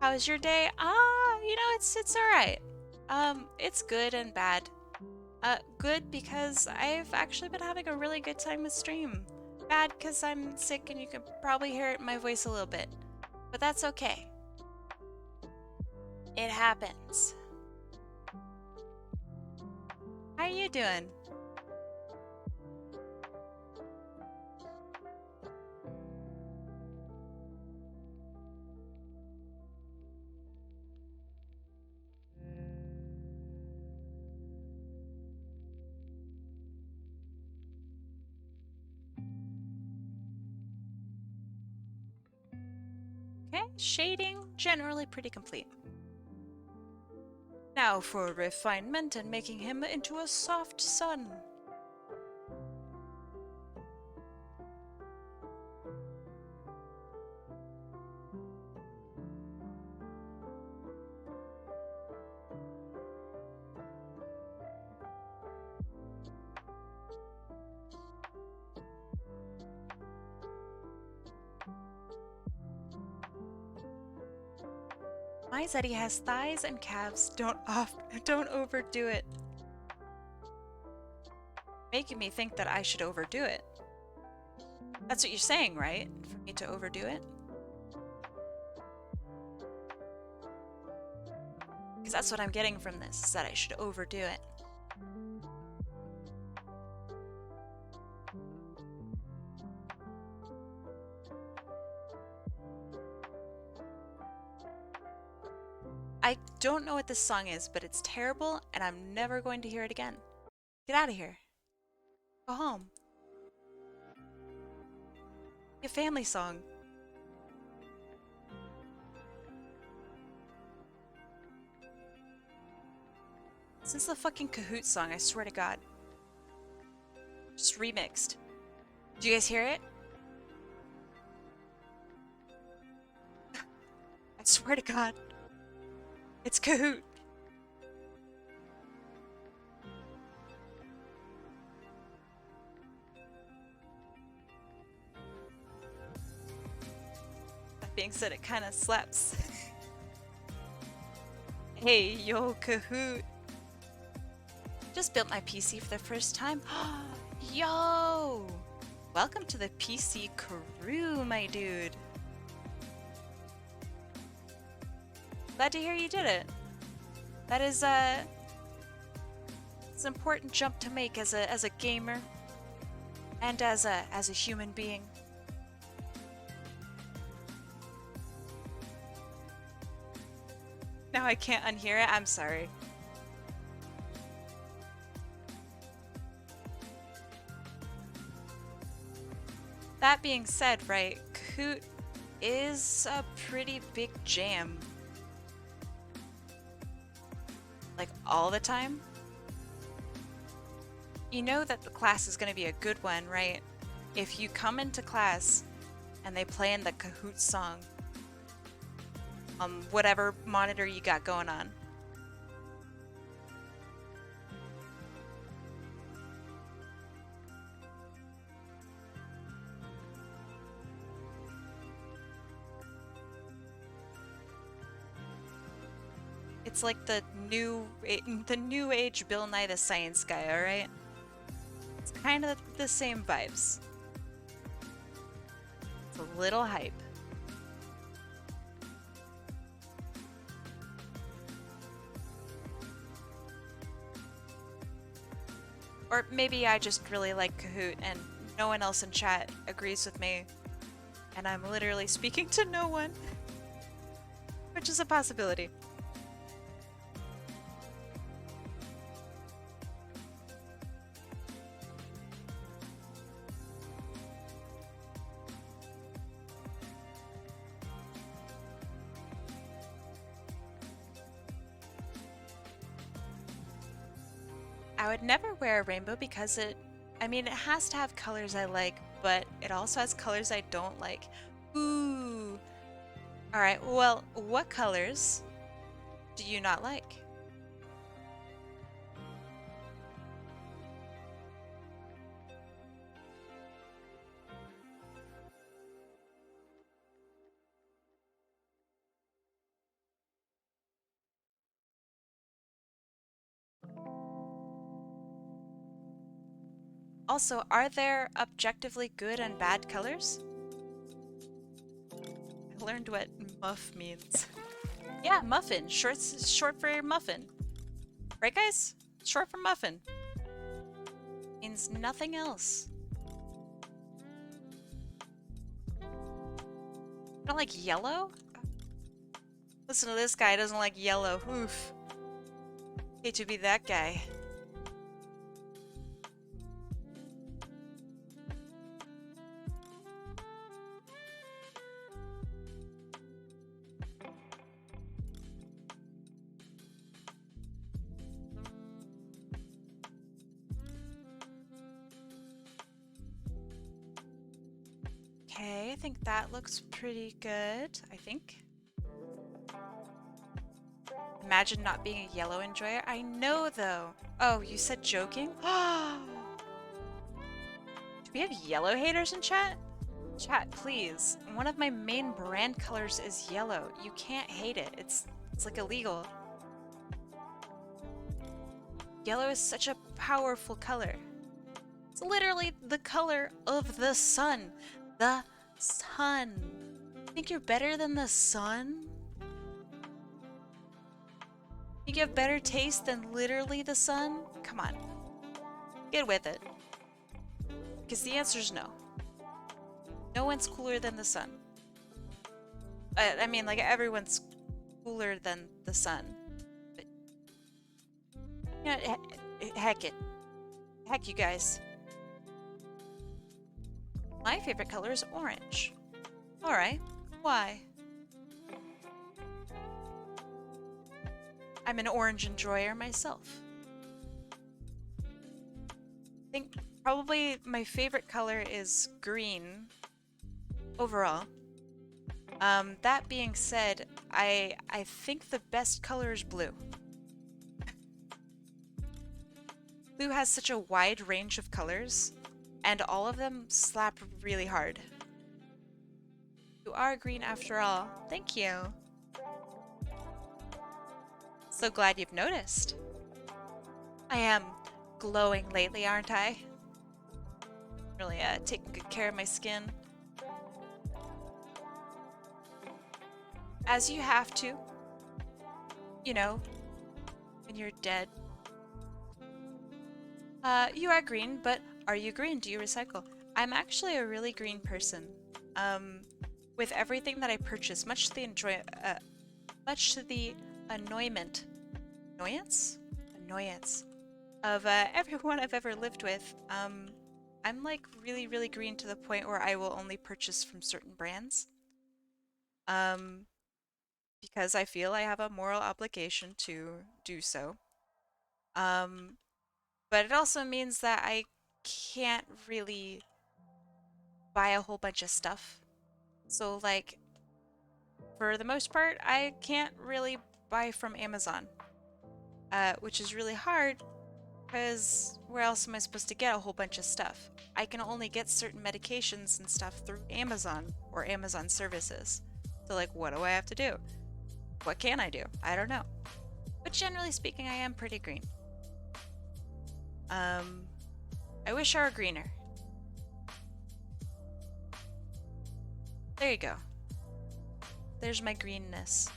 How was your day? It's alright. It's good and bad. Good because I've actually been having a really good time with stream. Bad because I'm sick and you can probably hear it in my voice a little bit. But that's okay. It happens. How are you doing? Okay, shading, generally pretty complete. Now for refinement and making him into a soft sun. My Zeddy has thighs and calves. Don't overdo it. Making me think that I should overdo it. That's what you're saying, right? For me to overdo it? Because that's what I'm getting from this, is that I should overdo it. I don't know what this song is, but it's terrible, and I'm never going to hear it again. Get out of here. Go home. A family song. This is the fucking Kahoot song, I swear to God. Just remixed. Do you guys hear it? I swear to God. It's Kahoot. That being said, it kind of slaps. Hey, yo, Kahoot. Just built my PC for the first time. Yo! Welcome to the PC crew, my dude. Glad to hear you did it. That is it's an important jump to make as a gamer and as a human being. Now I can't unhear it. I'm sorry. That being said, right, Kahoot is a pretty big jam. Like, all the time? You know that the class is going to be a good one, right? If you come into class and they play in the Kahoot song on whatever monitor you got going on. It's like the new age Bill Nye the Science Guy, alright? It's kind of the same vibes. with a little hype. Or maybe I just really like Kahoot and no one else in chat agrees with me, and I'm literally speaking to no one, which is a possibility. I would never wear a rainbow because it has to have colors I like, but it also has colors I don't like. Ooh. All right, well, what colors do you not like? Also, are there objectively good and bad colors? I learned what muff means. Yeah, muffin. Short for muffin. Right, guys? Short for muffin. Means nothing else. You don't like yellow? Listen to this guy, doesn't like yellow. Oof. Hate to be that guy. Okay, I think that looks pretty good, I think. Imagine not being a yellow enjoyer. I know, though. Oh, you said joking? Do we have yellow haters in chat? Chat, please. One of my main brand colors is yellow. You can't hate it. It's like illegal. Yellow is such a powerful color. It's literally the color of the sun. The sun. Think you're better than the sun? Think you have better taste than literally the sun? Come on. Get with it. Because the answer's no. No one's cooler than the sun. Like everyone's cooler than the sun. But, you know, heck it. Heck you guys. My favorite color is orange. Alright. Why? I'm an orange enjoyer myself. I think probably my favorite color is green overall. That being said, I think the best color is blue. Blue has such a wide range of colors, and all of them slap really hard. You are green after all. Thank you. So glad you've noticed. I am glowing lately, aren't I? Really taking good care of my skin. As you have to. You know, when you're dead. You are green, but are you green? Do you recycle? I'm actually a really green person. With everything that I purchase, much to the annoyance of everyone I've ever lived with. I'm like really, really green to the point where I will only purchase from certain brands. Because I feel I have a moral obligation to do so. But it also means that I can't really buy a whole bunch of stuff. So like, for the most part, I can't really buy from Amazon. Which is really hard because where else am I supposed to get a whole bunch of stuff? I can only get certain medications and stuff through Amazon or Amazon services. So like, what do I have to do? What can I do? I don't know. But generally speaking, I am pretty green. I wish I were greener. There you go. There's my greenness.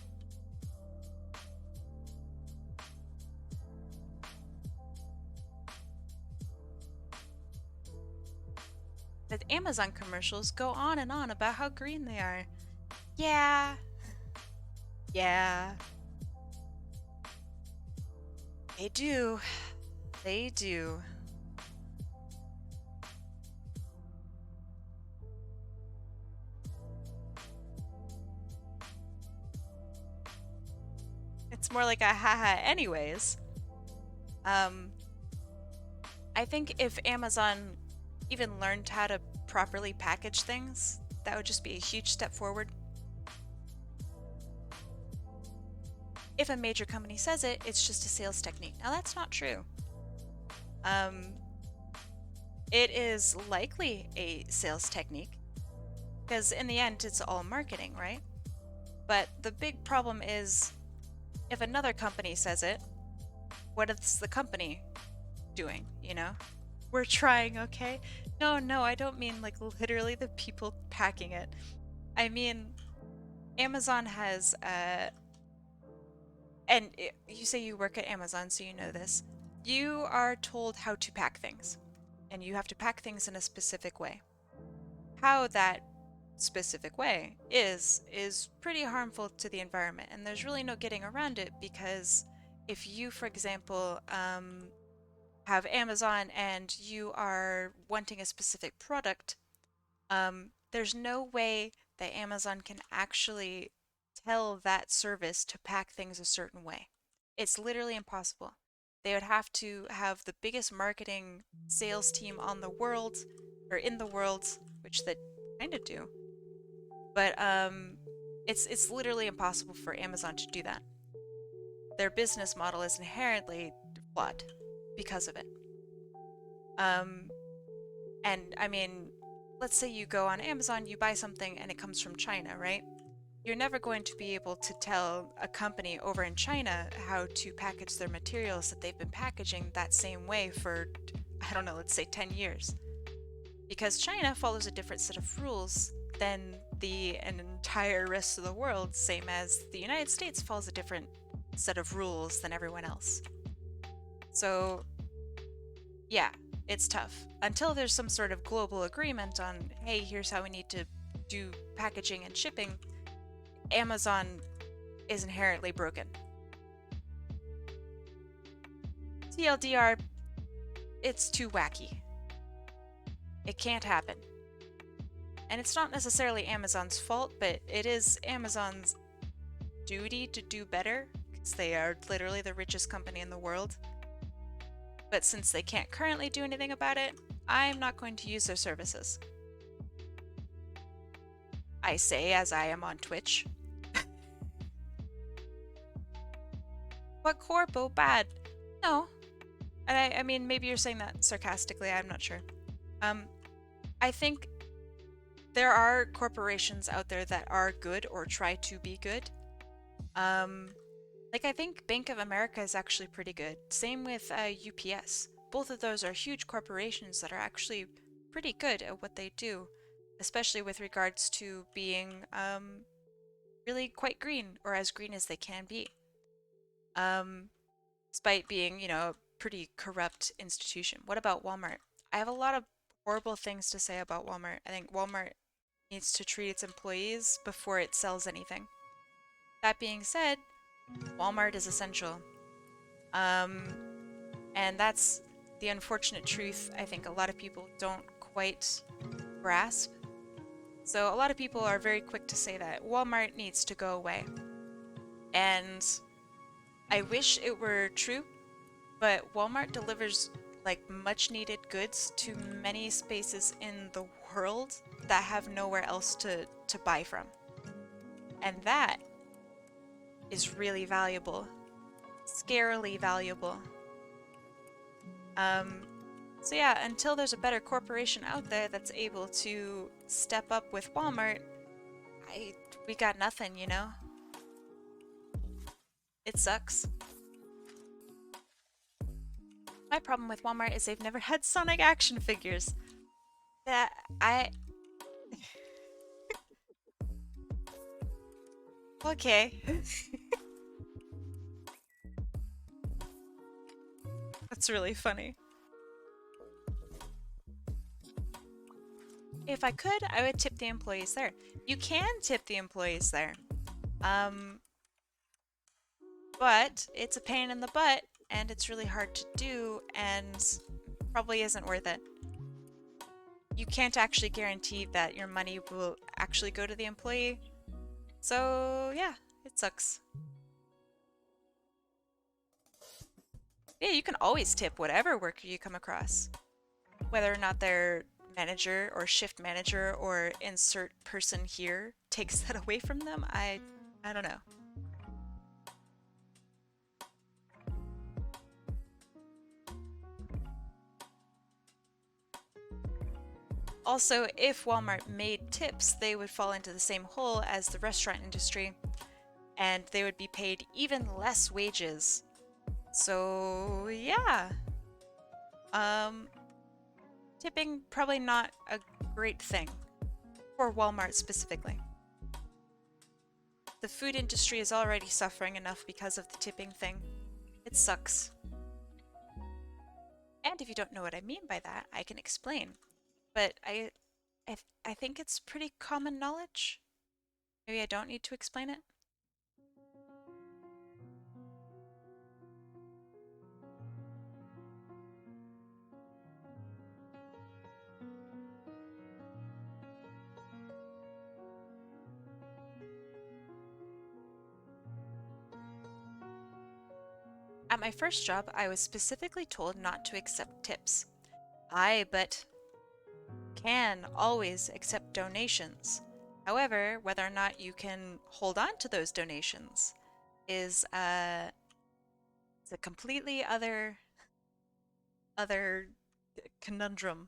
The Amazon commercials go on and on about how green they are. Yeah. Yeah. They do. They do. It's more like a haha anyways. Um, I think if Amazon even learned how to properly package things, that would just be a huge step forward. If a major company says it, it's just a sales technique. Now that's not true. Um, it is likely a sales technique because in the end it's all marketing, right? But the big problem is if another company says it, what is the company doing, you know? We're trying, okay? No, I don't mean like literally the people packing it. I mean, Amazon has, and you say you work at Amazon, so you know this. You are told how to pack things, and you have to pack things in a specific way. How that specific way is pretty harmful to the environment, and there's really no getting around it because if you, for example, have Amazon and you are wanting a specific product, there's no way that Amazon can actually tell that service to pack things a certain way. It's literally impossible. They would have to have the biggest marketing sales team on the world or in the world, which they kind of do. But it's literally impossible for Amazon to do that. Their business model is inherently flawed because of it. Um, and I mean, let's say you go on Amazon, you buy something and it comes from China, right? You're never going to be able to tell a company over in China how to package their materials that they've been packaging that same way for, I don't know, let's say 10 years. Because China follows a different set of rules than the entire rest of the world, same as the United States follows a different set of rules than everyone else. So, yeah, it's tough. Until there's some sort of global agreement on, hey, here's how we need to do packaging and shipping, Amazon is inherently broken. TLDR, it's too wacky. It can't happen. And it's not necessarily Amazon's fault, but it is Amazon's duty to do better because they are literally the richest company in the world. But since they can't currently do anything about it, I'm not going to use their services. I say as I am on Twitch. What corpo bad? No. And I mean, maybe you're saying that sarcastically, I'm not sure. I think there are corporations out there that are good or try to be good. Like I think Bank of America is actually pretty good. Same with UPS. Both of those are huge corporations that are actually pretty good at what they do, especially with regards to being really quite green or as green as they can be. Um, Despite being, you know, a pretty corrupt institution. What about Walmart? I have a lot of horrible things to say about Walmart. I think Walmart needs to treat its employees before it sells anything. That being said, Walmart is essential. Um, and that's the unfortunate truth I think a lot of people don't quite grasp. So a lot of people are very quick to say that Walmart needs to go away. And I wish it were true, but Walmart delivers like much needed goods to many spaces in the world that have nowhere else to buy from. And that is really valuable, scarily valuable. Um, so yeah, until there's a better corporation out there that's able to step up with Walmart, we got nothing, you know? It sucks. My problem with Walmart is they've never had Sonic action figures. That I Okay. That's really funny. If I could, I would tip the employees there. You can tip the employees there. Um, but it's a pain in the butt and it's really hard to do and probably isn't worth it. You can't actually guarantee that your money will actually go to the employee. So, yeah, it sucks. Yeah, you can always tip whatever worker you come across. Whether or not their manager or shift manager or insert person here takes that away from them, I don't know. Also, if Walmart made tips, they would fall into the same hole as the restaurant industry and they would be paid even less wages. So, yeah. Um, Tipping probably not a great thing for Walmart specifically. The food industry is already suffering enough because of the tipping thing. It sucks. And if you don't know what I mean by that, I can explain. But I think it's pretty common knowledge. Maybe I don't need to explain it. At my first job, I was specifically told not to accept tips. But can always accept donations. However, whether or not you can hold on to those donations is it's a completely other conundrum.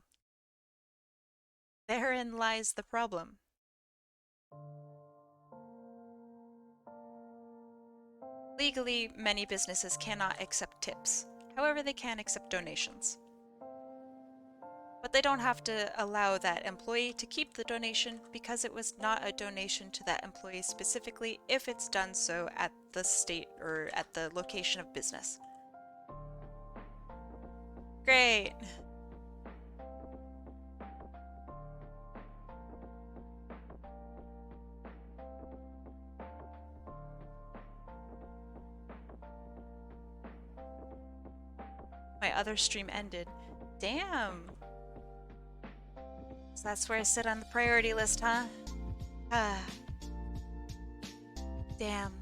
Therein lies the problem. Legally, many businesses cannot accept tips. However, they can accept donations. But they don't have to allow that employee to keep the donation because it was not a donation to that employee specifically if it's done so at the state or at the location of business. Great. My other stream ended. Damn. So that's where I sit on the priority list, huh? Ah. Damn.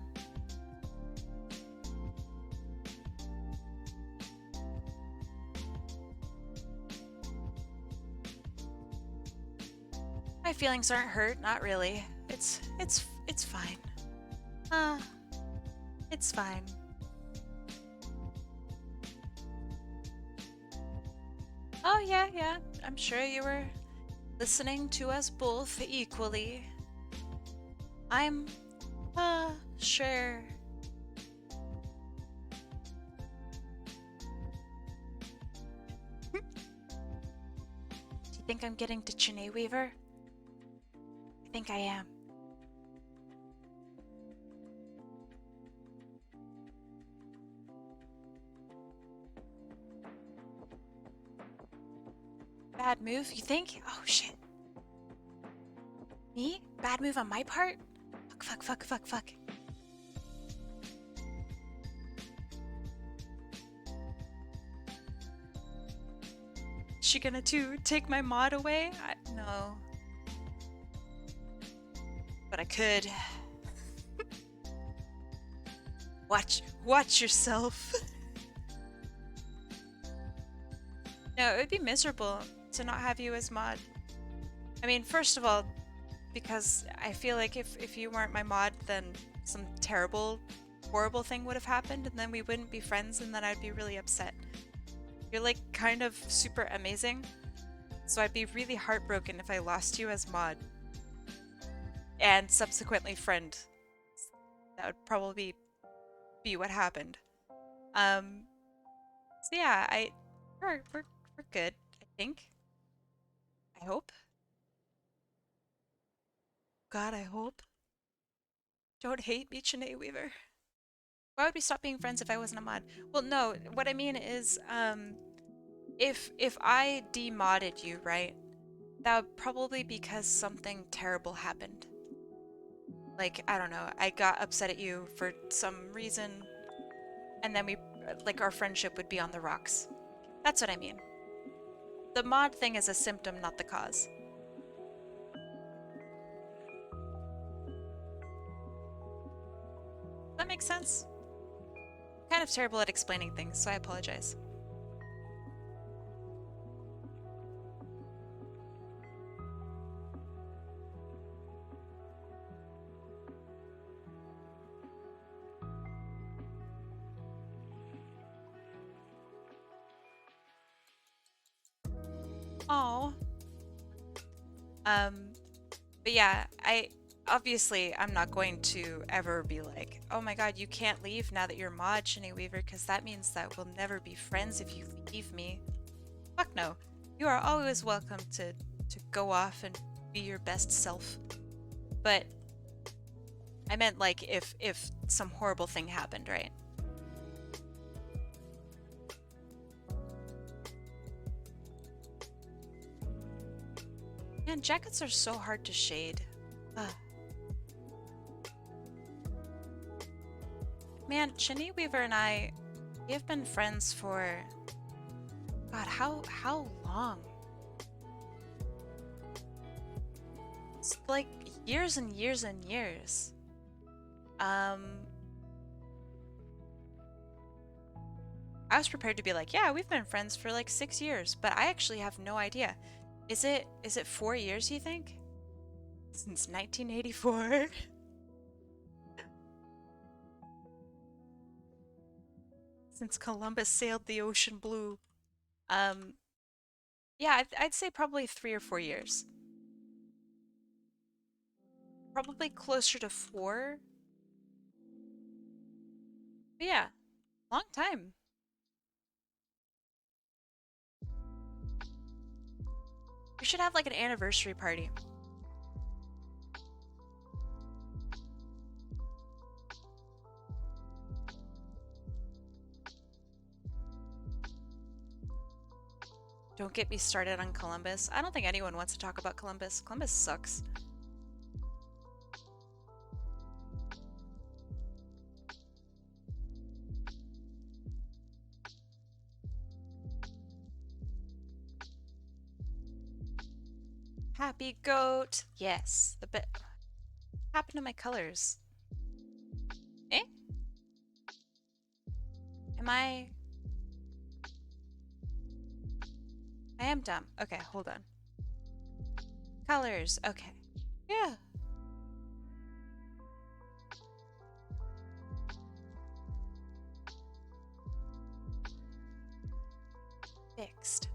My feelings aren't hurt, not really. It's fine. Ah, it's fine. Oh yeah, yeah. I'm sure you were listening to us both equally. I'm sure. Do you think I'm getting to Chine Weaver? I think I am. Bad move, you think? Oh shit. Me? Bad move on my part? Fuck. Is she gonna take my mod away? No. But I could. Watch yourself. No, it would be miserable to not have you as mod. I mean, first of all, because I feel like if you weren't my mod, then some terrible, horrible thing would have happened, and then we wouldn't be friends, and then I'd be really upset. You're like kind of super amazing, so I'd be really heartbroken if I lost you as mod. And subsequently friend. That would probably be what happened. Um, so yeah, we're good, I think. I hope. God, I hope. Don't hate me, Janae Weaver. Why would we stop being friends if I wasn't a mod? Well, no, what I mean is, if I demodded you, right? That would probably because something terrible happened. Like, I don't know, I got upset at you for some reason, and then like, our friendship would be on the rocks. That's what I mean. The mod thing is a symptom, not the cause. That makes sense? Kind of terrible at explaining things, so I apologize. Oh. Um, but yeah, I'm not going to ever be like, oh my god, you can't leave now that you're mod, Shanae Weaver, because that means that we'll never be friends if you leave me. Fuck no. You are always welcome to go off and be your best self. But I meant like if some horrible thing happened, right? Man, jackets are so hard to shade. Ugh. Man, Shanae Weaver and we have been friends for God, how long? It's like years and years and years. I was prepared to be like, yeah, we've been friends for like 6 years, but I actually have no idea. Is it 4 years, you think? Since 1984? Since Columbus sailed the ocean blue. Yeah, I'd say probably 3 or 4 years. Probably closer to 4. But yeah, long time. We should have like an anniversary party. Don't get me started on Columbus. I don't think anyone wants to talk about Columbus. Columbus sucks. Happy goat. Yes. The bit happened to my colors. Eh? Am I am dumb. Okay, hold on. Colors. Okay. Yeah. Fixed.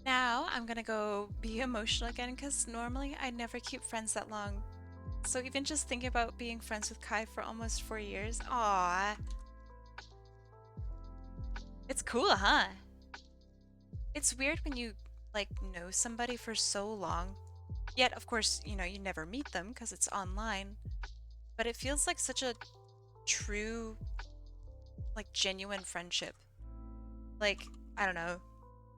Now I'm gonna go be emotional again because normally I never keep friends that long. So even just thinking about being friends with Kai for almost 4 years, aww. It's cool, huh? It's weird when you like know somebody for so long. Yet, of course, you know, you never meet them because it's online. But it feels like such a true, like genuine friendship. Like, I don't know.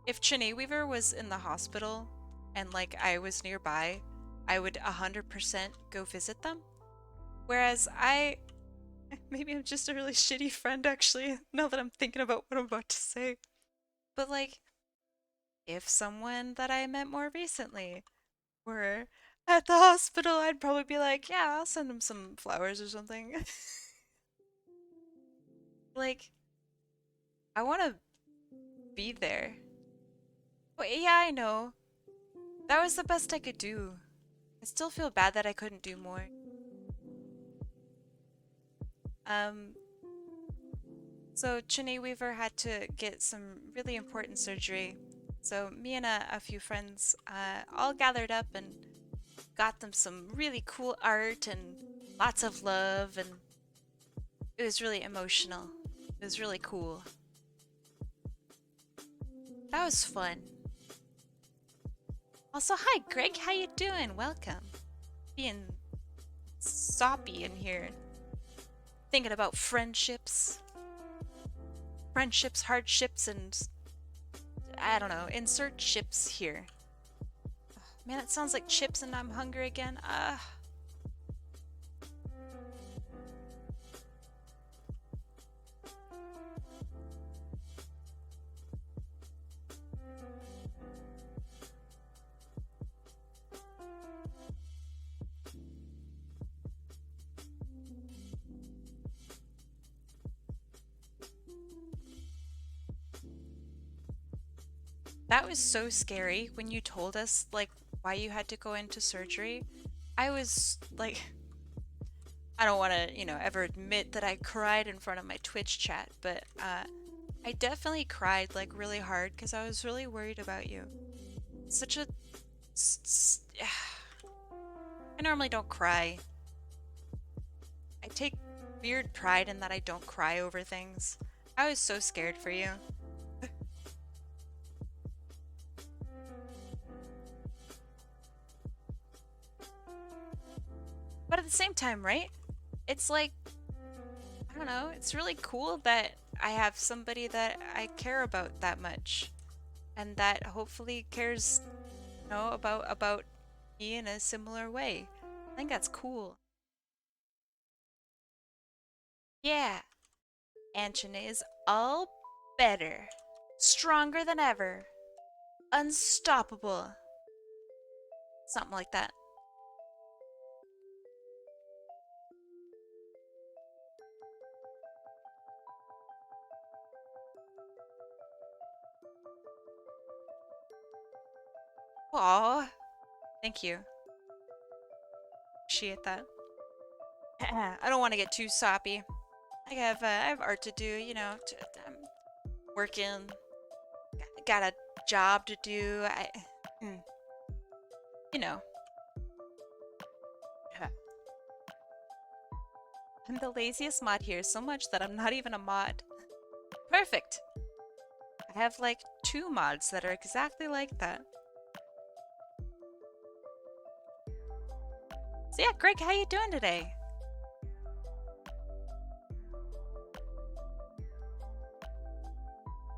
If Chene Weaver was in the hospital and like I was nearby, I would 100% go visit them. Whereas maybe I'm just a really shitty friend actually, now that I'm thinking about what I'm about to say. But like, if someone that I met more recently were at the hospital, I'd probably be like, yeah, I'll send them some flowers or something. Like, I want to be there. But yeah, I know. That was the best I could do. I still feel bad that I couldn't do more. Um, so Chene Weaver had to get some really important surgery. So me and a few friends all gathered up and got them some really cool art and lots of love, and it was really emotional. It was really cool. That was fun. Also, hi Greg, how you doing? Welcome. Being soppy in here. Thinking about friendships. Friendships, hardships, and I don't know, insert chips here. Man, it sounds like chips and I'm hungry again. That was so scary when you told us, like, why you had to go into surgery. I was like, I don't want to, ever admit that I cried in front of my Twitch chat, but I definitely cried, like, really hard because I was really worried about you. Such a. I normally don't cry. I take weird pride in that I don't cry over things. I was so scared for you. But at the same time, right? It's like, I don't know, it's really cool that I have somebody that I care about that much. And that hopefully cares, about me in a similar way. I think that's cool. Yeah, Antoine is all better. Stronger than ever. Unstoppable. Something like that. Aw, thank you. Appreciate that. I don't want to get too soppy. I have art to do, I'm working, got a job to do. Mm, you know, I'm the laziest mod here, so much that I'm not even a mod. Perfect. I have like 2 mods that are exactly like that. So yeah, Greg, how you doing today?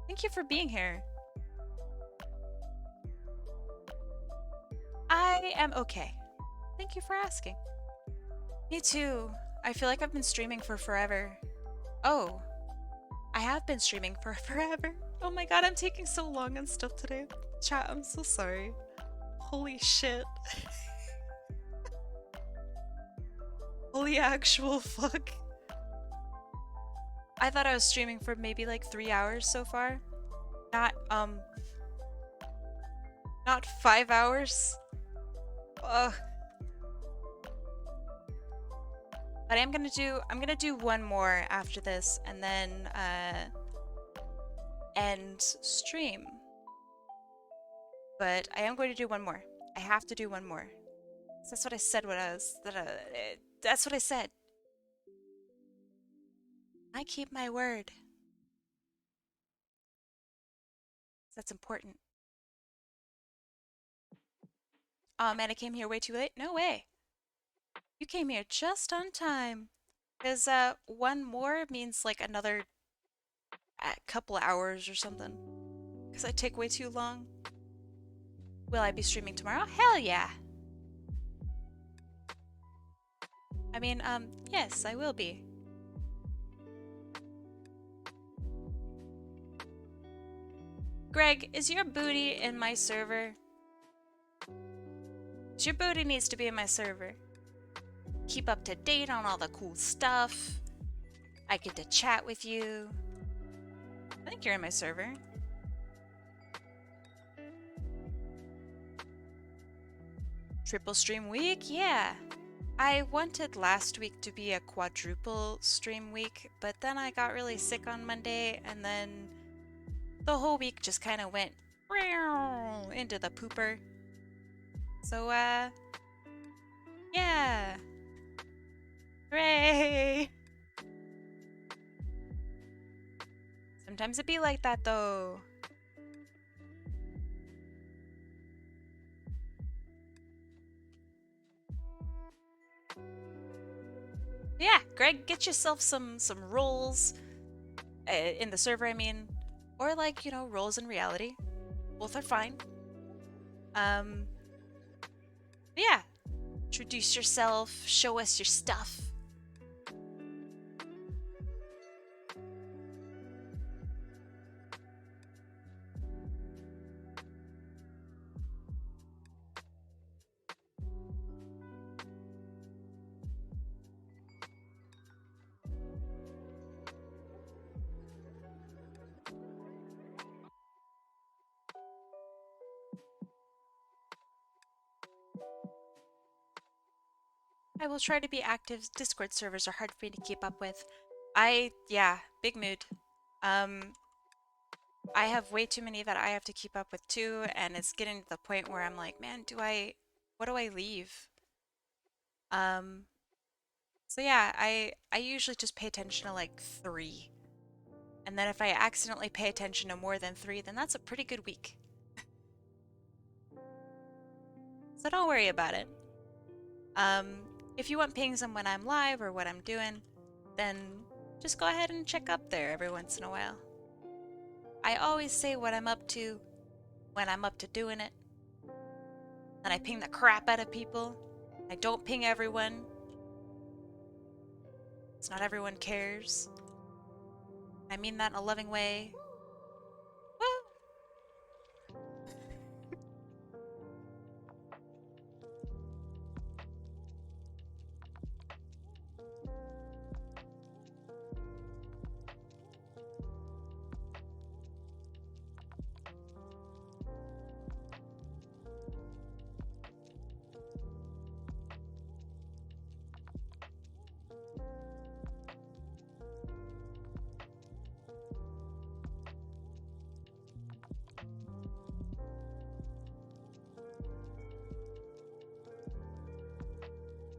Thank you for being here. I am okay. Thank you for asking. Me too. I feel like I've been streaming for forever. Oh, I have been streaming for forever. Oh my god, I'm taking so long and stuff today. Chat, I'm so sorry. Holy shit. Holy actual fuck. I thought I was streaming for maybe like 3 hours so far. Not 5 hours. Ugh. But I'm gonna do one more after this and then end stream. But I am going to do one more. I have to do one more. That's what I said when I was that's what I said. I keep my word. That's important. Oh man, I came here way too late. No way. You came here just on time. Because one more means like another couple hours or something. Because I take way too long. Will I be streaming tomorrow? Hell yeah. I mean, yes, I will be. Greg, is your booty in my server? Your booty needs to be in my server. Keep up to date on all the cool stuff. I get to chat with you. I think you're in my server. Triple stream week? Yeah. I wanted last week to be a quadruple stream week, but then I got really sick on Monday, and then the whole week just kind of went into the pooper. So, yeah. Hooray! Sometimes it be like that, though. Yeah, Greg, get yourself some roles in the server, I mean, or like, roles in reality. Both are fine. Um, yeah, introduce yourself, show us your stuff. I will try to be active. Discord servers are hard for me to keep up with. Yeah, big mood. Um, I have way too many that I have to keep up with too, and it's getting to the point where I'm like, man, what do I leave? Um, so yeah, I usually just pay attention to like three. And then if I accidentally pay attention to more than three, then that's a pretty good week. So don't worry about it. Um, if you want pings on when I'm live or what I'm doing, then just go ahead and check up there every once in a while. I always say what I'm up to when I'm up to doing it. And I ping the crap out of people. I don't ping everyone. It's not everyone cares. I mean that in a loving way. Woo!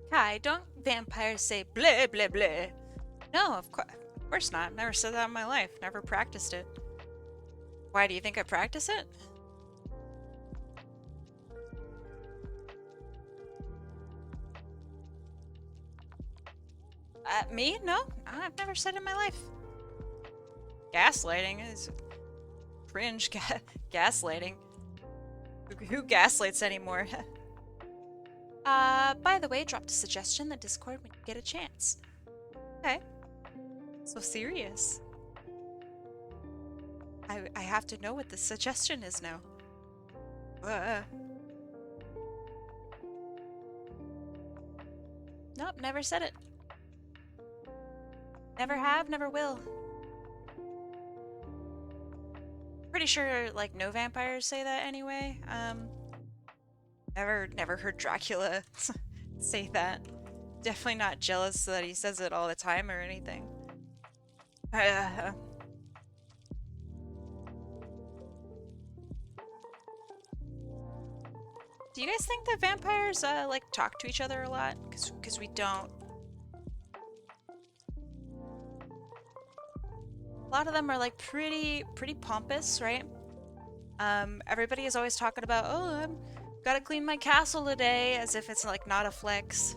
Kai, don't vampires say bleh bleh bleh? No, of course not. Never said that in my life. Never practiced it. Why do you think I practice it? Me? No, I've never said it in my life. Gaslighting is cringe. Gaslighting. Who gaslights anymore? By the way, dropped a suggestion in the Discord when you get a chance. Okay. So serious. I have to know what the suggestion is now. Uh, nope, never said it. Never have, never will. Pretty sure, like, no vampires say that anyway. Never heard Dracula say that. Definitely not jealous that he says it all the time or anything. Do you guys think that vampires, like, talk to each other a lot? Because we don't. A lot of them are, like, pretty pompous, right? Everybody is always talking about, oh, I'm gotta clean my castle today, as if it's, like, not a flex.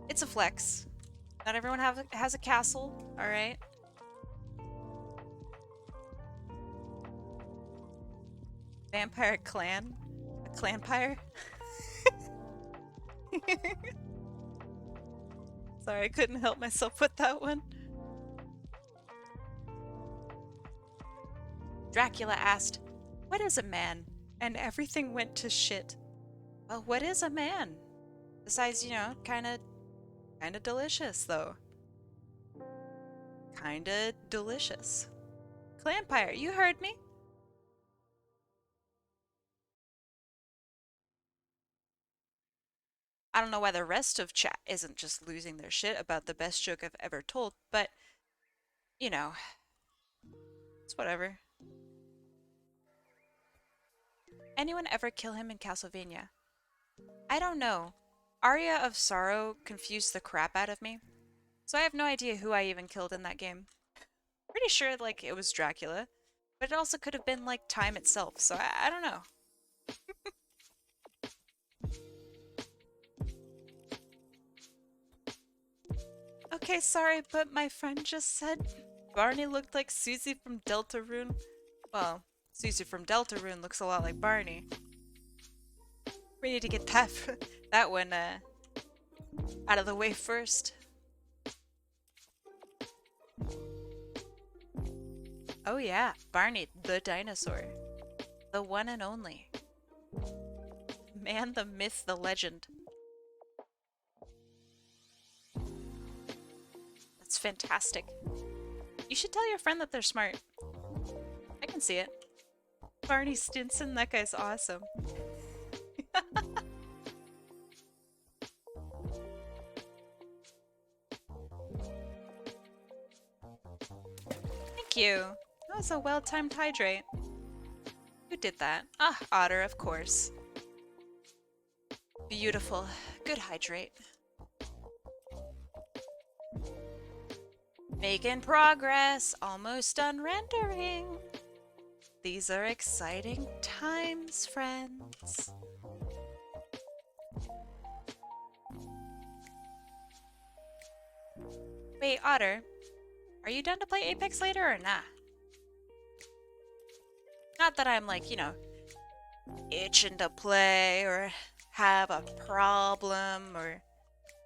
It's a flex. Not everyone has a castle, alright? Vampire clan? A clanpire? Sorry, I couldn't help myself with that one. Dracula asked, what is a man? And everything went to shit. Well, what is a man? Besides, kinda delicious, though. Kinda delicious. Clanpire, you heard me? I don't know why the rest of chat isn't just losing their shit about the best joke I've ever told, but, you know, it's whatever. Anyone ever kill him in Castlevania? I don't know. Aria of Sorrow confused the crap out of me, so I have no idea who I even killed in that game. Pretty sure, like, it was Dracula, but it also could have been, like, time itself, so I don't know. Okay, sorry, but my friend just said Barney looked like Susie from Deltarune. Well, Susie from Deltarune looks a lot like Barney. We need to get that that one out of the way first. Oh yeah, Barney the dinosaur. The one and only. Man, the myth, the legend. That's fantastic. You should tell your friend that they're smart. I can see it. Barney Stinson, that guy's awesome. Thank you. That was a well-timed hydrate. Who did that? Ah, Otter, of course. Beautiful. Good hydrate. Making progress. Almost done rendering. These are exciting times, friends. Wait, Otter, are you done to play Apex later or nah? Not that I'm like, itching to play or have a problem or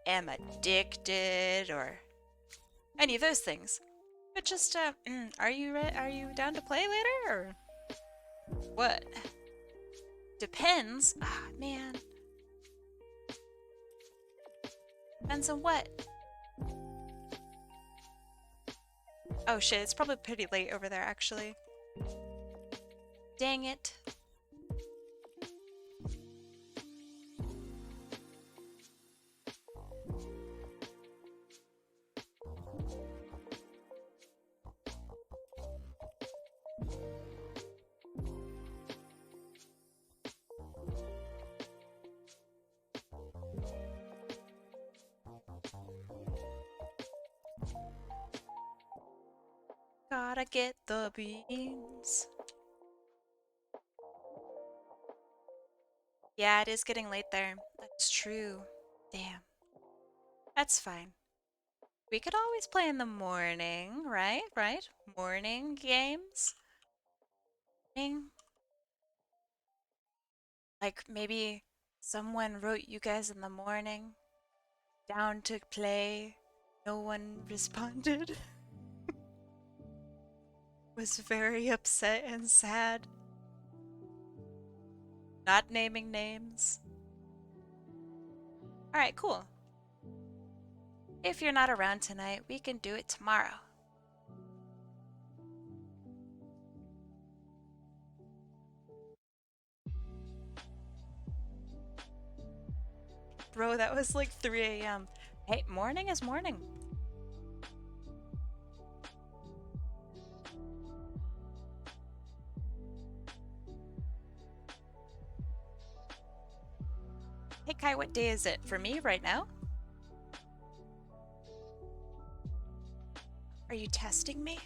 am addicted or any of those things. But just, are you down to play later or what? Depends. Ah, man. Depends on what? Oh shit, it's probably pretty late over there actually. Dang it. Gotta get the beans. Yeah, it is getting late there. That's true. Damn. That's fine. We could always play in the morning, right? Right? Morning games? Morning. Like maybe someone wrote you guys in the morning, down to play. No one responded. Was very upset and sad. Not naming names. Alright, cool. If you're not around tonight, we can do it tomorrow. Bro, that was like 3 a.m. Hey, morning is morning. Hey Kai, what day is it? For me right now? Are you testing me?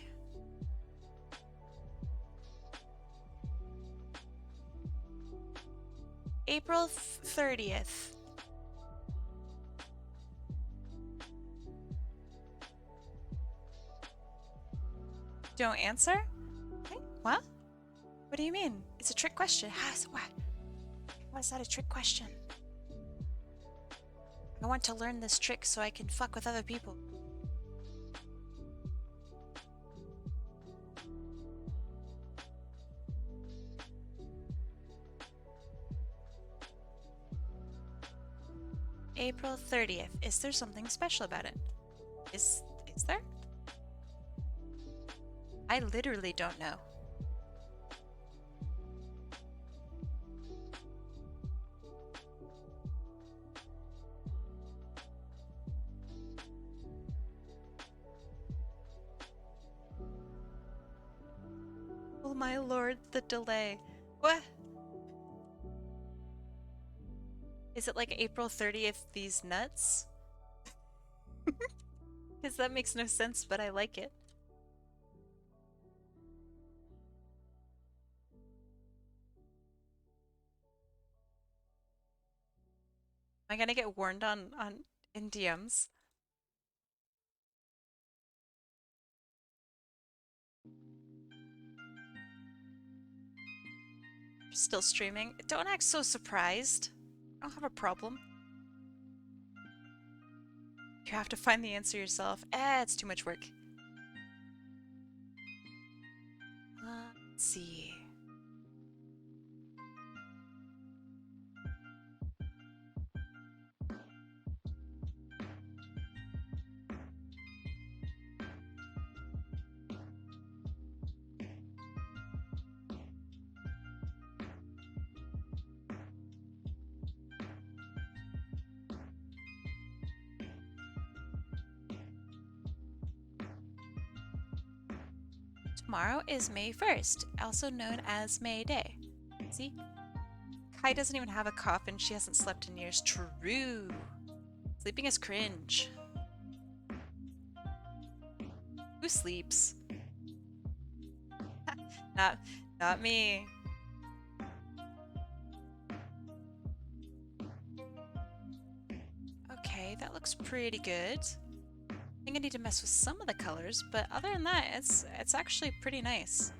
April 30th. Don't answer? Okay, what? What do you mean? It's a trick question. How is that a trick question? I want to learn this trick so I can fuck with other people. April 30th. Is there something special about it? Is there? I literally don't know. Oh my lord, the delay. What? Is it like April 30th these nuts? Because that makes no sense, but I like it. Am I gonna get warned on in DMs? Still streaming. Don't act so surprised. I don't have a problem. You have to find the answer yourself. It's too much work. Let's see. Tomorrow is May 1st, also known as May Day. See? Kai doesn't even have a cough and she hasn't slept in years. True. Sleeping is cringe. Who sleeps? Not me. Okay, that looks pretty good. I think I need to mess with some of the colors, but other than that, it's actually pretty nice.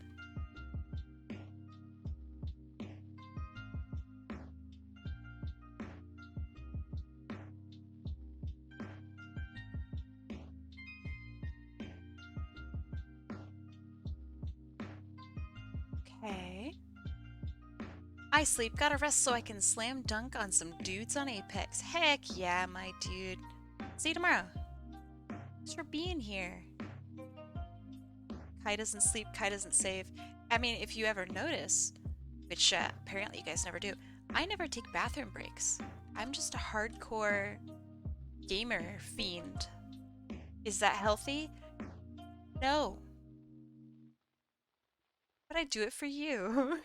Okay. I sleep, gotta rest so I can slam dunk on some dudes on Apex. Heck yeah, my dude. See you tomorrow. Thanks for being here. Kai doesn't sleep, Kai doesn't save. I mean, if you ever notice, which apparently you guys never do, I never take bathroom breaks. I'm just a hardcore gamer fiend. Is that healthy? No. But I do it for you.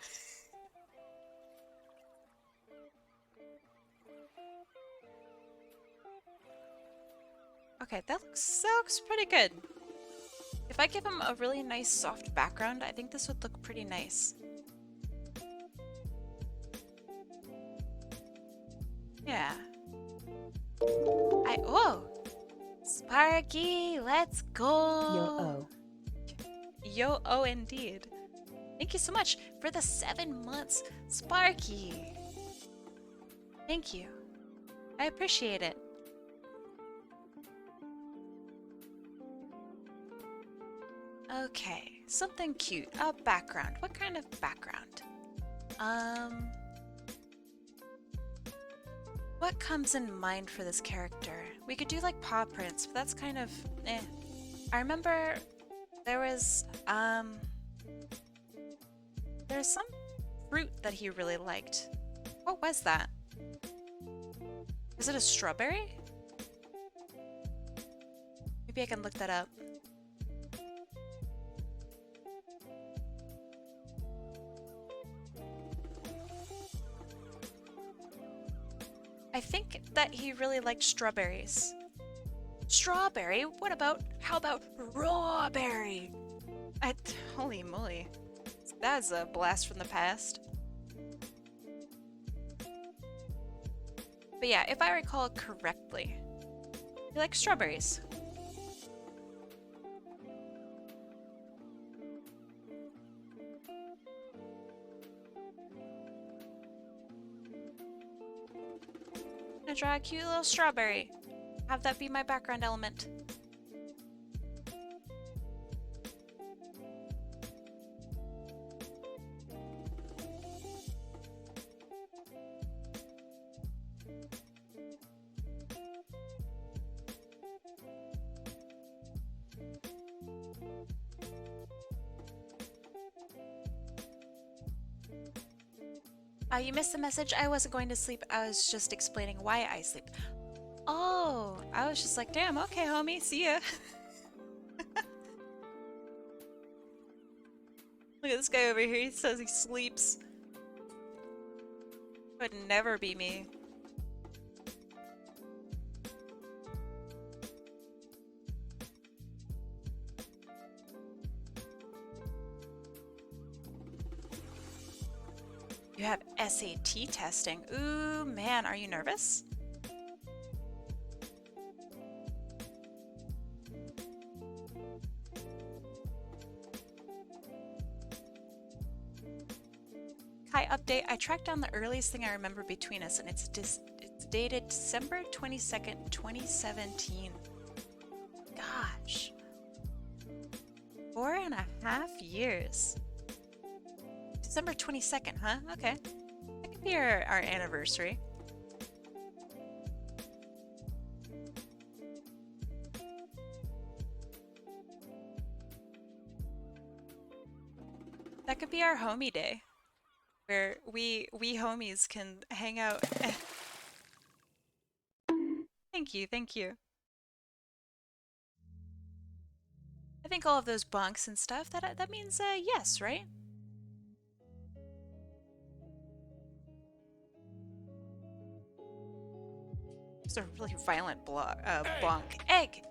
Okay, that looks pretty good. If I give him a really nice soft background, I think this would look pretty nice. Yeah. Oh! Sparky, let's go! Yo-oh indeed. Thank you so much for the 7 months, Sparky! Thank you. I appreciate it. Okay, something cute. A background. What kind of background? What comes in mind for this character? We could do like paw prints, but that's kind of eh. I remember there was some fruit that he really liked. What was that? Was it a strawberry? Maybe I can look that up. I think that he really liked strawberries. Strawberry? How about rawberry? Holy moly. That's a blast from the past. But yeah, if I recall correctly, he likes strawberries. I'm gonna draw a cute little strawberry. Have that be my background element. You missed the message. I wasn't going to sleep. I was just explaining why I sleep. Oh, I was just like, damn, okay, homie, see ya. Look at this guy over here. He says he sleeps. Would never be me. You have SAT testing. Ooh, man, are you nervous? Kai, date. I tracked down the earliest thing I remember between us, and it's dated December 22nd, 2017. Gosh. 4.5 years. December 22nd, huh? Okay. That could be our anniversary. That could be our homie day, where we homies can hang out. Thank you, thank you. I think all of those bunks and stuff, that means yes, right? It's a really violent bonk. Egg!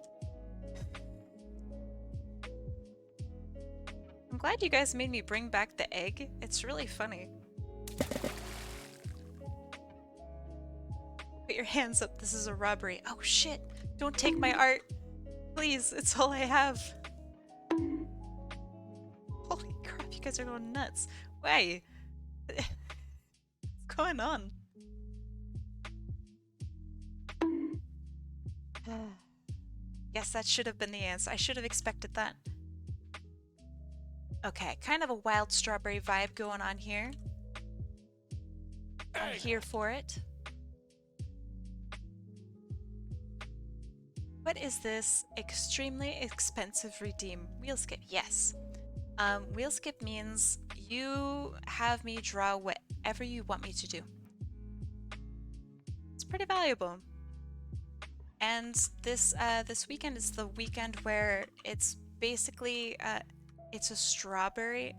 I'm glad you guys made me bring back the egg. It's really funny. Put your hands up, this is a robbery. Oh shit! Don't take my art! Please, it's all I have. Holy crap, you guys are going nuts. Why? What's going on? Yes, that should have been the answer. I should have expected that. Okay, kind of a wild strawberry vibe going on here. I'm here for it. What is this? Extremely expensive redeem. Wheel skip, yes. Wheel skip means you have me draw whatever you want me to do. It's pretty valuable. And this weekend is the weekend where it's basically it's a strawberry.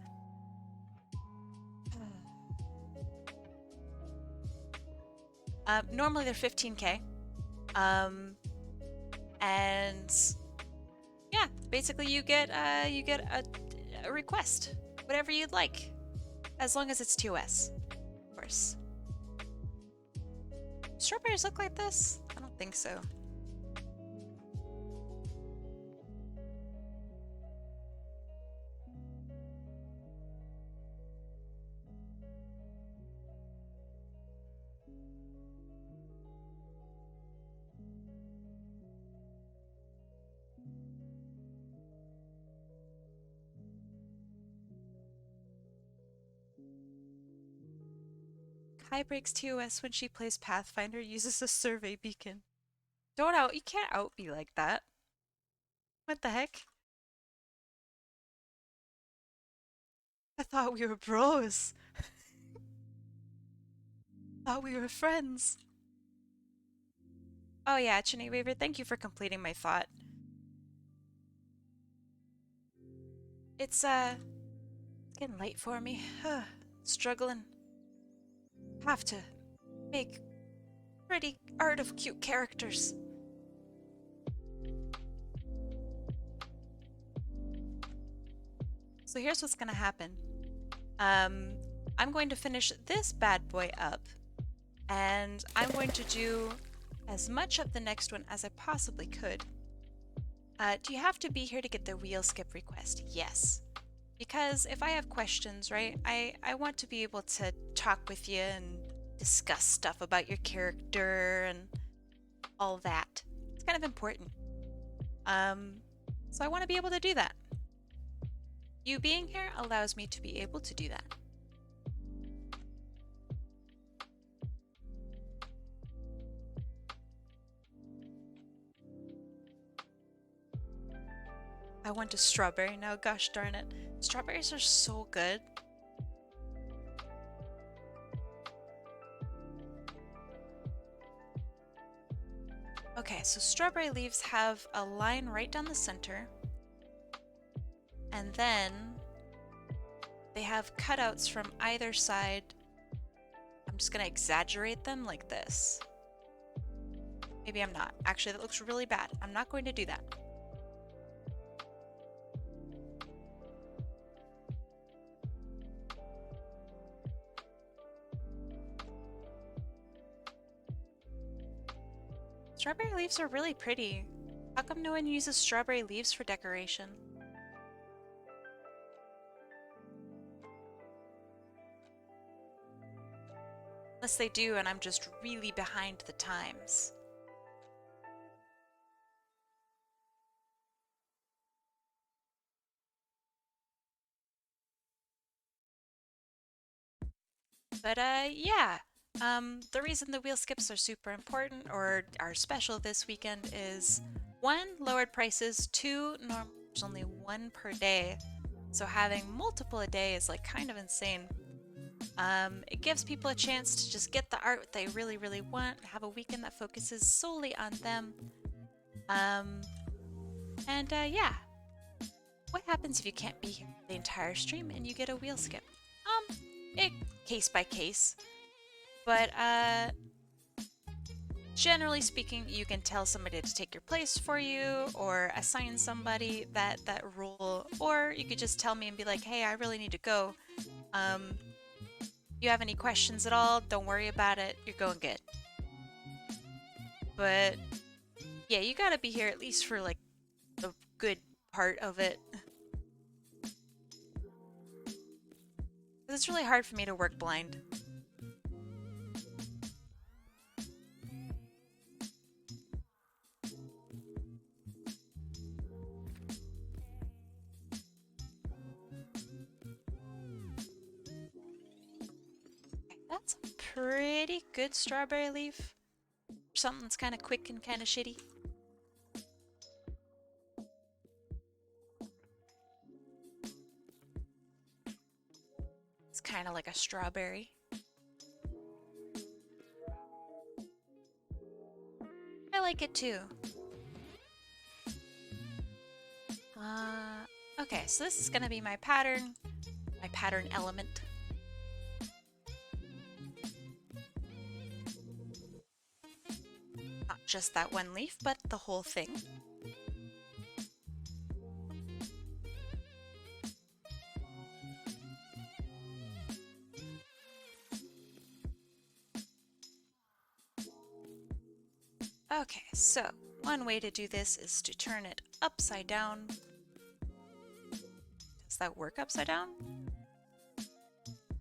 Normally they're 15K. And yeah, basically you get a request, whatever you'd like, as long as it's TOS, of course. Strawberries look like this? I don't think so. Kai breaks TOS when she plays Pathfinder, uses a survey beacon. You can't out me like that. What the heck? I thought we were bros. Thought we were friends. Oh yeah, Chinny Weaver, thank you for completing my thought. It's getting late for me. Struggling. Have to make pretty art of cute characters. So here's what's gonna happen. I'm going to finish this bad boy up, and I'm going to do as much of the next one as I possibly could. Do you have to be here to get the wheel skip request? Yes. Because if I have questions, right, I want to be able to talk with you and discuss stuff about your character and all that. It's kind of important. So I want to be able to do that. You being here allows me to be able to do that. I want a strawberry now, gosh darn it. Strawberries are so good. Okay, so strawberry leaves have a line right down the center. And then they have cutouts from either side. I'm just gonna exaggerate them like this. Maybe I'm not. Actually, that looks really bad. I'm not going to do that. Strawberry leaves are really pretty. How come no one uses strawberry leaves for decoration? Unless they do and I'm just really behind the times. But yeah, the reason the wheel skips are super important or are special this weekend is one, lowered prices, two, there's only one per day. So having multiple a day is like kind of insane. It gives people a chance to just get the art they really, really want, have a weekend that focuses solely on them. And yeah, what happens if you can't be here the entire stream and you get a wheel skip? It case by case, but generally speaking, you can tell somebody to take your place for you or assign somebody that role, or you could just tell me and be like, hey, I really need to go. You have any questions at all, don't worry about it, you're going good. But yeah, you gotta be here at least for like the good part of it. It's really hard for me to work blind. Okay, that's a pretty good strawberry leaf. Something that's kind of quick and kind of shitty. It's kind of like a strawberry. I like it too. Okay, so this is gonna be my pattern element. Not just that one leaf, but the whole thing. Okay, so one way to do this is to turn it upside down. Does that work upside down?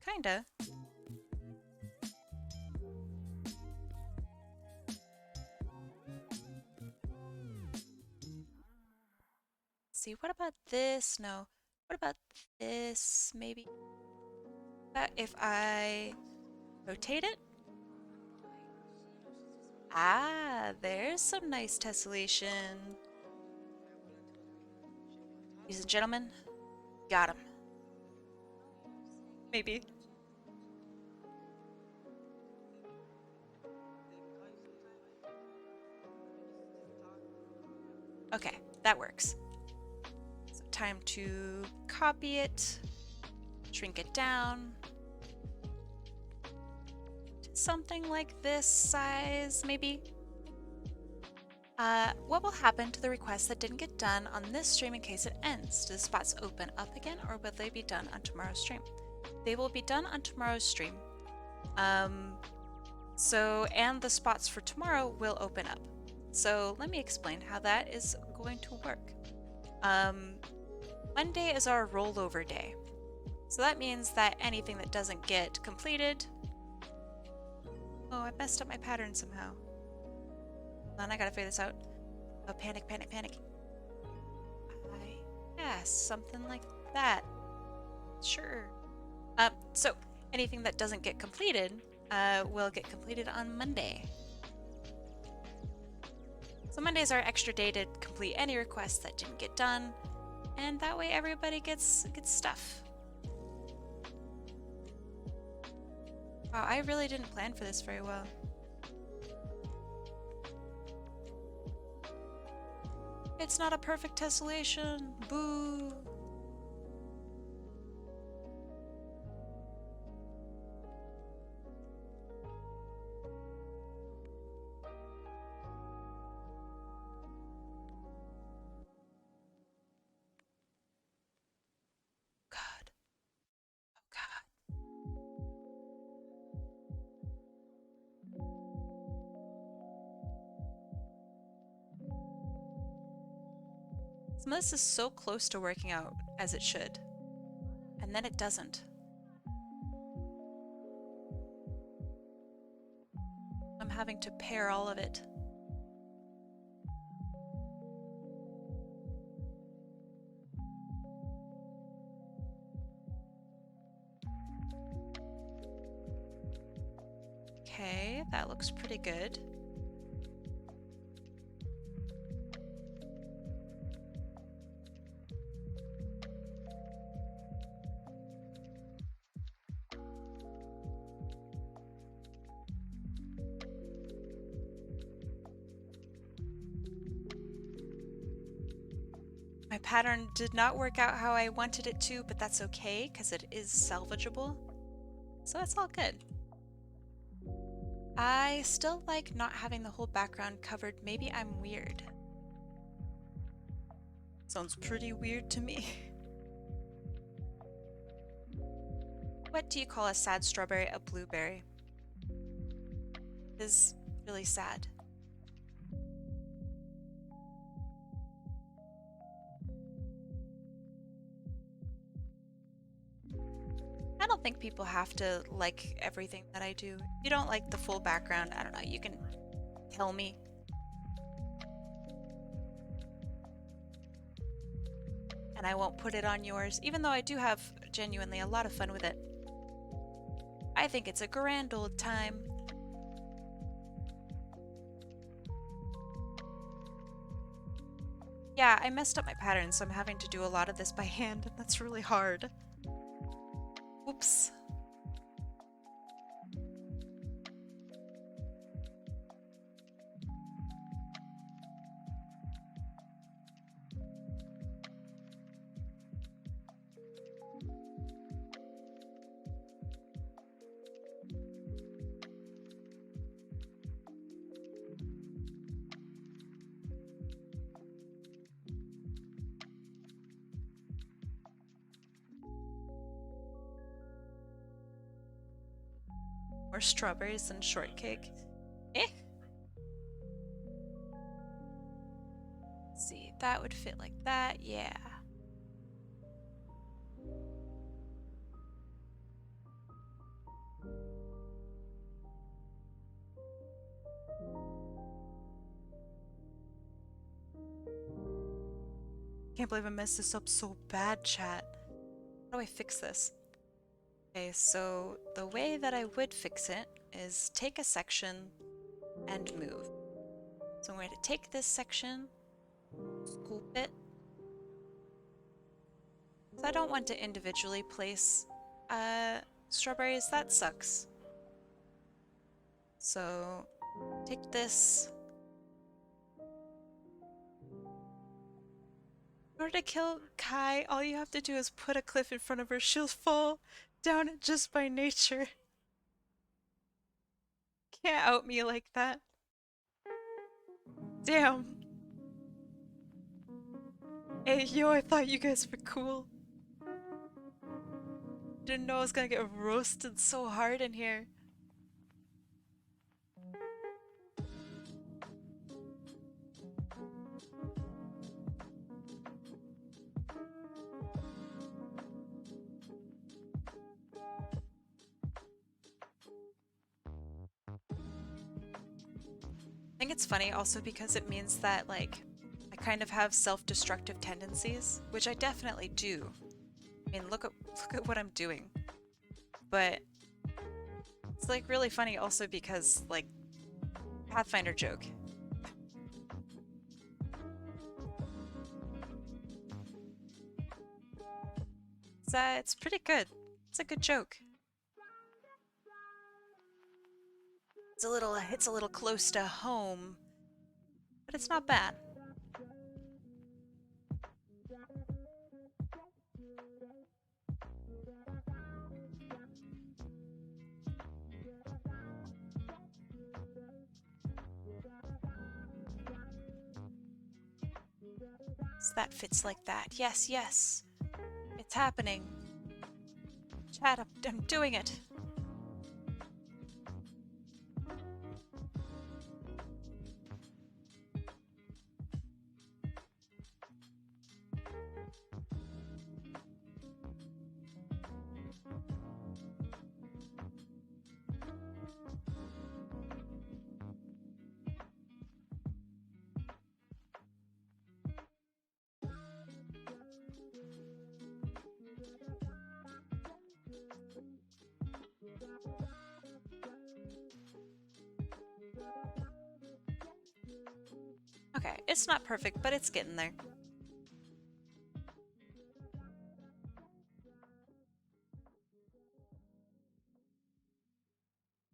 Kinda. See, what about this? No. What about this, maybe? If I rotate it? Ah, there's some nice tessellation. Ladies and gentlemen, got him. Maybe. Okay, that works. So time to copy it, shrink it down to something like this size, maybe. What will happen to the requests that didn't get done on this stream in case it ends? Do the spots open up again, or will they be done on tomorrow's stream? They will be done on tomorrow's stream. And the spots for tomorrow will open up. So let me explain how that is going to work. Monday is our rollover day. So that means that anything that doesn't get completed... Oh, I messed up my pattern somehow. Hold on, I gotta figure this out. Oh, panic, panic, panic. Yeah, something like that. Sure. So anything that doesn't get completed will get completed on Monday. So Monday's our extra day to complete any requests that didn't get done, and that way everybody gets stuff. Wow, I really didn't plan for this very well. It's not a perfect tessellation. Boo. God. Oh God. Some of this is so close to working out as it should, and then it doesn't. I'm having to pair all of it. Okay, that looks pretty good. My pattern did not work out how I wanted it to, but that's okay because it is salvageable. So that's all good. I still like not having the whole background covered. Maybe I'm weird. Sounds pretty weird to me. What do you call a sad strawberry a blueberry? It is really sad. I don't think people have to like everything that I do. If you don't like the full background, I don't know, you can tell me. And I won't put it on yours, even though I do have genuinely a lot of fun with it. I think it's a grand old time. Yeah, I messed up my pattern, so I'm having to do a lot of this by hand, and that's really hard. Oops. More strawberries and shortcake. Eh? Let's see, that would fit like that, yeah. Can't believe I messed this up so bad, chat. How do I fix this? Okay, so the way that I would fix it is take a section and move. So I'm going to take this section, scoop it. So I don't want to individually place strawberries, that sucks. So take this. In order to kill Kai, all you have to do is put a cliff in front of her. She'll fall down it just by nature. Can't out me like that. Damn. Hey, yo, I thought you guys were cool. Didn't know I was gonna get roasted so hard in here. I think it's funny also because it means that, like, I kind of have self-destructive tendencies, which I definitely do. I mean, look at what I'm doing. But it's like really funny also because, like, Pathfinder joke. It's pretty good. It's a good joke. It's a little close to home, but it's not bad. So that fits like that. Yes, yes. It's happening. Chat, I'm doing it. Okay, it's not perfect, but it's getting there.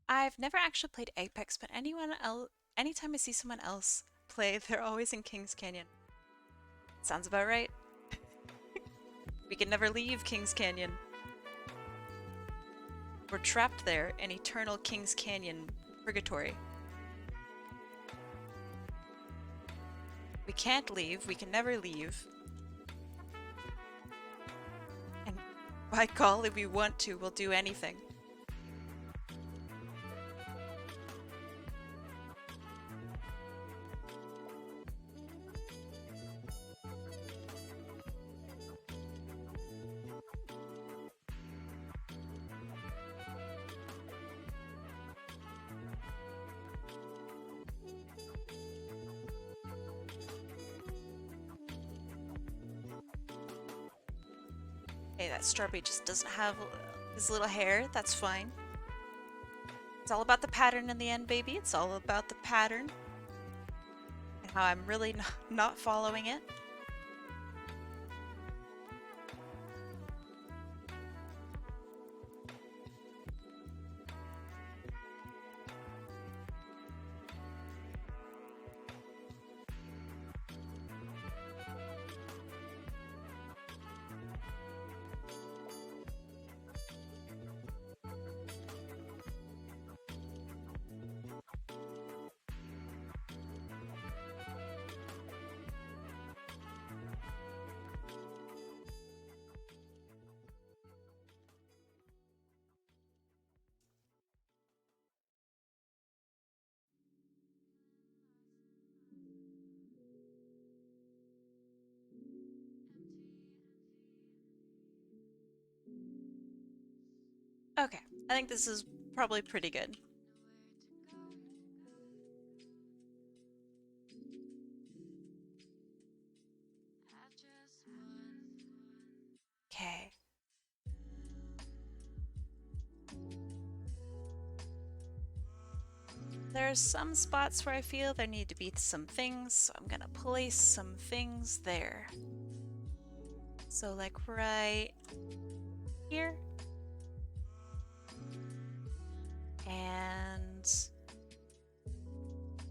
I've never actually played Apex, but anytime I see someone else play, they're always in Kings Canyon. Sounds about right. We can never leave Kings Canyon. We're trapped there in eternal Kings Canyon purgatory. We can't leave, we can never leave. And by golly, we want to, we'll do anything. Hey, that strawberry just doesn't have his little hair. That's fine. It's all about the pattern in the end, baby. It's all about the pattern. And how I'm really not following it. Okay, I think this is probably pretty good. Okay. There's some spots where I feel there need to be some things, so I'm gonna place some things there. So like right here. And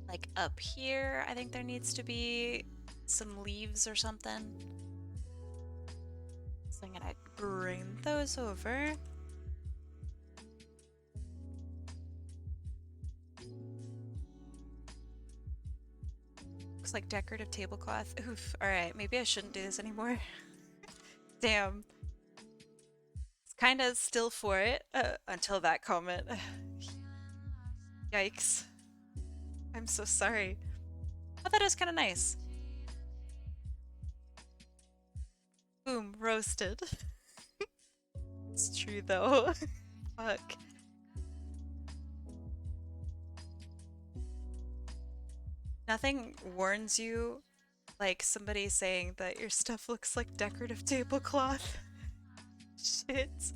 like up here, I think there needs to be some leaves or something. So I'm gonna bring those over. Looks like decorative tablecloth. Oof, alright, maybe I shouldn't do this anymore. Damn. It's kind of still for it until that comment. Yikes. I'm so sorry. Oh, that is kind of nice. Boom, roasted. It's true though. Fuck. Nothing warns you like somebody saying that your stuff looks like decorative tablecloth. Shit.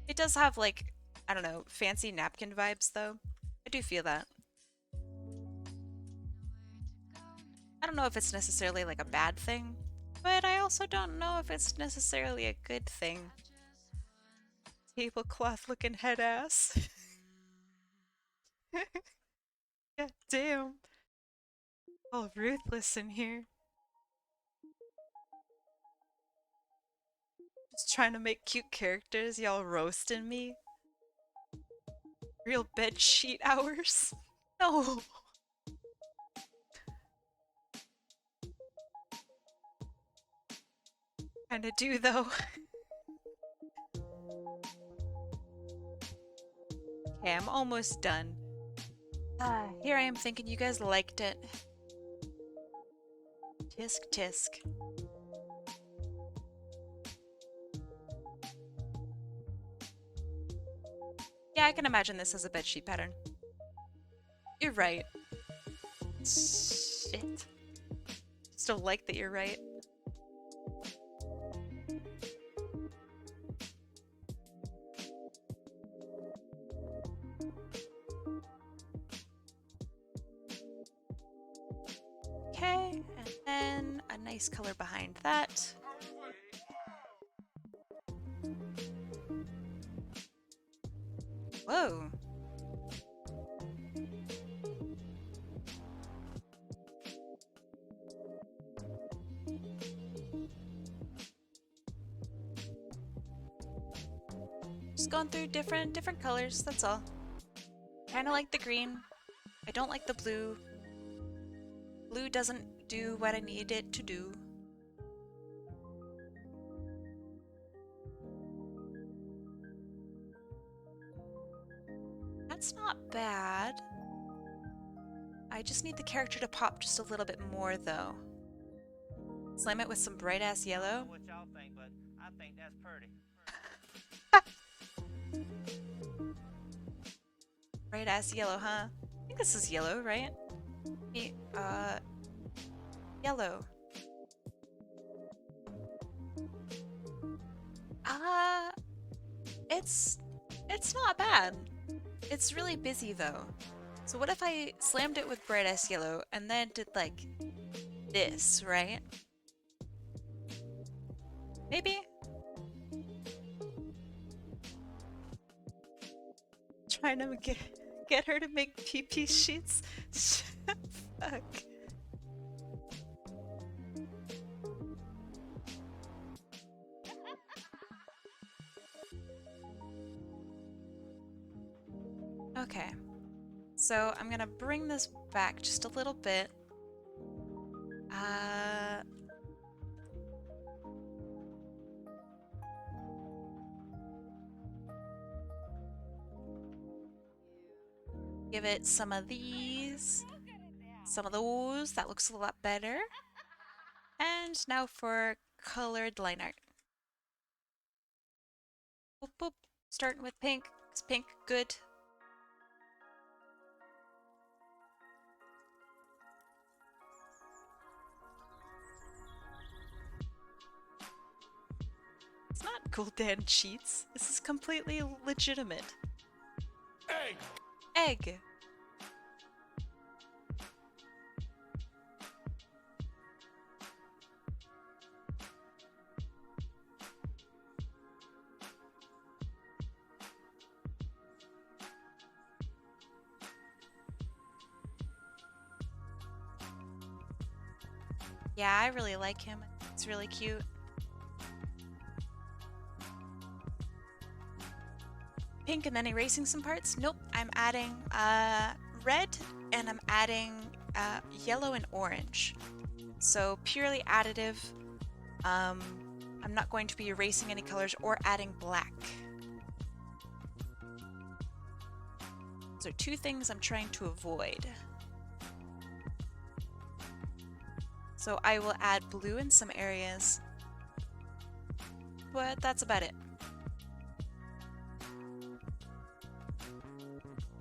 It does have like, I don't know, fancy napkin vibes though. I do feel that. I don't know if it's necessarily like a bad thing, but I also don't know if it's necessarily a good thing. Tablecloth looking head ass. God damn. All ruthless in here. Just trying to make cute characters, y'all roasting me. Real bed sheet hours. No. Kinda do though. Okay, I'm almost done. Here I am thinking you guys liked it. Tisk tisk. Yeah, I can imagine this as a bedsheet pattern. You're right. Shit. Still like that you're right. nice color behind that. Whoa. Just going through different colors, that's all. Kinda like the green. I don't like the blue. Blue doesn't do what I need it to do. That's not bad. I just need the character to pop just a little bit more though. Slam it with some bright ass I don't yellow. know what y'all think, but I think that's pretty. Bright ass yellow, huh? I think this is yellow, right? Yellow. Uh, it's not bad. It's really busy though. So what if I slammed it with bright ass yellow and then did like this, right? Maybe? Trying to get her to make PP sheets? Fuck. Okay. So I'm gonna bring this back just a little bit. Give it some of these, some of those. That looks a lot better. And now for colored line art. Boop, boop. Starting with pink. Is pink good? It's not Gul'dan cheats. This is completely legitimate. Egg! Egg. Yeah, I really like him. It's really cute. Pink and then erasing some parts? Nope, I'm adding red and I'm adding yellow and orange. So purely additive. I'm not going to be erasing any colors or adding black. So two things I'm trying to avoid. So I will add blue in some areas, but that's about it.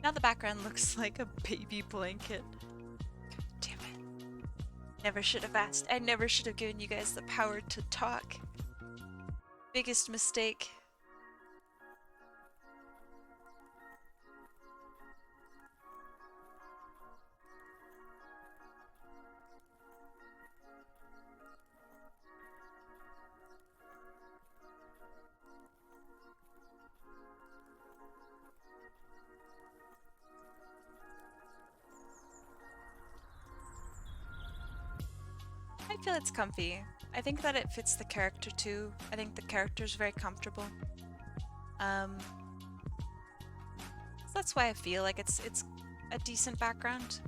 Now the background looks like a baby blanket. Damn it. Never should have asked. I never should have given you guys the power to talk. Biggest mistake. I feel it's comfy. I think that it fits the character too. I think the character's very comfortable. So that's why I feel like it's a decent background.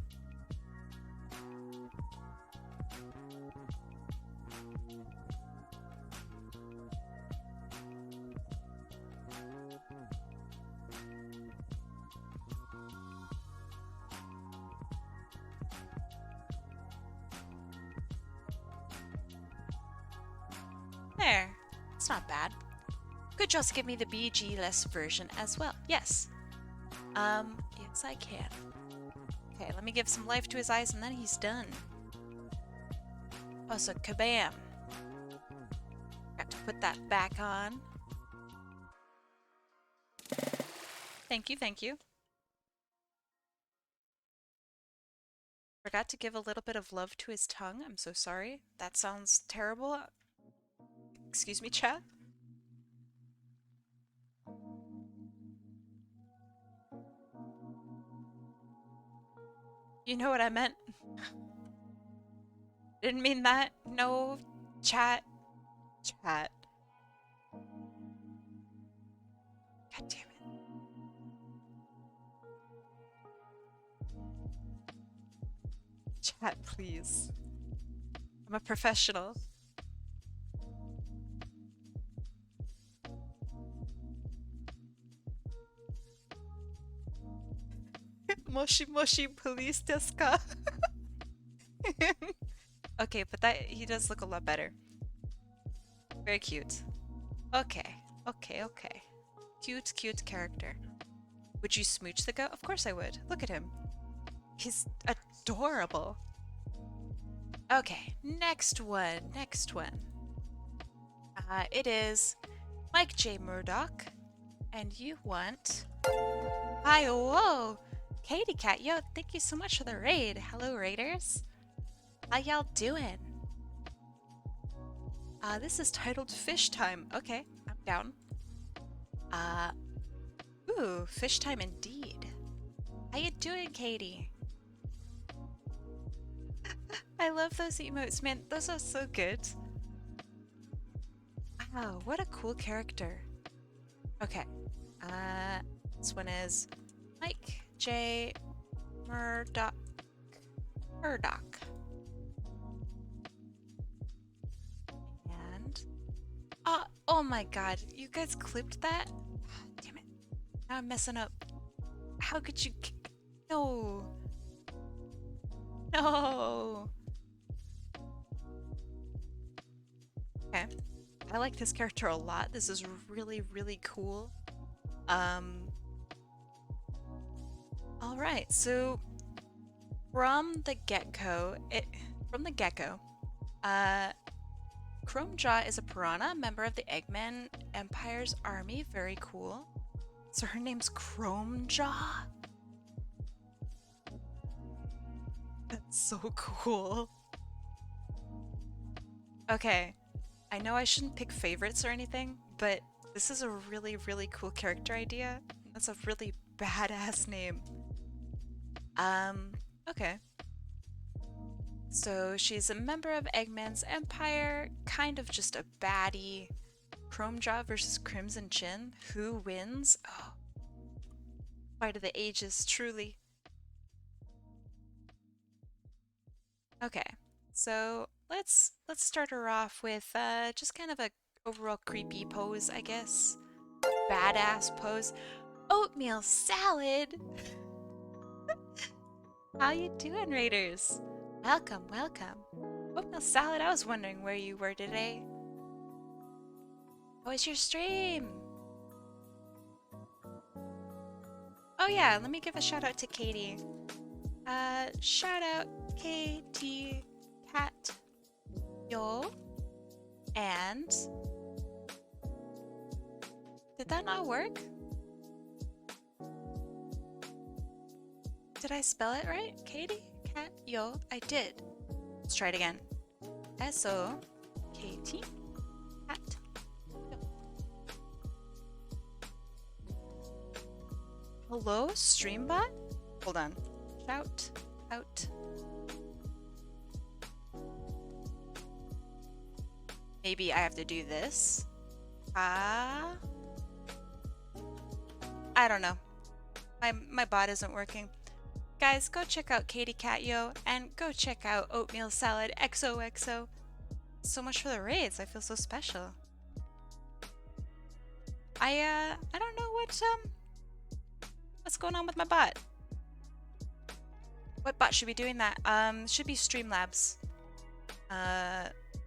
There. It's not bad. Could just give me the BG-less version as well. Yes. Yes I can. Okay, let me give some life to his eyes and then he's done. Oh, so kabam. Got to put that back on. Thank you, thank you. Forgot to give a little bit of love to his tongue. I'm so sorry. That sounds terrible. Excuse me, chat. You know what I meant. Didn't mean that. No, chat. Chat. God damn it. Chat, please. I'm a professional. Moshi moshi police desu ka? Okay, but that he does look a lot better. Very cute. Okay, okay. Cute character. Would you smooch the goat? Of course I would. Look at him. He's adorable. Okay, next one. It is Mike J. Murdoch, and you want... Hi, whoa! Katie Cat, yo, thank you so much for the raid. Hello, raiders. How y'all doing? This is titled Fish Time. Okay, I'm down. Ooh, fish time indeed. How you doing, Katie? I love those emotes, man. Those are so good. Wow, what a cool character. Okay. This one is Mike J. Murdoch. And... oh my god, you guys clipped that? Damn it. Now I'm messing up. How could you... No. No. Okay. I like this character a lot. This is really cool. Alright, so from the get-go, Chromejaw is a piranha, member of the Eggman Empire's army. Very cool. So her name's Chromejaw? That's so cool. Okay, I know I shouldn't pick favorites or anything, but this is a really cool character idea. That's a really badass name. Okay. So she's a member of Eggman's Empire, kind of just a baddie. Chromejaw versus Crimson Chin. Who wins? Oh. Fight of the ages, truly. Okay, so let's start her off with just kind of a overall creepy pose, I guess. Badass pose. Oatmeal salad! How you doing, Raiders? Welcome. Oatmeal salad, I was wondering where you were today. How was your stream? Oh yeah, let me give a shout out to Katie. Shout out Katie Cat Yo. And did that not work? Did I spell it right? Katie Cat Yo. I did. Let's try it again. S-O-K-T Cat Yo. Hello, Streambot? Hold on. Shout out. Maybe I have to do this. I don't know. My bot isn't working. Guys, go check out Katie Catyo and go check out Oatmeal Salad XOXO. So much for the raids. I feel so special. I don't know what's going on with my bot. What bot should be doing that? Should be Streamlabs.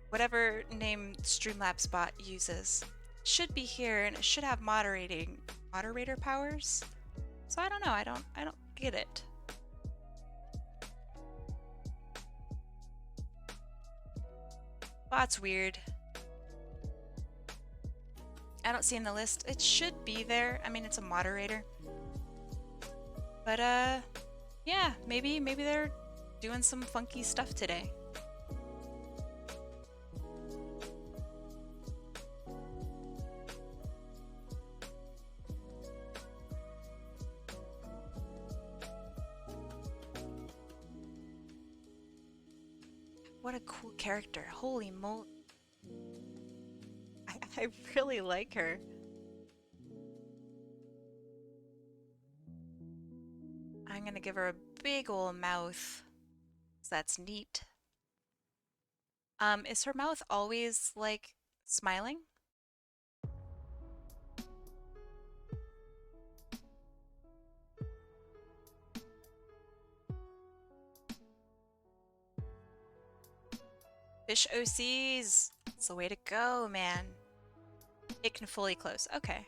Whatever name Streamlabs bot uses. Should be here and it should have moderator powers. So I don't know, I don't get it. Bot's weird. I don't see in the list. It should be there. I mean, it's a moderator. But yeah, maybe they're doing some funky stuff today. What a cool character. Holy moly. I really like her. I'm gonna give her a big ol' mouth. That's neat. Is her mouth always like smiling? Fish OCs! It's the way to go, man. It can fully close. Okay.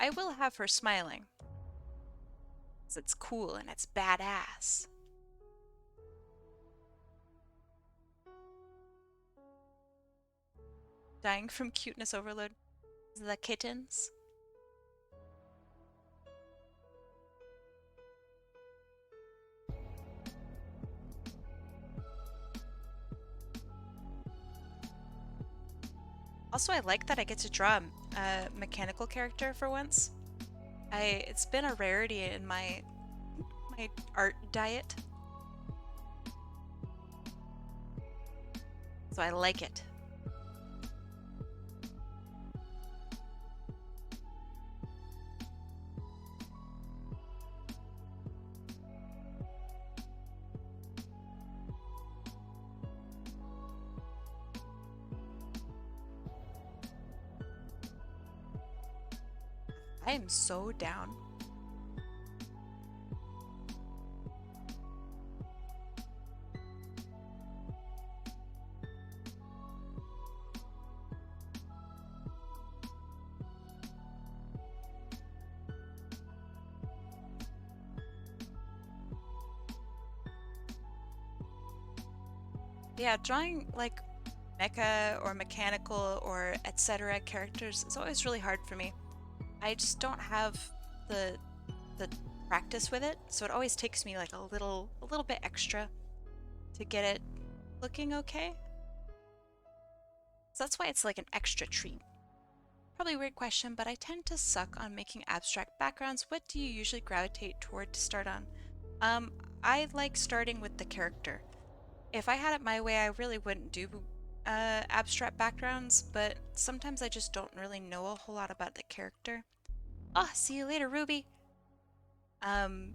I will have her smiling. 'Cause it's cool and it's badass. Dying from cuteness overload. The kittens. Also, I like that I get to draw a mechanical character for once. It's been a rarity in my art diet. So I like it. I am so down. Yeah, drawing like mecha or mechanical or etc. characters is always really hard for me. I just don't have the the practice with it, so it always takes me like a little bit extra to get it looking okay. So that's why it's like an extra treat. Probably a weird question, but I tend to suck on making abstract backgrounds. What do you usually gravitate toward to start on? I like starting with the character. If I had it my way, I really wouldn't do abstract backgrounds, but sometimes I just don't really know a whole lot about the character. Ah, see you later, Ruby. Um,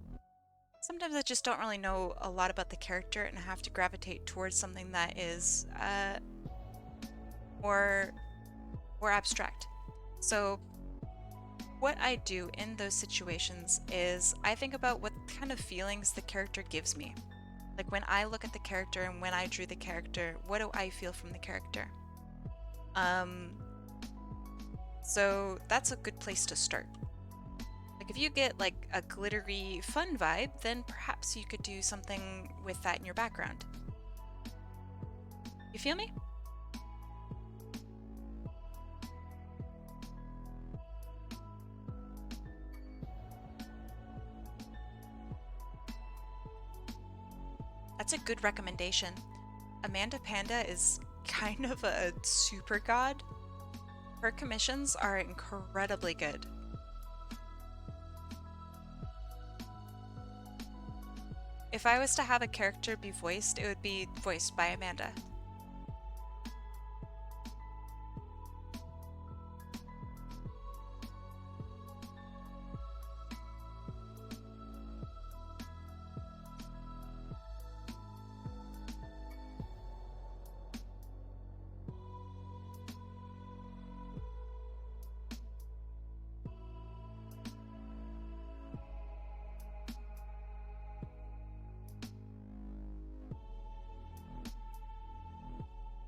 Sometimes I just don't really know a lot about the character and I have to gravitate towards something that is more abstract. So what I do in those situations is I think about what kind of feelings the character gives me. Like when I look at the character and when I drew the character, what do I feel from the character? Um, so that's a good place to start. Like if you get like a glittery fun vibe, then perhaps you could do something with that in your background. You feel me? That's a good recommendation. Amanda Panda is kind of a super god. Her commissions are incredibly good. If I was to have a character be voiced, it would be voiced by Amanda.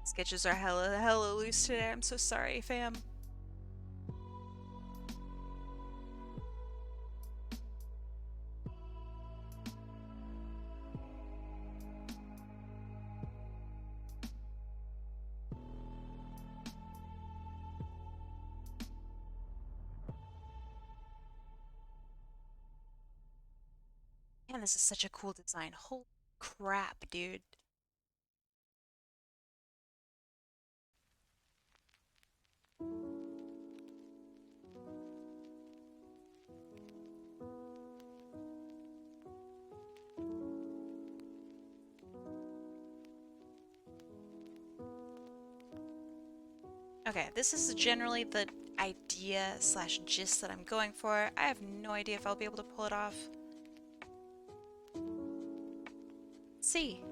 Sketches are hella loose today. I'm so sorry, fam. Man, this is such a cool design. Holy crap, dude. Okay, this is generally the idea slash gist that I'm going for. I have no idea if I'll be able to pull it off. Let's see.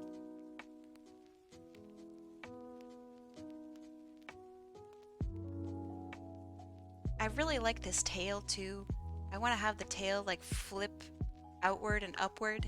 I really like this tail too. I want to have the tail like flip outward and upward.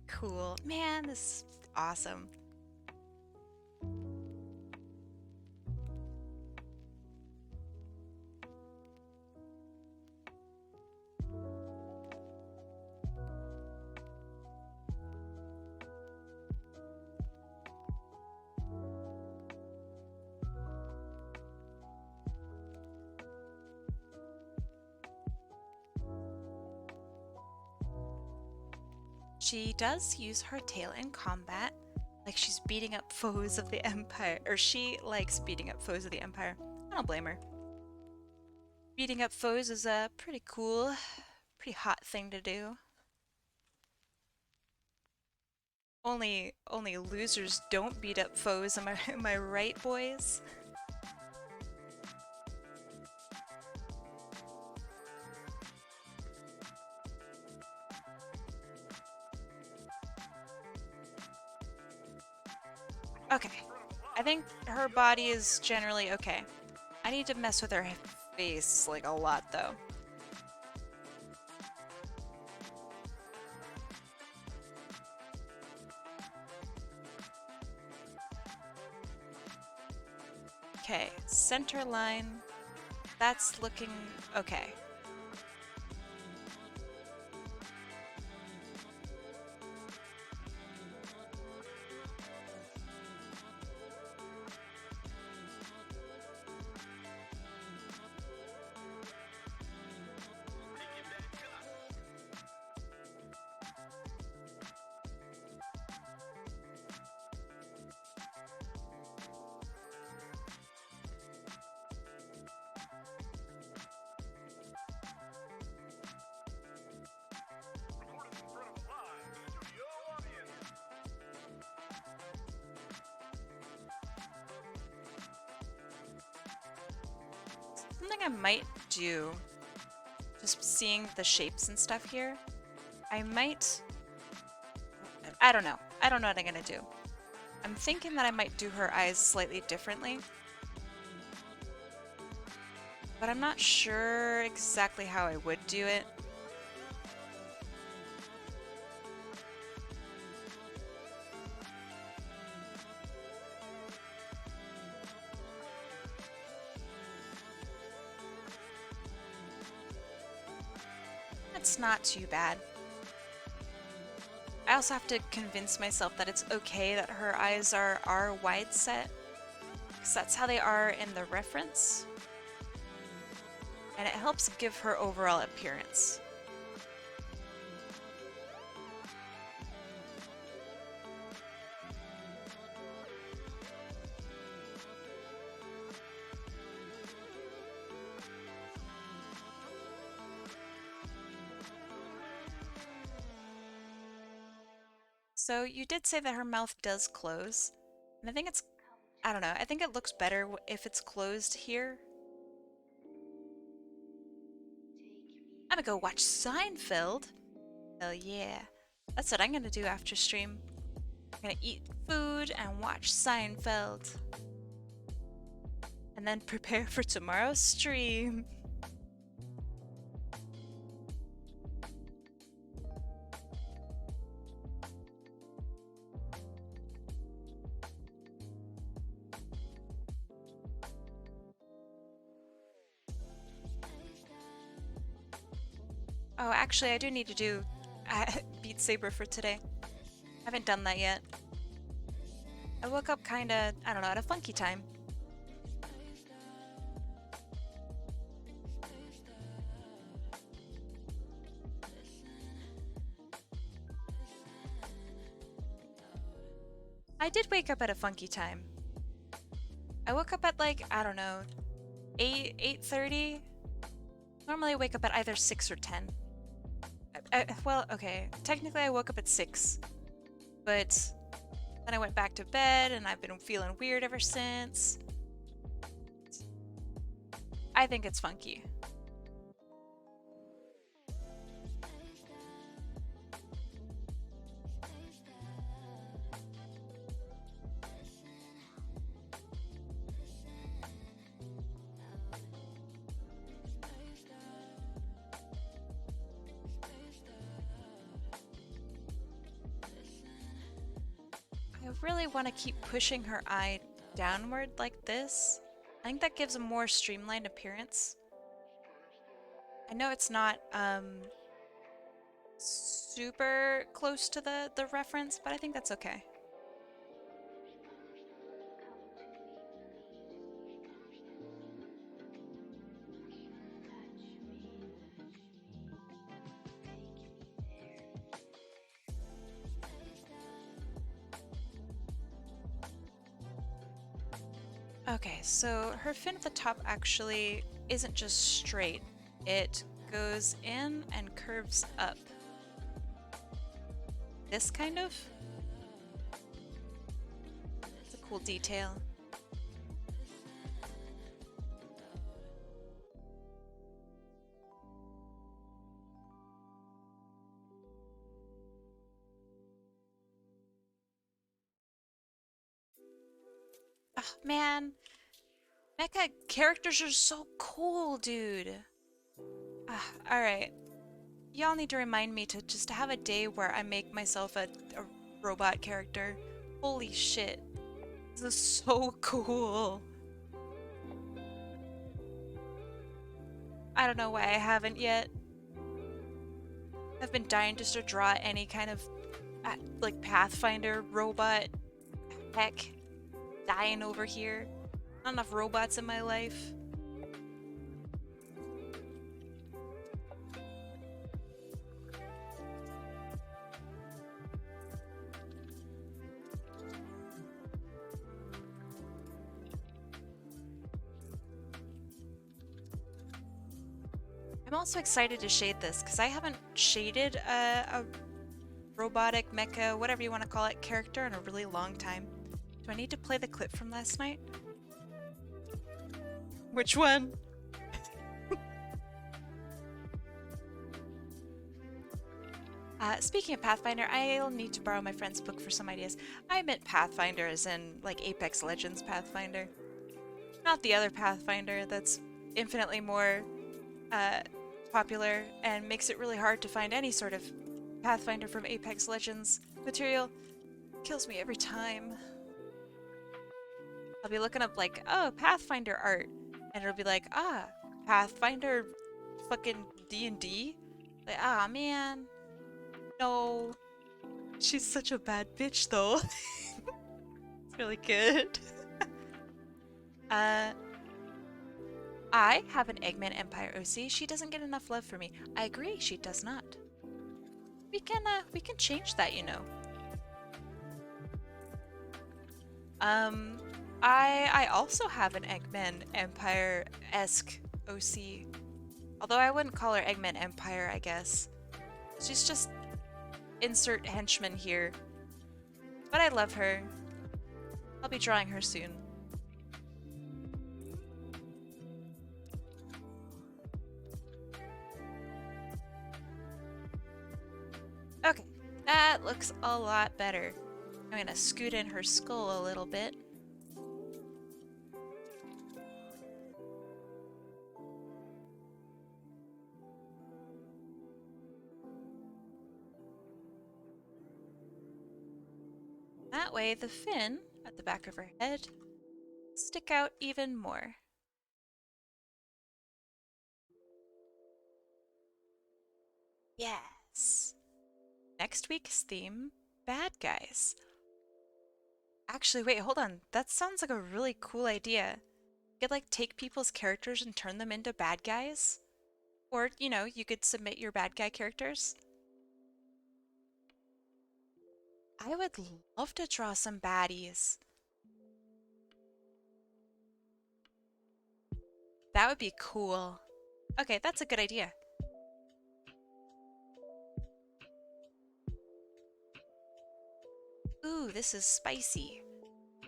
Cool. Man, this is awesome. She does use her tail in combat, like she's beating up foes of the Empire, or she likes beating up foes of the Empire. I don't blame her. Beating up foes is a pretty cool, pretty hot thing to do. Only losers don't beat up foes, am I right, boys? Okay, I think her body is generally okay. I need to mess with her face like a lot though. Okay, center line. That's looking okay. Something I might do, just seeing the shapes and stuff here, I might, I don't know. I don't know what I'm gonna do. I'm thinking that I might do her eyes slightly differently, but I'm not sure exactly how I would do it. That's not too bad. I also have to convince myself that it's okay that her eyes are wide set, because that's how they are in the reference. And it helps give her overall appearance. So you did say that her mouth does close, and I think it's, I don't know, I think it looks better if it's closed here. I'm gonna go watch Seinfeld. Hell yeah. That's what I'm gonna do after stream. I'm gonna eat food and watch Seinfeld. And then prepare for tomorrow's stream. Oh, actually, I do need to do Beat Saber for today. Haven't done that yet. I woke up kinda, I don't know, at a funky time. I did wake up at a funky time. I woke up at like, I don't know, 8:30. Normally I wake up at either 6 or 10. Well, okay, technically I woke up at 6, but then I went back to bed and I've been feeling weird ever since. I think it's funky. I really want to keep pushing her eye downward like this. I think that gives a more streamlined appearance. I know it's not super close to the reference, but I think that's okay. Okay, so her fin at the top actually isn't just straight. It goes in and curves up. This kind of? It's a cool detail. Oh, man. Mecha characters are so cool, dude. Alright. Y'all need to remind me to just have a day where I make myself a robot character. Holy shit. This is so cool. I don't know why I haven't yet. I've been dying just to draw any kind of like Pathfinder robot. Heck, dying over here. Not enough robots in my life. I'm also excited to shade this because I haven't shaded a robotic mecha, whatever you want to call it, character in a really long time. Do I need to play the clip from last night? Which one? Speaking of Pathfinder, I'll need to borrow my friend's book for some ideas. I meant Pathfinder as in, like, Apex Legends Pathfinder. Not the other Pathfinder that's infinitely more popular and makes it really hard to find any sort of Pathfinder from Apex Legends material. Kills me every time. I'll be looking up like, oh, Pathfinder art, and it'll be like, ah, Pathfinder fucking D&D? Like, ah, man. No. She's such a bad bitch, though. It's really good. I have an Eggman Empire OC. She doesn't get enough love for me. I agree, she does not. We can change that, you know. I also have an Eggman Empire-esque OC. Although I wouldn't call her Eggman Empire, I guess. She's just insert henchman here. But I love her. I'll be drawing her soon. Okay, that looks a lot better. I'm gonna scoot in her skull a little bit. That way the fin at the back of her head stick out even more. Yes. Next week's theme, bad guys. Actually, wait, hold on. That sounds like a really cool idea. You could like take people's characters and turn them into bad guys. Or, you know, you could submit your bad guy characters. I would love to draw some baddies. That would be cool. Okay, that's a good idea. Ooh, this is spicy.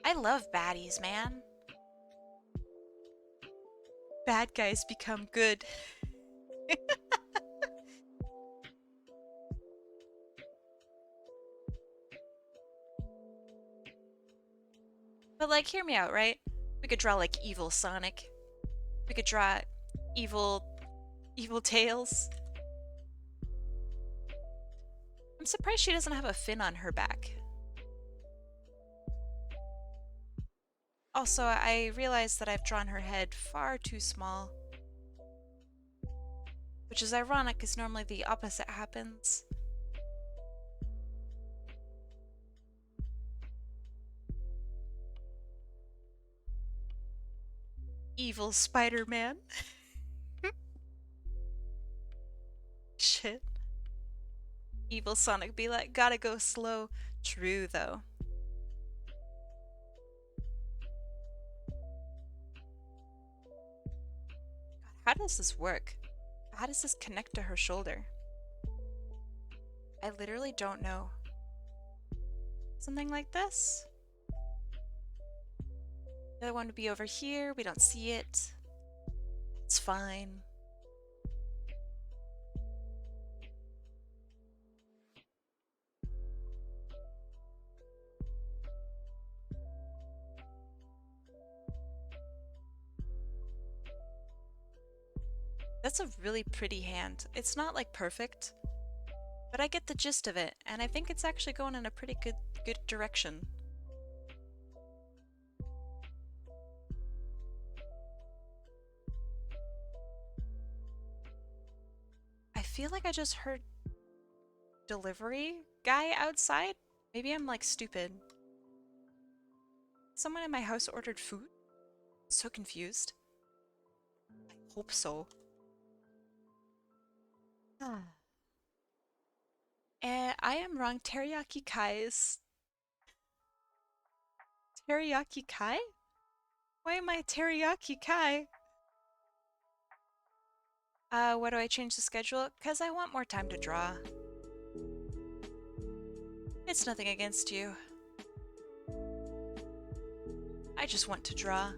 I love baddies, man. Bad guys become good. But like, hear me out, right? We could draw like evil Sonic. We could draw evil Tails. I'm surprised she doesn't have a fin on her back. Also, I realize that I've drawn her head far too small. Which is ironic because normally the opposite happens. Evil Spider-Man. Shit. Evil Sonic be like, gotta go slow. True, though. God, how does this work? How does this connect to her shoulder? I literally don't know. Something like this? The other one would be over here. We don't see it. It's fine. That's a really pretty hand. It's not like perfect, but I get the gist of it, and I think it's actually going in a pretty good direction. I feel like I just heard delivery guy outside. Maybe I'm like stupid. Someone in my house ordered food? So confused. I hope so. I am wrong. Teriyaki Kai is... Teriyaki Kai? Why am I Teriyaki Kai? Why do I change the schedule? Because I want more time to draw. It's nothing against you. I just want to draw.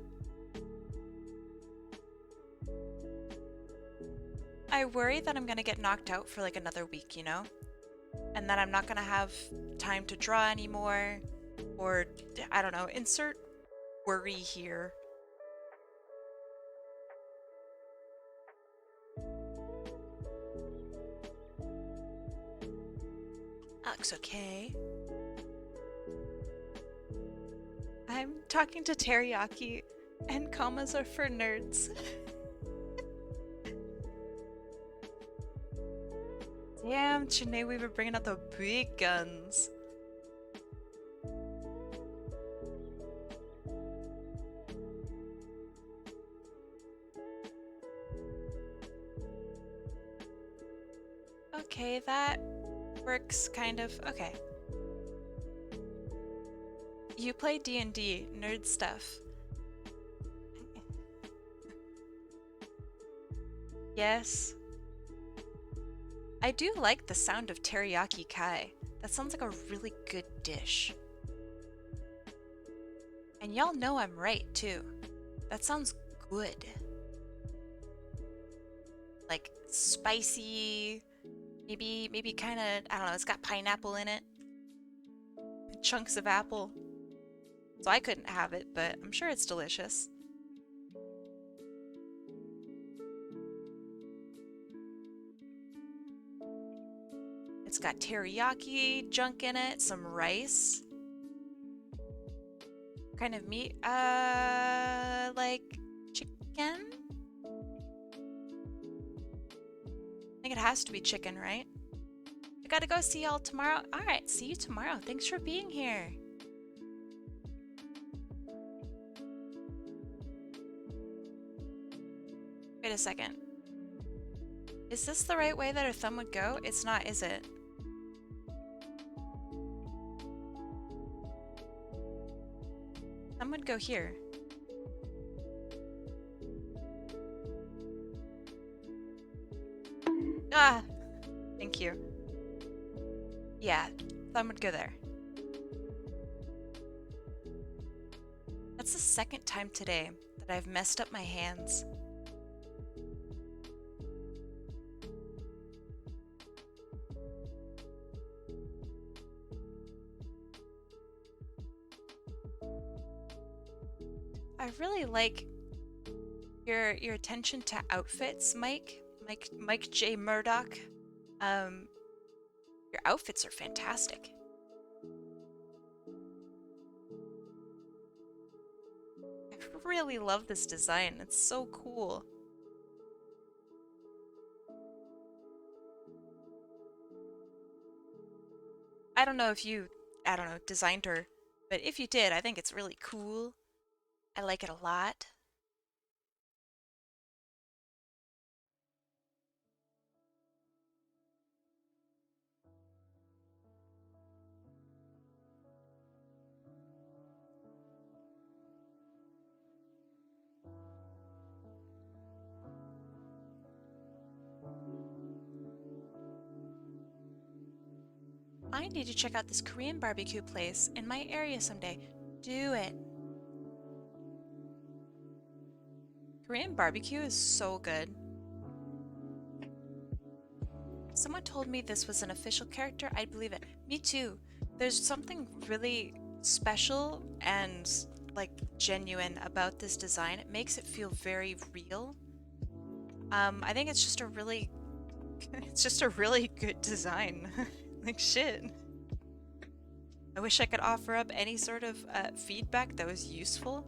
I worry that I'm gonna get knocked out for like another week, you know? And that I'm not gonna have time to draw anymore. Or, I don't know, insert worry here. That looks okay. I'm talking to Teriyaki, and commas are for nerds. Damn, Chine, we were bringing out the big guns. Okay, that works kind of. Okay. You play D&D, nerd stuff. Yes. I do like the sound of teriyaki kai. That sounds like a really good dish. And y'all know I'm right, too. That sounds good. Like, spicy, maybe kind of, I don't know, it's got pineapple in it. Chunks of apple. So I couldn't have it, but I'm sure it's delicious. It's got teriyaki junk in it, some rice. What kind of meat? Like chicken? I think it has to be chicken, right? I gotta go see y'all tomorrow. All right, see you tomorrow. Thanks for being here. Wait a second. Is this the right way that her thumb would go? It's not, is it? Thumb would go here. Ah! Thank you. Yeah, thumb would go there. That's the second time today that I've messed up my hands. I really like your attention to outfits, Mike. Mike J. Murdoch. Your outfits are fantastic. I really love this design. It's so cool. I don't know if you, I don't know, designed her, but if you did, I think it's really cool. I like it a lot. I need to check out this Korean barbecue place in my area someday. Do it. Korean barbecue is so good. If someone told me this was an official character, I'd believe it. Me too. There's something really special and like genuine about this design. It makes it feel very real. I think it's just a really it's just a really good design. Like shit. I wish I could offer up any sort of feedback that was useful,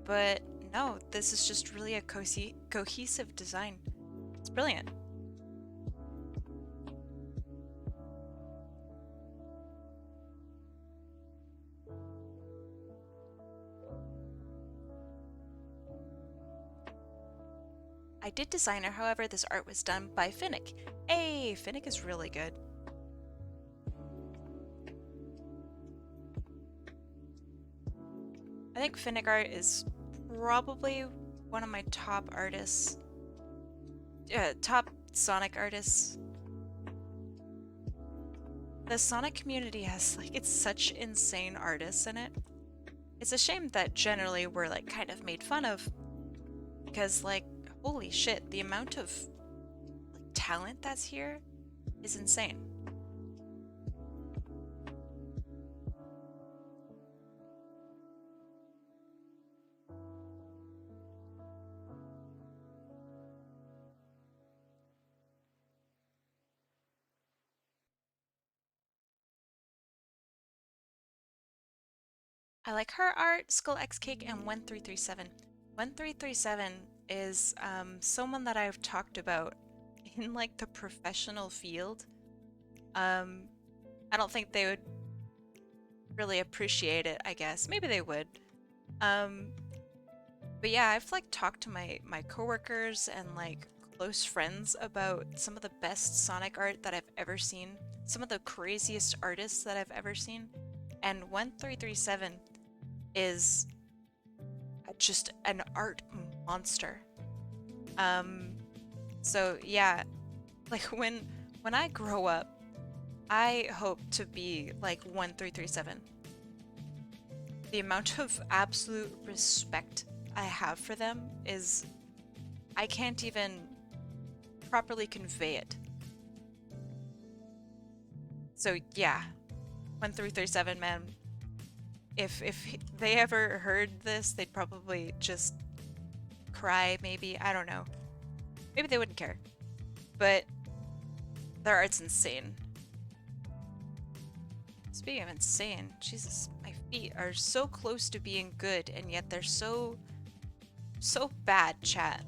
but no, this is just really a cohesive design. It's brilliant. I did design her, however, this art was done by Finnick. Hey, Finnick is really good. I think Finnick art is probably one of my top artists. Top Sonic artists. The Sonic community has, like, it's such insane artists in it. It's a shame that generally we're, like, kind of made fun of. Because, like, holy shit, the amount of like, talent that's here is insane. I like her art, Skull X Cake, and 1337. 1337 is someone that I've talked about in like the professional field. I don't think they would really appreciate it, I guess. Maybe they would. But yeah, I've like talked to my coworkers and like close friends about some of the best Sonic art that I've ever seen, some of the craziest artists that I've ever seen, and 1337 is just an art monster. So yeah, like when I grow up, I hope to be like 1337. The amount of absolute respect I have for them is I can't even properly convey it. So yeah, 1337 man. If they ever heard this, they'd probably just cry, maybe. I don't know. Maybe they wouldn't care. But their art's insane. Speaking of insane, Jesus, my feet are so close to being good, and yet they're so bad, chat.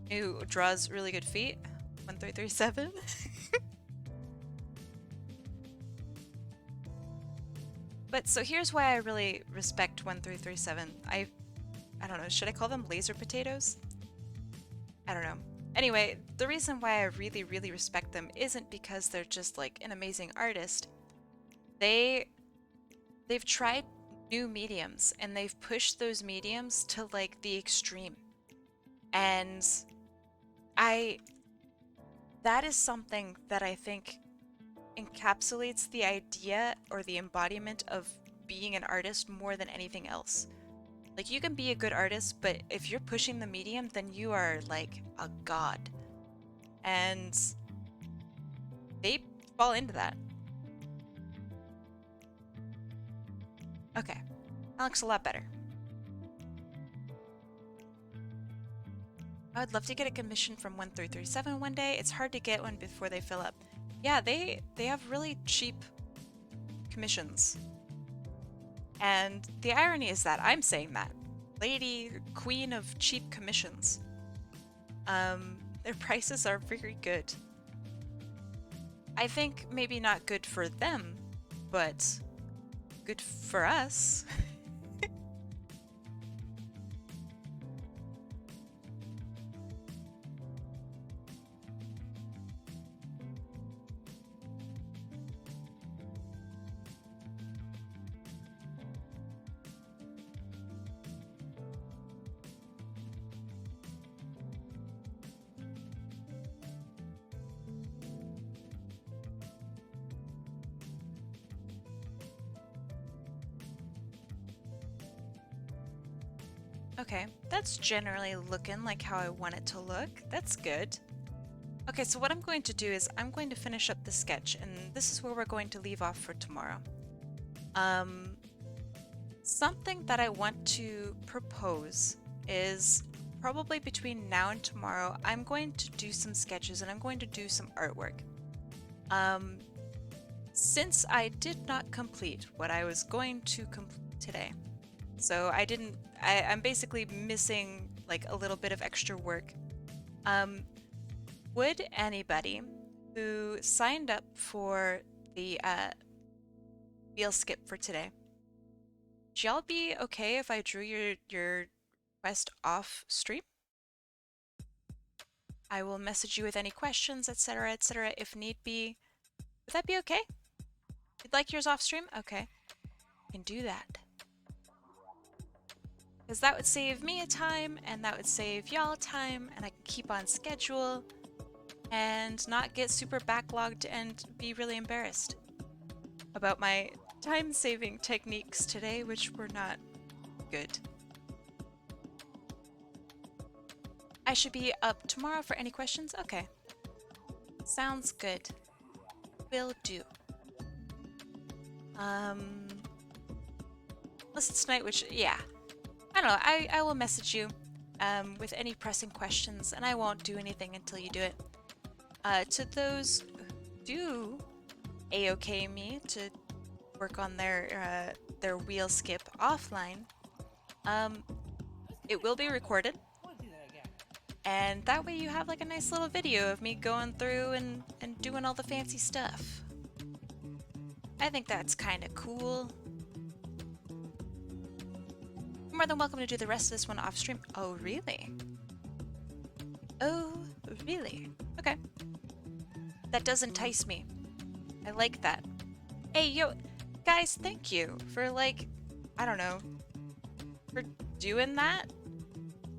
who draws really good feet. 1337. But so here's why I really respect 1337. I don't know, should I call them laser potatoes? I don't know. Anyway, the reason why I really, really respect them isn't because they're just like an amazing artist. They've tried new mediums and they've pushed those mediums to like the extreme. And that is something that I think encapsulates the idea or the embodiment of being an artist more than anything else. Like, you can be a good artist, but if you're pushing the medium, then you are like a god. And they fall into that. Okay, that looks a lot better. I would love to get a commission from 1337 one day. It's hard to get one before they fill up. Yeah, they have really cheap commissions. And the irony is that I'm saying that. Lady, queen of cheap commissions. Their prices are very good. I think maybe not good for them, but good for us. Okay, that's generally looking like how I want it to look. That's good. Okay, so what I'm going to do is I'm going to finish up the sketch, and this is where we're going to leave off for tomorrow. Something that I want to propose is probably between now and tomorrow, I'm going to do some sketches and I'm going to do some artwork. Since I did not complete what I was going to complete today, so I'm basically missing like a little bit of extra work. Would anybody who signed up for the wheel skip for today, would y'all be okay if I drew your request off stream? I will message you with any questions, etc., etc., if need be. Would that be okay? You'd like yours off stream? Okay, I can do that. Because that would save me a time, and that would save y'all time, and I can keep on schedule, and not get super backlogged and be really embarrassed about my time-saving techniques today, which were not good. I should be up tomorrow for any questions? Okay. Sounds good. Will do. Unless it's tonight, which, yeah. I don't know, I will message you with any pressing questions, and I won't do anything until you do it. To those who do A-OK me to work on their wheel skip offline, it will be recorded. And that way you have like a nice little video of me going through and doing all the fancy stuff. I think that's kind of cool. You're more than welcome to do the rest of this one off stream. Oh, really? Oh, really? Okay. That does entice me. I like that. Hey, yo, guys, thank you for like, I don't know, for doing that.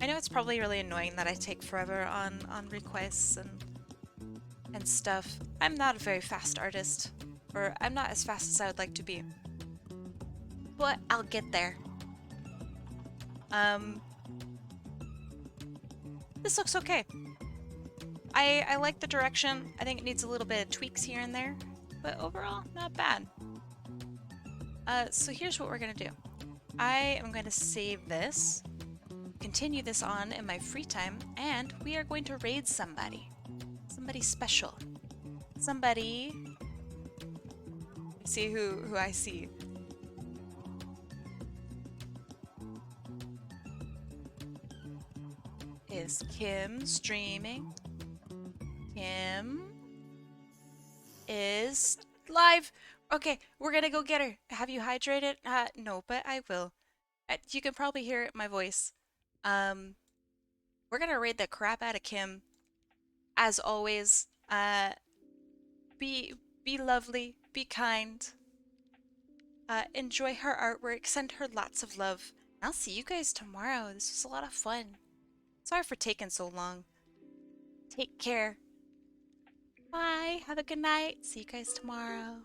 I know it's probably really annoying that I take forever on requests and stuff. I'm not a very fast artist, or I'm not as fast as I would like to be. But I'll get there. This looks okay. I like the direction. I think it needs a little bit of tweaks here and there, but overall, not bad. So here's what we're gonna do. I am going to save this, continue this on in my free time, and we are going to raid somebody. Somebody special. Somebody... Let's see who I see. If Is Kim streaming? Kim is live. Okay, we're gonna go get her. Have you hydrated? No, but I will. You can probably hear my voice. Um, we're gonna raid the crap out of Kim. As always, be lovely, be kind. Enjoy her artwork, send her lots of love. I'll see you guys tomorrow. This was a lot of fun. Sorry for taking so long. Take care. Bye. Have a good night. See you guys tomorrow.